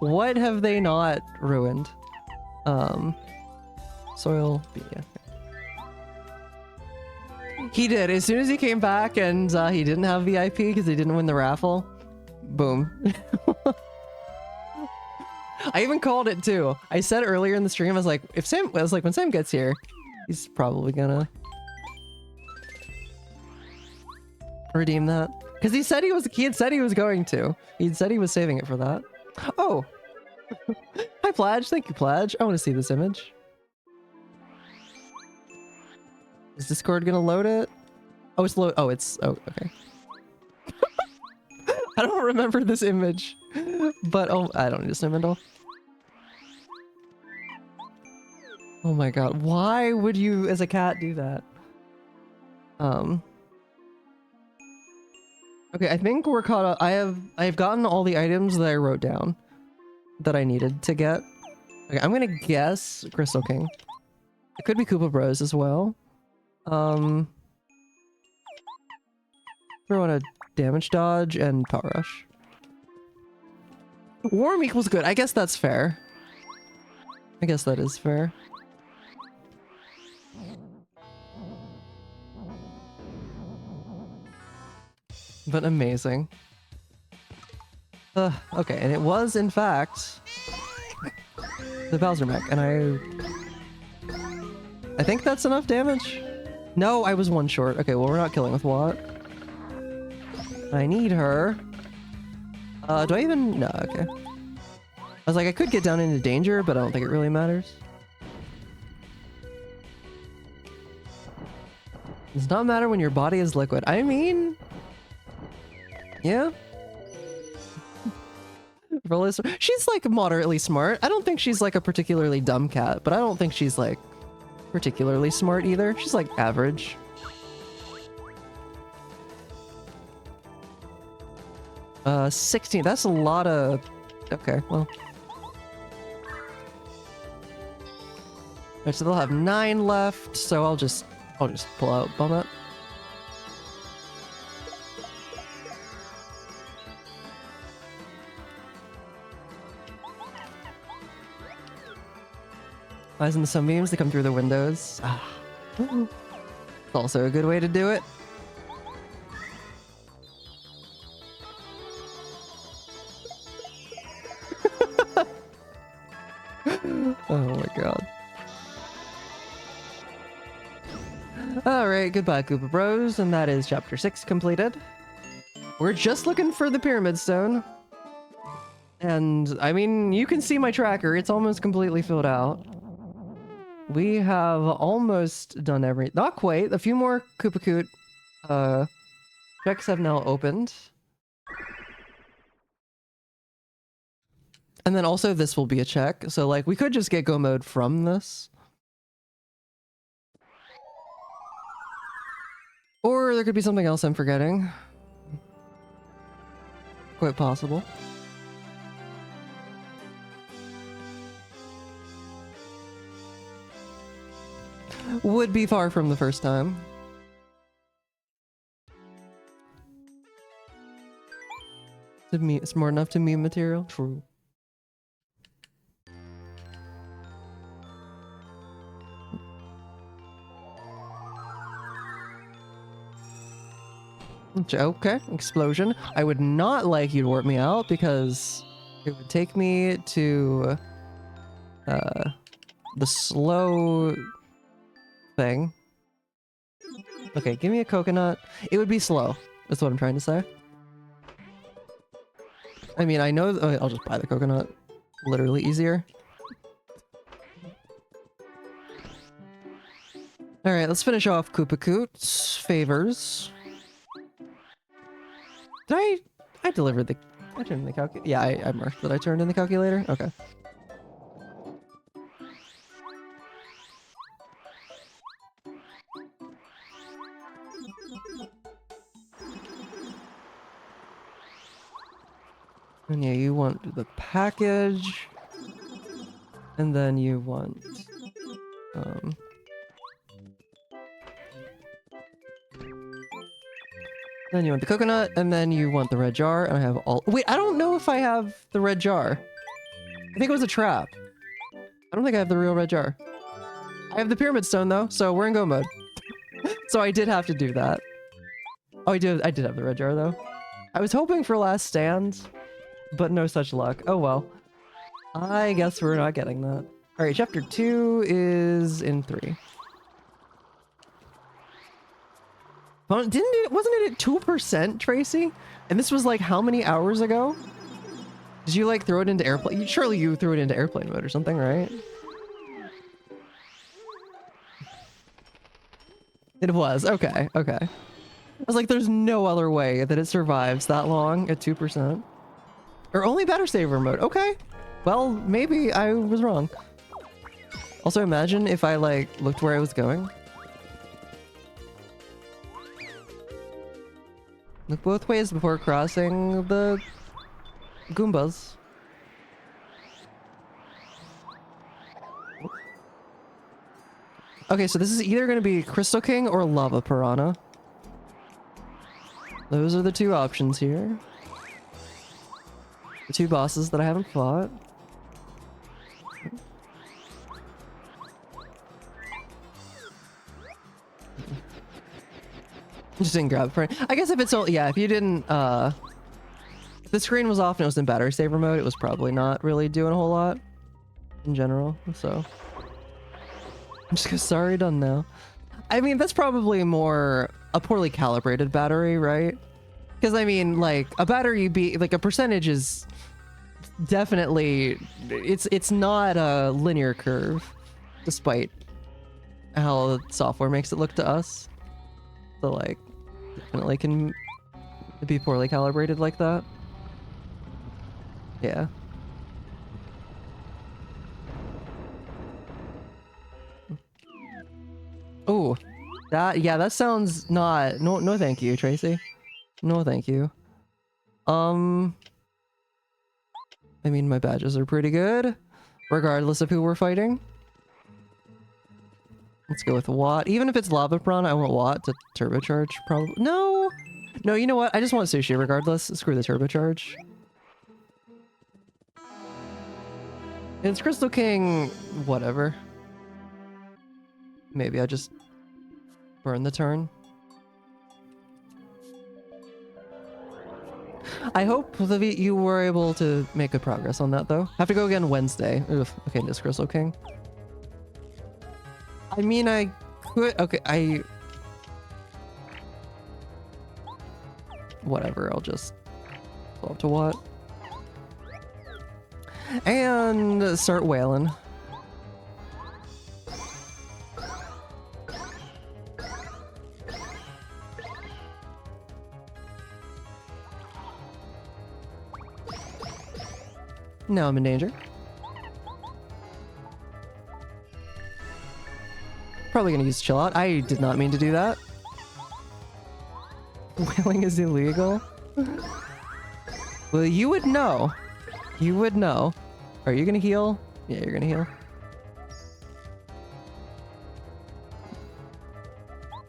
What have they not ruined? Soil... Yeah. He did. As soon as he came back and he didn't have VIP because he didn't win the raffle. Boom. I even called it too. I said earlier in the stream, I was like, when Sam gets here, he's probably gonna redeem that. Because he had said he was going to. He said he was saving it for that. Oh. Hi, Pladge. Thank you, Pladge. I want to see this image. Is Discord gonna load it? Oh, it's load. Oh, it's... Oh, okay. I don't remember this image. But, oh, I don't need to snowman doll. Oh my god. Why would you, as a cat, do that? Okay, I think we're caught up. I have gotten all the items that I wrote down that I needed to get. Okay, I'm gonna guess Crystal King. It could be Koopa Bros as well. Throw on a damage dodge and power rush. Warm equals good. I guess that's fair. I guess that is fair. But amazing. Okay, and it was in fact the Bowser mech, and I think that's enough damage. No, I was one short. Okay, well, we're not killing with what? I need her. Do I even... No, okay. I was like, I could get down into danger, but I don't think it really matters. Does not matter when your body is liquid. I mean... Yeah. She's like moderately smart. I don't think she's like a particularly dumb cat, but I don't think she's like particularly smart either. She's like average. Uh, 16. That's a lot of... Okay, well. Alright, so they'll have 9 left, so I'll just pull out Bummet. Eyes in the sunbeams, they come through the windows. Ah. It's also a good way to do it. Oh my god. Alright, goodbye Koopa Bros, and that is chapter 6 completed. We're just looking for the Pyramid Stone. And, I mean, you can see my tracker, it's almost completely filled out. We have almost done not quite. A few more Koopa Koot checks have now opened. And then also this will be a check. So like we could just get go mode from this. Or there could be something else I'm forgetting. Quite possible. Would be far from the first time. Smart enough to meme material? True. Okay, explosion. I would not like you to warp me out because it would take me to the slow thing. Okay, give me a coconut. It would be slow. That's what I'm trying to say. I mean, I know... Oh, I'll just buy the coconut. Literally easier. Alright, let's finish off Koopakoot's favors. Did I delivered the... I turned in the calculator. Yeah, I marked that I turned in the calculator. Okay. And yeah, you want the package. And then you want... Then you want the coconut, and then you want the red jar, and I have all... Wait, I don't know if I have the red jar. I think it was a trap. I don't think I have the real red jar. I have the pyramid stone, though, so we're in go mode. So I did have to do that. Oh, I did have the red jar, though. I was hoping for last stand, but no such luck. Oh, well. I guess we're not getting that. Alright, chapter 2 is in 3. Wasn't it at 2%, Tracy? And this was like how many hours ago? Did you like throw it into airplane? Surely you threw it into airplane mode or something, right? It was, okay, okay. I was like, there's no other way that it survives that long at 2%. Or only better saver mode, okay. Well, maybe I was wrong. Also, imagine if I like looked where I was going. Look both ways before crossing the Goombas. Okay, so this is either going to be Crystal King or Lava Piranha. Those are the two options here. The two bosses that I haven't fought. Just didn't grab it. I guess if it's all, yeah, if you didn't, if the screen was off and it was in battery saver mode, it was probably not really doing a whole lot in general, so. I'm just sorry, done now. I mean, that's probably more a poorly calibrated battery, right? Because I mean, like, a battery like a percentage is definitely, it's not a linear curve, despite how the software makes it look to us. So like, definitely can be poorly calibrated like that. Yeah. Oh, that sounds not, no thank you, Tracy. No thank you. I mean, my badges are pretty good, regardless of who we're fighting. Let's go with Watt. Even if it's Lava Piranha, I want Watt to turbocharge, probably. No! No, you know what? I just want Sushi regardless. Screw the turbocharge. It's Crystal King, whatever. Maybe I just burn the turn. I hope that you were able to make good progress on that, though. Have to go again Wednesday. Oof. Okay, this Crystal King. I mean, I could... Okay, whatever, I'll just pull up to what? And start wailing. Now I'm in danger. Probably gonna use chill out. I did not mean to do that. Whaling is illegal. Well, you would know. You would know. Are you gonna heal? Yeah, you're gonna heal.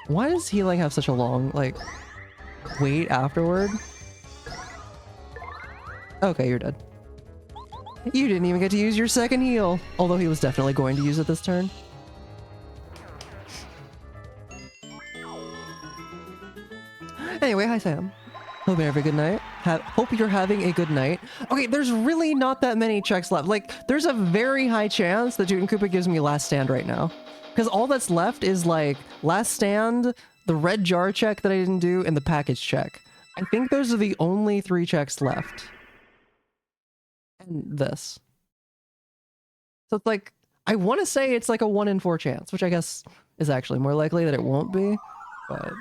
Why does healing have such a long, like, wait afterward? Okay, you're dead. You didn't even get to use your second heal. Although he was definitely going to use it this turn. Anyway, hi Sam. Hope you have a good night. Hope you're having a good night. Okay, there's really not that many checks left. Like, there's a very high chance that Toot & Koopa gives me last stand right now. Because all that's left is, like, last stand, the red jar check that I didn't do, and the package check. I think those are the only 3 checks left. And this. So it's like, I want to say it's like a 1 in 4 chance, which I guess is actually more likely that it won't be, but...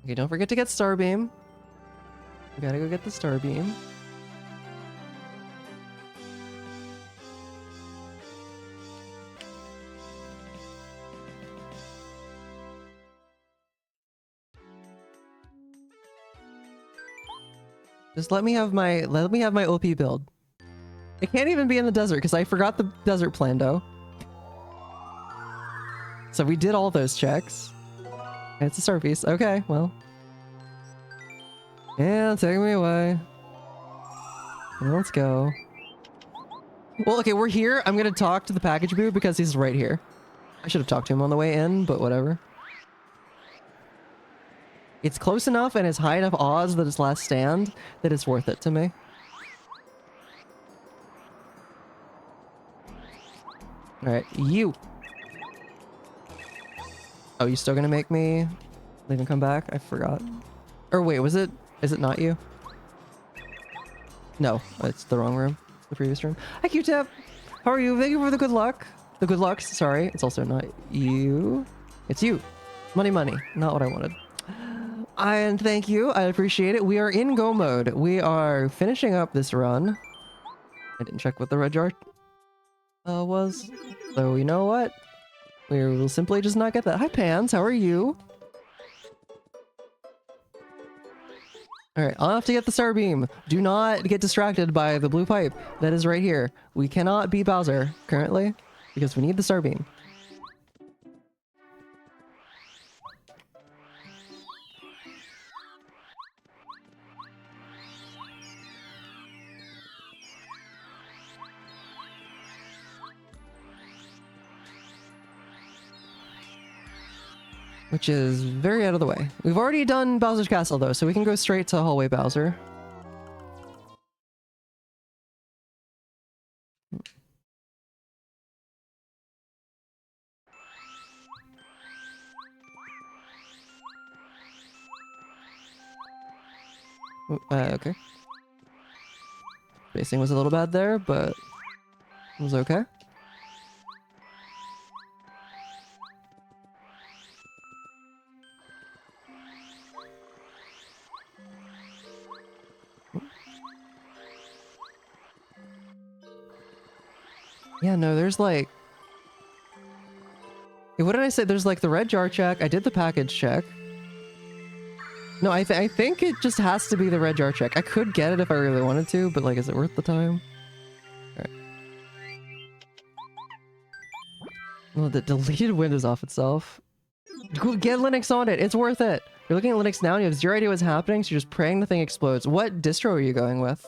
Okay, don't forget to get Starbeam. We gotta go get the Starbeam. Just let me have my OP build. It can't even be in the desert because I forgot the desert plando. So we did all those checks. It's a star piece. Okay, well. Yeah, take me away. Let's go. Well, okay, we're here. I'm gonna talk to the package boo because he's right here. I should have talked to him on the way in, but whatever. It's close enough and it's high enough odds that it's last stand that it's worth it to me. Alright, you. Oh, you still gonna make me leave and come back? I forgot. Or wait, is it not you? No, it's the wrong room. It's the previous room. Hi, Q-Tip. How are you? Thank you for the good luck. The good lucks, sorry. It's also not you. It's you. Money, money. Not what I wanted. And thank you. I appreciate it. We are in go mode. We are finishing up this run. I didn't check what the red jar was. So you know what? We will simply just not get that. Hi, Pans. How are you? Alright, I'll have to get the star beam. Do not get distracted by the blue pipe that is right here. We cannot be Bowser currently because we need the star beam. Which is very out of the way. We've already done Bowser's Castle though, so we can go straight to Hallway Bowser. Okay. Spacing was a little bad there, but it was okay. Yeah, no, there's like... What did I say? There's like the red jar check. I did the package check. No, I think it just has to be the red jar check. I could get it if I really wanted to, but like, is it worth the time? Alright. Well, the deleted windows off itself. Get Linux on it. It's worth it. You're looking at Linux now and you have zero idea what's happening, so you're just praying the thing explodes. What distro are you going with?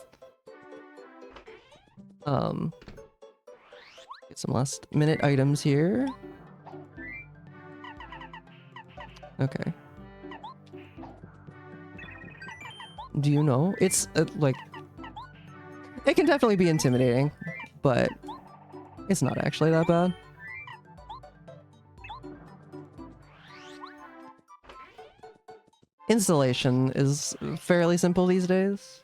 Get some last minute items here. Okay. Do you know? It's like... It can definitely be intimidating, but it's not actually that bad. Installation is fairly simple these days.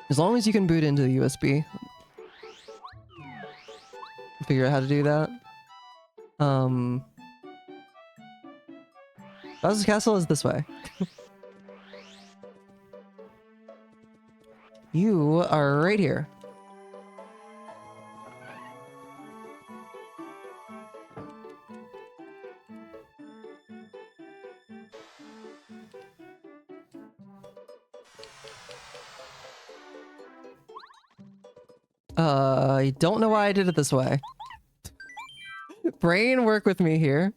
As long as you can boot into the USB. Figure out how to do that. Bowser's Castle is this way. You are right here. I don't know why I did it this way. Brain, work with me here.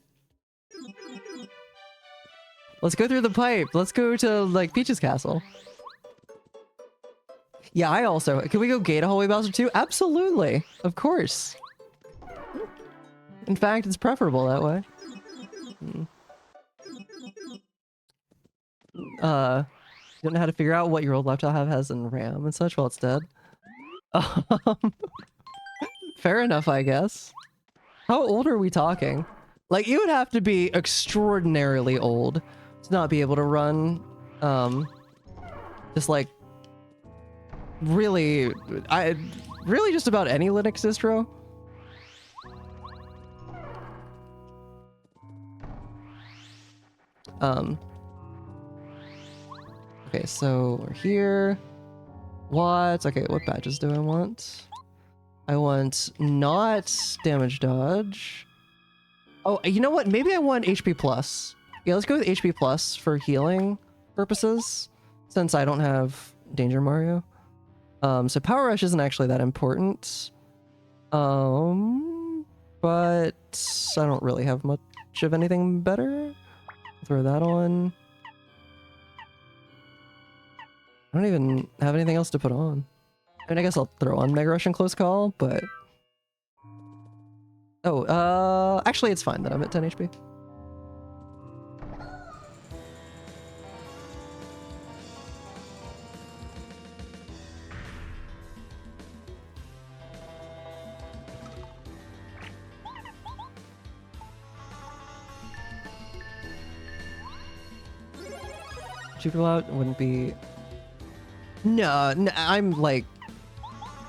Let's go through the pipe. Let's go to, like, Peach's Castle. Yeah, I also... Can we go gate a Hallway Bowser too? Absolutely. Of course. In fact, it's preferable that way. Hmm. You don't know how to figure out what your old laptop has in RAM and such while it's dead. Fair enough, I guess. How old are we talking? Like, you would have to be extraordinarily old to not be able to run, just like, really just about any Linux distro. Okay, so we're here. What? Okay, what badges do I want? I want not damage dodge. Oh, you know what? Maybe I want HP plus. Yeah, let's go with HP plus for healing purposes, since I don't have Danger Mario. So Power Rush isn't actually that important. But I don't really have much of anything better. Throw that on. I don't even have anything else to put on. I mean, I guess I'll throw on Mega Rush and Close Call, but... Oh, actually it's fine that I'm at 10 HP. Super loud wouldn't be... No, I'm like...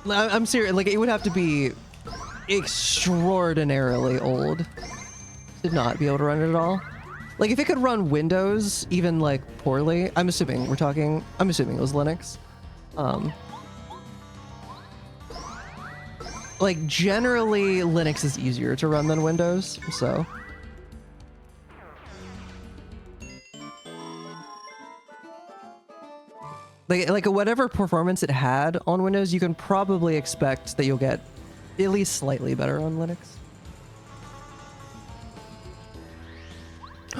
I'm serious, like it would have to be extraordinarily old to not be able to run it at all. Like if it could run Windows, even like poorly, I'm assuming it was Linux. Like generally Linux is easier to run than Windows, so. Like whatever performance it had on Windows, you can probably expect that you'll get at least slightly better on Linux.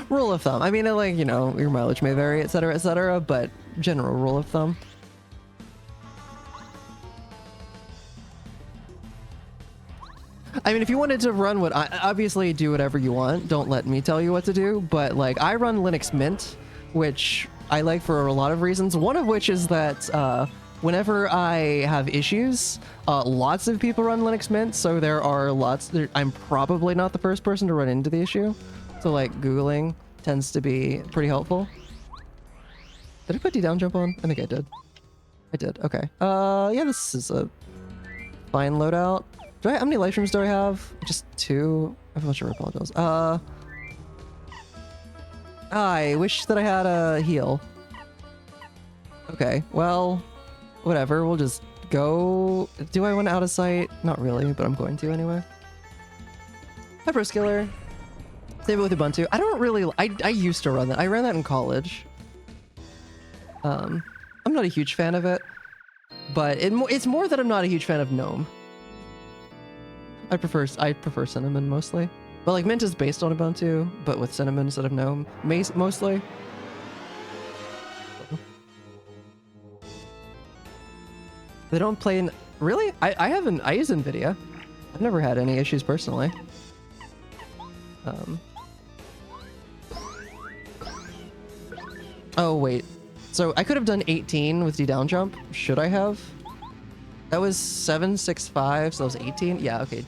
Rule of thumb. I mean, like, you know, your mileage may vary, etc., but general rule of thumb. I mean, if you wanted to run obviously do whatever you want. Don't let me tell you what to do, but like I run Linux Mint, which I like for a lot of reasons. One of which is that whenever I have issues, lots of people run Linux Mint, so there are lots. I'm probably not the first person to run into the issue, so like Googling tends to be pretty helpful. Did I put D-down jump on? I think I did. I did. Okay. Yeah, this is a fine loadout. How many life streams do I have? Just 2. I have a bunch of repel gels. I wish that I had a heal. Okay, well, whatever. We'll just go. Do I want out of sight? Not really, but I'm going to anyway. Pepper Skiller. Save it with Ubuntu. I don't really... I used to run that. I ran that in college. I'm not a huge fan of it, but it's more that I'm not a huge fan of GNOME. I prefer Cinnamon mostly. But like Mint is based on Ubuntu, but with Cinnamon instead of GNOME mostly. They don't play in... Really? I use NVIDIA. I've never had any issues personally. Oh wait. So I could have done 18 with D-down jump. Should I have? That was 765, so that was 18? Yeah, okay.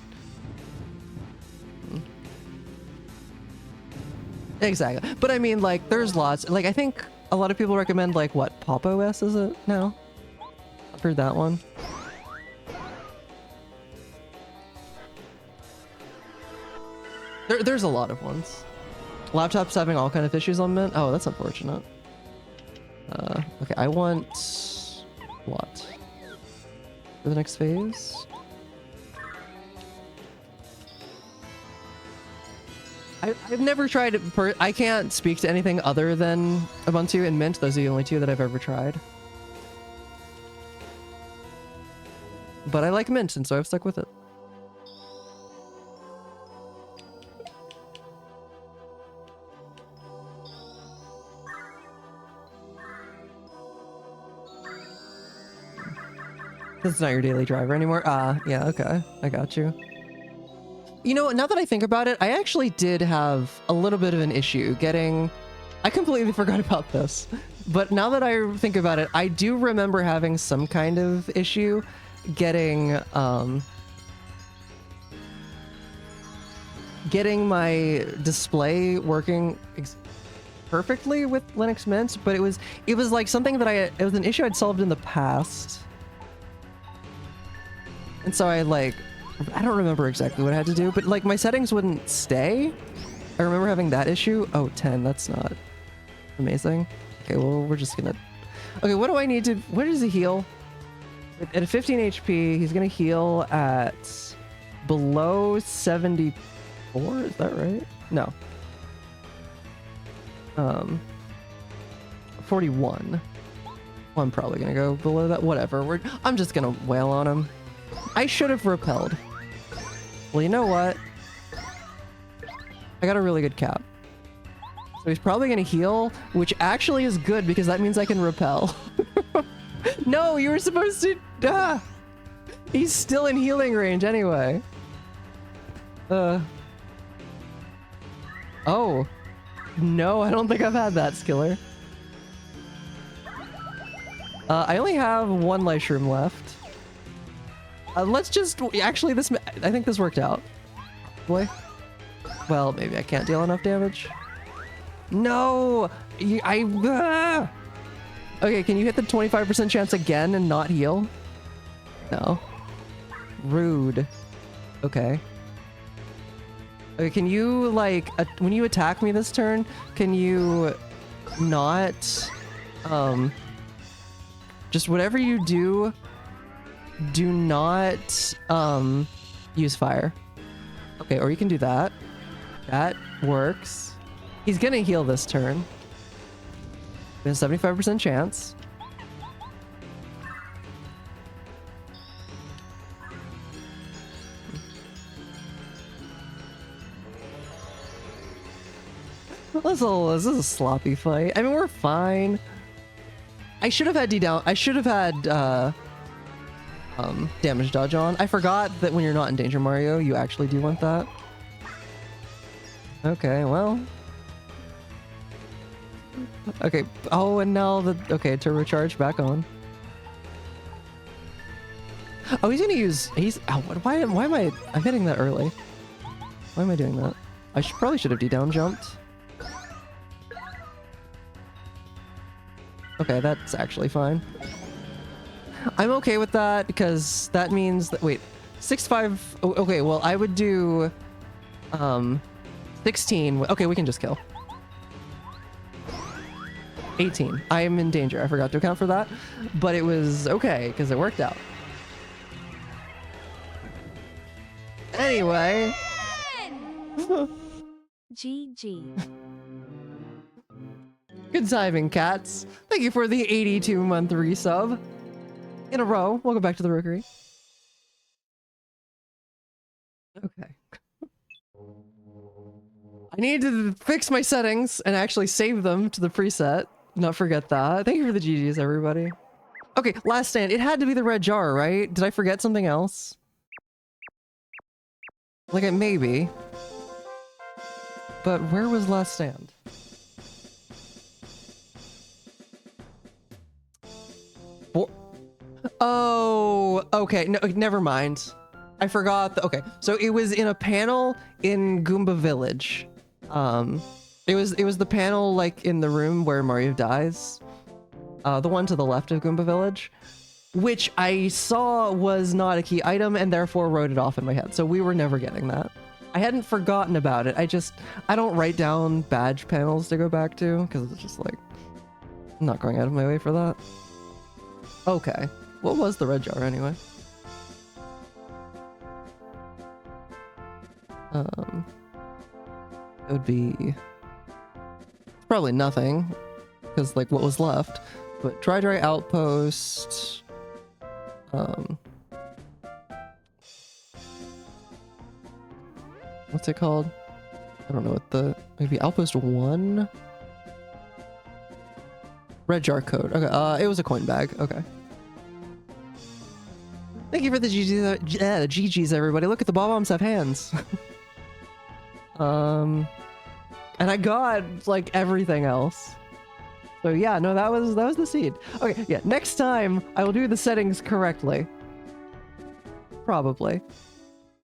Exactly. But I mean, like, there's lots. Like, I think a lot of people recommend, like, what? Pop OS is it now? I've heard that one. There's a lot of ones. Laptops having all kind of issues on Mint? Oh, that's unfortunate. Okay, I want... what? For the next phase? I've never tried it. I can't speak to anything other than Ubuntu and Mint. Those are the only 2 that I've ever tried. But I like Mint, and so I've stuck with it. This is not your daily driver anymore? Ah, yeah, okay. I got you. You know, now that I think about it, I actually did have a little bit of an issue getting... I completely forgot about this. But now that I think about it, I do remember having some kind of issue getting, getting my display working perfectly with Linux Mint, but it was like something that it was an issue I'd solved in the past. And so I don't remember exactly what I had to do, but like my settings wouldn't stay. I remember having that issue. Oh, 10, that's not amazing. Okay, well, we're just gonna... Okay, what do I need to... Where does he heal? At a 15 HP, he's gonna heal at below 74, is that right? No. 41. Well, I'm probably gonna go below that. Whatever, I'm just gonna wail on him. I should have repelled. Well, you know what? I got a really good cap. So he's probably gonna heal, which actually is good because that means I can repel. No, you were supposed to... Ah! He's still in healing range anyway. Oh. No, I don't think I've had that, Skiller. I only have one life shroom left. Let's just... Actually, I think this worked out. Boy. Well, maybe I can't deal enough damage. No! Okay, can you hit the 25% chance again and not heal? No. Rude. Okay. Okay, can you, like, when you attack me this turn, can you not, just whatever you do not, use fire. Okay, or you can do that. That works. He's gonna heal this turn. There's a 75% chance. This is a sloppy fight. I mean, we're fine. I should have had D-down. I should have had damage dodge on. I forgot that when you're not in Danger Mario, you actually do want that. Okay, well. Okay. Oh, and now okay, turbocharge back on. Oh, he's gonna use. Oh, why am I'm hitting that early? Why am I doing that? I probably should have D-down jumped. Okay, that's actually fine. I'm okay with that because that means that, wait, 6-5, okay, well, I would do, 16, okay, we can just kill. 18, I am in danger, I forgot to account for that, but it was okay, because it worked out. Anyway. GG. Good timing, cats. Thank you for the 82-month resub. In a row. Welcome back to the Rookery. Okay. I need to fix my settings and actually save them to the preset. Not forget that. Thank you for the GGs, everybody. Okay, last stand. It had to be the red jar, right? Did I forget something else? Like, maybe. But where was last stand? Oh, okay. No, never mind. I forgot. Okay, so it was in a panel in Goomba Village. It was the panel like in the room where Mario dies. The one to the left of Goomba Village, which I saw was not a key item and therefore wrote it off in my head. So we were never getting that. I hadn't forgotten about it. I don't write down badge panels to go back to because it's just like, I'm not going out of my way for that. Okay. What was the red jar anyway? It would be probably nothing because like what was left, but dry outpost. What's it called? I don't know what maybe outpost 1. Red jar code. Okay, it was a coin bag. Okay. Thank you for the GGs, GGs, everybody. Look at the bob-ombs have hands. And I got like everything else. So yeah, no, that was the seed. Okay, yeah, next time I will do the settings correctly. Probably.